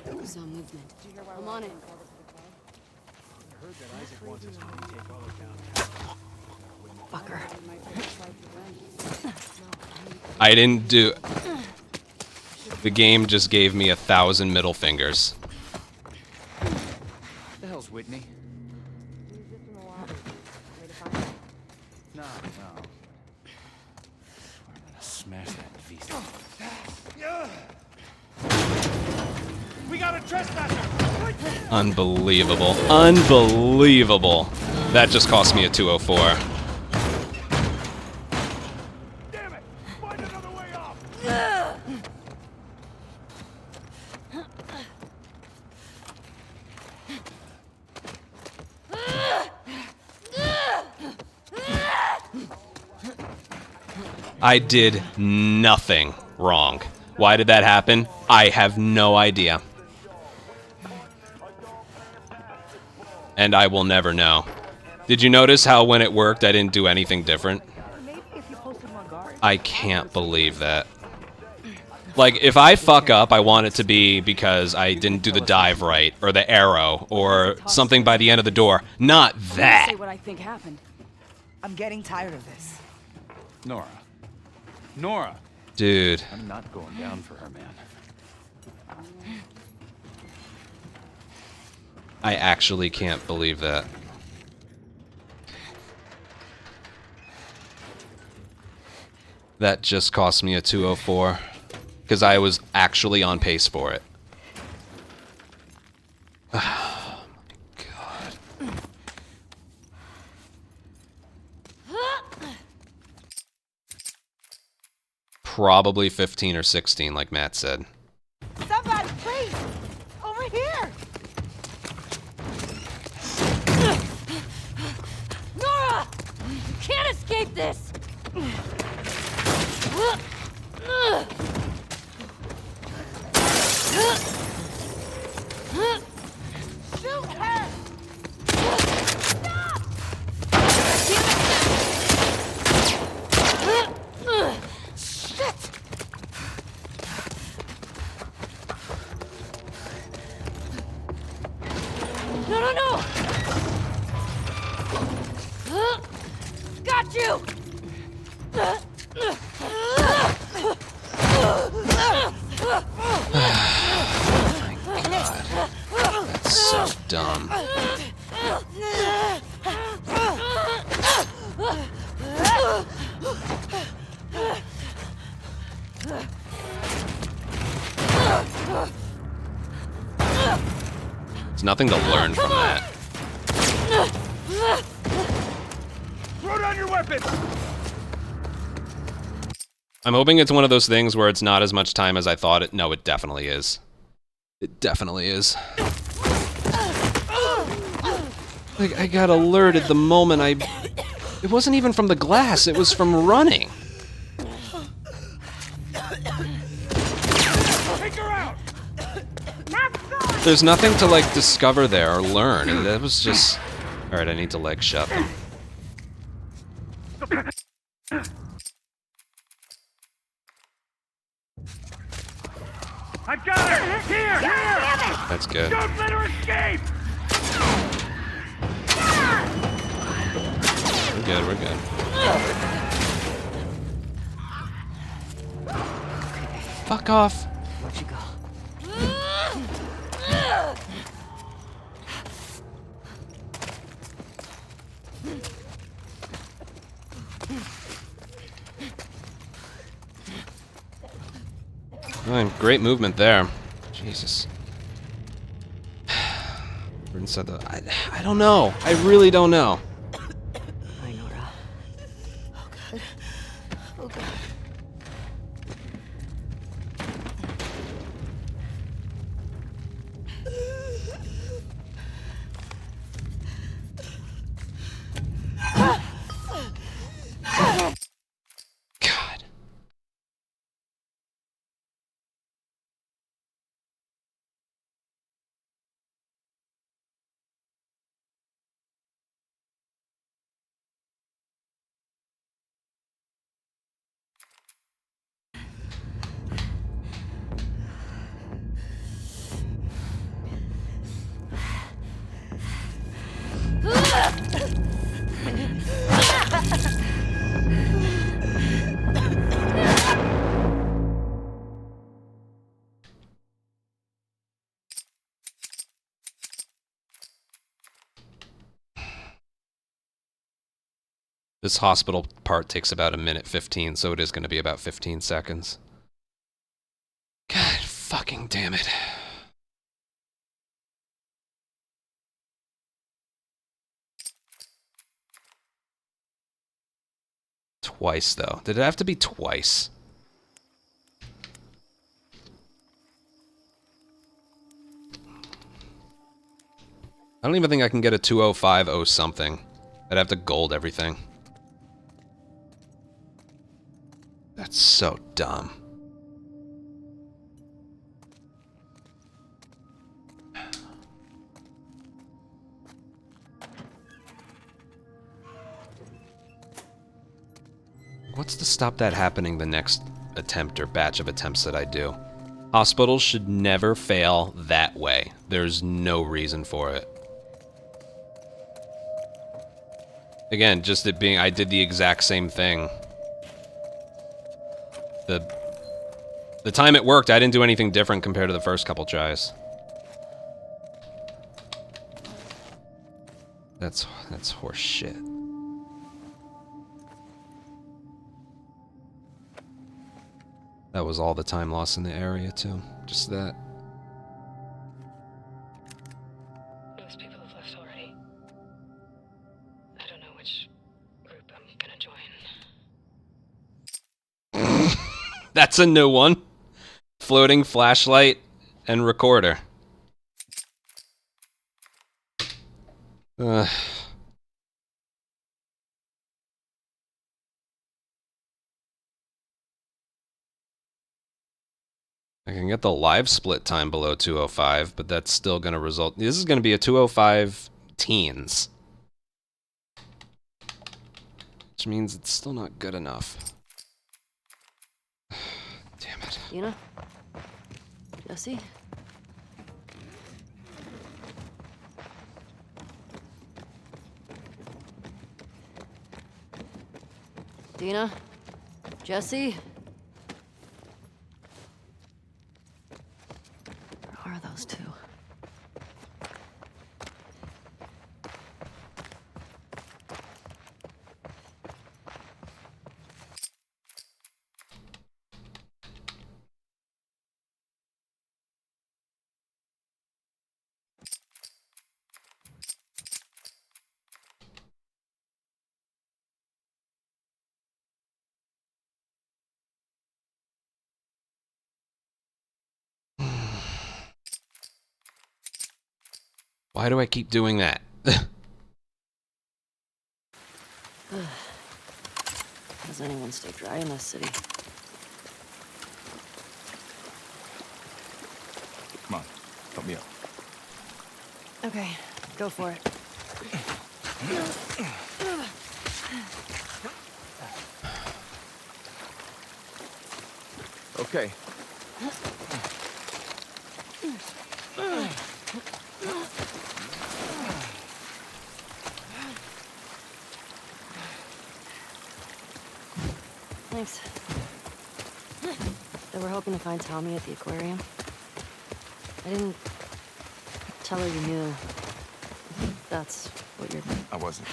Focus on movement. I'm on it. I heard that Isaac wants us to retake all of downtown. Fucker. I didn't do... The game just gave me 1,000 middle fingers. What the hell's Whitney? No. We're gonna smash that beast. We got a trespasser! Unbelievable. Unbelievable. That just cost me a 204. Damn it! Find another way off! I did nothing wrong. Why did that happen? I have no idea. And I will never know. Did you notice how when it worked I didn't do anything different? I can't believe that. Like, if I fuck up, I want it to be because I didn't do the dive right, or the arrow, or something by the end of the door. Not that! Say what I think happened. I'm getting tired of this. Nora! Dude. I'm not going down for her, man. I actually can't believe that. That just cost me a 204. Because I was actually on pace for it. Oh my god. probably 15 or 16, like Matt said. Somebody, please! Over here! Nora! You can't escape this! Shoot her! No, no, no! Got you! That's so dumb. There's nothing to learn from that. Throw down your weapons! I'm hoping it's one of those things where it's not as much time as I thought it. No, it definitely is. It definitely is. Like, I got alerted the moment I... It wasn't even from the glass, it was from running. Take her out! There's nothing to, like, discover there or learn. And that was just... Alright, I need to leg shot them. I got her! Here! Here! That's good. Don't let her escape! We're good, we're good. Fuck off. Where'd you go? Oh, great movement there. Jesus. Burton said that. I don't know. I really don't know. Hi, Nora. Oh, God. Oh, God. God. This hospital part takes about 1:15, so it is going to be about 15 seconds. God fucking damn it. Twice, though. Did it have to be twice? I don't even think I can get a 2050 something. I'd have to gold everything. That's so dumb. What's to stop that happening the next attempt or batch of attempts that I do? Hospitals should never fail that way. There's no reason for it. Again, just it being, I did the exact same thing. The time it worked, I didn't do anything different compared to the first couple tries. That's horse shit. That was all the time lost in the area, too. Just that. Most people have left already. I don't know which group I'm gonna join. That's a new one. Floating flashlight and recorder. I can get the live split time below 205, but that's still going to result... This is going to be a 205 teens. Which means it's still not good enough. Damn it. Dina? Jesse? Dina? Jesse? Where are those two? Why do I keep doing that? Does anyone stay dry in this city? Come on, help me up. Okay, go for it. Okay. Thanks. They were hoping to find Tommy at the aquarium. I didn't tell her you knew. That's what you're... I wasn't.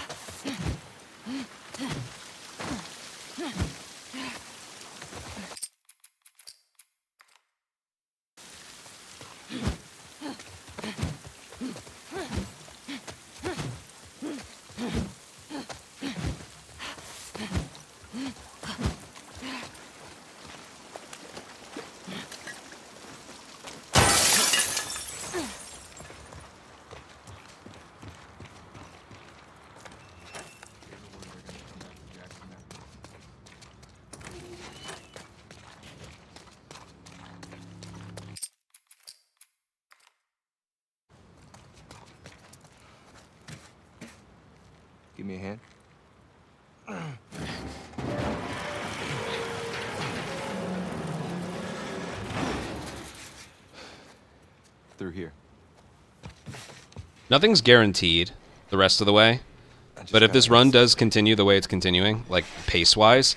Give me a hand. Through here. Nothing's guaranteed the rest of the way. But if this run does continue the way it's continuing, like pace-wise,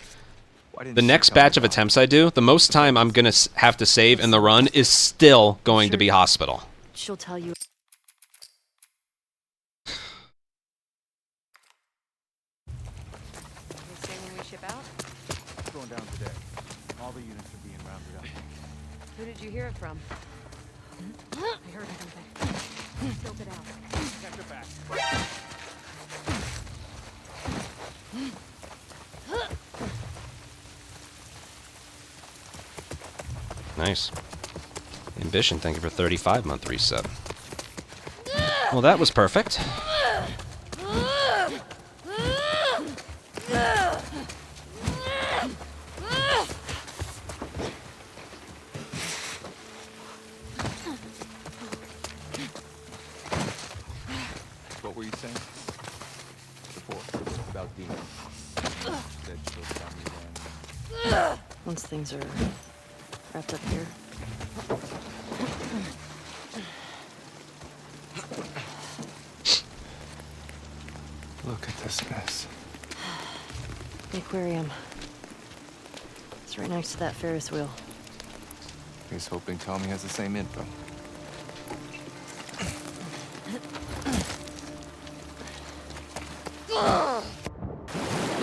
the next batch of attempts I do, the most time I'm going to have to save in the run is still going to be hospital. She'll tell you. Going down today. All the units are being rounded up. Who did you hear it from? I heard something. Scope it out. Check your back. Nice. Ambition, thank you for 35-month reset. Well, that was perfect. What were you saying? Before, about Dina. Said she'll tell me when. Once things are wrapped up here. Look at this mess. The aquarium. It's right next to that Ferris wheel. He's hoping Tommy has the same info.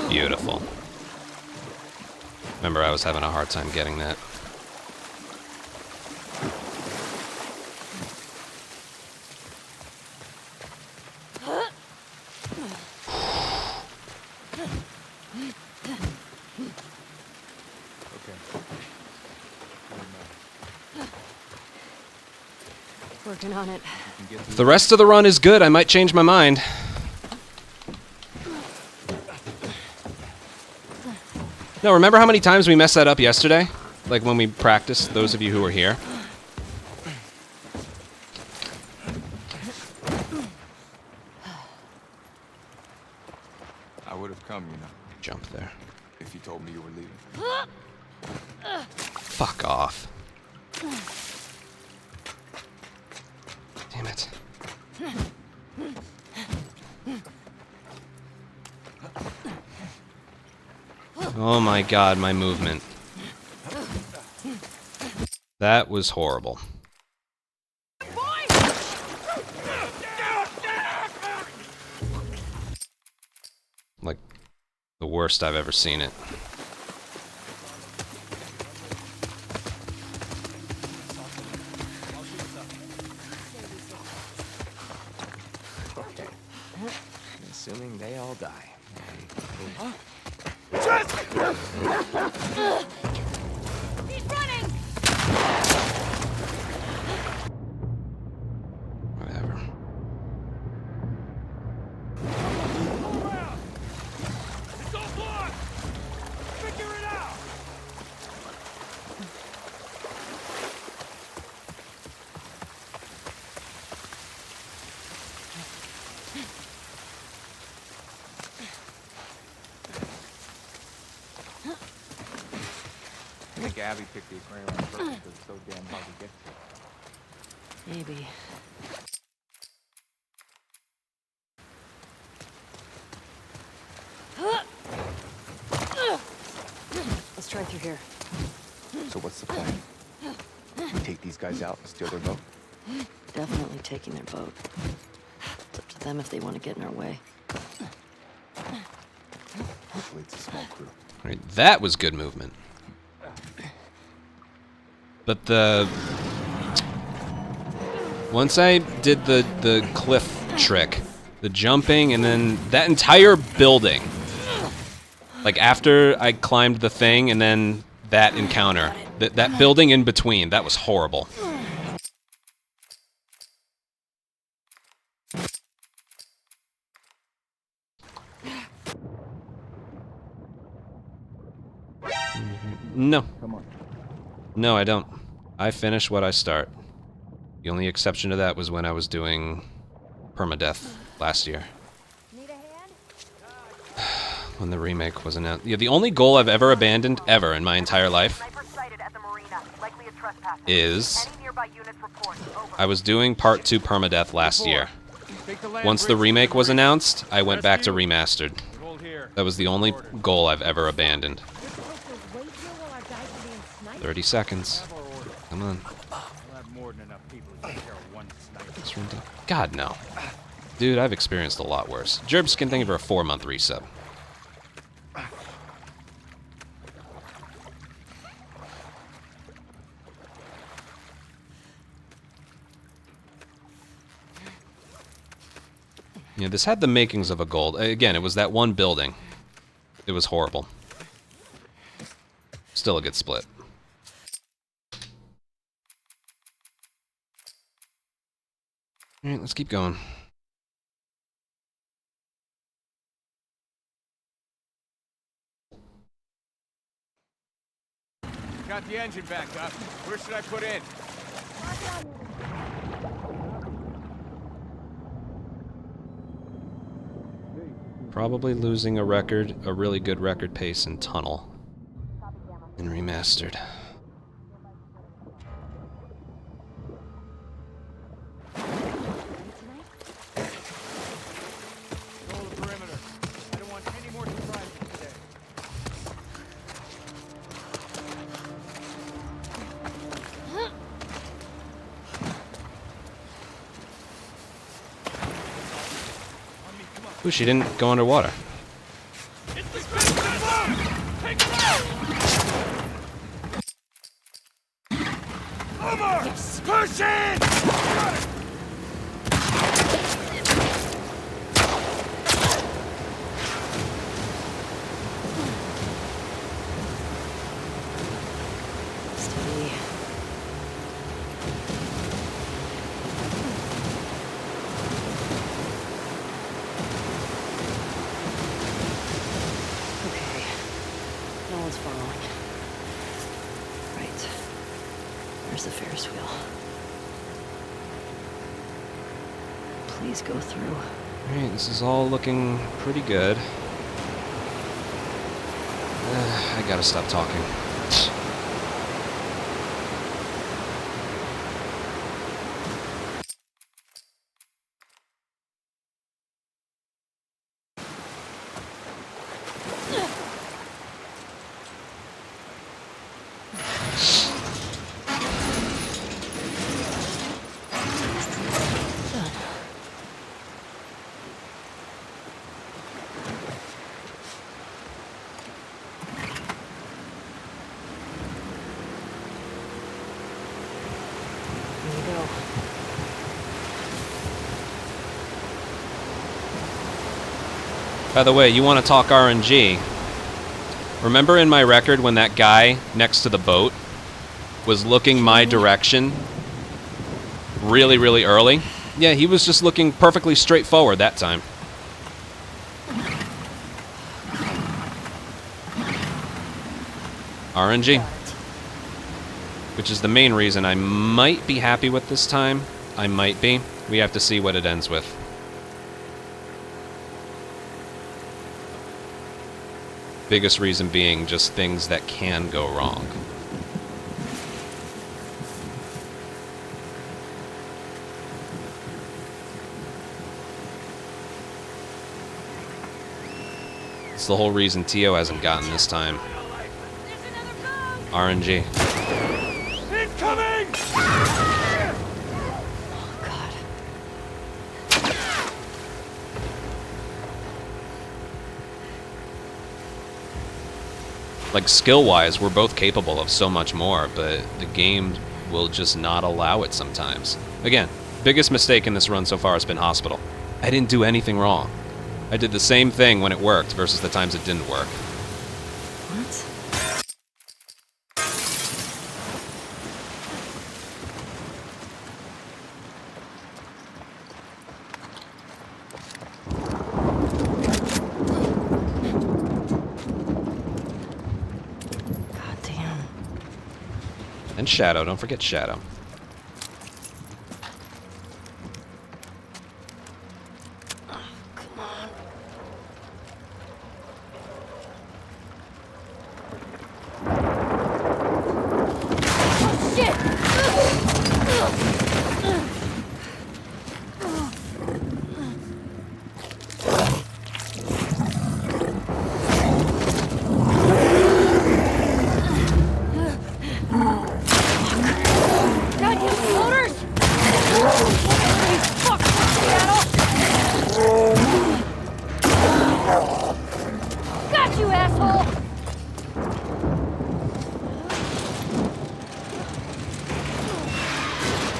Beautiful. Remember, I was having a hard time getting that. Working on it. If the rest of the run is good, I might change my mind. No, remember how many times we messed that up yesterday? Like when we practiced, those of you who were here. I would have come, you know, Jump there. if you told me you were leaving. Fuck off. Damn it. Oh my god, my movement. That was horrible. Like, the worst I've ever seen it. Assuming they all die. He's running! Whatever. It's all blocked! Figure it out! I think Abby picked the aquarium on purpose because it's so damn hard to get to. Maybe. Let's try through here. So what's the plan? We take these guys out and steal their boat? Definitely taking their boat. It's up to them if they want to get in our way. Hopefully it's a small crew. Right, that was good movement. But the... Once I did the cliff trick, the jumping, and then that entire building, like after I climbed the thing and then that encounter, that building in between, that was horrible. No. Come on. No, I don't. I finish what I start. The only exception to that was when I was doing permadeath last year. Need a hand? When the remake was announced. Yeah, the only goal I've ever abandoned, ever, in my entire life, is... I was doing Part 2 permadeath last year. Once the remake was announced, I went back to remastered. That was the only goal I've ever abandoned. 30 seconds. Come on. God, no. Dude, I've experienced a lot worse. Jerbskin, thank you for a 4-month resub. Yeah, this had the makings of a gold. Again, it was that one building. It was horrible. Still a good split. Alright, let's keep going. Got the engine back up. Where should I put in? Probably losing a really good record pace in Tunnel. And remastered. Ooh, she didn't go underwater. Push it! Got it! Steady. No one's following. Right. There's the Ferris wheel. Please go through. Alright, this is all looking pretty good. I gotta stop talking. By the way, you want to talk RNG. Remember in my record when that guy next to the boat was looking my direction really, really early? Yeah, he was just looking perfectly straight forward that time. RNG. Which is the main reason I might be happy with this time. I might be. We have to see what it ends with. Biggest reason being just things that can go wrong. It's the whole reason Tio hasn't gotten this time. RNG. Incoming! Like, skill-wise, we're both capable of so much more, but the game will just not allow it sometimes. Again, biggest mistake in this run so far has been Hospital. I didn't do anything wrong. I did the same thing when it worked versus the times it didn't work. What? And Shadow, don't forget Shadow. Come on. Oh, shit!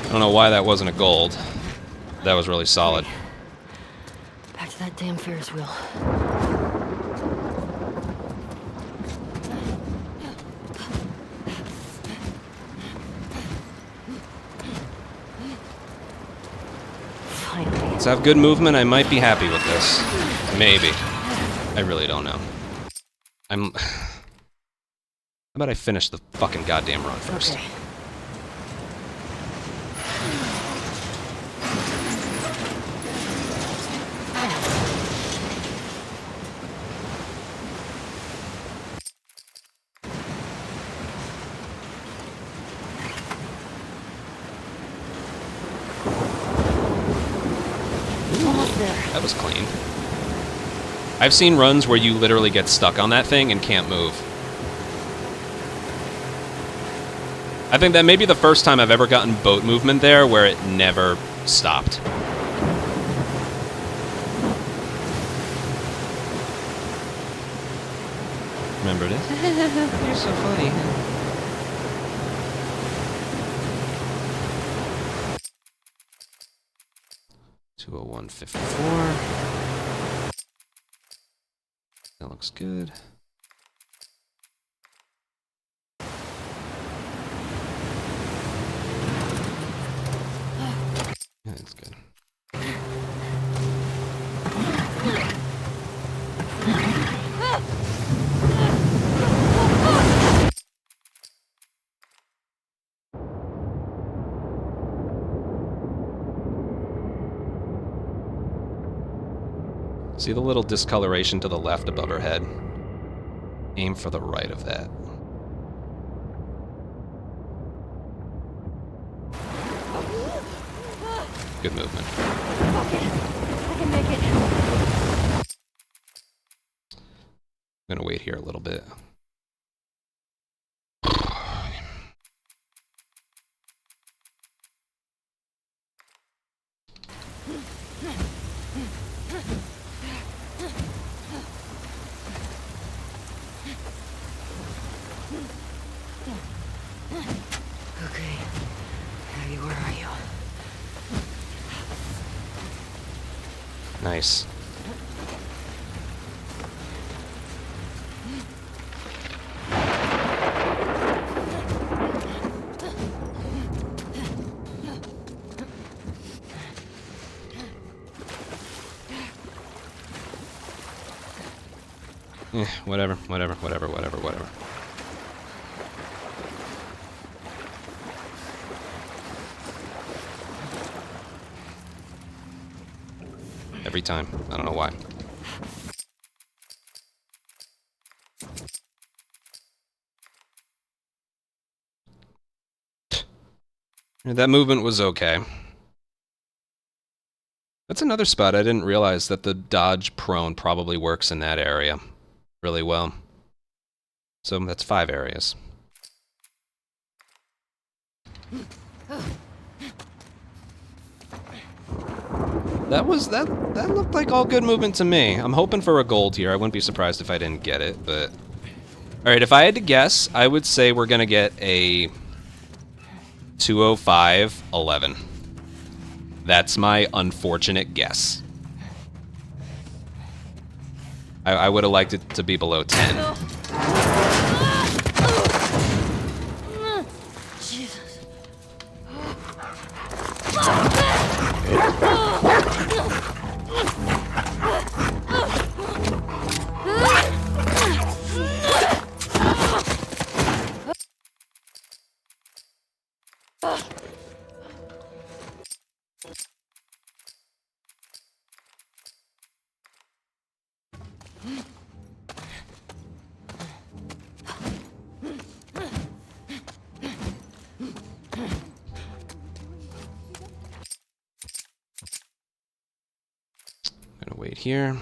I don't know why that wasn't a gold. That was really solid. Back to that damn Ferris wheel. Finally. Let's have good movement. I might be happy with this. Maybe. I really don't know. How about I finish the fucking goddamn run first? Okay. That was clean. I've seen runs where you literally get stuck on that thing and can't move. I think that may be the first time I've ever gotten boat movement there where it never stopped. Remember this? You're so funny. 201.54. That looks good. Yeah, that's good. See the little discoloration to the left above her head? Aim for the right of that. Good movement. Fuck it. I can make it. I'm gonna wait here a little bit. Okay. Abby, where are you? Nice. Whatever. Every time. I don't know why. That movement was okay. That's another spot I didn't realize that the dodge prone probably works in that area really well. So that's 5 areas. That looked like all good movement to me. I'm hoping for a gold here. I wouldn't be surprised if I didn't get it, but... Alright, if I had to guess, I would say we're gonna get a 205-11. That's my unfortunate guess. I would have liked it to be below 10. Jesus. I'm gonna wait here.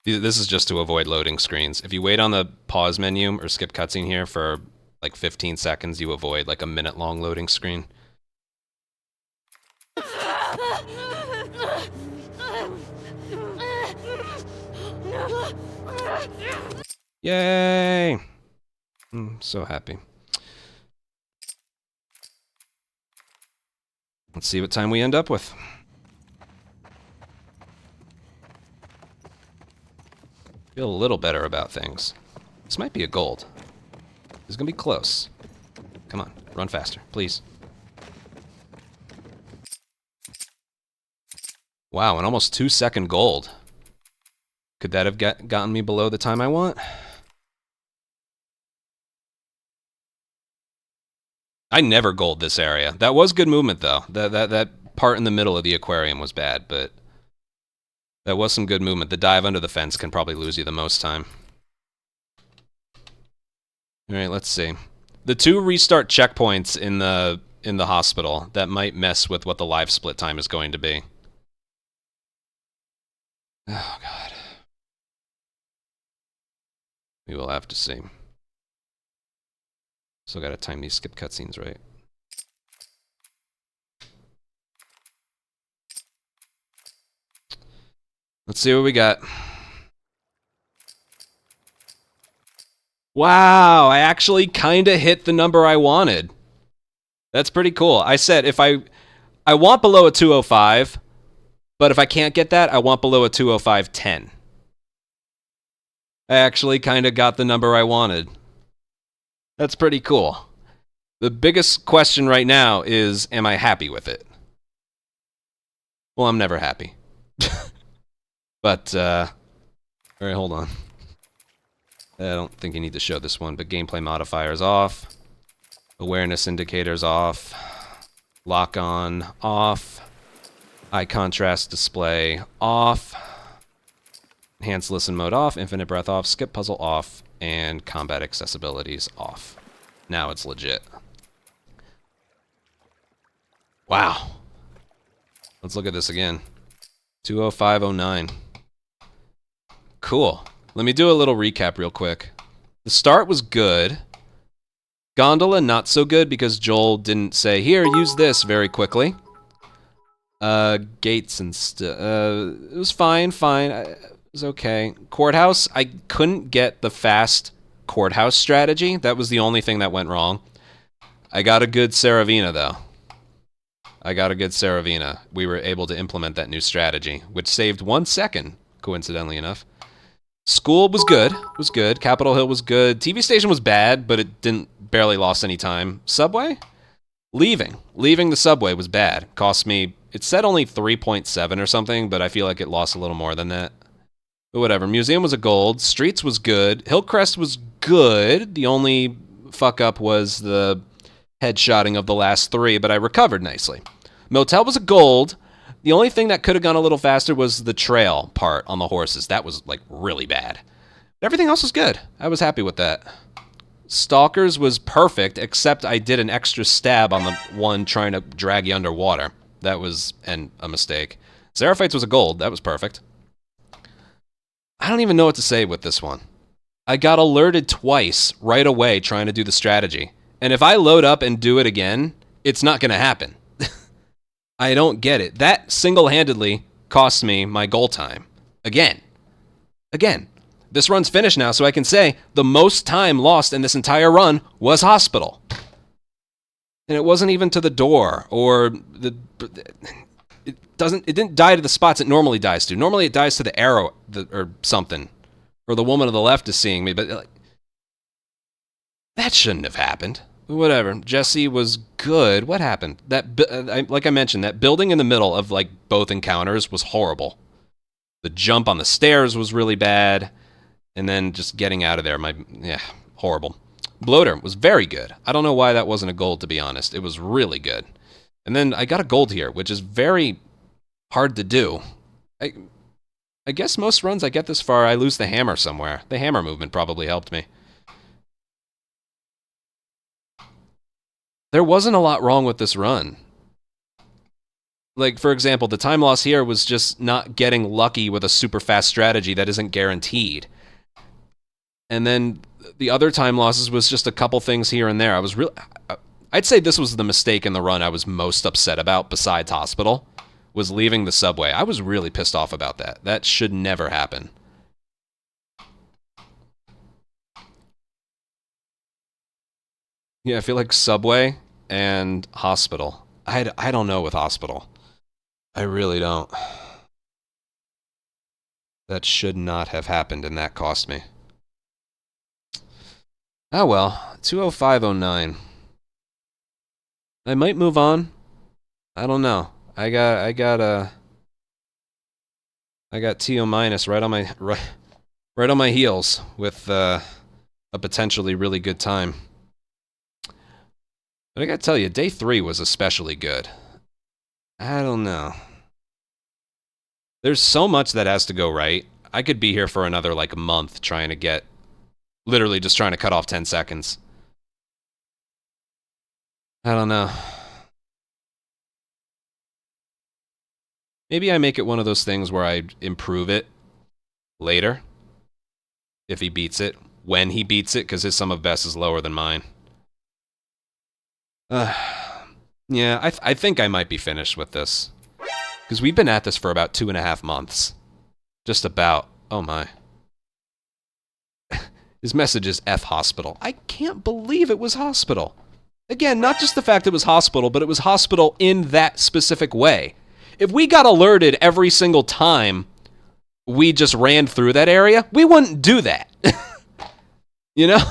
This is just to avoid loading screens. If you wait on the pause menu or skip cutscene here for like 15 seconds, you avoid like a minute-long loading screen. Yay! I'm so happy. Let's see what time we end up with. Feel a little better about things. This might be a gold. This is gonna be close. Come on, run faster, please. Wow, an almost 2-second gold. Could that have gotten me below the time I want? I never gold this area. That was good movement though. That part in the middle of the aquarium was bad, but that was some good movement. The dive under the fence can probably lose you the most time. All right, let's see. The 2 restart checkpoints in the hospital that might mess with what the live split time is going to be. Oh god. We will have to see. Still gotta time these skip cutscenes right. Let's see what we got. Wow, I actually kinda hit the number I wanted. That's pretty cool. I said if I want below a 205, but if I can't get that, I want below a 205.10. I actually kinda got the number I wanted. That's pretty cool. The biggest question right now is, am I happy with it? Well, I'm never happy. But, alright, hold on. I don't think you need to show this one, but gameplay modifiers off. Awareness indicators off. Lock on, off. High contrast display, off. Enhanced listen mode off, infinite breath off, skip puzzle off, and combat accessibilities off. Now it's legit. Wow. Let's look at this again. 20509. Cool. Let me do a little recap real quick. The start was good. Gondola, not so good because Joel didn't say, here, use this very quickly. Gates and it was fine. It was okay. Courthouse, I couldn't get the fast courthouse strategy. That was the only thing that went wrong. I got a good Saravina, though. We were able to implement that new strategy, which saved 1 second, coincidentally enough. School was good. Capitol Hill was good. TV station was bad, but it barely lost any time. Subway? Leaving the subway was bad. Cost me, it said only 3.7 or something, but I feel like it lost a little more than that. But whatever. Museum was a gold. Streets was good. Hillcrest was good. The only fuck up was the headshotting of the last 3, but I recovered nicely. Motel was a gold. The only thing that could have gone a little faster was the trail part on the horses. That was, like, really bad. But everything else was good. I was happy with that. Stalkers was perfect, except I did an extra stab on the one trying to drag you underwater. That was a mistake. Seraphites was a gold. That was perfect. I don't even know what to say with this one. I got alerted twice right away trying to do the strategy. And if I load up and do it again, it's not going to happen. I don't get it. That single-handedly cost me my goal time. Again. This run's finished now, so I can say the most time lost in this entire run was hospital. And it wasn't even to the door, or it didn't die to the spots it normally dies to. Normally it dies to the arrow, or something. Or the woman on the left is seeing me, but like, that shouldn't have happened. Whatever. Jesse was good. What happened? Like I mentioned, that building in the middle of like both encounters was horrible. The jump on the stairs was really bad, and then just getting out of there, horrible. Bloater was very good. I don't know why that wasn't a gold, to be honest. It was really good. And then I got a gold here, which is very hard to do. I guess most runs I get this far, I lose the hammer somewhere. The hammer movement probably helped me. There wasn't a lot wrong with this run. Like, for example, the time loss here was just not getting lucky with a super fast strategy that isn't guaranteed. And then the other time losses was just a couple things here and there. I'd say this was the mistake in the run I was most upset about, besides hospital, was leaving the subway. I was really pissed off about that. That should never happen. Yeah, I feel like subway and hospital. I don't know with hospital. I really don't. That should not have happened, and that cost me. Oh well, 20509. I might move on. I don't know. I got TO minus right on my heels with a potentially really good time. But I gotta tell you, day 3 was especially good. I don't know. There's so much that has to go right. I could be here for another, like, month trying to get... Literally just trying to cut off 10 seconds. I don't know. Maybe I make it one of those things where I improve it later. If he beats it. When he beats it, because his sum of best is lower than mine. Yeah, I think I might be finished with this. Because we've been at this for about 2.5 months. Just about. Oh my. His message is F hospital. I can't believe it was hospital. Again, not just the fact it was hospital, but it was hospital in that specific way. If we got alerted every single time we just ran through that area, we wouldn't do that. You know?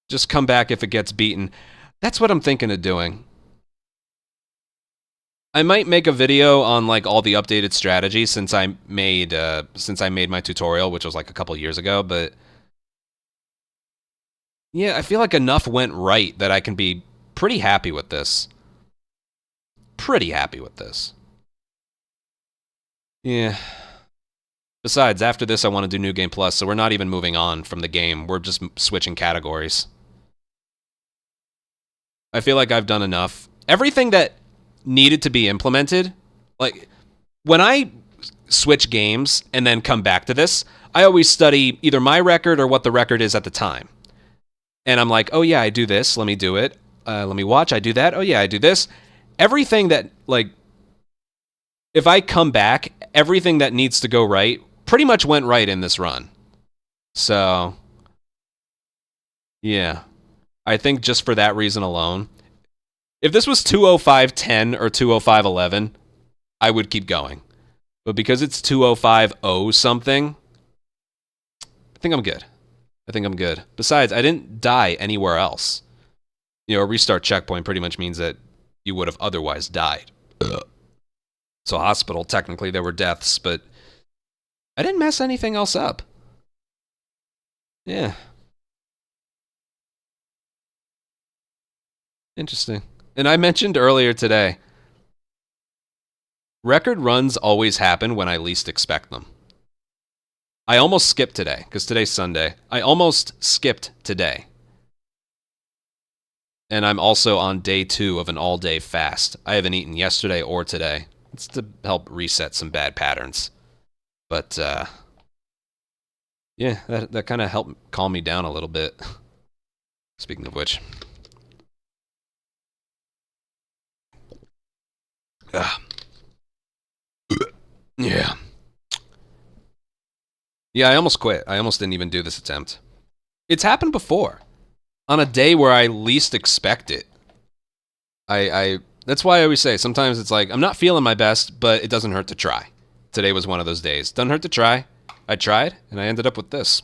Just come back if it gets beaten. That's what I'm thinking of doing. I might make a video on like all the updated strategies since I made my tutorial, which was like a couple years ago, but Yeah, I feel like enough went right that I can be pretty happy with this. Pretty happy with this. Yeah. Besides, after this I want to do New Game Plus, so we're not even moving on from the game. We're just switching categories. I feel like I've done enough. Everything that needed to be implemented, like, when I switch games and then come back to this, I always study either my record or what the record is at the time. And I'm like, oh yeah, I do this, let me do it. Let me watch, I do that, oh yeah, I do this. Everything that, like, if I come back, everything that needs to go right pretty much went right in this run. So, yeah. I think just for that reason alone, if this was 205.10 or 205.11, I would keep going. But because it's 205.0 something, I think I'm good. I think I'm good. Besides, I didn't die anywhere else. You know, a restart checkpoint pretty much means that you would have otherwise died. So hospital, technically there were deaths, but I didn't mess anything else up. Yeah. Interesting. And I mentioned earlier today, record runs always happen when I least expect them. I almost skipped today, because today's Sunday. I almost skipped today. And I'm also on day 2 of an all-day fast. I haven't eaten yesterday or today. It's to help reset some bad patterns. But, yeah, that kind of helped calm me down a little bit. Speaking of which. Yeah. Yeah, I almost quit. I almost didn't even do this attempt. It's happened before. On a day where I least expect it. That's why I always say, sometimes it's like, I'm not feeling my best, but it doesn't hurt to try. Today was one of those days. Doesn't hurt to try. I tried, and I ended up with this.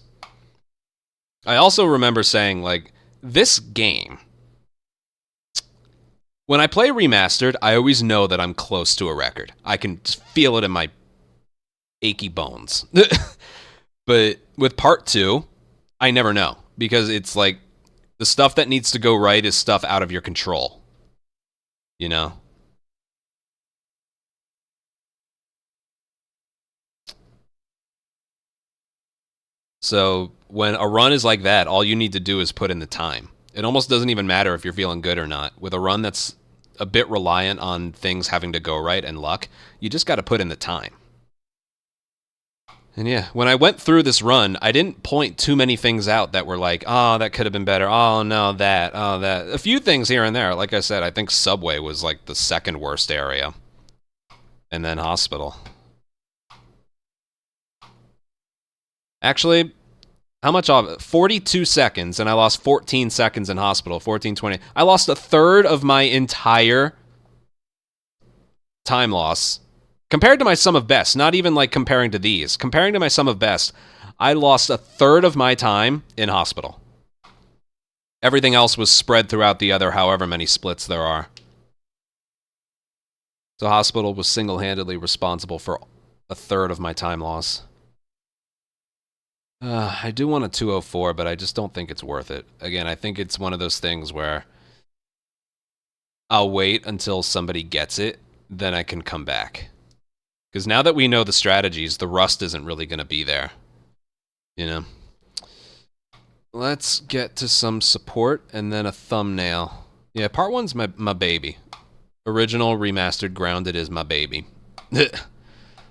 I also remember saying, like, this game, when I play Remastered, I always know that I'm close to a record. I can just feel it in my achy bones. But with Part 2, I never know. Because it's like, the stuff that needs to go right is stuff out of your control. You know? So, when a run is like that, all you need to do is put in the time. It almost doesn't even matter if you're feeling good or not. With a run that's a bit reliant on things having to go right and luck, you just got to put in the time. And yeah, when I went through this run, I didn't point too many things out that were like, oh, that could have been better. Oh, no, that. Oh, that. A few things here and there. Like I said, I think Subway was like the second worst area. And then Hospital. Actually, how much off? 42 seconds, and I lost 14 seconds in Hospital. 14, 20. I lost a third of my entire time loss. Compared to my sum of best, not even like comparing to these. Comparing to my sum of best, I lost a third of my time in Hospital. Everything else was spread throughout the other however many splits there are. So Hospital was single-handedly responsible for a third of my time loss. I do want a 204, but I just don't think it's worth it. Again, I think it's one of those things where I'll wait until somebody gets it, then I can come back. Because now that we know the strategies, the rust isn't really going to be there. You know? Let's get to some support and then a thumbnail. Yeah, part 1's my baby. Original, remastered, grounded is my baby.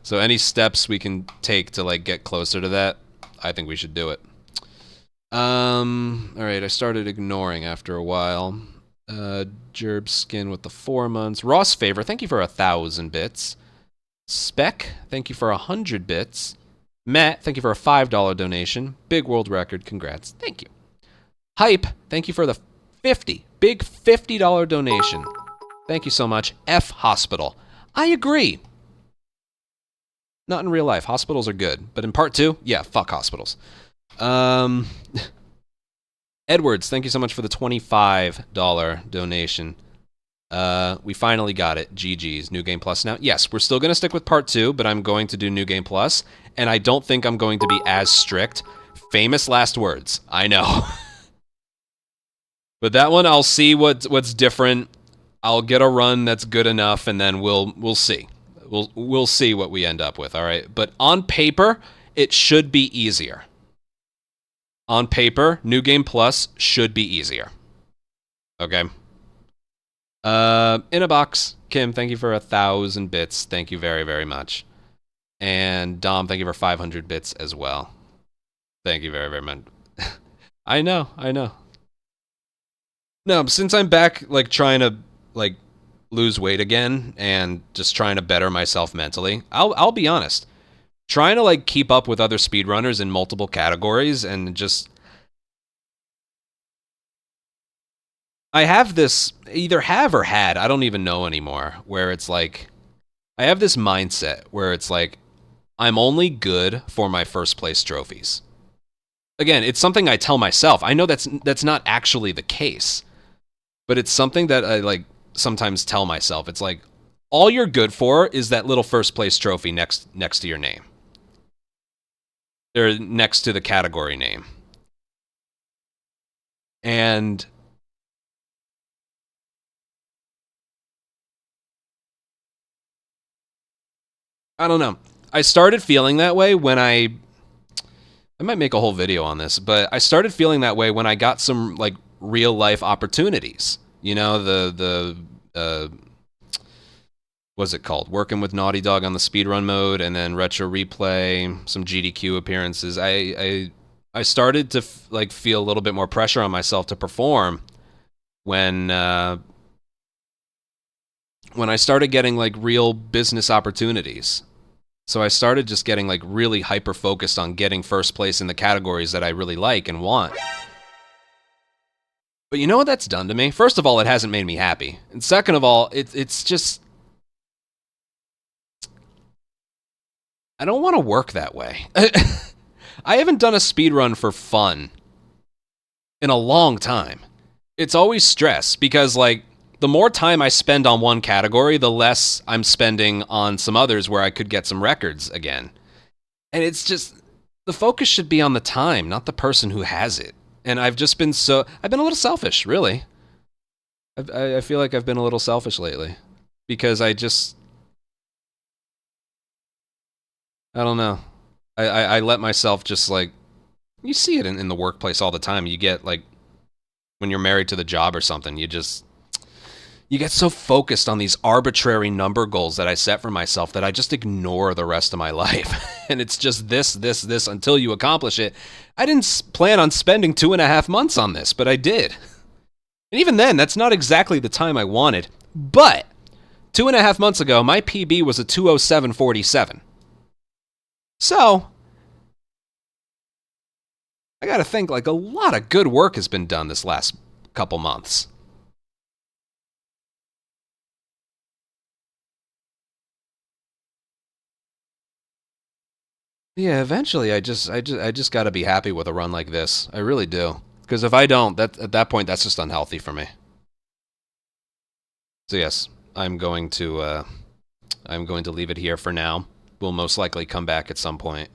So any steps we can take to like get closer to that, I think we should do it. Alright, I started ignoring after a while. Gerb Skin with the 4 months. Ross Favor, thank you for 1,000 bits. Spec, thank you for 100 bits. Matt, thank you for a $5 donation. Big world record, congrats. Thank you. Hype, thank you for the big $50 donation. Thank you so much. F Hospital. I agree. Not in real life. Hospitals are good. But in part 2, yeah, fuck hospitals. Edwards, thank you so much for the $25 donation. We finally got it. GG's. New Game Plus now. Yes, we're still going to stick with part 2, but I'm going to do New Game Plus, and I don't think I'm going to be as strict. Famous last words. I know. But that one, I'll see what's different. I'll get a run that's good enough, and then we'll see. We'll see what we end up with. All right. But on paper, it should be easier. On paper, New Game Plus should be easier. Okay. In a box, Kim, thank you for 1,000 bits. Thank you very, very much. And Dom, thank you for 500 bits as well. Thank you very, very much. I know. No, since I'm back, like, trying to, like, lose weight again and just trying to better myself mentally, I'll be honest. Trying to, like, keep up with other speedrunners in multiple categories and just... I have this, either have or had, I don't even know anymore, where it's like, I have this mindset where it's like, I'm only good for my first place trophies. Again, it's something I tell myself. I know that's not actually the case, but it's something that I like sometimes tell myself. It's like, all you're good for is that little first place trophy next to your name. Or next to the category name. And I don't know. I started feeling that way when I might make a whole video on this, but I started feeling that way when I got some like real life opportunities. You know, the what's it called? Working with Naughty Dog on the speedrun mode, and then Retro Replay, some GDQ appearances. I started to like feel a little bit more pressure on myself to perform when I started getting like real business opportunities. So I started just getting like really hyper focused on getting first place in the categories that I really like and want. But you know what that's done to me? First of all, it hasn't made me happy. And second of all, it's just... I don't want to work that way. I haven't done a speedrun for fun in a long time. It's always stress because like, the more time I spend on one category, the less I'm spending on some others where I could get some records again. And it's just, the focus should be on the time, not the person who has it. And I've just been I've been a little selfish, really. I feel like I've been a little selfish lately. Because I don't know. I let myself just like, you see it in the workplace all the time. You get like, when you're married to the job or something, you get so focused on these arbitrary number goals that I set for myself that I just ignore the rest of my life. And it's just this until you accomplish it. I didn't plan on spending 2.5 months on this, but I did. And even then, that's not exactly the time I wanted. But 2.5 months ago, my PB was a 2:07:47. So, I gotta think like a lot of good work has been done this last couple months. Yeah, eventually I just got to be happy with a run like this. I really do. Because if I don't, at that point that's just unhealthy for me. So yes, I'm going to leave it here for now. We'll most likely come back at some point.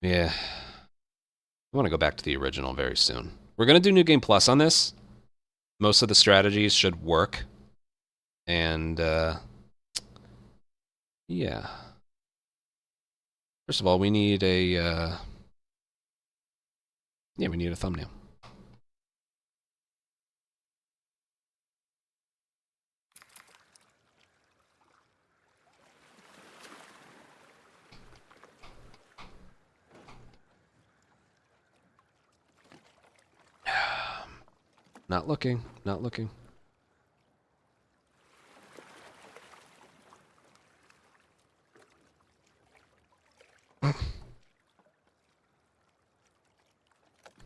Yeah. I want to go back to the original very soon. We're going to do New Game Plus on this. Most of the strategies should work. And yeah. First of all, we need a we need a thumbnail. Not looking, not looking.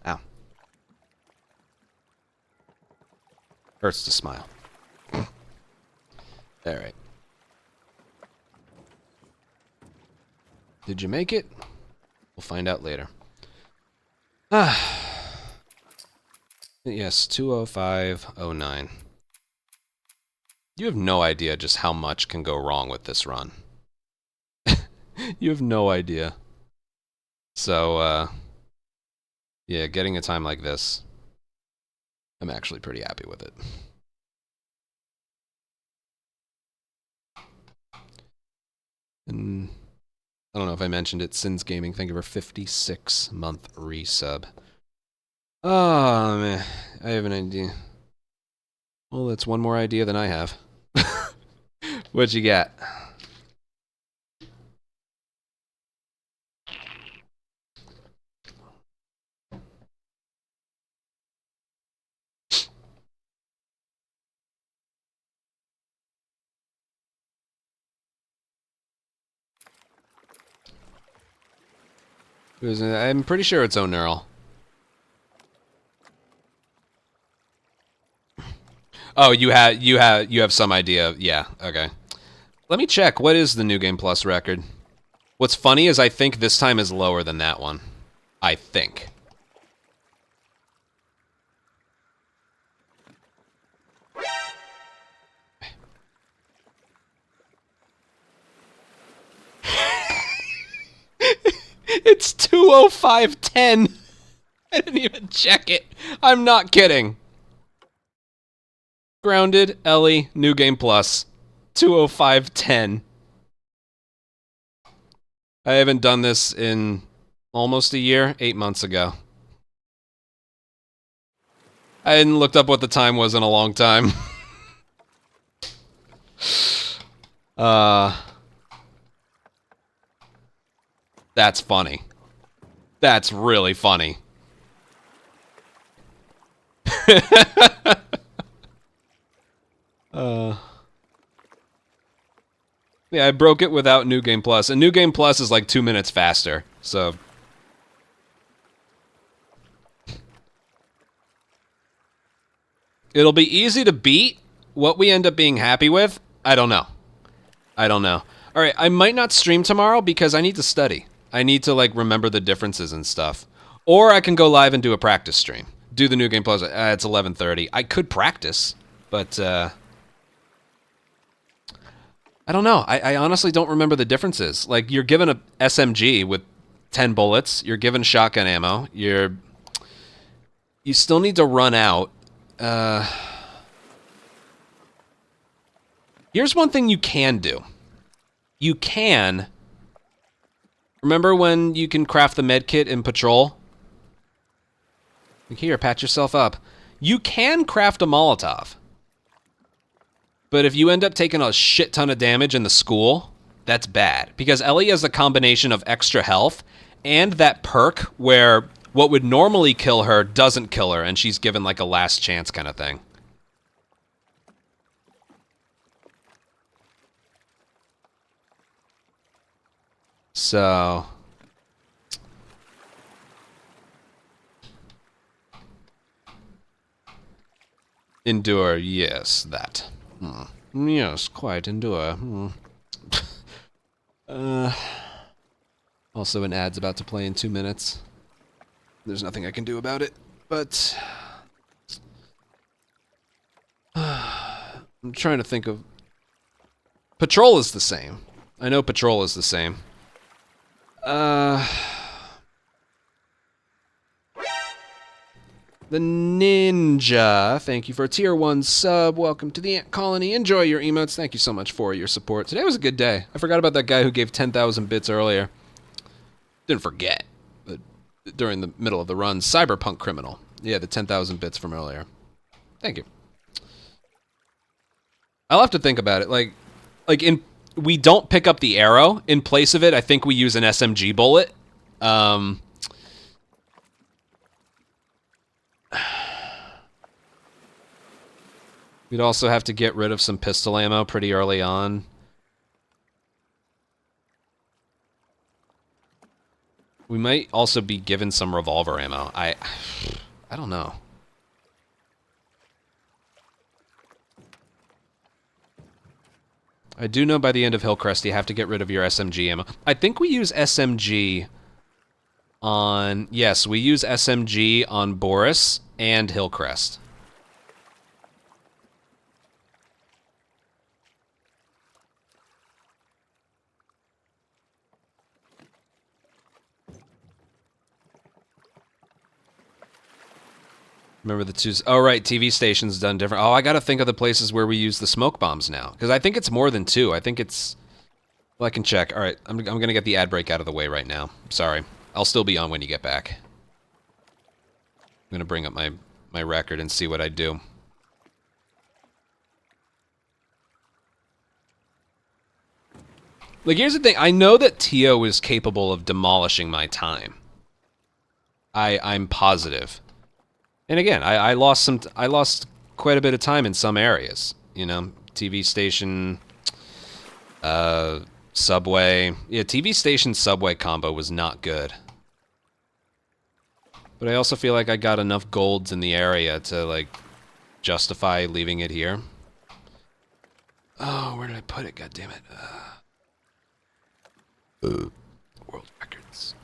Ow. Hurts to smile. Alright. Did you make it? We'll find out later. Yes, 2:05:09. You have no idea just how much can go wrong with this run. You have no idea. So, yeah, getting a time like this I'm actually pretty happy with it. And I don't know if I mentioned it, Sins Gaming, thank you for 56-month resub. Oh, man, I have an idea. Well, that's one more idea than I have. What you got? I'm pretty sure it's O'Neill. Oh, you have some idea. Yeah, okay. Let me check. What is the New Game Plus record? What's funny is I think this time is lower than that one. I think. It's 2:05:10. I didn't even check it. I'm not kidding. Grounded, Ellie, New Game Plus. 2:05:10. I haven't done this in almost a year, 8 months ago. I hadn't looked up what the time was in a long time. That's funny. That's really funny. Yeah, I broke it without New Game Plus, and New Game Plus is like 2 minutes faster, so... It'll be easy to beat. What we end up being happy with, I don't know. I don't know. Alright, I might not stream tomorrow because I need to study. I need to, like, remember the differences and stuff. Or I can go live and do a practice stream. Do the New Game Plus. It's 11:30. I could practice, but, I don't know. I honestly don't remember the differences. Like, you're given a SMG with 10 bullets. You're given shotgun ammo. You still need to run out. Here's one thing you can do. You can... Remember when you can craft the med kit in Patrol? Here, pat yourself up. You can craft a Molotov. But if you end up taking a shit ton of damage in the school, that's bad. Because Ellie has a combination of extra health and that perk where what would normally kill her doesn't kill her, and she's given like a last chance kind of thing. So... Endure, yes, that. Yes, quite endure. Also, an ad's about to play in 2 minutes. There's nothing I can do about it, but... I'm trying to think of... Patrol is the same. I know Patrol is the same. The Ninja, thank you for a tier 1 sub. Welcome to the Ant Colony. Enjoy your emotes. Thank you so much for your support. Today was a good day. I forgot about that guy who gave 10,000 bits earlier. Didn't forget, but during the middle of the run, Cyberpunk Criminal. Yeah, the 10,000 bits from earlier. Thank you. I'll have to think about it. Like we don't pick up the arrow. In place of it, I think we use an SMG bullet. We'd also have to get rid of some pistol ammo pretty early on. We might also be given some revolver ammo. I don't know. I do know by the end of Hillcrest you have to get rid of your SMG ammo. I think we use SMG on... Yes, we use SMG on Boris and Hillcrest. Remember the two... Oh, right, TV station's done different. Oh, I gotta think of the places where we use the smoke bombs now. Because I think it's more than 2. I think it's... Well, I can check. Alright, I'm gonna get the ad break out of the way right now. Sorry. I'll still be on when you get back. I'm gonna bring up my record and see what I do. Like, here's the thing. I know that TLOU is capable of demolishing my time. I'm positive. And again, I lost quite a bit of time in some areas. You know, TV station, subway. Yeah, TV station subway combo was not good. But I also feel like I got enough golds in the area to, like, justify leaving it here. Oh, where did I put it? God damn it. World records.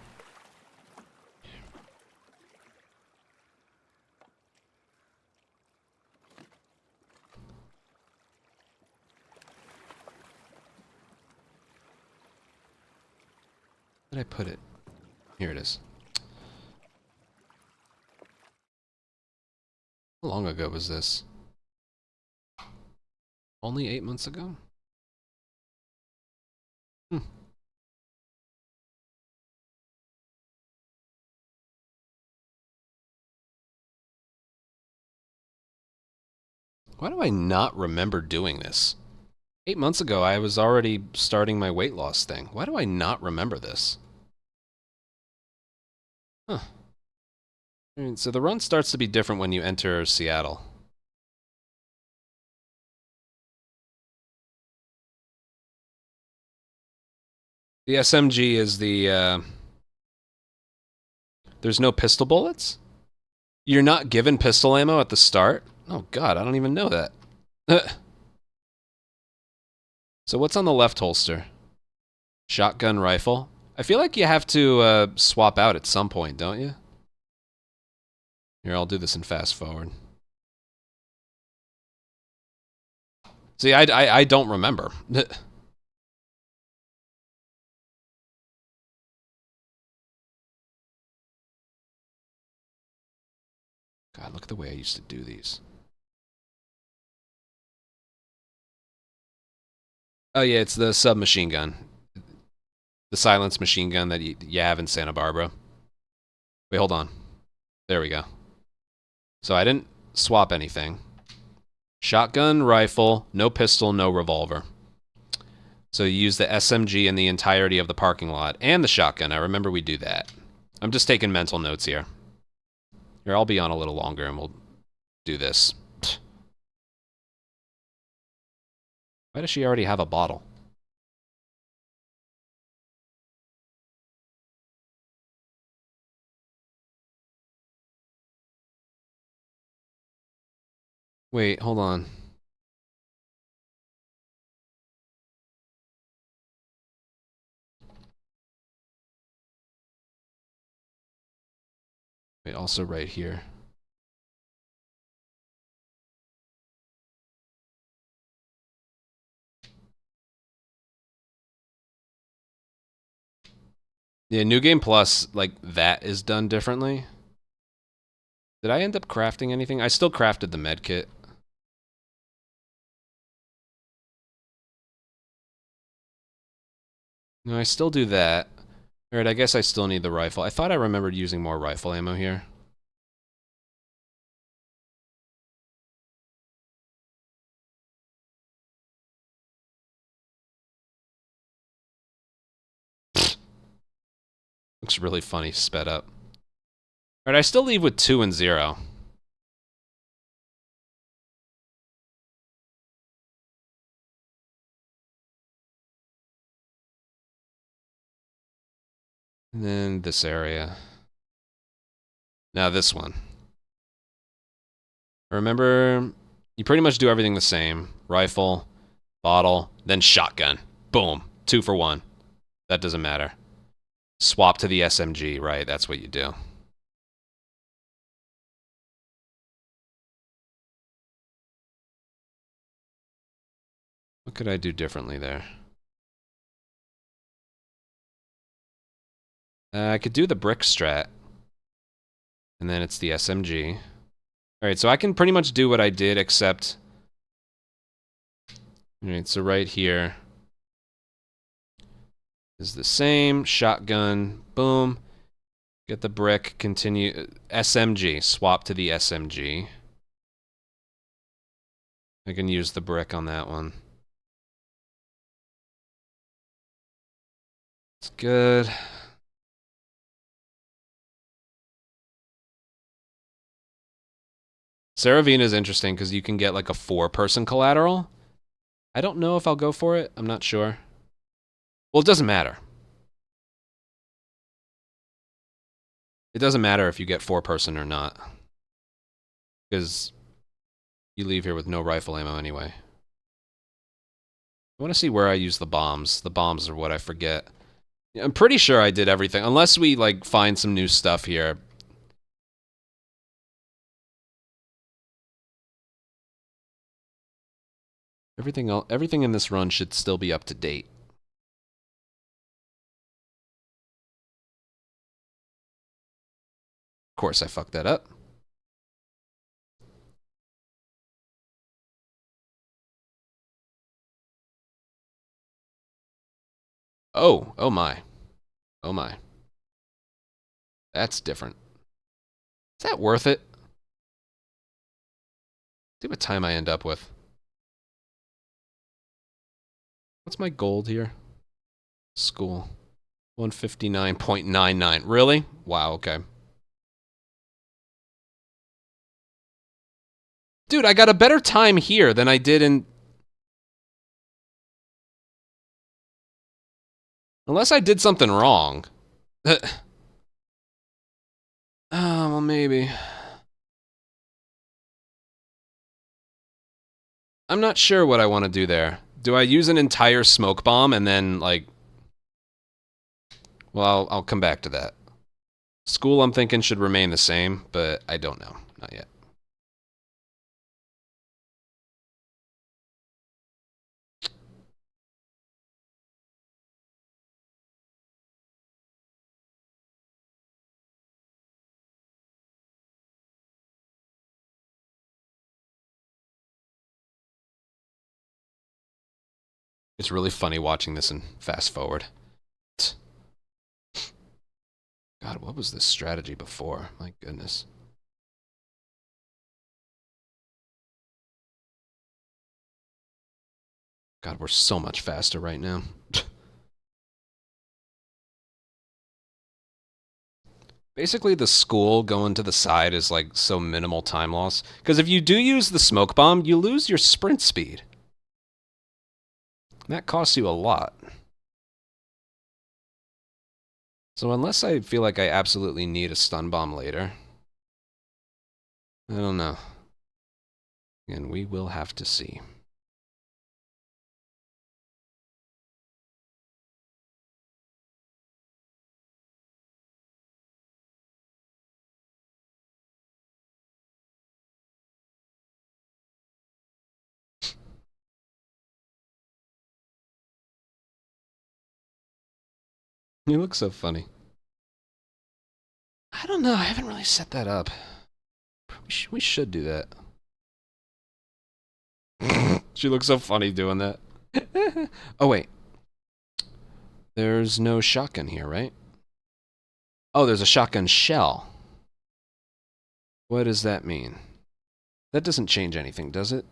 Where did I put it? Here it is. How long ago was this? Only 8 months ago? Hmm. Why do I not remember doing this? 8 months ago, I was already starting my weight loss thing. Why do I not remember this? Huh. So the run starts to be different when you enter Seattle. The SMG is the, there's no pistol bullets? You're not given pistol ammo at the start? Oh god, I don't even know that. So what's on the left holster? Shotgun rifle? I feel like you have to swap out at some point, don't you? Here, I'll do this in fast forward. See, I don't remember. God, look at the way I used to do these. Oh yeah, it's the submachine gun. The silenced machine gun that you have in Santa Barbara. Wait, hold on. There we go. So I didn't swap anything. Shotgun, rifle, no pistol, no revolver. So you use the SMG in the entirety of the parking lot. And the shotgun. I remember we do that. I'm just taking mental notes here. Here, I'll be on a little longer and we'll do this. Why does she already have a bottle? Wait, hold on. Wait, also right here. Yeah, New Game Plus, like, that is done differently. Did I end up crafting anything? I still crafted the med kit. No, I still do that. Alright, I guess I still need the rifle. I thought I remembered using more rifle ammo here. Looks really funny, sped up. Alright, I still leave with 2 and 0. And then this area. Now this one. Remember, you pretty much do everything the same. Rifle, bottle, then shotgun. Boom. 2 for 1. That doesn't matter. Swap to the SMG, right, that's what you do. What could I do differently there? I could do the brick strat. And then it's the SMG. Alright, so I can pretty much do what I did, except... Alright, so right here is the same. Shotgun, boom. Get the brick, continue... SMG, swap to the SMG. I can use the brick on that one. It's good. Saravina is interesting because you can get like a 4-person collateral. I don't know if I'll go for it. I'm not sure. Well, it doesn't matter. It doesn't matter if you get 4-person or not. Because you leave here with no rifle ammo anyway. I want to see where I use the bombs. The bombs are what I forget. I'm pretty sure I did everything. Unless we like find some new stuff here. Everything in this run should still be up to date. Of course I fucked that up. Oh, oh my. Oh my. That's different. Is that worth it? See what time I end up with. What's my gold here? School. 159.99. Really? Wow, okay. Dude, I got a better time here than I did in... Unless I did something wrong. Oh, well, maybe. I'm not sure what I want to do there. Do I use an entire smoke bomb and then, like... Well, I'll come back to that. School, I'm thinking, should remain the same, but I don't know. Not yet. It's really funny watching this and fast forward. God, what was this strategy before? My goodness. God, we're so much faster right now. Basically, the school going to the side is like so minimal time loss. Because if you do use the smoke bomb, you lose your sprint speed. And that costs you a lot. So unless I feel like I absolutely need a stun bomb later, I don't know. And we will have to see. You look so funny. I don't know. I haven't really set that up. We should do that. She looks so funny doing that. Oh, wait. There's no shotgun here, right? Oh, there's a shotgun shell. What does that mean? That doesn't change anything, does it?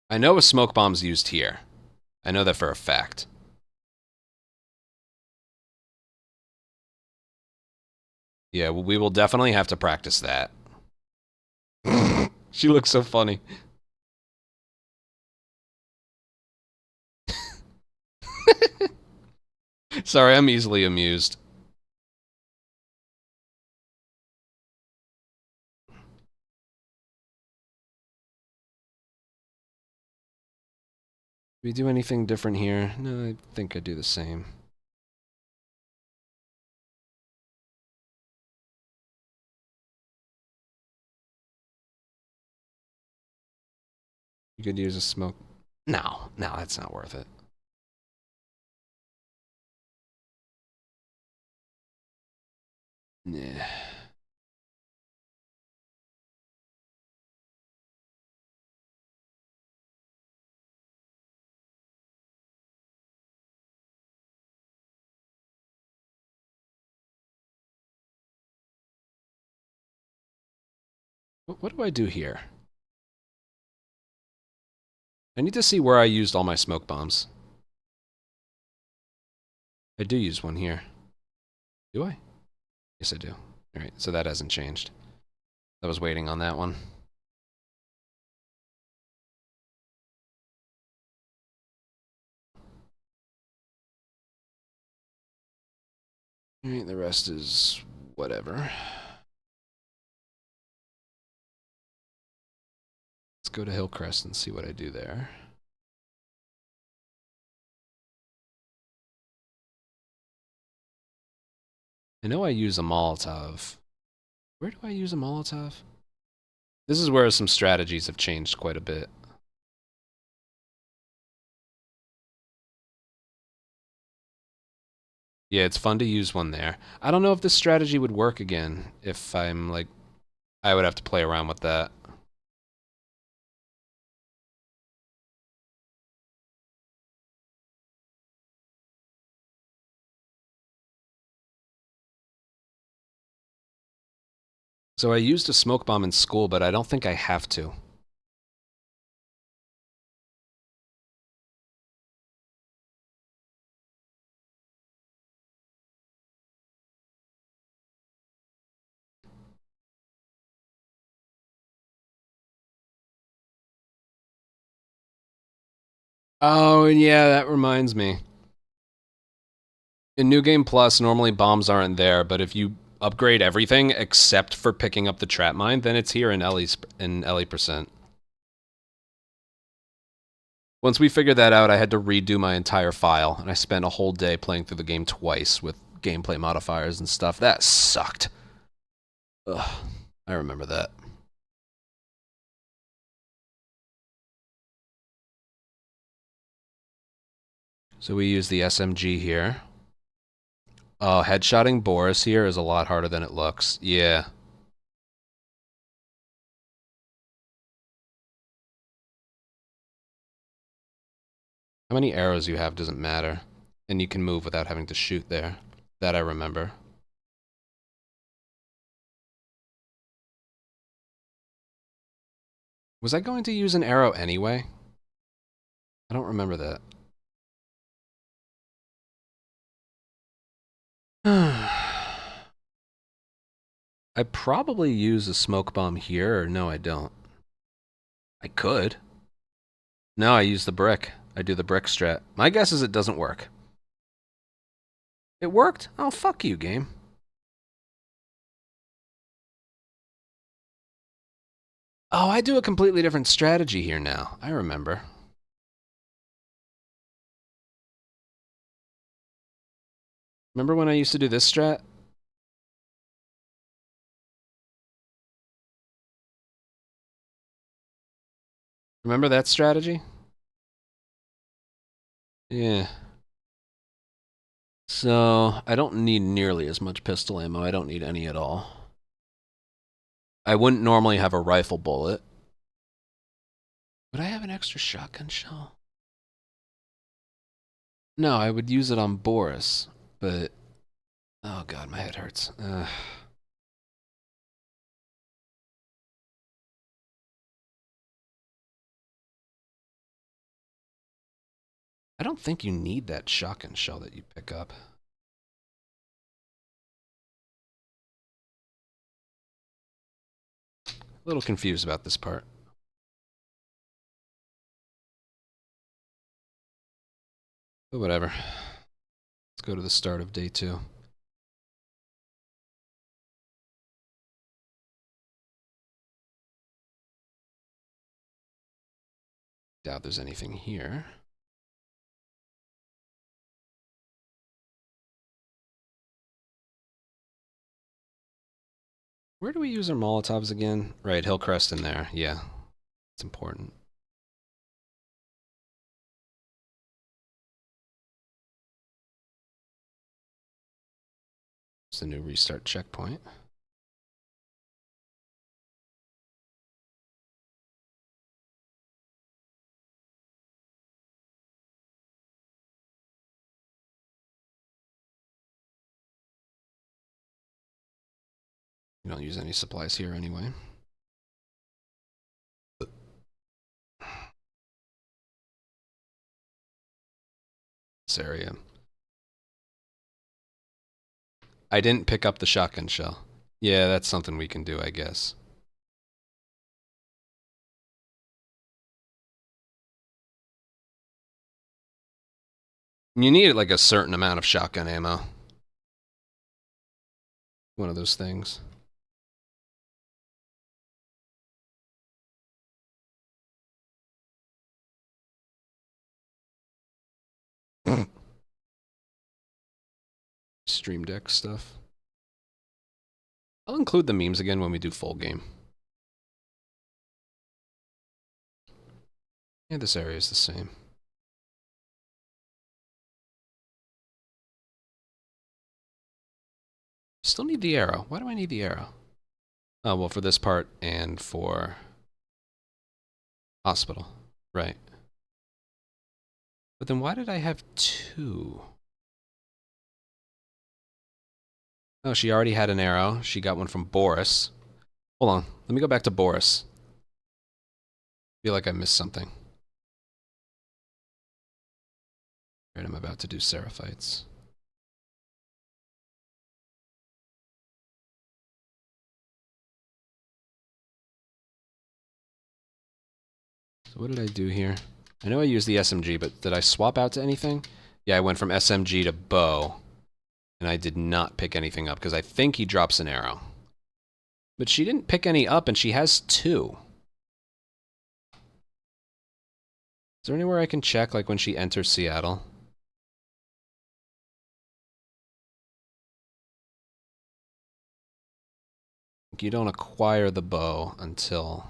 I know a smoke bomb's used here. I know that for a fact. Yeah, we will definitely have to practice that. She looks so funny. Sorry, I'm easily amused. Do we do anything different here? No, I think I do the same. You could use a smoke. No, that's not worth it. Nah. What do I do here? I need to see where I used all my smoke bombs. I do use one here. Do I? Yes, I do. Alright, so that hasn't changed. I was waiting on that one. Alright, the rest is whatever. Let's go to Hillcrest and see what I do there. I know I use a Molotov. Where do I use a Molotov? This is where some strategies have changed quite a bit. Yeah, it's fun to use one there. I don't know if this strategy would work again if I'm like... I would have to play around with that. So I used a smoke bomb in school, but I don't think I have to. Oh, yeah, that reminds me. In New Game Plus, normally bombs aren't there, but if you upgrade everything except for picking up the trap mine, then it's here in Ellie percent. Once we figured that out, I had to redo my entire file, and I spent a whole day playing through the game twice with gameplay modifiers and stuff. That sucked. Ugh, I remember that. So we use the SMG here. Oh, headshotting Boris here is a lot harder than it looks. Yeah. How many arrows you have doesn't matter. And you can move without having to shoot there. That I remember. Was I going to use an arrow anyway? I don't remember that. I probably use a smoke bomb here, or no, I don't. I could. No, I use the brick. I do the brick strat. My guess is it doesn't work. It worked? Oh, fuck you, game. Oh, I do a completely different strategy here now. I remember. Remember when I used to do this strat? Remember that strategy? Yeah. So, I don't need nearly as much pistol ammo. I don't need any at all. I wouldn't normally have a rifle bullet. Would I have an extra shotgun shell? No, I would use it on Boris, but... Oh god, my head hurts. I don't think you need that shotgun shell that you pick up. A little confused about this part. But whatever. Let's go to the start of day 2. Doubt there's anything here. Where do we use our Molotovs again? Right, Hillcrest in there. Yeah, it's important. It's the new restart checkpoint. You don't use any supplies here anyway. This area. I didn't pick up the shotgun shell. Yeah, that's something we can do, I guess. You need like a certain amount of shotgun ammo. One of those things. Stream Deck stuff. I'll include the memes again when we do full game. Yeah, this area is the same. Still need the arrow. Why do I need the arrow? Oh, well, for this part and for hospital. Right. But then why did I have 2? Oh, she already had an arrow. She got one from Boris. Hold on. Let me go back to Boris. I feel like I missed something. Alright, I'm about to do Seraphites. So what did I do here? I know I used the SMG, but did I swap out to anything? Yeah, I went from SMG to bow. And I did not pick anything up, because I think he drops an arrow. But she didn't pick any up, and she has 2. Is there anywhere I can check, like when she enters Seattle? You don't acquire the bow until...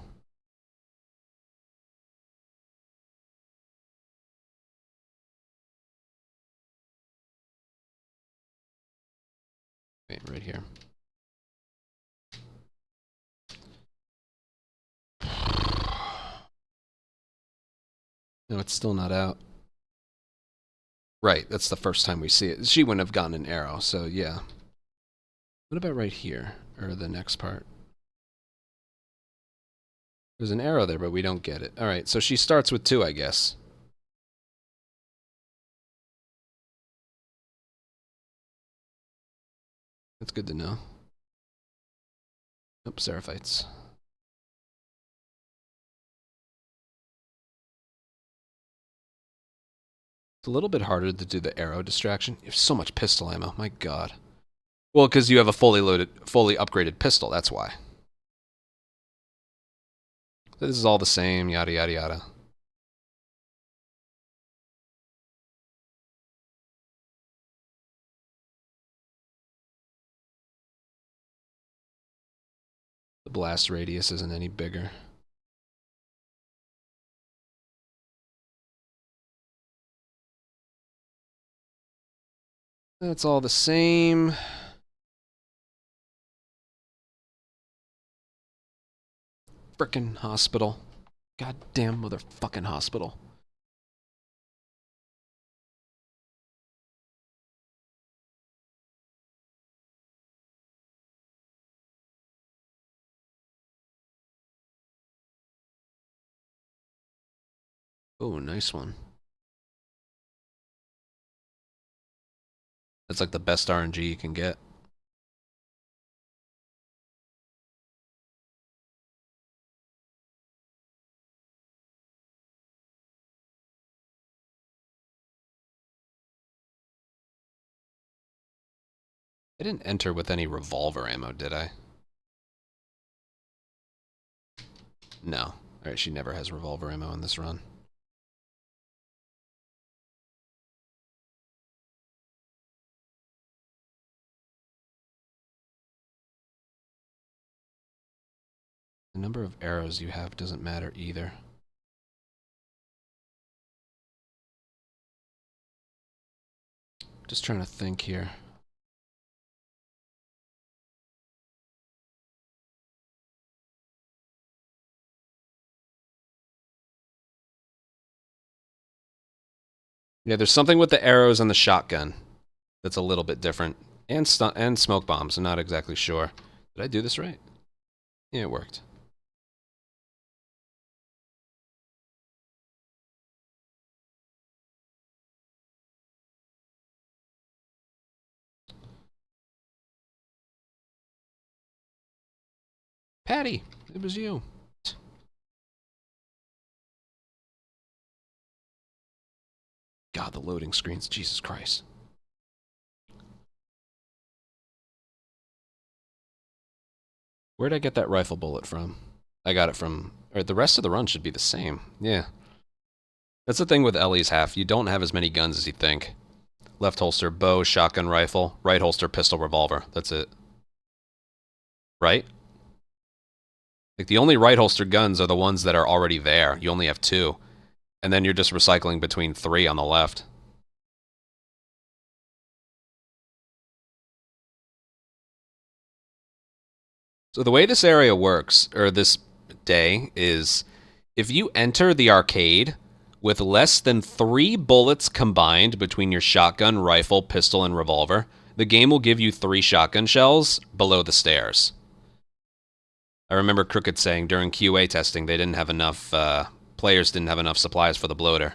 Wait, right here. No, it's still not out. Right, that's the first time we see it. She wouldn't have gotten an arrow, so yeah. What about right here? Or the next part? There's an arrow there, but we don't get it. Alright, so she starts with 2, I guess. That's good to know. Nope, Seraphites. It's a little bit harder to do the arrow distraction. You have so much pistol ammo, my god. Well, because you have a fully loaded, fully upgraded pistol, that's why. This is all the same, yada yada yada. The blast radius isn't any bigger. That's all the same. Frickin' hospital. Goddamn motherfucking hospital. Oh, nice one. That's like the best RNG you can get. I didn't enter with any revolver ammo, did I? No. Alright, she never has revolver ammo in this run. The number of arrows you have doesn't matter either. Just trying to think here. Yeah, there's something with the arrows and the shotgun that's a little bit different. And smoke bombs. I'm not exactly sure. Did I do this right? Yeah, it worked. Patty, it was you. God, the loading screens. Jesus Christ. Where'd I get that rifle bullet from? I got it from... Or the rest of the run should be the same. Yeah. That's the thing with Ellie's half. You don't have as many guns as you think. Left holster, bow, shotgun, rifle. Right holster, pistol, revolver. That's it. Right? Like, the only right holster guns are the ones that are already there. You only have 2. And then you're just recycling between 3 on the left. So the way this area works, or this day, is if you enter the arcade with less than 3 bullets combined between your shotgun, rifle, pistol, and revolver, the game will give you 3 shotgun shells below the stairs. I remember Crooked saying during QA testing they didn't have enough, players didn't have enough supplies for the bloater.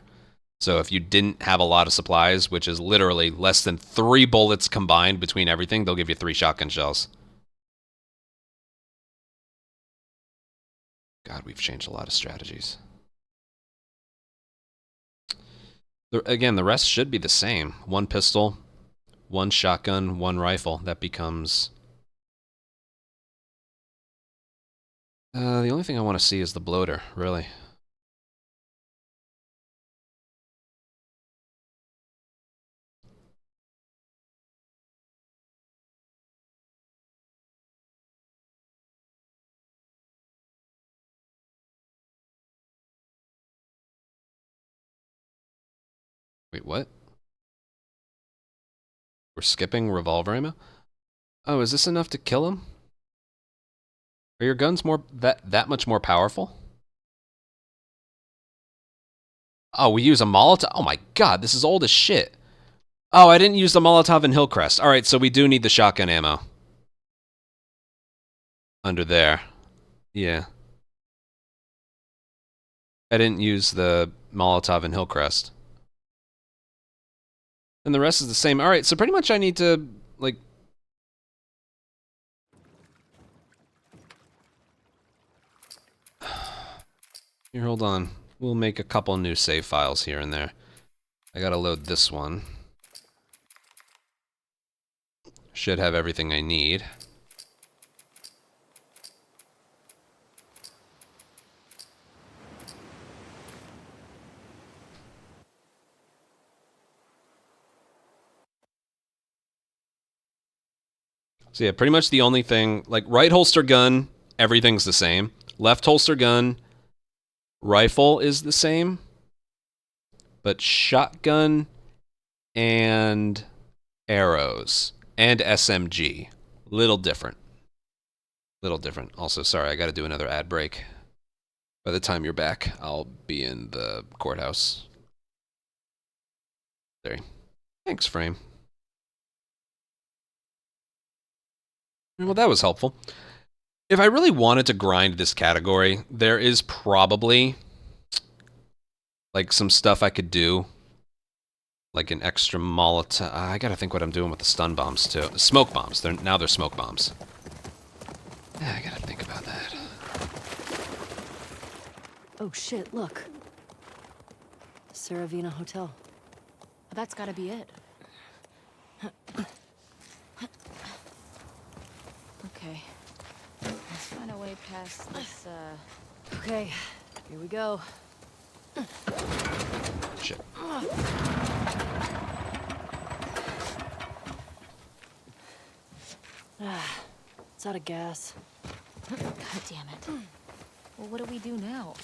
So if you didn't have a lot of supplies, which is literally less than 3 bullets combined between everything, they'll give you 3 shotgun shells. God, we've changed a lot of strategies. Again, the rest should be the same. 1 pistol, 1 shotgun, 1 rifle. That becomes... the only thing I want to see is the bloater, really. Wait, what? We're skipping revolver ammo? Oh, is this enough to kill him? Are your guns more that much more powerful? Oh, we use a Molotov? Oh my god, this is old as shit. Oh, I didn't use the Molotov in Hillcrest. Alright, so we do need the shotgun ammo. Under there. Yeah. I didn't use the Molotov in Hillcrest. And the rest is the same. Alright, so pretty much I need to, like... Here, hold on. We'll make a couple new save files here and there. I gotta load this one. Should have everything I need. So yeah, pretty much the only thing, like right holster gun, everything's the same. Left holster gun, rifle is the same. But shotgun and arrows and SMG, little different. Little different. Also, sorry, I gotta do another ad break. By the time you're back, I'll be in the courthouse. There. Thanks, Frame. Well, that was helpful. If I really wanted to grind this category, there is probably like some stuff I could do. Like an extra Molotov. I gotta think what I'm doing with the stun bombs too. Smoke bombs. Now they're smoke bombs. Yeah, I gotta think about that. Oh shit, look. Saravina Hotel. That's gotta be it. Okay. Let's find a way past this, Okay, here we go. Shit. It's out of gas. God damn it. Well, what do we do now?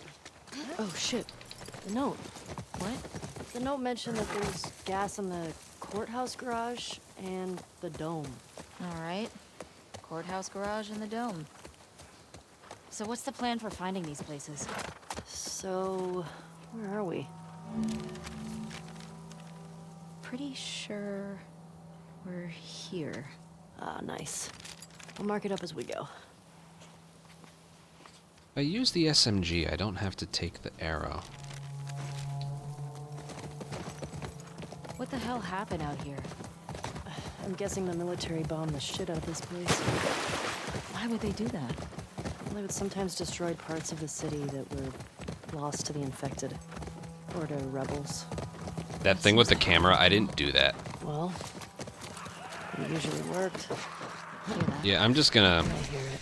Oh shit, the note. What? The note mentioned that there's gas in the courthouse garage and the dome. All right. Courthouse garage and the dome. So what's the plan for finding these places? So, where are we? pretty sure we're here. Ah, nice. We'll mark it up as we go. If I use the SMG, I don't have to take the arrow. What the hell happened out here? I'm guessing the military bombed the shit out of this place. Why would they do that? Well, they would sometimes destroy parts of the city that were lost to the infected. Or to rebels. That thing with the camera, I didn't do that. Well, it usually worked. Yeah, I'm just gonna I hear it.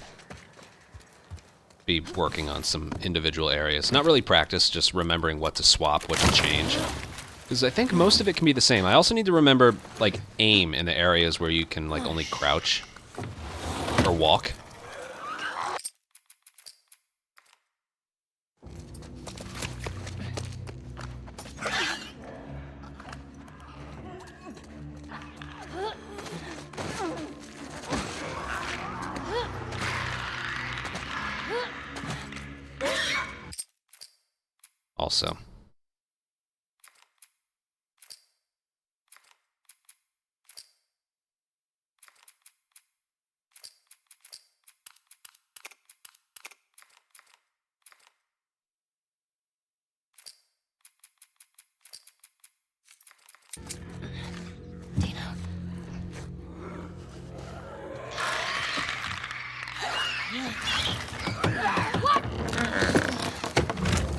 be working on some individual areas. Not really practice, just remembering what to swap, what to change. Because I think most of it can be the same. I also need to remember, like, aim in the areas where you can, like, only crouch. Or walk. Also.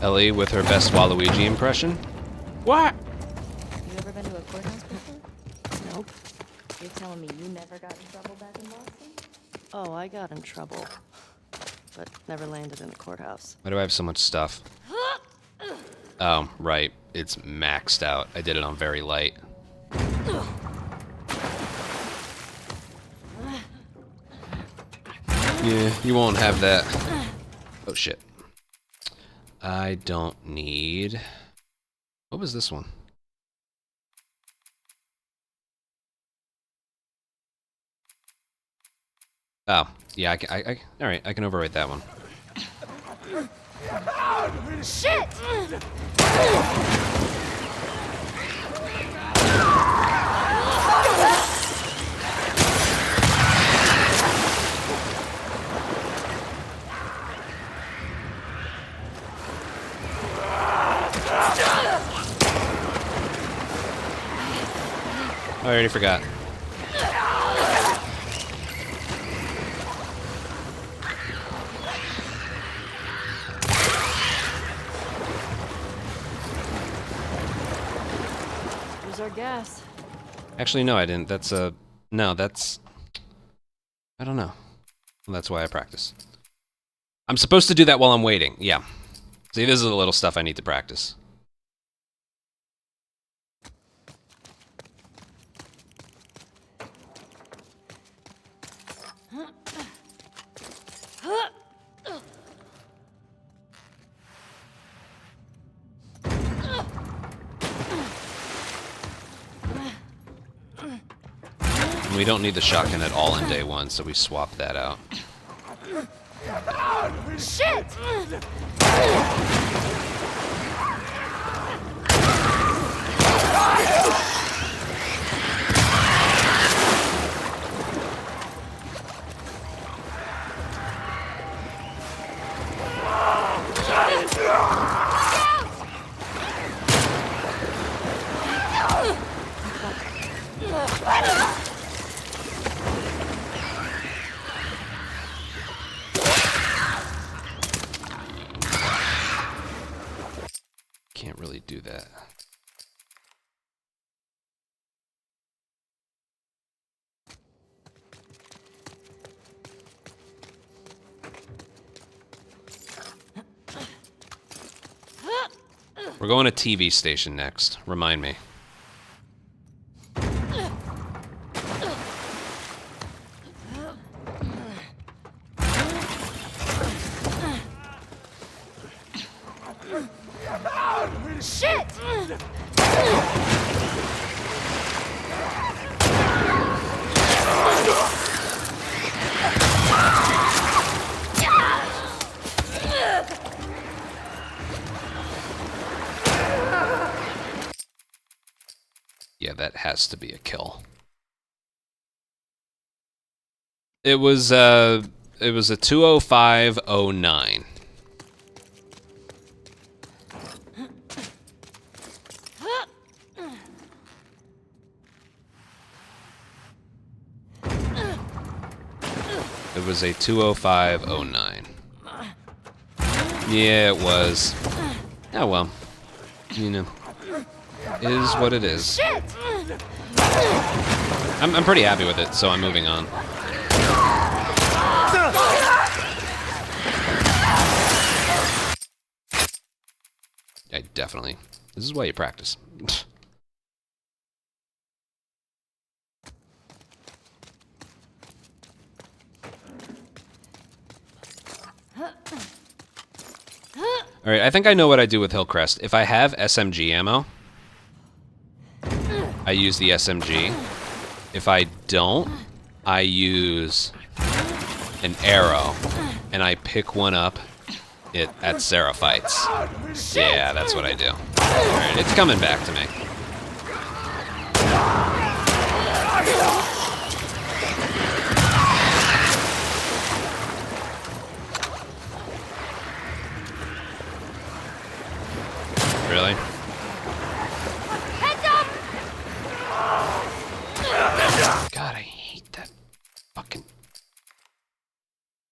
Ellie with her best Waluigi impression. What? You ever been to a courthouse before? Nope. You're telling me you never got in trouble back in Boston? Oh, I got in trouble. But never landed in a courthouse. Why do I have so much stuff? Oh, right. It's maxed out. I did it on very light. Yeah, you won't have that. Oh, shit. I don't need... What was this one? Oh, yeah, alright, I can overwrite that one. Shit! I already forgot. Here's our gas. Actually, no, I didn't. That's a... No, that's... I don't know. Well, that's why I practice. I'm supposed to do that while I'm waiting. Yeah. See, this is the little stuff I need to practice. We don't need the shotgun at all in day one, so we swap that out. Shit! Can't really do that. We're going to TV station next. Remind me. Shit! Yeah, that has to be a kill. It was a 2:05:09. It was a 2:05:09. Yeah, it was. Oh well. You know. It is what it is. I'm pretty happy with it, so I'm moving on. I definitely. This is why you practice. Alright, I think I know what I do with Hillcrest. If I have SMG ammo, I use the SMG. If I don't, I use an arrow, and I pick one up at Sarah fights. Yeah, that's what I do. Alright, it's coming back to me. Really? Heads up! God, I hate that fucking...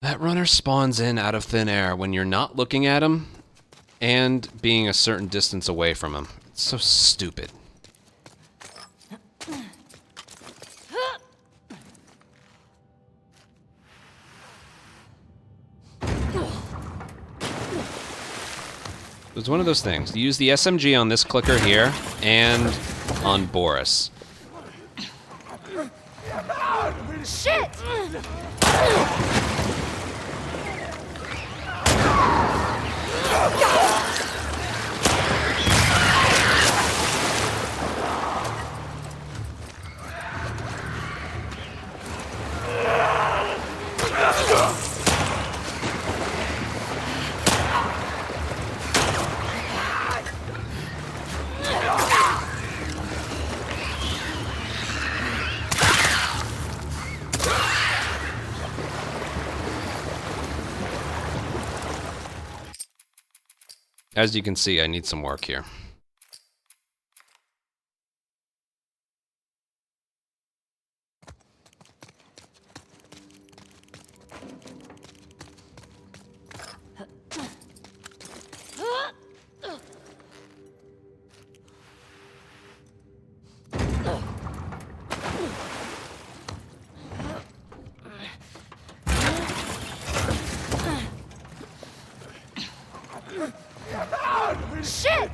That runner spawns in out of thin air when you're not looking at him and being a certain distance away from him. It's so stupid. It's one of those things. You use the SMG on this clicker here and on Boris. Shit! As you can see, I need some work here. Shit!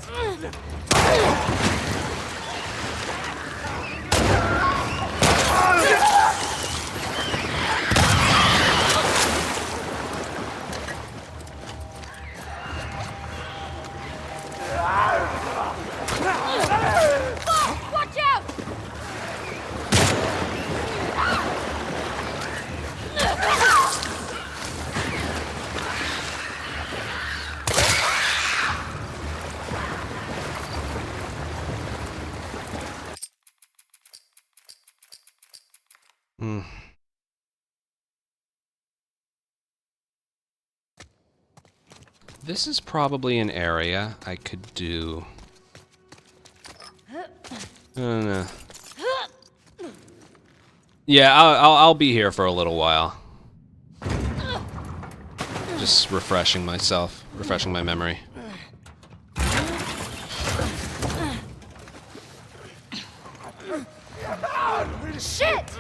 Watch out! This is probably an area I could do. I don't know. Yeah, I'll be here for a little while. Just refreshing myself, refreshing my memory. Shit!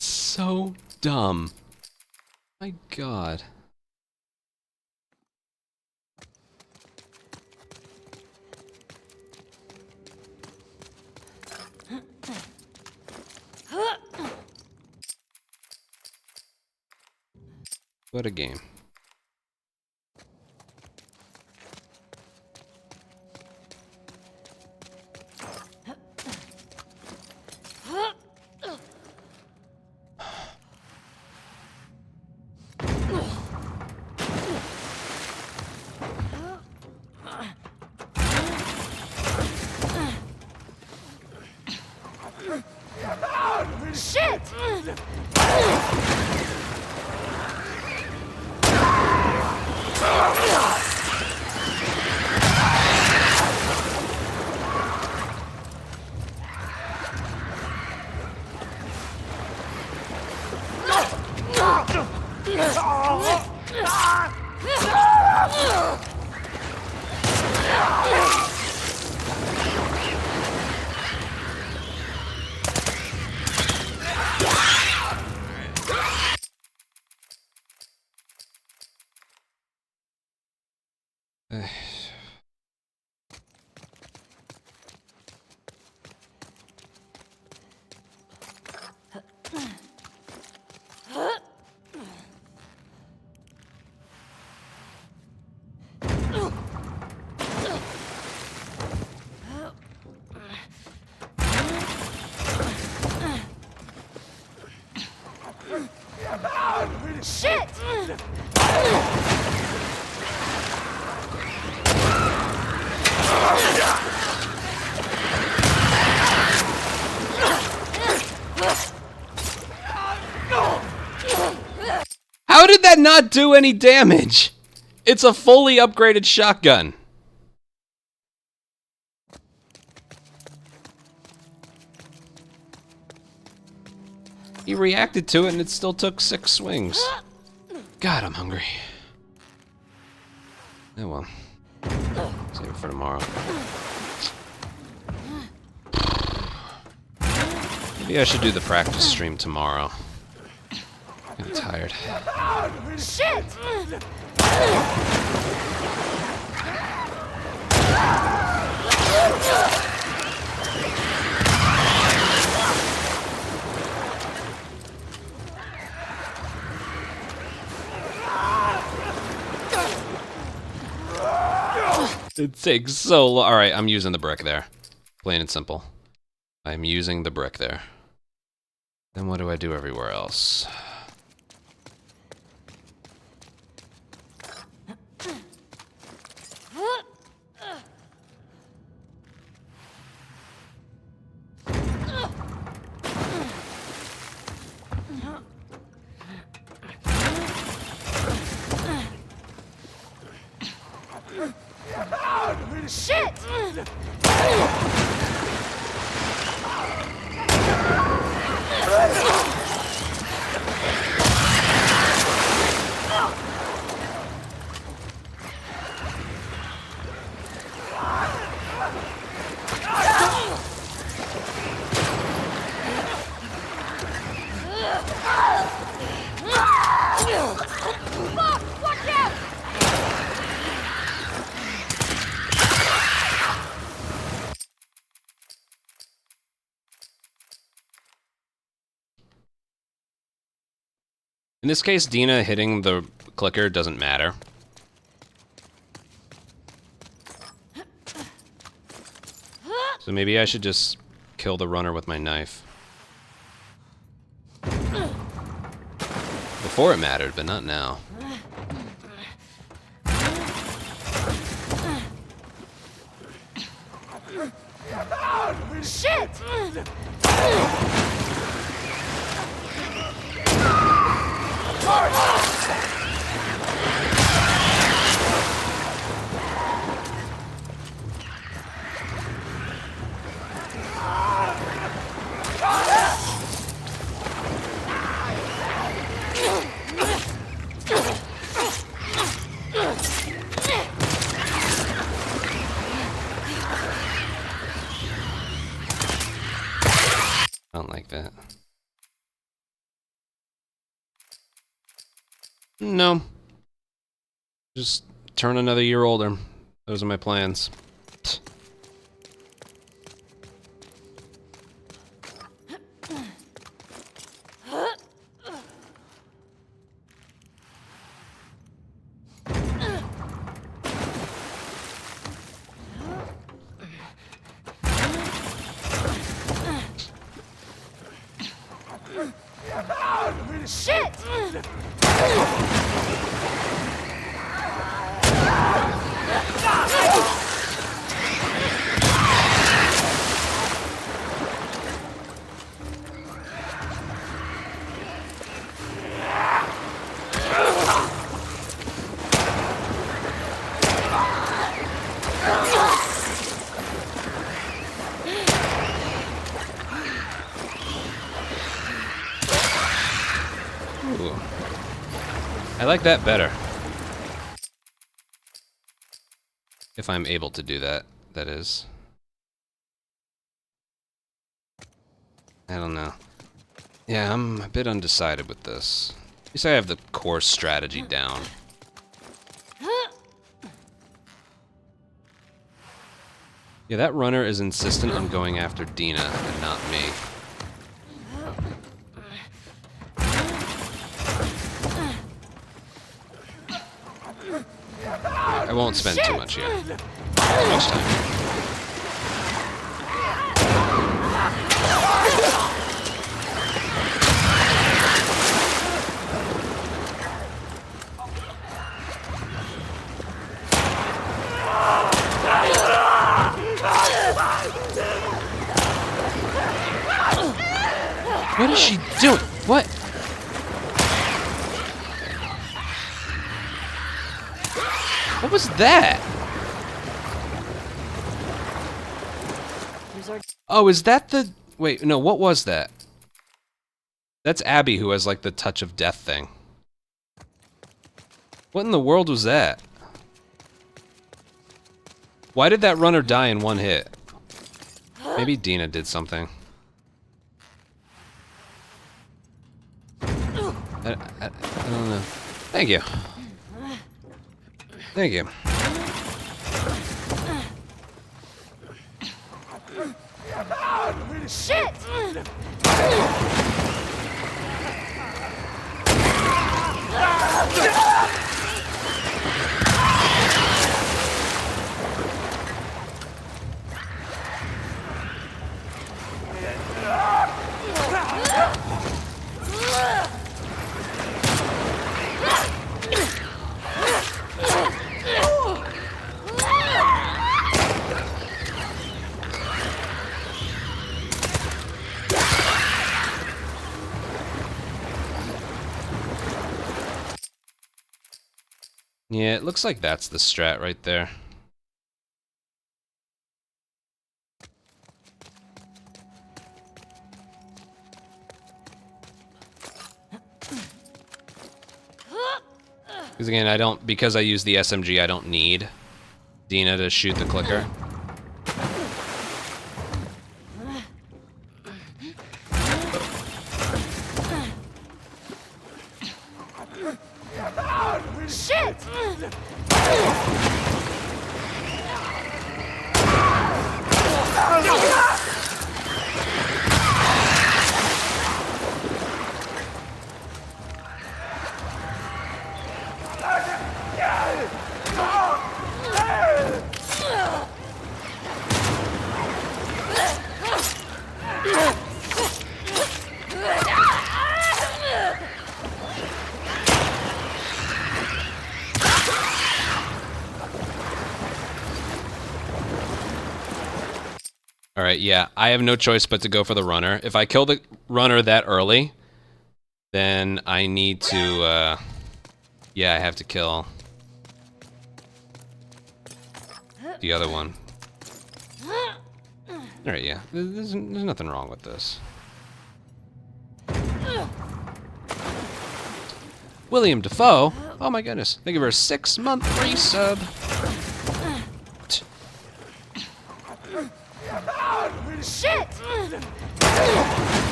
So dumb. My God. What a game. Shit! How did that not do any damage? It's a fully upgraded shotgun. He reacted to it and it still took 6 swings. God, I'm hungry. Oh well. Save it for tomorrow. Maybe I should do the practice stream tomorrow. I'm tired. Shit! It takes so long. Alright, I'm using the brick there. Plain and simple. I'm using the brick there. Then what do I do everywhere else? Shit! Fuck! Watch out! In this case, Dina hitting the clicker doesn't matter. So maybe I should just kill the runner with my knife. Before it mattered, but not now. Shit! I don't like that. No. Just turn another year older. Those are my plans. Shit! like that better. If I'm able to do that, that is. I don't know. Yeah, I'm a bit undecided with this. At least I have the core strategy down. Yeah, that runner is insistent on going after Dina and not me. I won't spend too much here. Too much time. What is she doing? What? What was that? Oh, is that the... Wait, no, what was that? That's Abby who has, like, the touch of death thing. What in the world was that? Why did that runner die in one hit? Maybe Dina did something. I don't know. Thank you. Thank you. Shit! Yeah, it looks like that's the strat right there. Because again, because I use the SMG, I don't need Dina to shoot the clicker. Shit! Alright, yeah, I have no choice but to go for the runner. If I kill the runner that early, then I need to, yeah, I have to kill the other one. Alright, yeah, there's nothing wrong with this. William Dafoe? Oh my goodness, thank you for a 6-month free sub. Shit!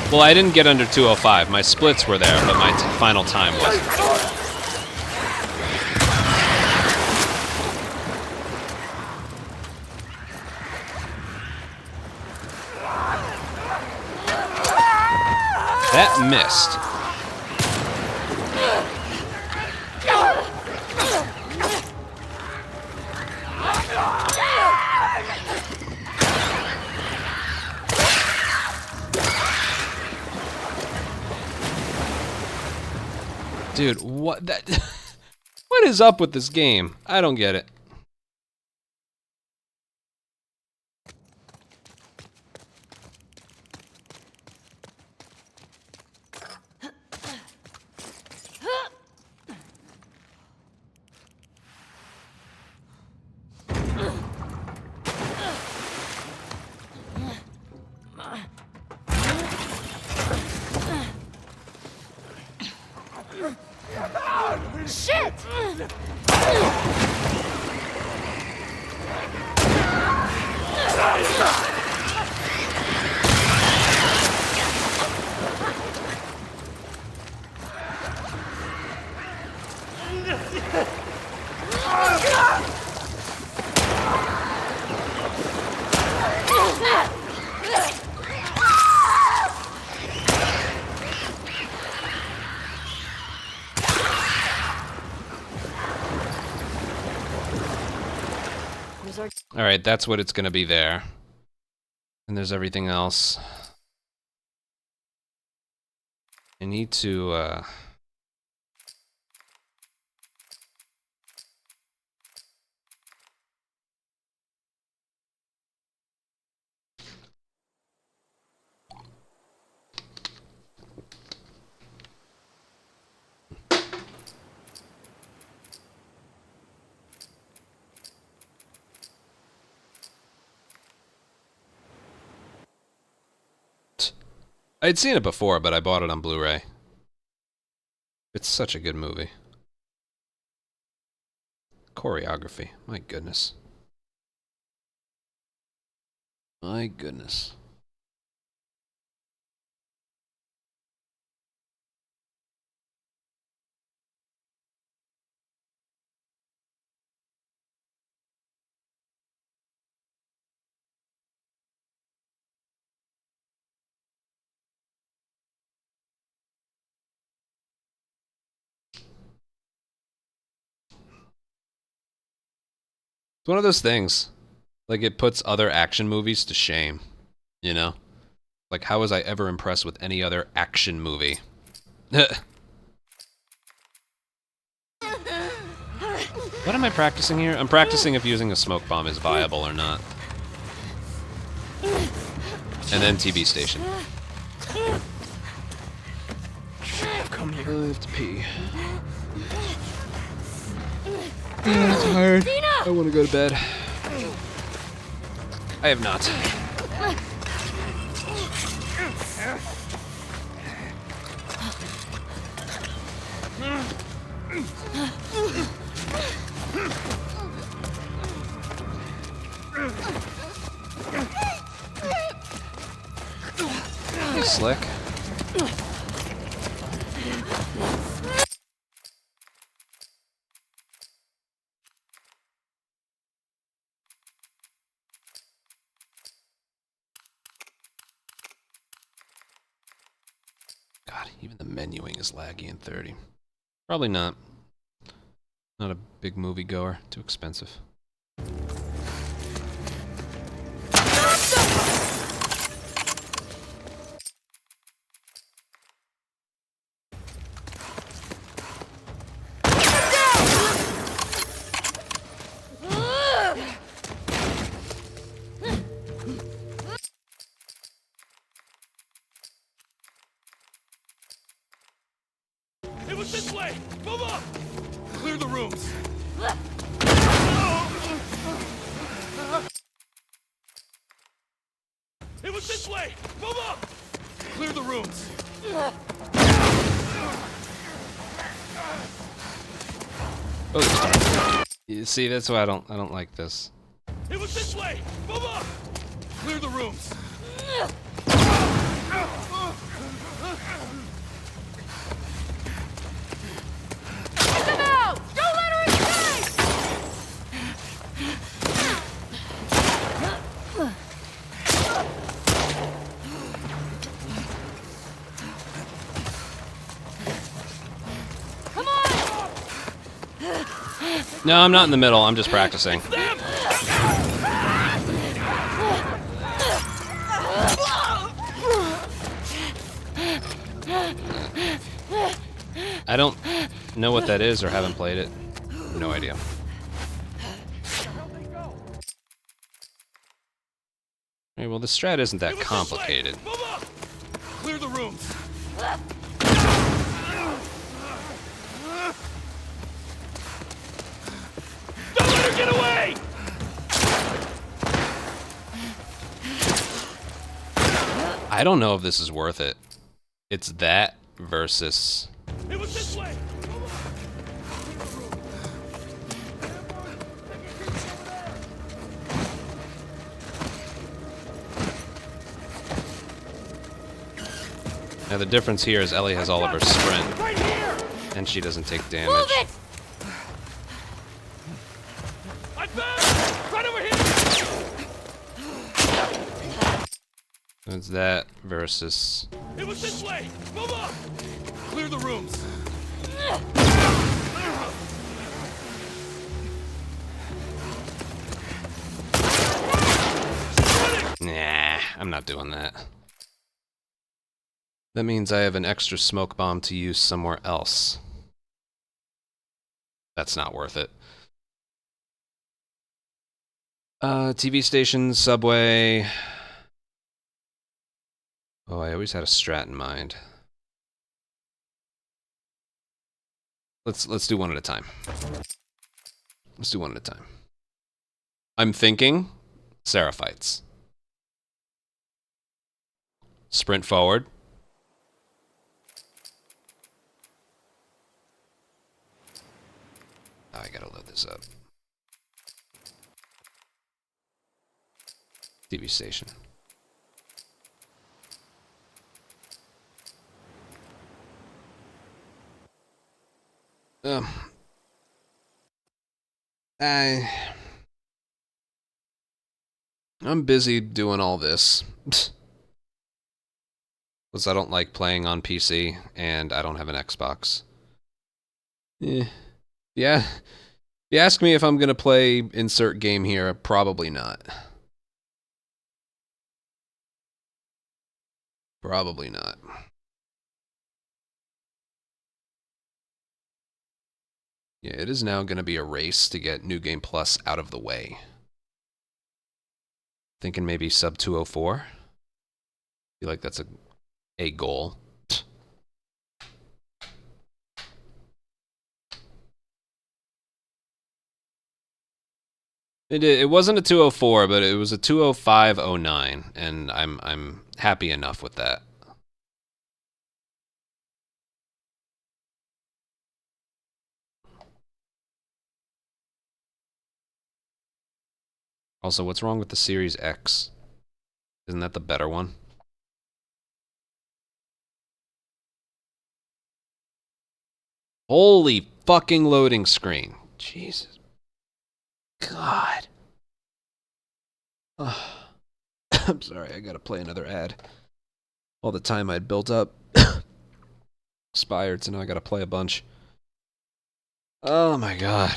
Well, I didn't get under 205. My splits were there, but my final time wasn't. That missed. Dude, what that what is up with this game? I don't get it. Shit! Alright, that's what it's gonna be there. And there's everything else. I need to, I'd seen it before, but I bought it on Blu-ray. It's such a good movie. Choreography, my goodness. My goodness. It's one of those things. Like, it puts other action movies to shame. You know? Like, how was I ever impressed with any other action movie? What am I practicing here? I'm practicing if using a smoke bomb is viable or not. And then TV station. Come here. I have to pee. I'm tired. I want to go to bed. I have not. Hey, Slick. God, even the menuing is laggy in 30. Probably not. Not a big movie goer. Too expensive. It was this way! Move up! Clear the rooms! It was this way! Move up! Clear the rooms! Oh, you see, that's why I don't like this. It was this way! Move up! Clear the rooms! Get them out! Don't let her escape! Come on! No, I'm not in the middle. I'm just practicing. I don't know what that is or haven't played it. No idea. Okay, well, the strat isn't that complicated. Move up! Clear the rooms! Don't let her get away! I don't know if this is worth it. It's that versus... It was this way! Now the difference here is Ellie has all of her sprint. Right here! And she doesn't take damage. Move it! I found! Right over here! So it's that versus... It was this way! Move up! Clear the rooms! I'm not doing that. That means I have an extra smoke bomb to use somewhere else. That's not worth it. TV station, subway. Oh, I always had a strat in mind. Let's do one at a time. Let's do one at a time. I'm thinking Seraphites. Sprint forward. Oh, I gotta load this up. TV station. I'm busy doing all this. Because I don't like playing on PC, and I don't have an Xbox. Yeah. If you ask me if I'm gonna play insert game here, probably not. Probably not. Yeah, it is now gonna be a race to get New Game Plus out of the way. Thinking maybe sub 204. Feel like that's a goal. It wasn't a 204, but it was a 205.09, and I'm happy enough with that. Also, what's wrong with the Series X? Isn't that the better one? Holy fucking loading screen. Jesus. God. I'm sorry, I gotta play another ad. All the time I'd built up expired, so now I gotta play a bunch. Oh my god.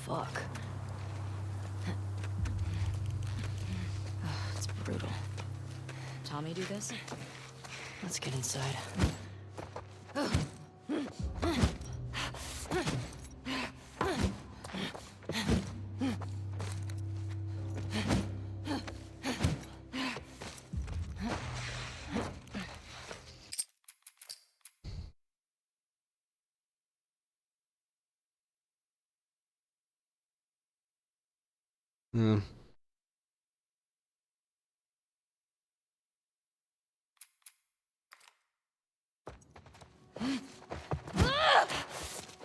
Fuck. It's brutal. Tommy do this? Let's get inside. Hmm.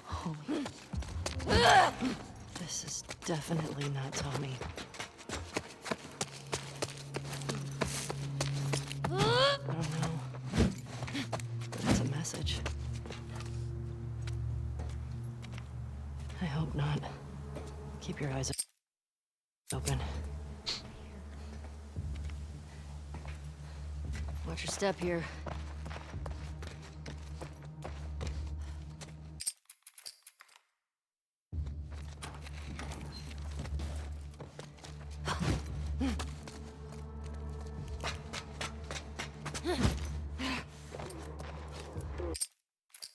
Holy. This is definitely not Tommy. I don't know. But it's a message. I hope not. Keep your eyes open. Watch your step here.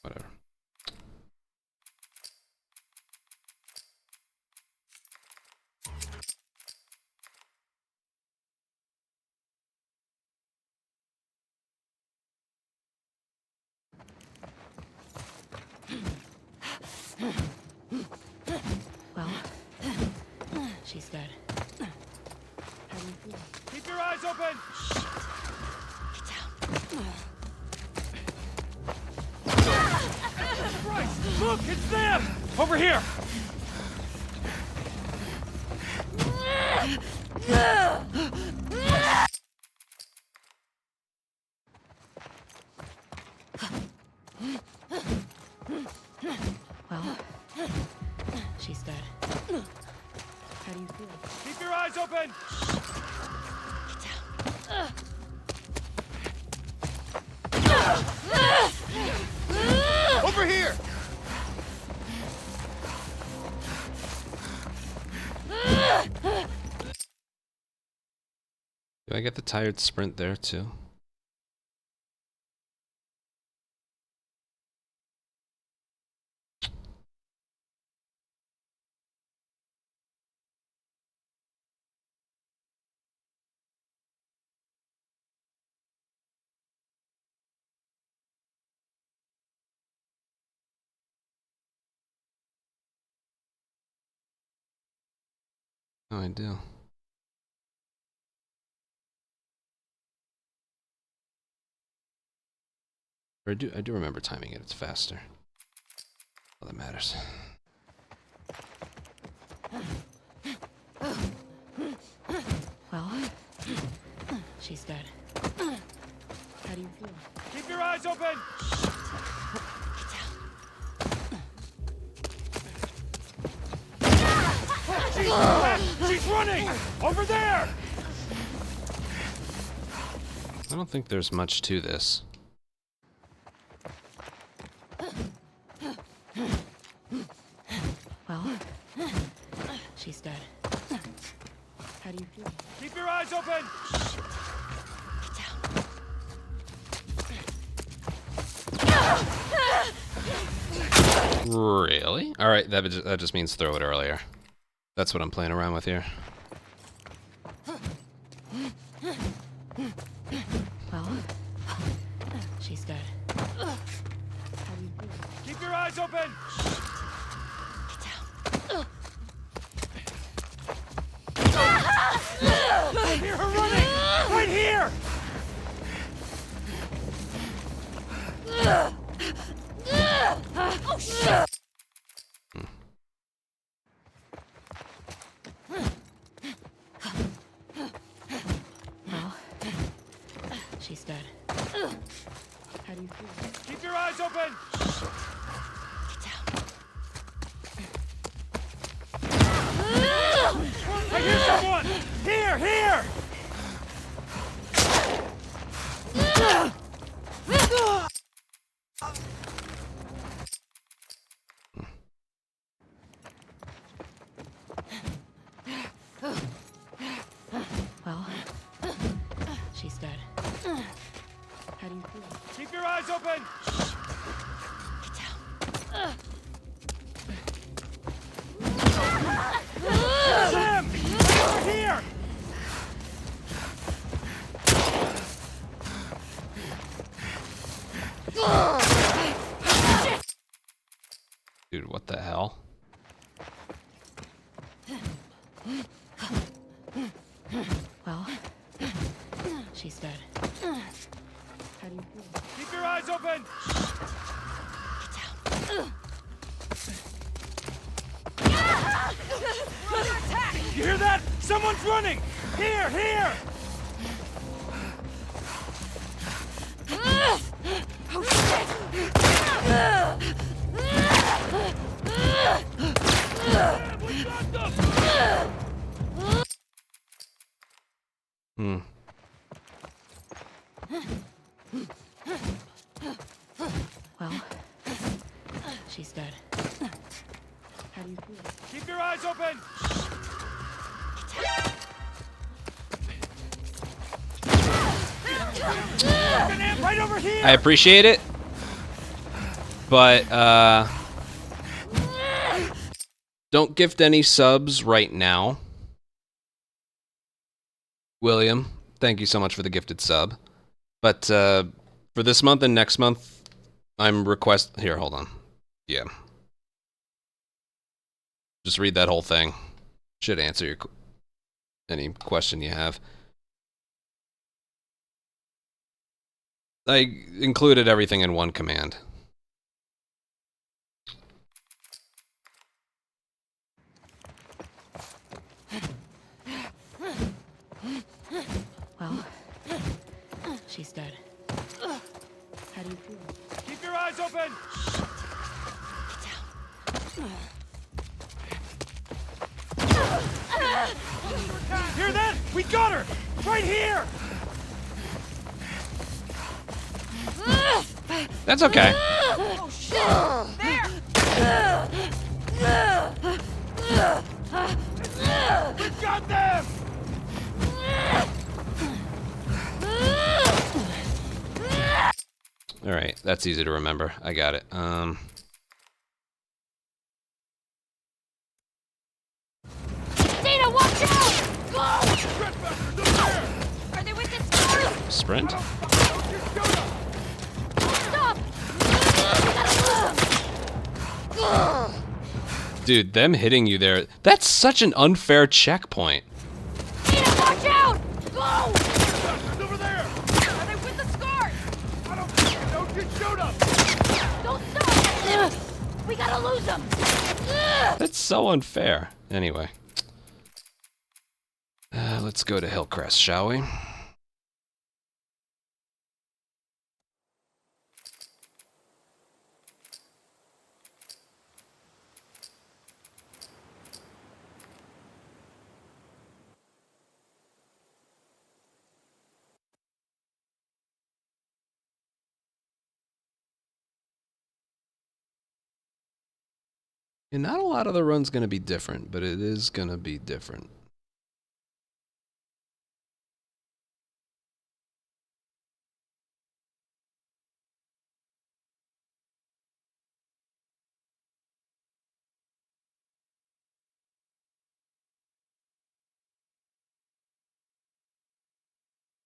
Whatever. Well, she's dead. Keep your eyes open! Get down. Bryce, look, it's them! Over here! She's dead. How do you feel? Keep your eyes open! Over here! Do I get the tired sprint there too? Oh, I do. Or I do remember timing it. It's faster. All that matters. Well, she's dead. How do you feel? Keep your eyes open! She's running! Over there! I don't think there's much to this. Well, she's dead. How do you feel? Keep your eyes open! Really? All right, that just means throw it earlier. That's what I'm playing around with here. Well, she's dead. How do you feel? Keep your eyes open! I hear her running! Right here! Oh, shit! Well, she's dead. How do you feel? Keep your eyes open! I hear someone! Here, here! Well, she's dead. How do you feel? Keep your eyes open! Sam! Over here! Dude, what the hell? Well, she's dead. How do you feel? Keep your eyes open! You hear that? Someone's running! Here, here! Hmm. Well, she's dead. How do you feel? Keep your eyes open! Right over here! I appreciate it, but don't gift any subs right now. William, thank you so much for the gifted sub. But for this month and next month, I'm here, hold on. Yeah. Just read that whole thing. Should answer your any question you have. I included everything in one command. Well, she's dead. How do you feel? Keep your eyes open! Hear that? We got her! Right here! That's okay. Oh, shit! There! We got them! All right, that's easy to remember. I got it. Dana, watch out! Go! Are they with this car? Sprint? Stop! We gotta lose them! Dude, them hitting you there, that's such an unfair checkpoint. Dana, watch out! Go! Over there! Are they with the scar? I don't get showed up! Don't stop! We gotta lose them! That's so unfair. Anyway. Let's go to Hillcrest, shall we? And not a lot of the run's going to be different, but it is going to be different.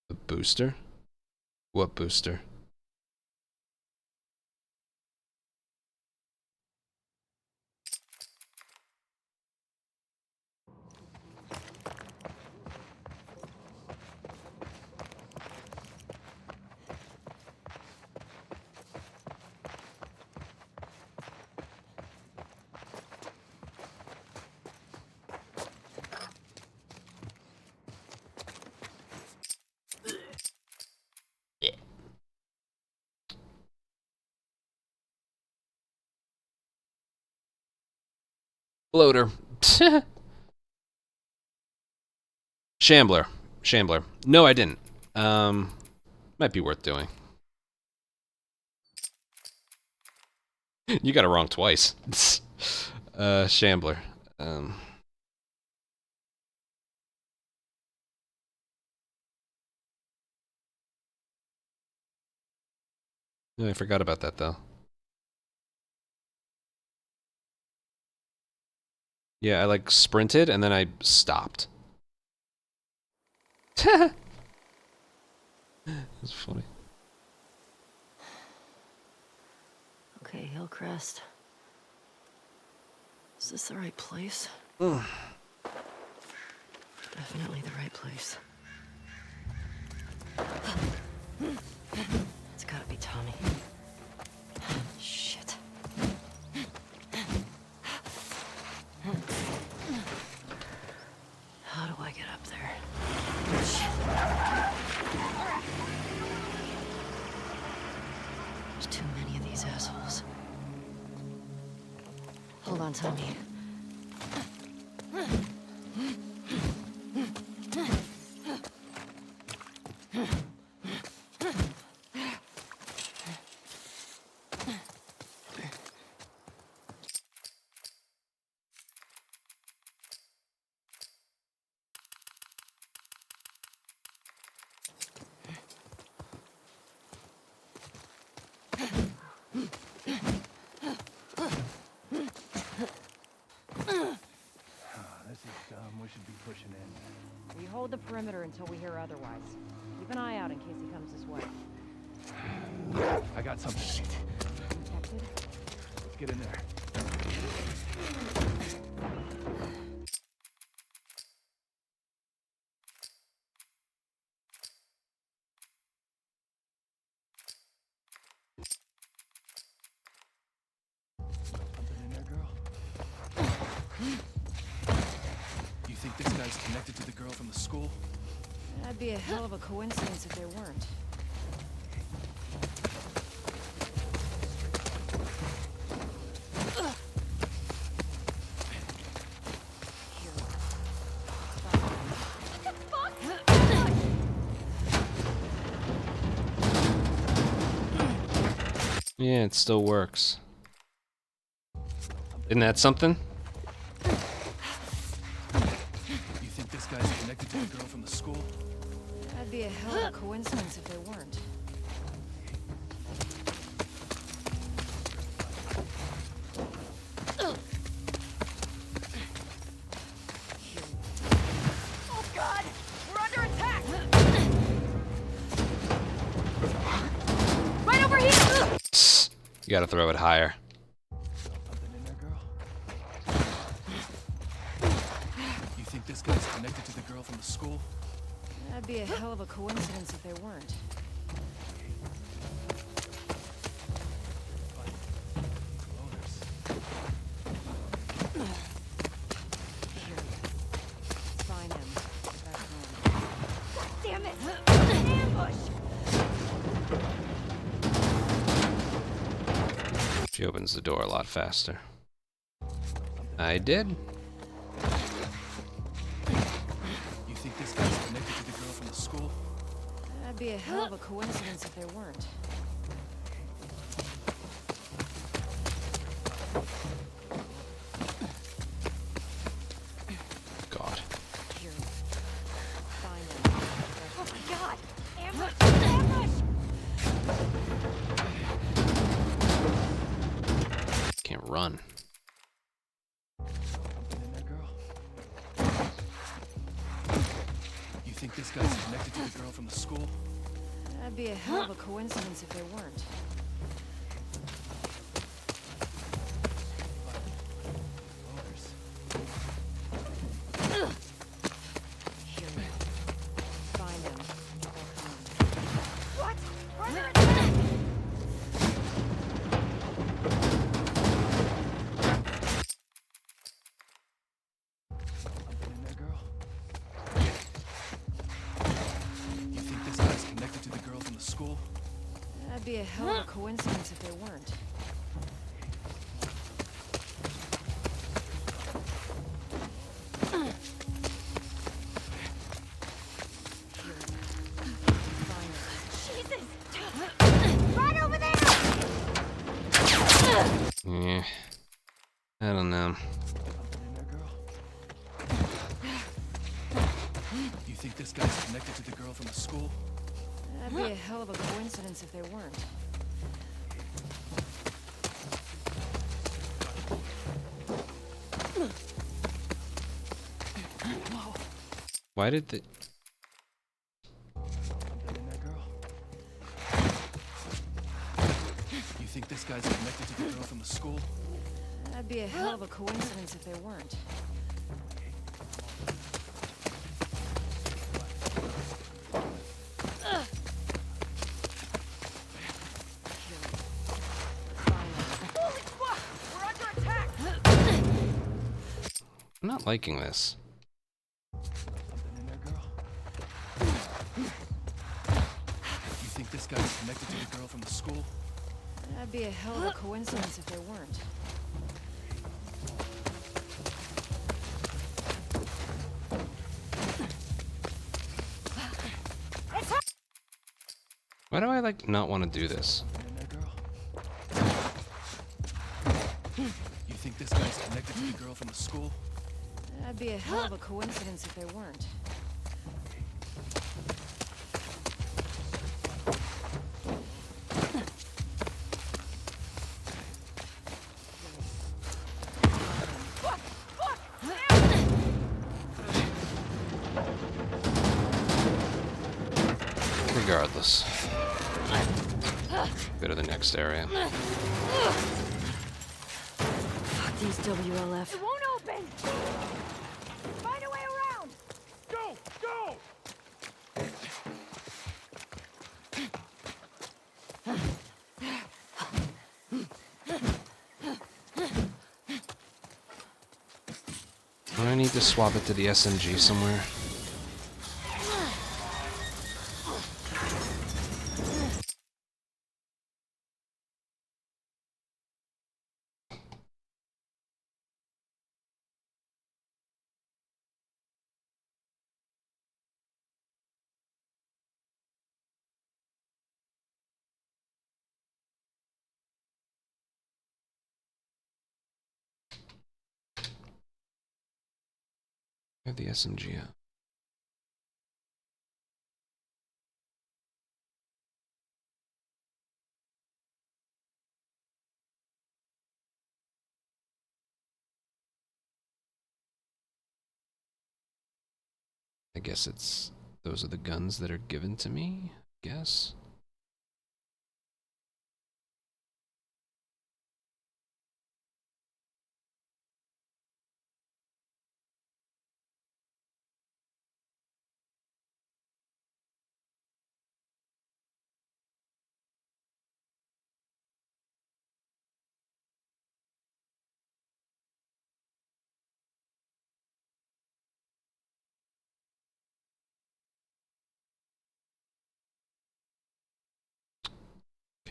The booster? What booster? Floater. Shambler. Shambler. No, I didn't. Might be worth doing. You got it wrong twice. Shambler. Oh, I forgot about that though. Yeah, I like sprinted and then I stopped. That's funny. Okay, Hillcrest. Is this the right place? Definitely the right place. It's gotta be Tommy. Shit. How do I get up there? Shit. There's too many of these assholes. Hold on, Tommy. We hold the perimeter until we hear otherwise. Keep an eye out in case he comes this way. I got something. Shit. Detected? Let's get in there. Something in there, girl? You think this guy's connected to the girl from the school? That'd be a hell of a coincidence if there weren't. Yeah, it still works. Isn't that something? You think this guy's connected to the girl from the school? That'd be a hell of a coincidence if they weren't. Oh God! We're under attack! Right over here! You gotta throw it higher. Something in there, girl? You think this guy's connected to the girl from the school? That'd be a hell of a coincidence if they weren't. Loaders. Find him. Back home. Damn it! An ambush! She opens the door a lot faster. I did. You think this guy's connected to the girl from the school? That'd be a hell of a coincidence if they weren't. God. Here. Find him. Oh my God! Ambush! Ambush! Can't run. Something in there, girl? You think this guy's connected to the girl from the school? That'd be a hell of a coincidence if they weren't. Loaders. Here. Find him. Back home. What? We're under attack! Something in there, girl? You think this guy's connected to the girl from the school? That'd be a hell of a coincidence if they weren't. Here. Find him. Jesus! Right over there! Yeah. I don't know. Something in there, girl? You think this guy's connected to the girl from the school? That'd be a hell of a coincidence if they weren't. Why did the... Something in there, girl? You think this guy's connected to the girl from the school? That'd be a hell of a coincidence if they weren't. Holy fuck! We're under attack! I'm not liking this. Something in there, girl? You think this guy's connected to the girl from the school? That'd be a hell of a coincidence if they weren't. Why do I, like, not want to do this? Something in there, girl? You think this guy's connected to the girl from the school? That'd be a hell of a coincidence if they weren't. Regardless. Go to the next area. Fuck these WLF. It won't open! Find a way around! Go! Go! Do I need to swap it to the SMG somewhere? I have the SMG out. I guess it's those are the guns that are given to me, I guess.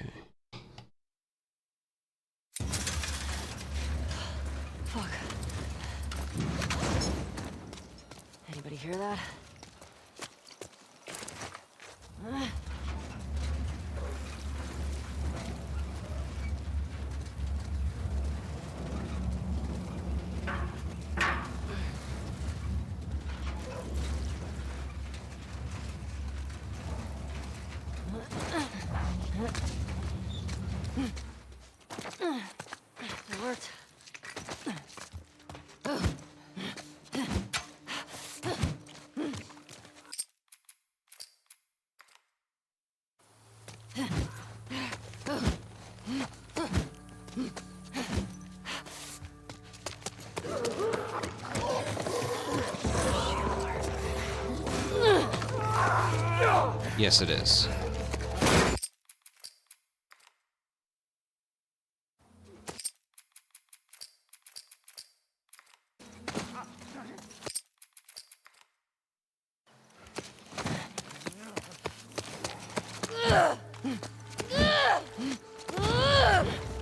Okay. Fuck. Anybody hear that? It worked. Yes, it is.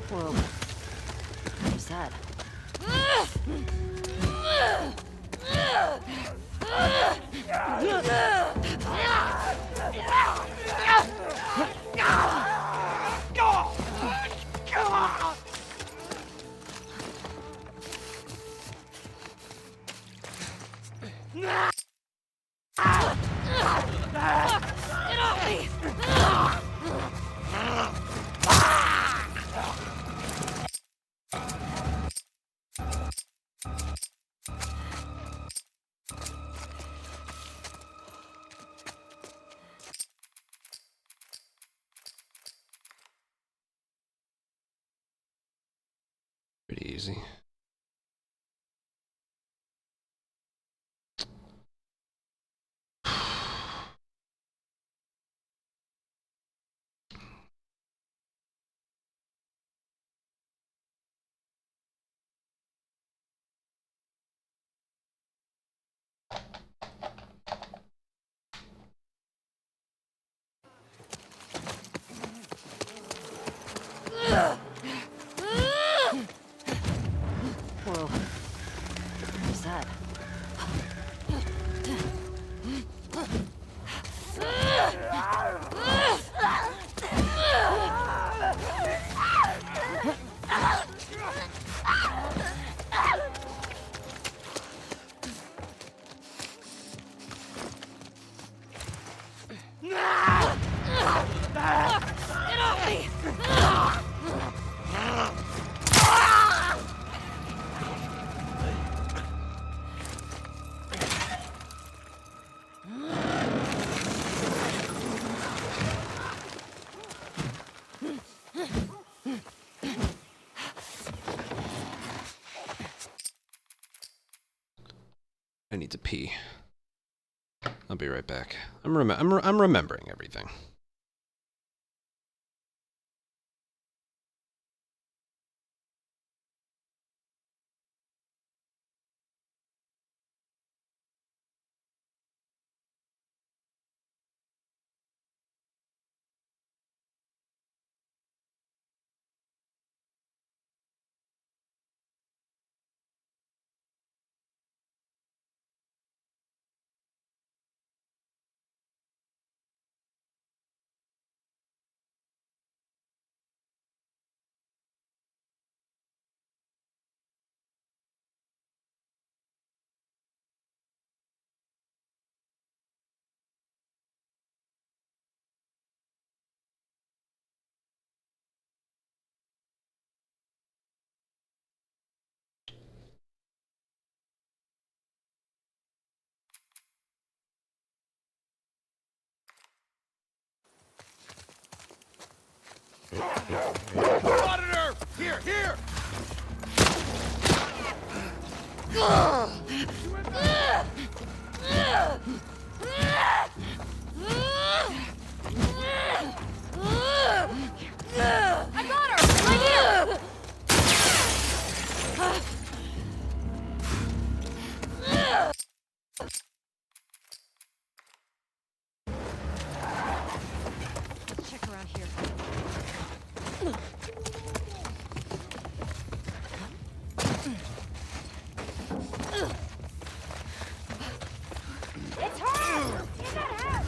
Whoa. What was that? Pretty easy. Whoa. What was that? I need to pee. I'll be right back. I'm remembering everything. Spotted her! Here, here! I got her! Right here! Let's check around here. It's her! In that house!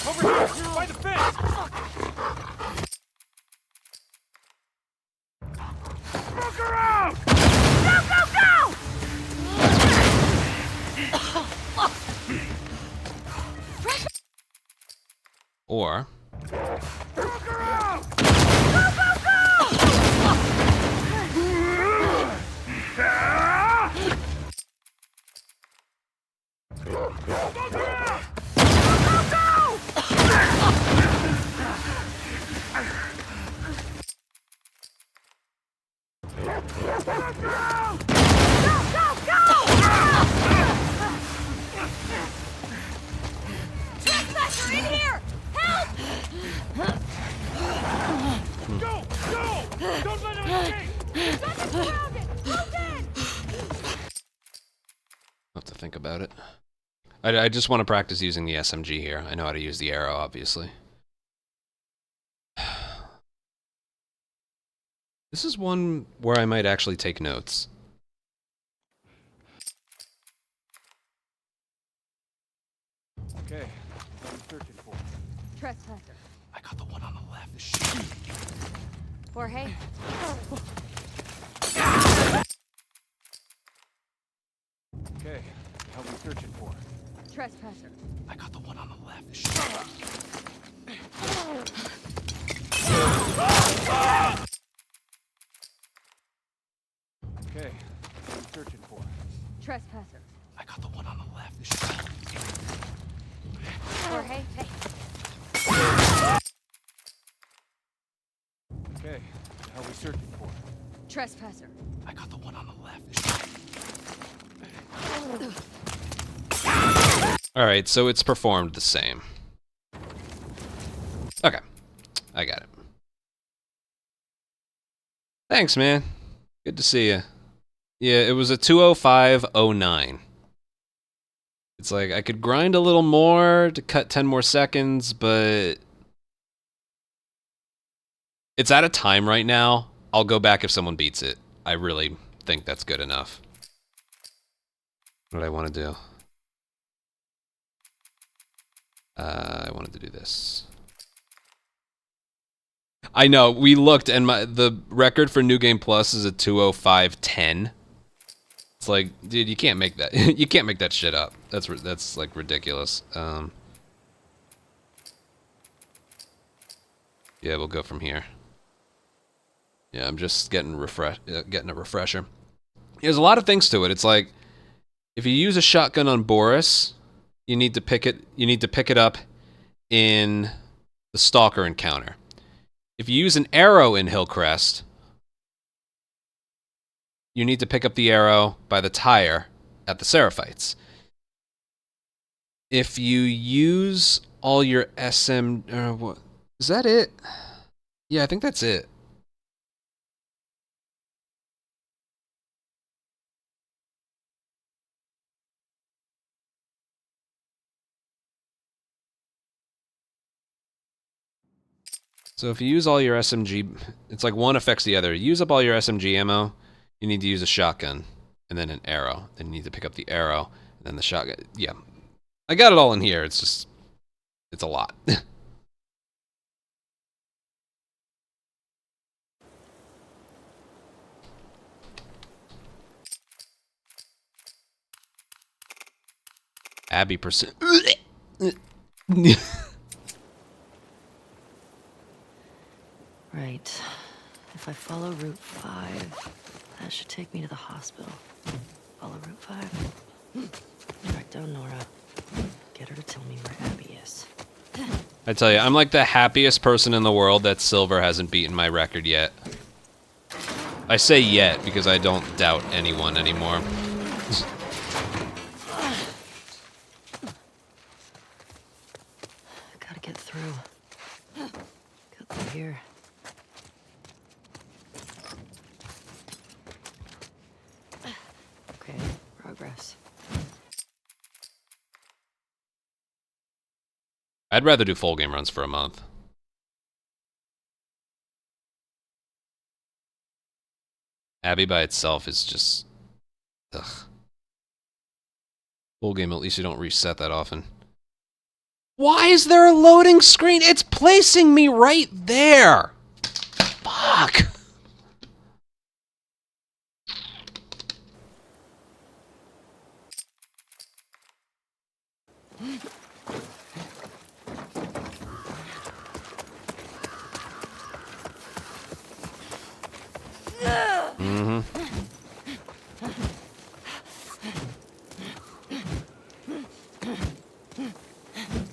Over here! By the fence! Look around! Go, go, go! Or Look around! Go, go, go! Look around! Go, go, go! Go, go, go! Trespasser in here! Help! Go! Go! Don't let him escape! Got him surrounded! Move in! I'll have to think about it. I just want to practice using the SMG here. I know how to use the arrow, obviously. This is one where I might actually take notes. Okay, what are you searching for? Trespasser. I got the one on the left. Shoot. Jorge? Okay, what the hell are we searching for? Trespasser. I got the one on the left. Shoot. Okay, what are you searching for? Trespasser. I got the one on the left. Shoot. Jorge? Hey. Okay, what the hell are we searching for? Trespasser. I got the one on the left. Alright, so it's performed the same. Okay. I got it. Thanks, man. Good to see you. Yeah, it was a 2:05:09. It's like, I could grind a little more to cut 10 more seconds, but... It's out of time right now. I'll go back if someone beats it. I really think that's good enough. What do I want to do? I wanted to do this. I know, we looked and the record for New Game Plus is a 2:05:10. It's like, dude, you can't make that. You can't make that shit up. That's like ridiculous. Yeah, we'll go from here. Yeah, I'm just getting a refresher. There's a lot of things to it. It's like, if you use a shotgun on Boris, you need to pick it up in the Stalker encounter. If you use an arrow in Hillcrest, you need to pick up the arrow by the tire at the Seraphites. If you use all your what is that it? Yeah, I think that's it. So if you use all your SMG, it's like one affects the other. Use up all your SMG ammo, you need to use a shotgun, and then an arrow. Then you need to pick up the arrow, and then the shotgun. Yeah. I got it all in here, it's just, it's a lot. Abby percent. Right. If I follow Route 5, that should take me to the hospital. Follow Route 5. Alright, Nora. Get her to tell me where Abby is. I tell you, I'm like the happiest person in the world that Silver hasn't beaten my record yet. I say yet because I don't doubt anyone anymore. Gotta get through. Got through here. Okay, progress. I'd rather do full game runs for a month. Abby by itself is just... ugh. Full game, at least you don't reset that often. Why is there a loading screen? It's placing me right there! Fuck! Mm-hmm.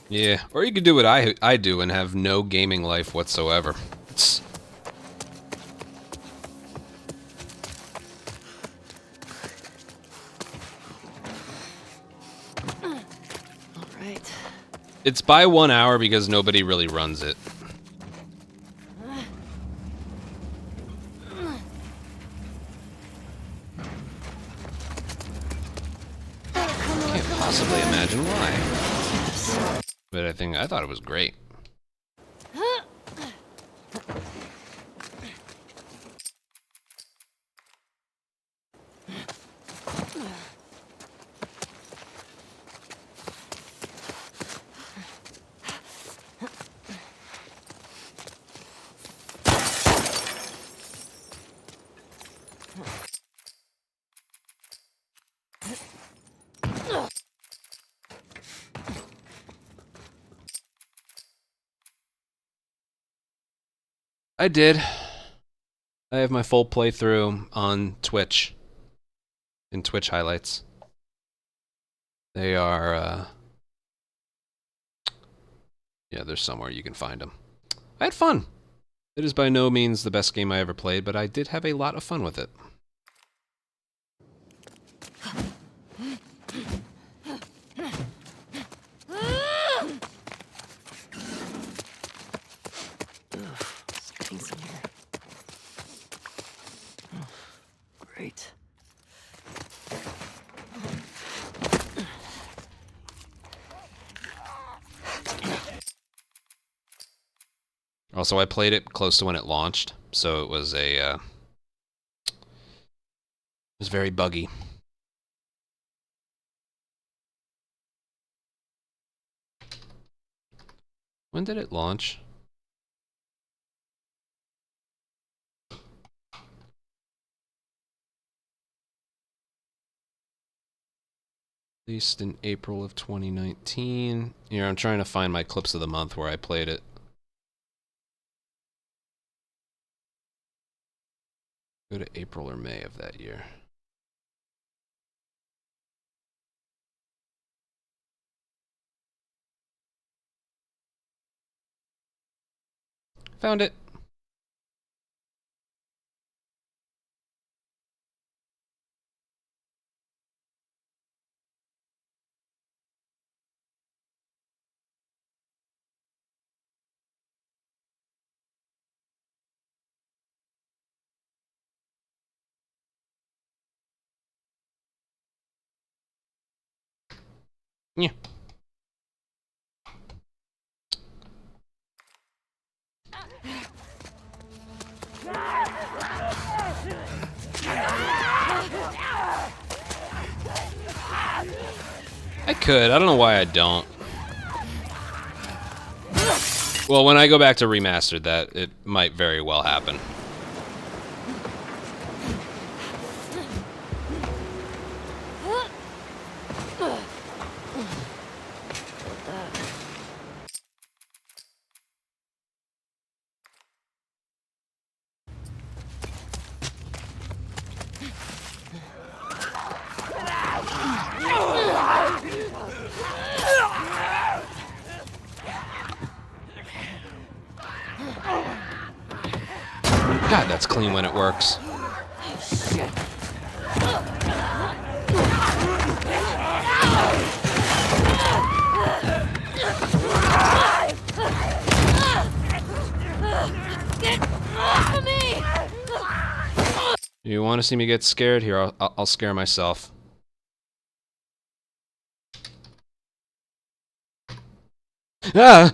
Yeah, or you could do what I do and have no gaming life whatsoever. All right. It's by 1 hour because nobody really runs it. Can't possibly imagine why. But I thought it was great. I did. I have my full playthrough on Twitch. In Twitch highlights. They are, yeah, there's somewhere you can find them. I had fun. It is by no means the best game I ever played, but I did have a lot of fun with it. Great. Also, I played it close to when it launched, so it was it was very buggy. When did it launch? Released in April of 2019. Here, I'm trying to find my clips of the month where I played it. Go to April or May of that year. Found it. Yeah. I could. I don't know why I don't. Well, when I go back to remastered that, it might very well happen. God, that's clean when it works. Shit. Get off of me! You want to see me get scared? Here, I'll scare myself. Ah!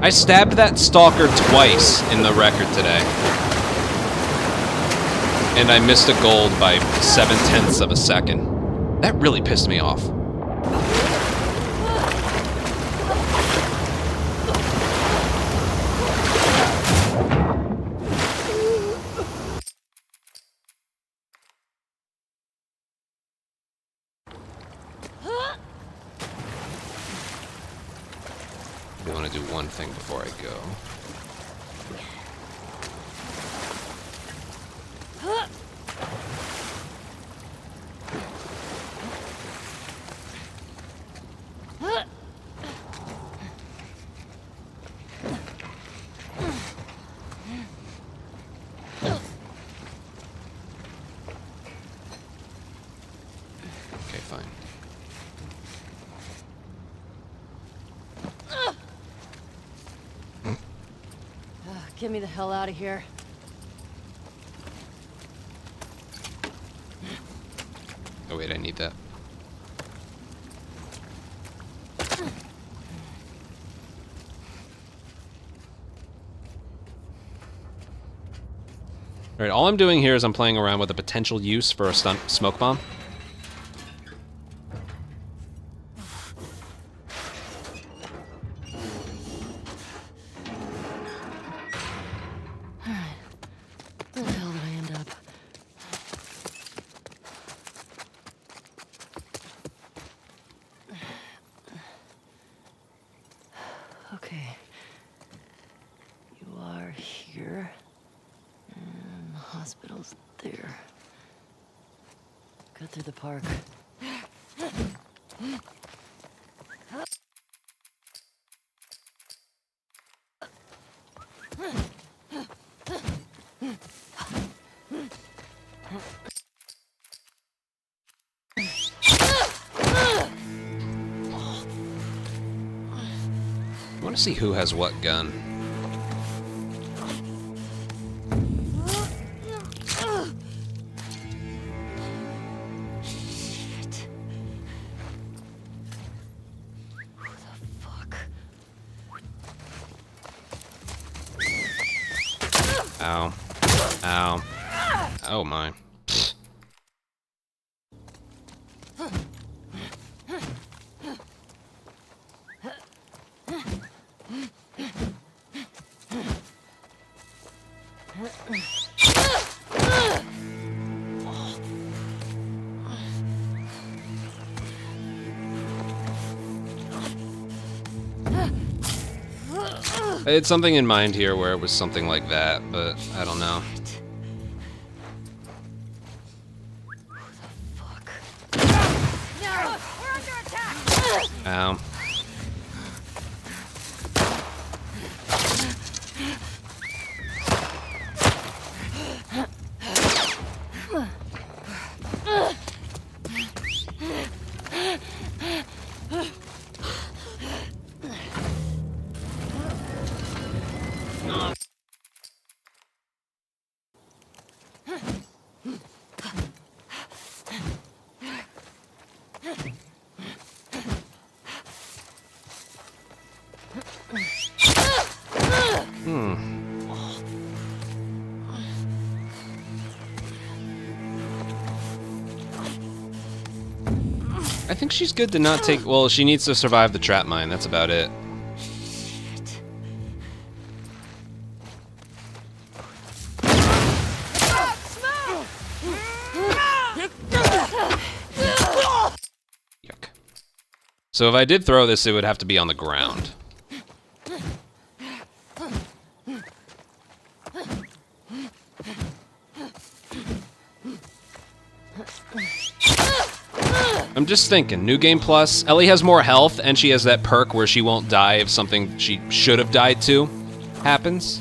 I stabbed that stalker twice in the record today. And I missed a gold by 0.7 of a second. That really pissed me off. I want to do one thing before I go. Okay, fine. Get me the hell out of here. Oh wait, I need that. Alright, all I'm doing here is I'm playing around with a potential use for a smoke bomb. Where the hell did I end up? Okay. You are here. And the hospital's there. Cut through the park. I want to see who has what gun. Ow. Ow. Oh my. I had something in mind here where it was something like that, but I don't know. No! We're under attack! Ow. I think she's good to not take... Well, she needs to survive the trap mine. That's about it. Yuck. So if I did throw this, it would have to be on the ground. just thinking, New Game Plus, Ellie has more health, and she has that perk where she won't die if something she should have died to happens.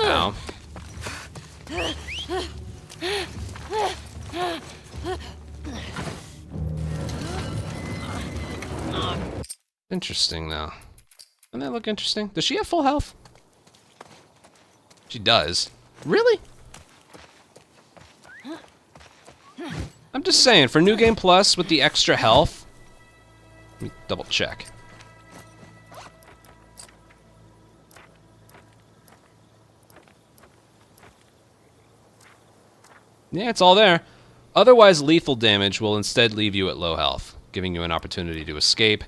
Ow. Interesting, though. Doesn't that look interesting? Does she have full health? She does. Really? I'm just saying, for New Game Plus with the extra health... Let me double check. Yeah, it's all there. Otherwise, lethal damage will instead leave you at low health, giving you an opportunity to escape.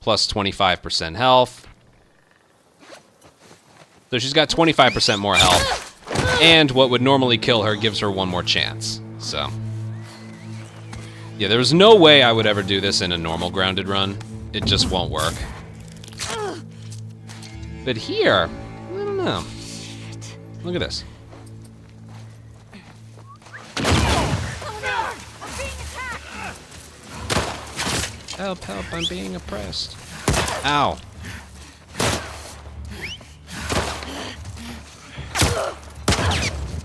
Plus 25% health. So she's got 25% more health. And what would normally kill her gives her one more chance. So. Yeah, there's no way I would ever do this in a normal grounded run. It just won't work. But here, I don't know. Look at this. Help, help, I'm being oppressed. Ow.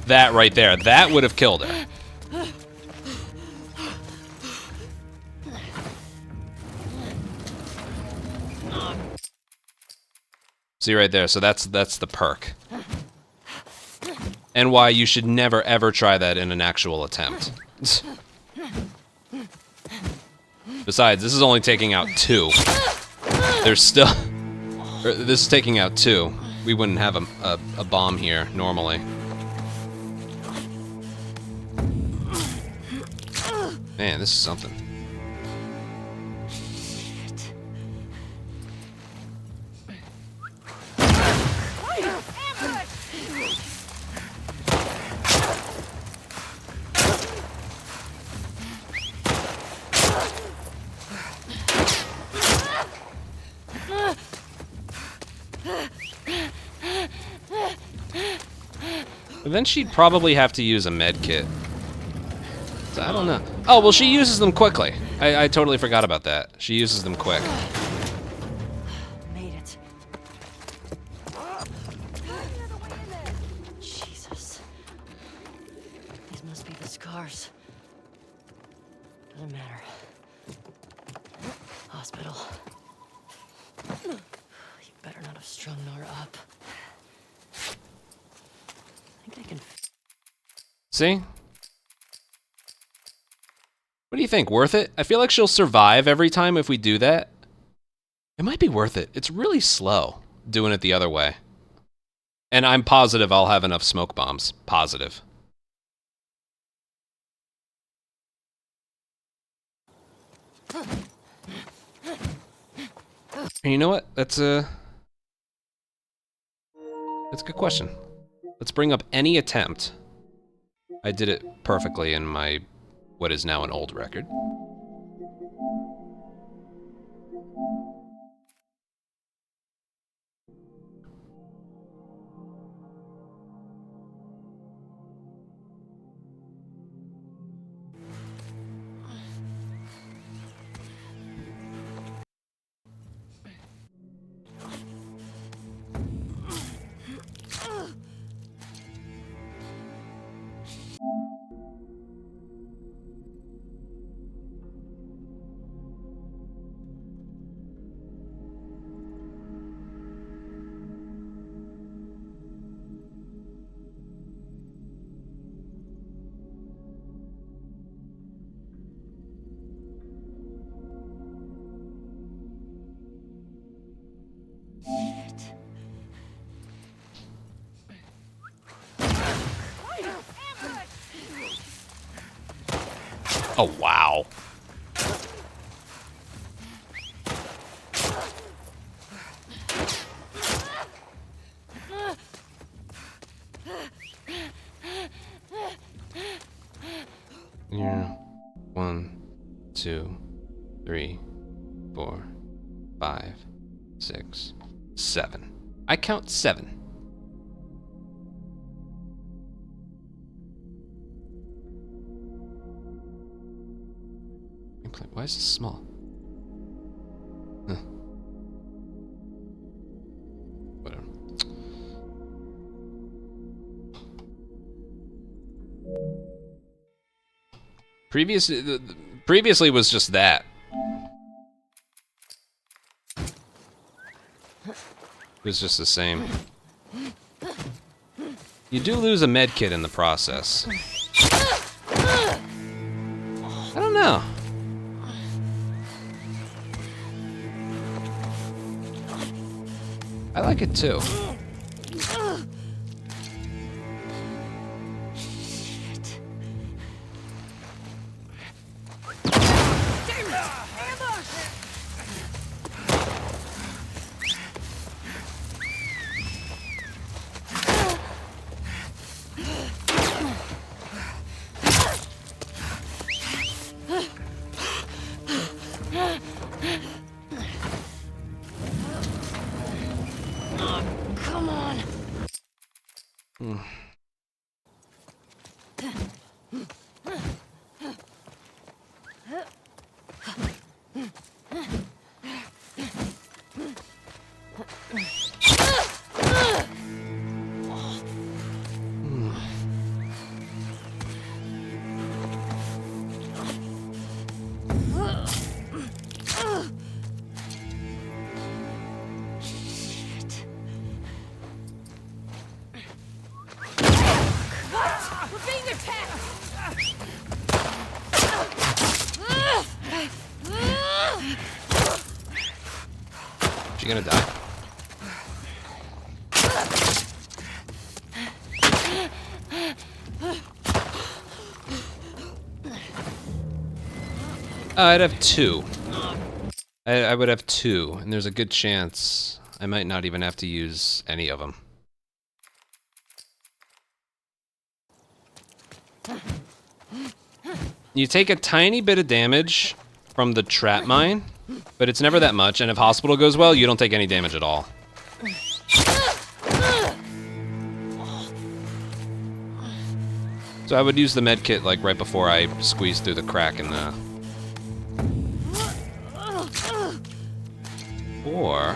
That right there, that would have killed her. See right there, so that's the perk. And why you should never ever try that in an actual attempt. Besides, this is only taking out 2. There's still... This is taking out 2. We wouldn't have a bomb here, normally. Man, this is something. But then she'd probably have to use a med kit. So I don't know. Oh, well, she uses them quickly. I totally forgot about that. She uses them quick. Made it. Jesus. These must be the scars. Doesn't matter. Hospital. You better not have strung Nora up. I think I can... See? What do you think? Worth it? I feel like she'll survive every time if we do that. It might be worth it. It's really slow doing it the other way. And I'm positive I'll have enough smoke bombs. Positive. And you know what? That's a good question. Let's bring up any attempt. I did it perfectly in my, what is now an old record. Oh, wow. Yeah. 1, 2, 3, 4, 5, 6, 7. I count 7. Why is this small? Huh. Whatever. Previously was just that. It was just the same. You do lose a med kit in the process. I don't know. I like it too. Come on. We're being attacked! Is she gonna die? I'd have 2. I would have 2, and there's a good chance I might not even have to use any of them. You take a tiny bit of damage from the trap mine, but it's never that much, and if hospital goes well, you don't take any damage at all. So I would use the med kit like right before I squeeze through the crack in the... Or...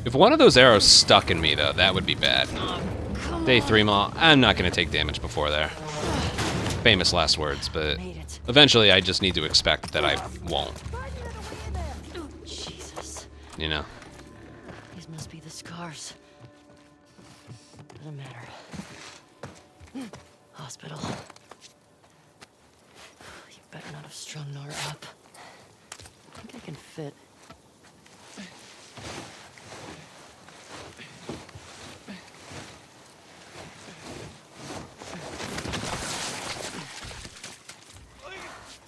If one of those arrows stuck in me, though, that would be bad. Day 3 Maw, I'm not going to take damage before there. Famous last words, but eventually I just need to expect that I won't. Jesus. You know? These must be the scars. Doesn't matter. Hospital. You better not have strung Nora up. I think I can fit.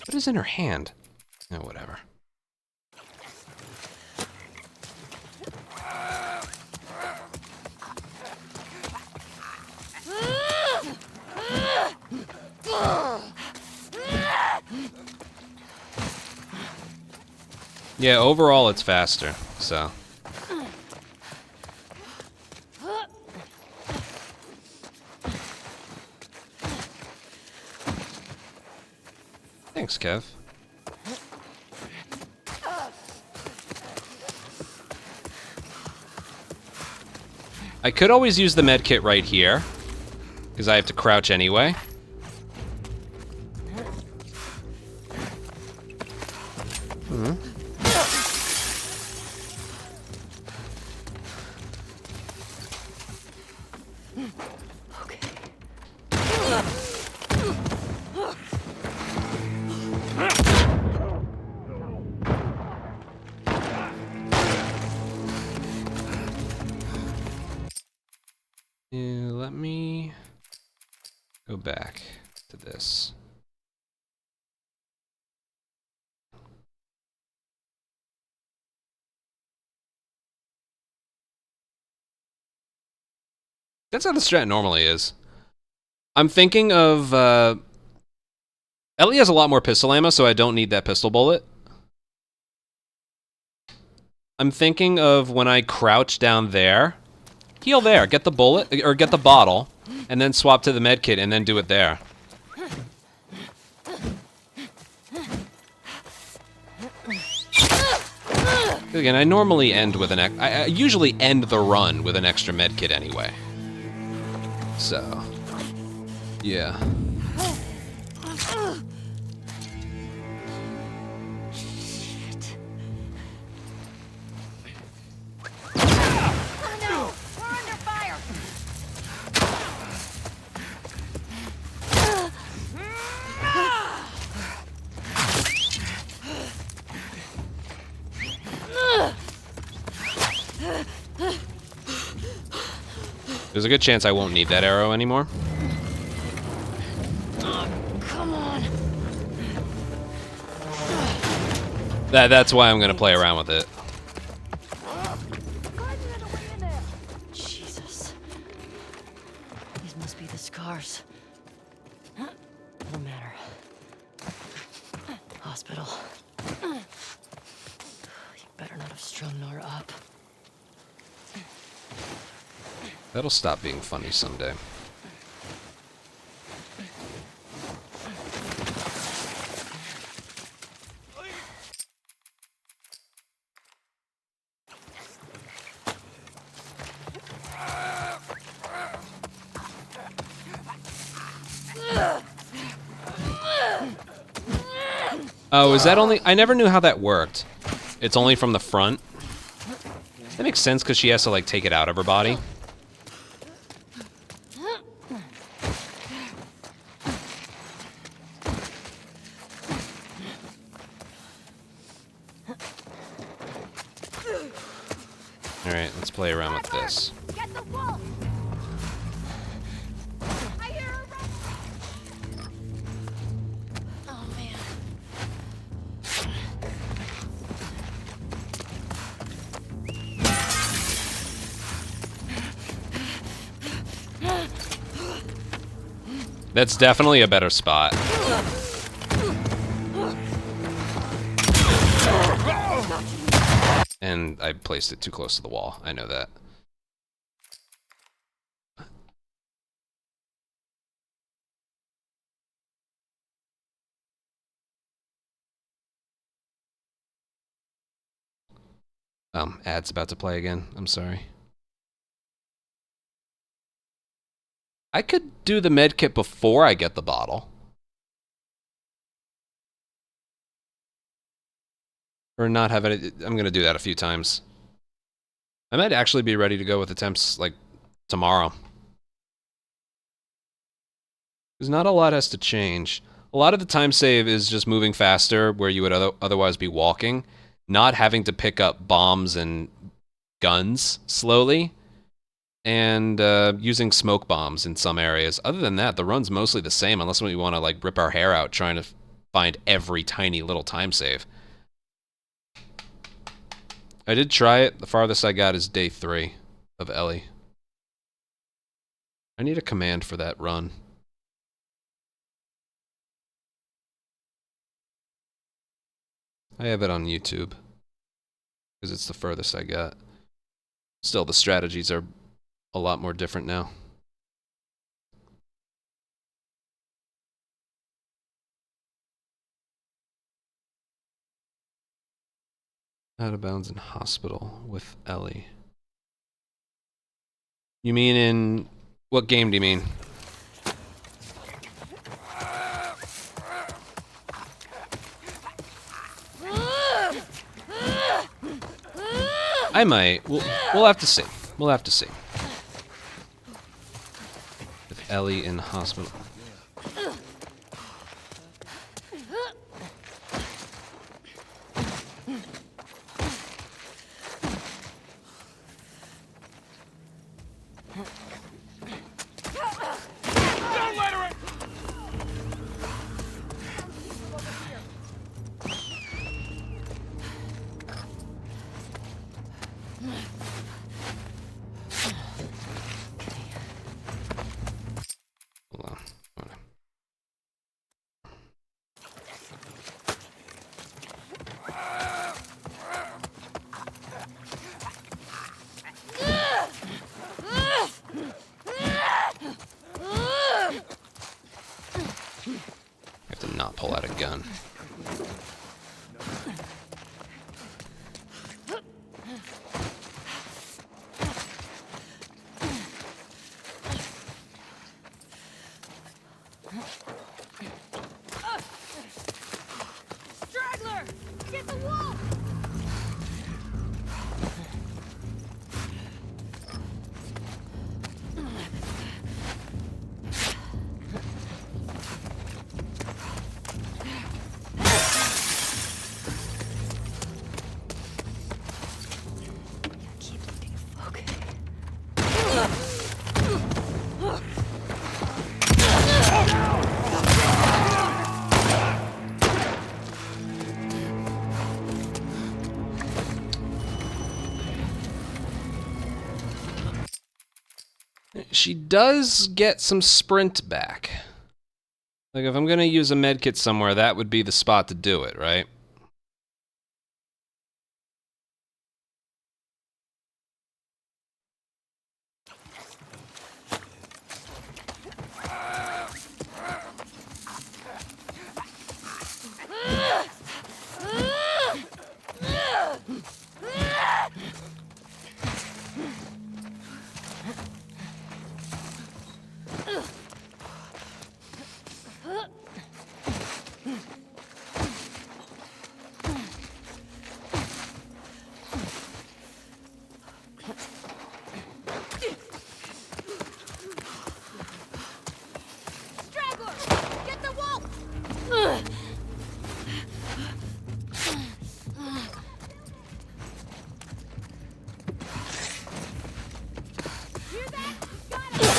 What is in her hand? Oh, whatever. Yeah, overall it's faster, so. Thanks, Kev. I could always use the med kit right here, because I have to crouch anyway. let me go back to this. That's how the strat normally is. I'm thinking of... Ellie has a lot more pistol ammo, so I don't need that pistol bullet. I'm thinking of when I crouch down there, heal there, get the bullet, or get the bottle, and then swap to the med kit, and then do it there. Again, I normally end with an... I usually end the run with an extra med kit anyway. So... yeah. There's a good chance I won't need that arrow anymore. Come on. That's why I'm gonna play around with it. Jesus. These must be the scars. No matter. Hospital. You better not have strung Nora up. That'll stop being funny someday. Oh, is that only... I never knew how that worked. It's only from the front? That makes sense because she has to, like, take it out of her body. Alright, let's play around with this. Get the wolf! I hear her run! Oh, man. That's definitely a better spot. And I placed it too close to the wall. I know that. Ad's about to play again. I'm sorry. I could do the med kit before I get the bottle. Or not have it. I'm going to do that a few times. I might actually be ready to go with attempts, like, tomorrow. Because not a lot has to change. A lot of the time save is just moving faster where you would otherwise be walking. Not having to pick up bombs and guns slowly. And using smoke bombs in some areas. Other than that, the run's mostly the same, unless we want to, like, rip our hair out trying to find every tiny little time save. I did try it. The farthest I got is day 3 of Ellie. I need a command for that run. I have it on YouTube. Because it's the furthest I got. Still, the strategies are a lot more different now. Out of bounds in hospital with Ellie. You mean in... What game do you mean? I might. We'll have to see. We'll have to see. With Ellie in hospital. pull out a gun. Straggler! Get the wolf! Keep looking focused. She does get some sprint back. Like, if I'm gonna use a medkit somewhere, that would be the spot to do it, right? Straggler! Get the wolf! Hear that? Got it!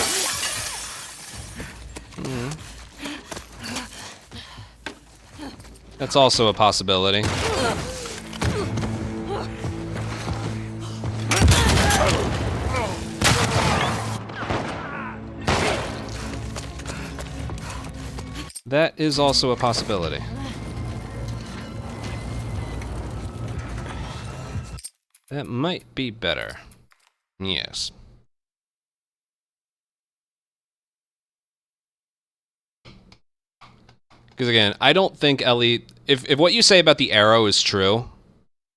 That's also a possibility. That is also a possibility. That might be better. Yes. Because again, I don't think Ellie... If what you say about the arrow is true,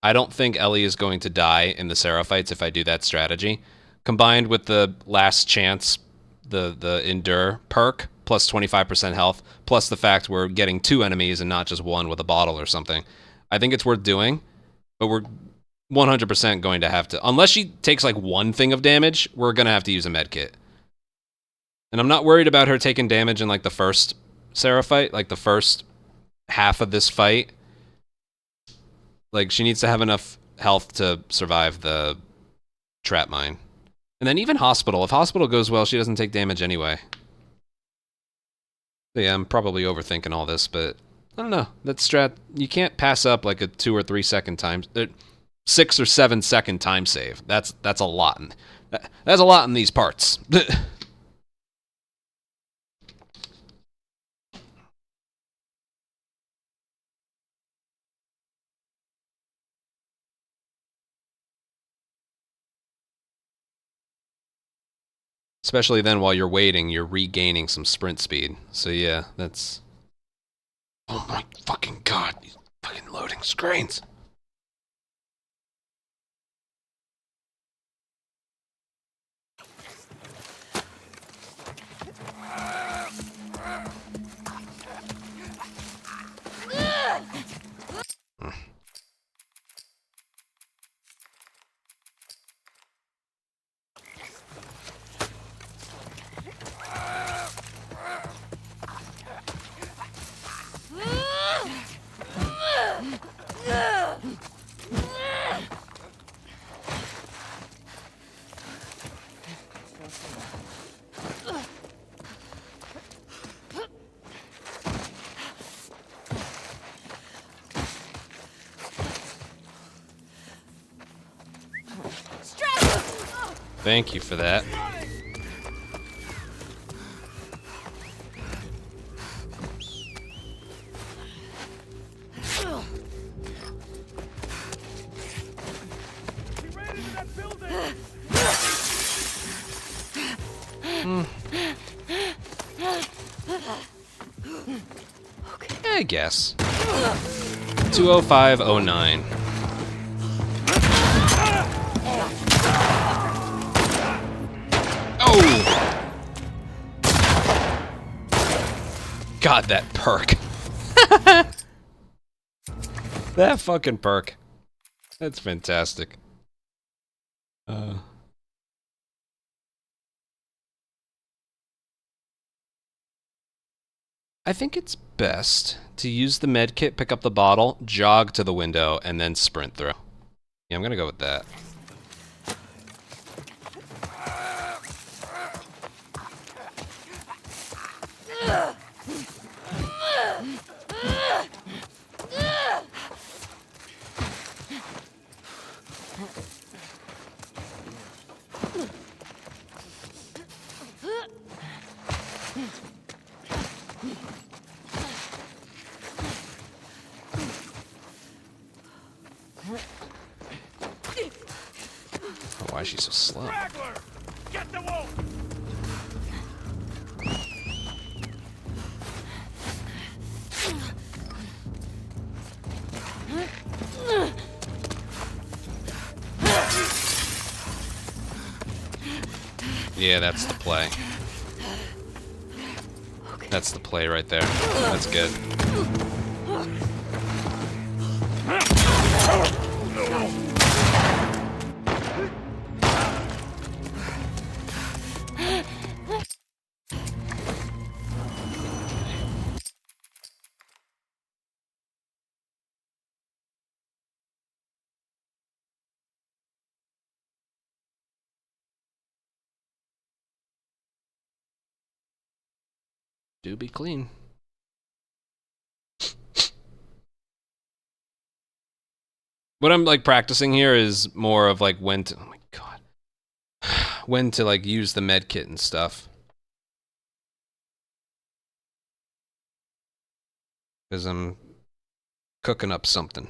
I don't think Ellie is going to die in the Sarah fights if I do that strategy. Combined with the last chance, the Endure perk, plus 25% health, plus the fact we're getting 2 enemies and not just one with a bottle or something. I think it's worth doing, but we're 100% going to have to... Unless she takes like one thing of damage, we're going to have to use a medkit. And I'm not worried about her taking damage in like the first Sarah fight, like the first half of this fight. Like, she needs to have enough health to survive the trap mine. And then even Hospital. If Hospital goes well, she doesn't take damage anyway. So yeah, I'm probably overthinking all this, but I don't know. That strat, you can't pass up like a 2 or 3 second time, 6 or 7 second time save. That's a lot. That's a lot in these parts. Especially then while you're waiting, you're regaining some sprint speed. So yeah, that's... Oh my fucking god, these fucking loading screens. Thank you for that. guess. 20509. Oh! God, that perk. That fucking perk. That's fantastic. I think it's best to use the med kit, pick up the bottle, jog to the window, and then sprint through. Yeah, I'm gonna go with that. Oh, why is she so slow? Get the wolf! Yeah, that's the play. That's the play right there. That's good. Do be clean. What I'm like practicing here is more of like when to, oh my god, when to like use the med kit and stuff. Because I'm cooking up something.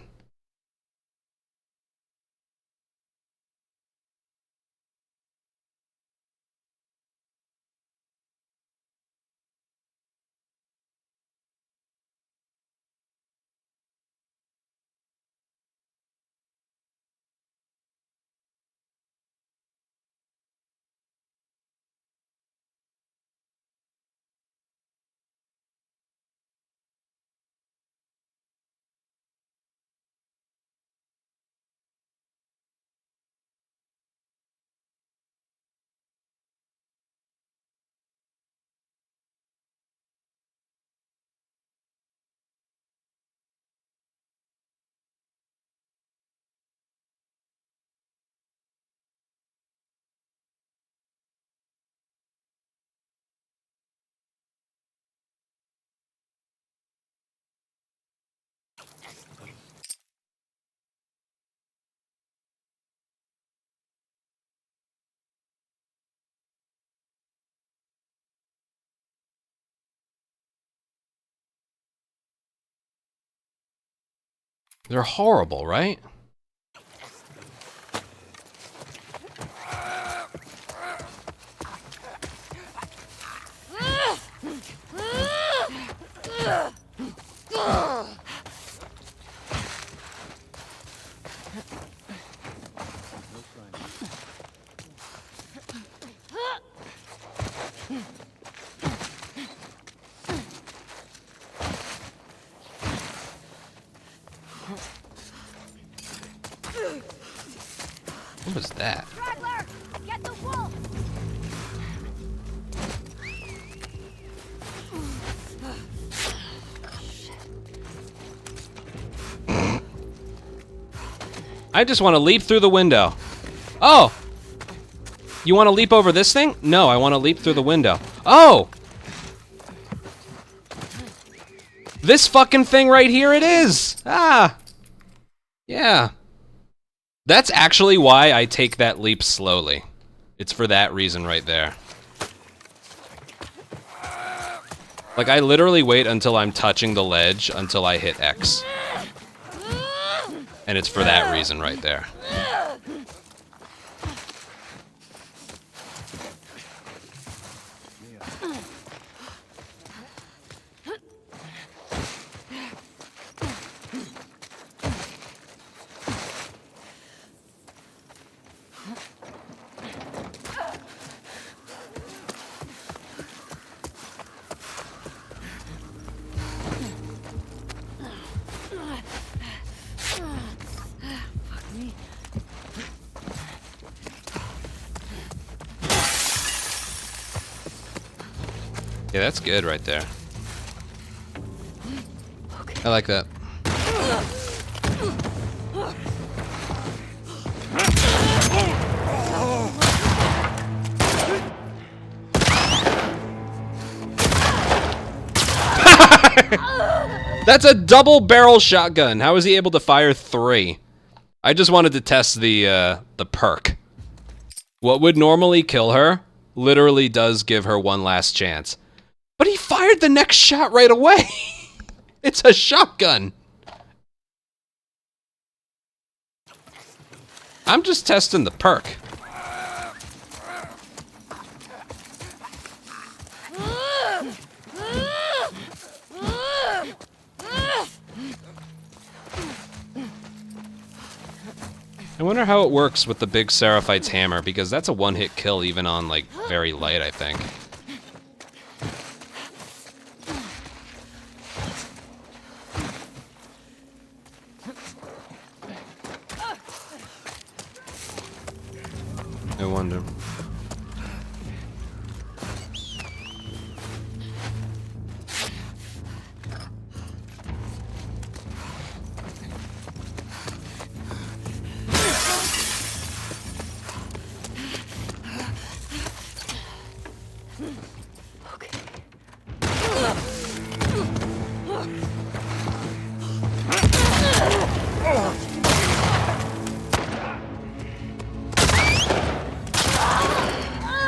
They're horrible, right? What was that? Straggler! Get the wolf! I just want to leap through the window. Oh! You want to leap over this thing? No, I want to leap through the window. Oh! This fucking thing right here it is! Ah! Yeah. That's actually why I take that leap slowly. It's for that reason right there. Like, I literally wait until I'm touching the ledge until I hit X. And it's for that reason right there. Yeah, that's good right there. I like that. That's a double barrel shotgun. How was he able to fire 3? I just wanted to test the perk. What would normally kill her literally does give her one last chance. But he fired the next shot right away. It's a shotgun. I'm just testing the perk. I wonder how it works with the big Seraphite's hammer, because that's a one-hit kill even on, like, very light, I think. I wonder.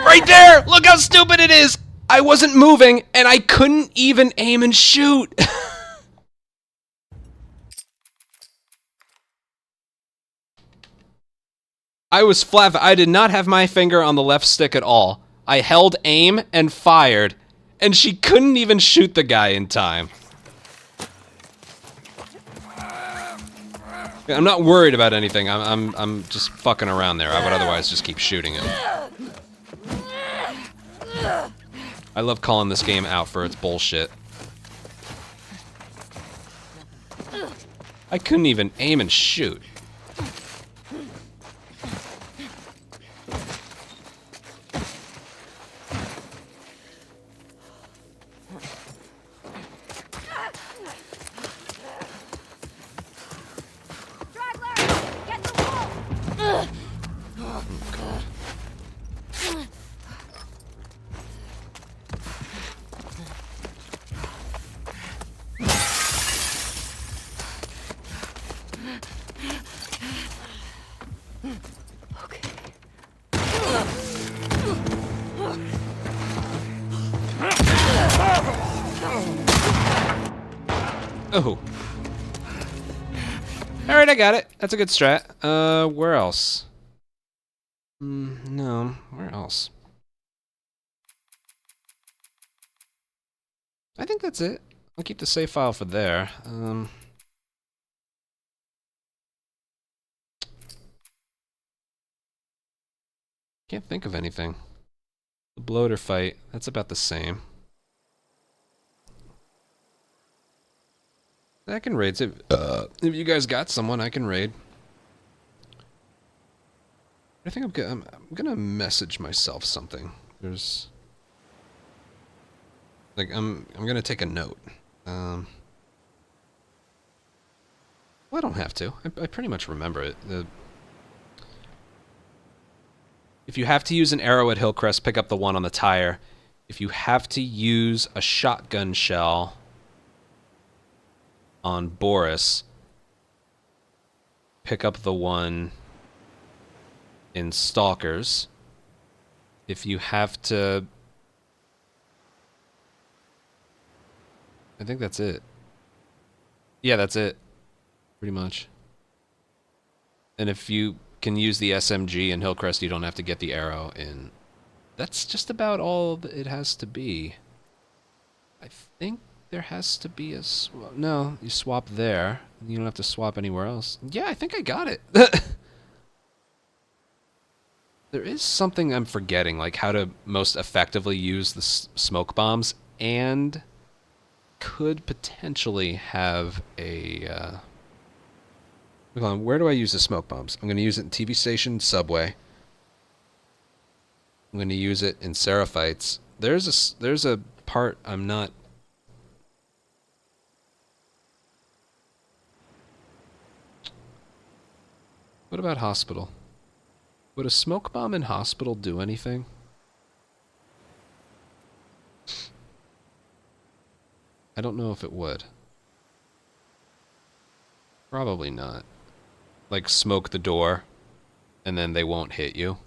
Right there! Look how stupid it is! I wasn't moving, and I couldn't even aim and shoot! I was flat. I did not have my finger on the left stick at all. I held aim and fired, and she couldn't even shoot the guy in time. I'm not worried about anything. I'm just fucking around there. I would otherwise just keep shooting him. I love calling this game out for its bullshit. I couldn't even aim and shoot. Oh. Alright, I got it. That's a good strat. Where else? No. Where else? I think that's it. I'll keep the save file for there. Can't think of anything. The bloater fight, that's about the same. I can raid. If you guys got someone, I can raid. I think I'm gonna message myself something. There's like I'm gonna take a note. Well, I don't have to. I pretty much remember it. If you have to use an arrow at Hillcrest, pick up the one on the tire. If you have to use a shotgun shell on Boris, pick up the one in Stalkers. If you have to... I think that's it. Yeah, that's it. Pretty much. And if you can use the SMG in Hillcrest, you don't have to get the arrow in. That's just about all that it has to be. I think there has to be a... No, you swap there. You don't have to swap anywhere else. Yeah, I think I got it. There is something I'm forgetting, like how to most effectively use the smoke bombs, and could potentially have a... Hold on, where do I use the smoke bombs? I'm going to use it in TV Station, Subway. I'm going to use it in Seraphites. There's a part I'm not... What about hospital? Would a smoke bomb in hospital do anything? I don't know if it would. Probably not. Like, smoke the door, and then they won't hit you.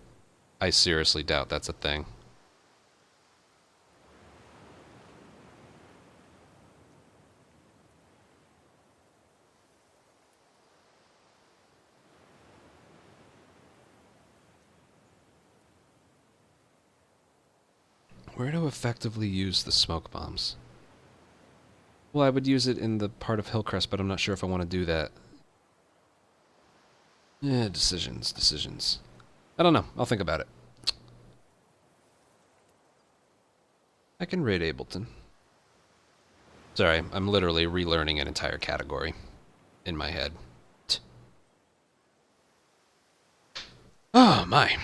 I seriously doubt that's a thing. Where to effectively use the smoke bombs? Well, I would use it in the part of Hillcrest, but I'm not sure if I want to do that. Yeah, decisions. I don't know. I'll think about it. I can raid Ableton. Sorry, I'm literally relearning an entire category in my head. Oh, my.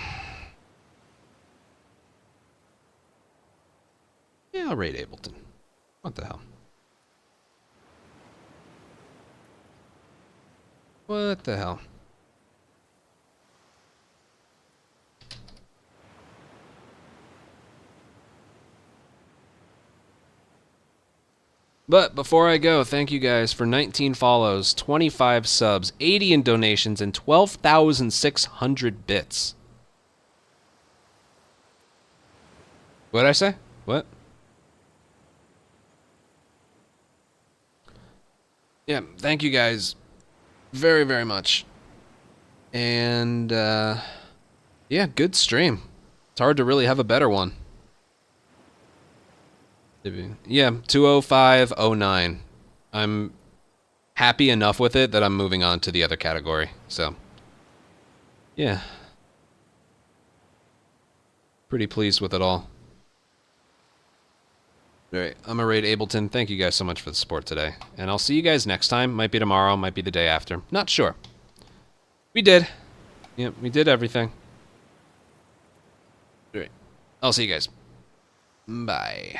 Yeah, I'll raid Ableton. What the hell? What the hell? But before I go, thank you guys for 19 follows, 25 subs, 80 in donations, and 12,600 bits. What'd I say? What? Yeah, thank you guys very, very much. And, yeah, good stream. It's hard to really have a better one. Yeah, 20509. I'm happy enough with it that I'm moving on to the other category. So, yeah. Pretty pleased with it all. Alright, I'm a raid Ableton. Thank you guys so much for the support today. And I'll see you guys next time. Might be tomorrow, might be the day after. Not sure. We did. Yep, we did everything. Alright, I'll see you guys. Bye.